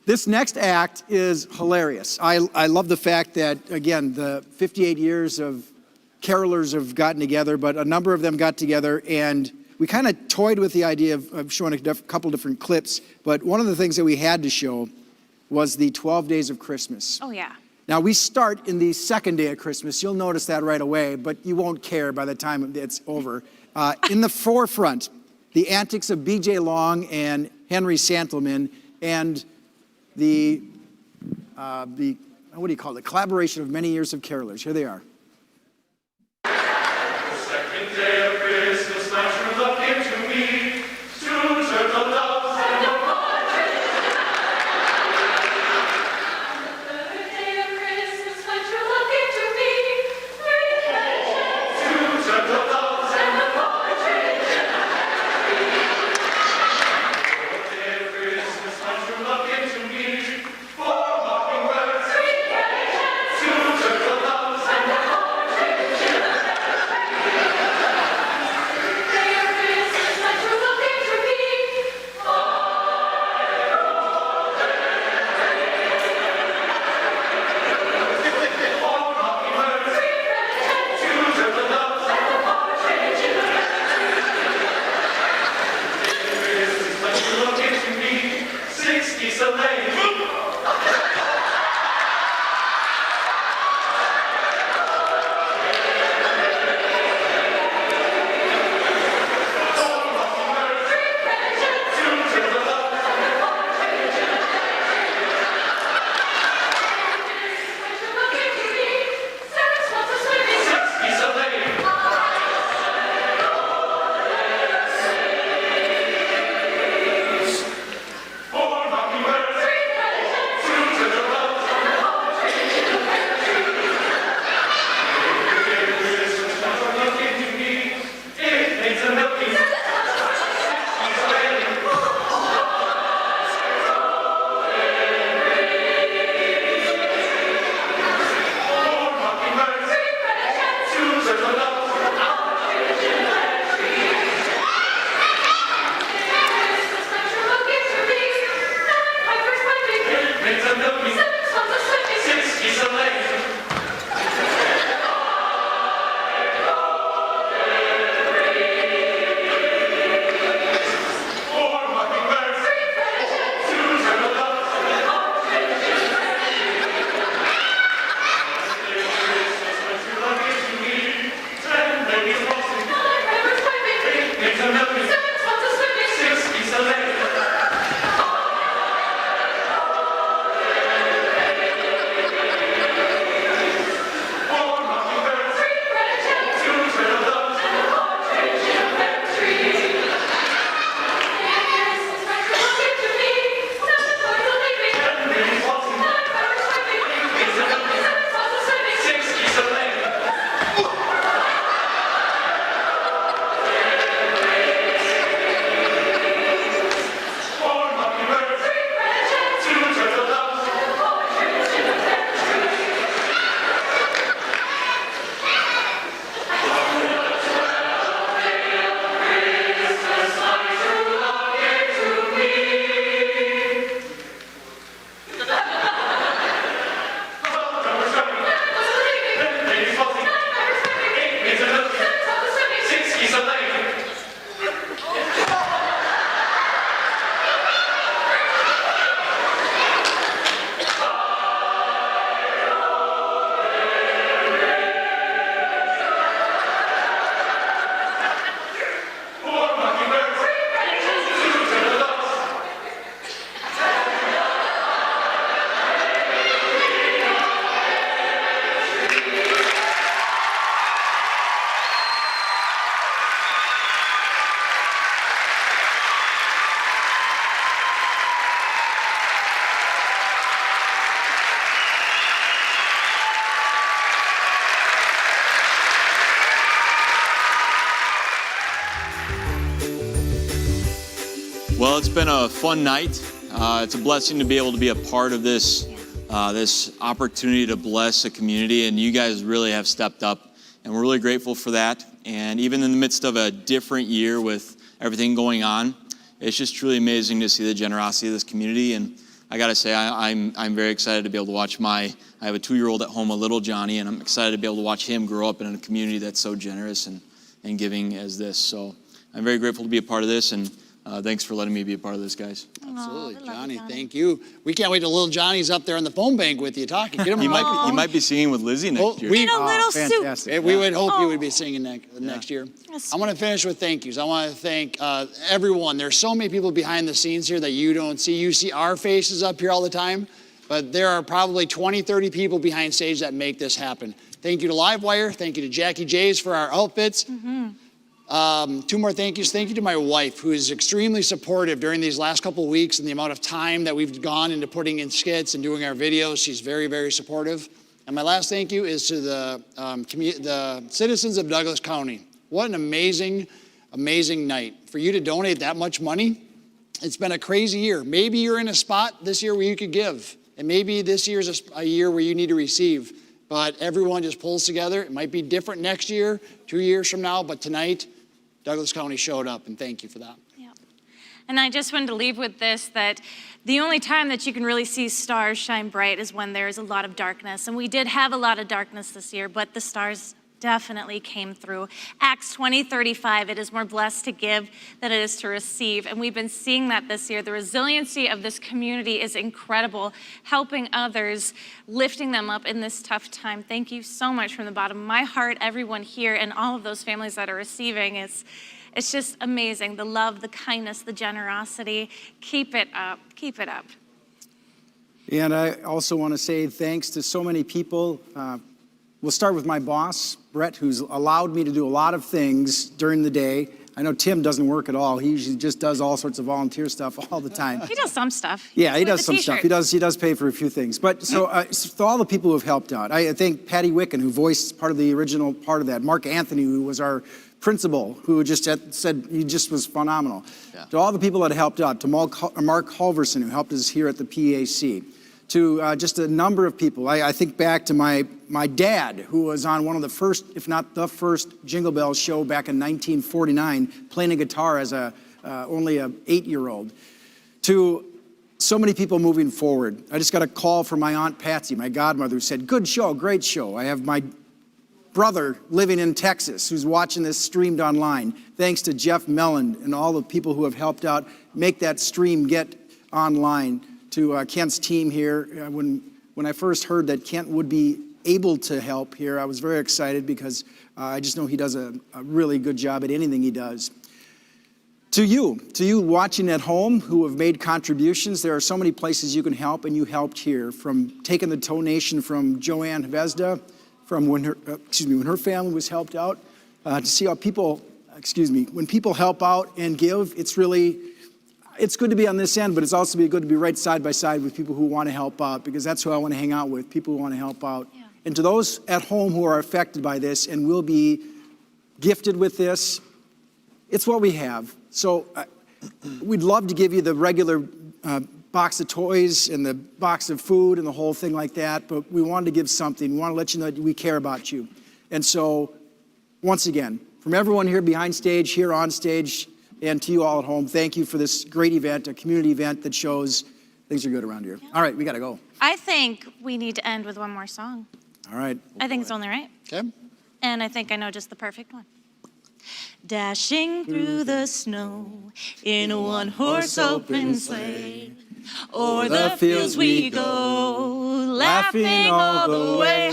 This next act is hilarious. I love the fact that, again, the 58 years of carolers have gotten together, but a number of them got together, and we kind of toyed with the idea of showing a couple different clips, but one of the things that we had to show was the 12 Days of Christmas. Oh, yeah. Now, we start in the second day of Christmas. You'll notice that right away, but you won't care by the time it's over. In the forefront, the antics of B.J. Long and Henry Santelman, and the what do you call it? Collaboration of many years of carolers. Here they are. Second day of Christmas, my true love came to me. Two turtle doves and a partridge. Well, it's been a fun night. It's a blessing to be able to be a part of this, this opportunity to bless a community, and you guys really have stepped up, and we're really grateful for that. And even in the midst of a different year with everything going on, it's just truly amazing to see the generosity of this community. And I got to say, I'm very excited to be able to watch I have a 2-year-old at home, a little Johnny, and I'm excited to be able to watch him grow up in a community that's so generous and giving as this. So I'm very grateful to be a part of this, and thanks for letting me be a part of this, guys. Absolutely, Johnny, thank you. We can't wait till little Johnny's up there in the phone bank with you talking. Get him You might be singing with Lizzie next year. In a little suit. We would hope you would be singing next year. I want to finish with thank yous. I want to thank everyone. There's so many people behind the scenes here that you don't see. You see our faces up here all the time, but there are probably 20, 30 people behind stage that make this happen. Thank you to Livewire. Thank you to Jackie J's for our outfits. 2 more thank yous. Thank you to my wife, who is extremely supportive during these last couple of weeks and the amount of time that we've gone into putting in skits and doing our videos. She's very, very supportive. And my last thank you is to the citizens of Douglas County. What an amazing, amazing night. For you to donate that much money, it's been a crazy year. Maybe you're in a spot this year where you could give, and maybe this year's a year where you need to receive. But everyone just pulls together. It might be different next year, 2 years from now, but tonight, Douglas County showed up, and thank you for that. Yeah. And I just wanted to leave with this, that the only time that you can really see stars shine bright is when there's a lot of darkness. And we did have a lot of darkness this year, but the stars definitely came through. Acts 20:35, it is more blessed to give than it is to receive. And we've been seeing that this year. The resiliency of this community is incredible, helping others, lifting them up in this tough time. Thank you so much from the bottom of my heart, everyone here, and all of those families that are receiving. It's just amazing. The love, the kindness, the generosity. Keep it up. Keep it up. And I also want to say thanks to so many people. We'll start with my boss, Brett, who's allowed me to do a lot of things during the day. I know Tim doesn't work at all. He usually just does all sorts of volunteer stuff all the time. He does some stuff. Yeah, he does some stuff. He does pay for a few things. But so all the people who have helped out, I thank Patty Wicken, who voiced part of the original part of that. Mark Anthony, who was our principal, who just said he just was phenomenal. Yeah. To all the people that helped out, to Mark Halverson, who helped us here at the PAC. To just a number of people. I think back to my dad, who was on one of the first, if not the first, Jingle Bells show back in 1949, playing a guitar as only an 8-year-old. To so many people moving forward. I just got a call from my Aunt Patsy, my godmother, who said, "Good show, great show." I have my brother living in Texas who's watching this streamed online. Thanks to Jeff Mellon and all the people who have helped out make that stream get online. To Kent's team here. When I first heard that Kent would be able to help here, I was very excited because I just know he does a really good job at anything he does. To you watching at home who have made contributions, there are so many places you can help, and you helped here. From taking the donation from Joanne Hvezda, from when her family was helped out, to see how when people help out and give, it's good to be on this end, but it's also good to be right side by side with people who want to help out, because that's who I want to hang out with, people who want to help out. Yeah. And to those at home who are affected by this and will be gifted with this, it's what we have. So we'd love to give you the regular box of toys and the box of food and the whole thing like that, but we wanted to give something. We want to let you know that we care about you. And so, once again, from everyone here behind stage, here on stage, and to you all at home, thank you for this great event, a community event that shows things are good around here. Yeah. All right, we got to go. I think we need to end with one more song. All right. I think it's only right. Okay. And I think I know just the perfect one. Dashing through the snow in a one-horse open sleigh, o'er the fields we go, laughing all the way.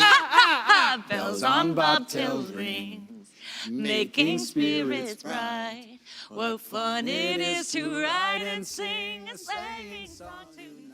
Bells on bobtails ring, making spirits bright. What fun it is to ride and sing a sleighing song tonight.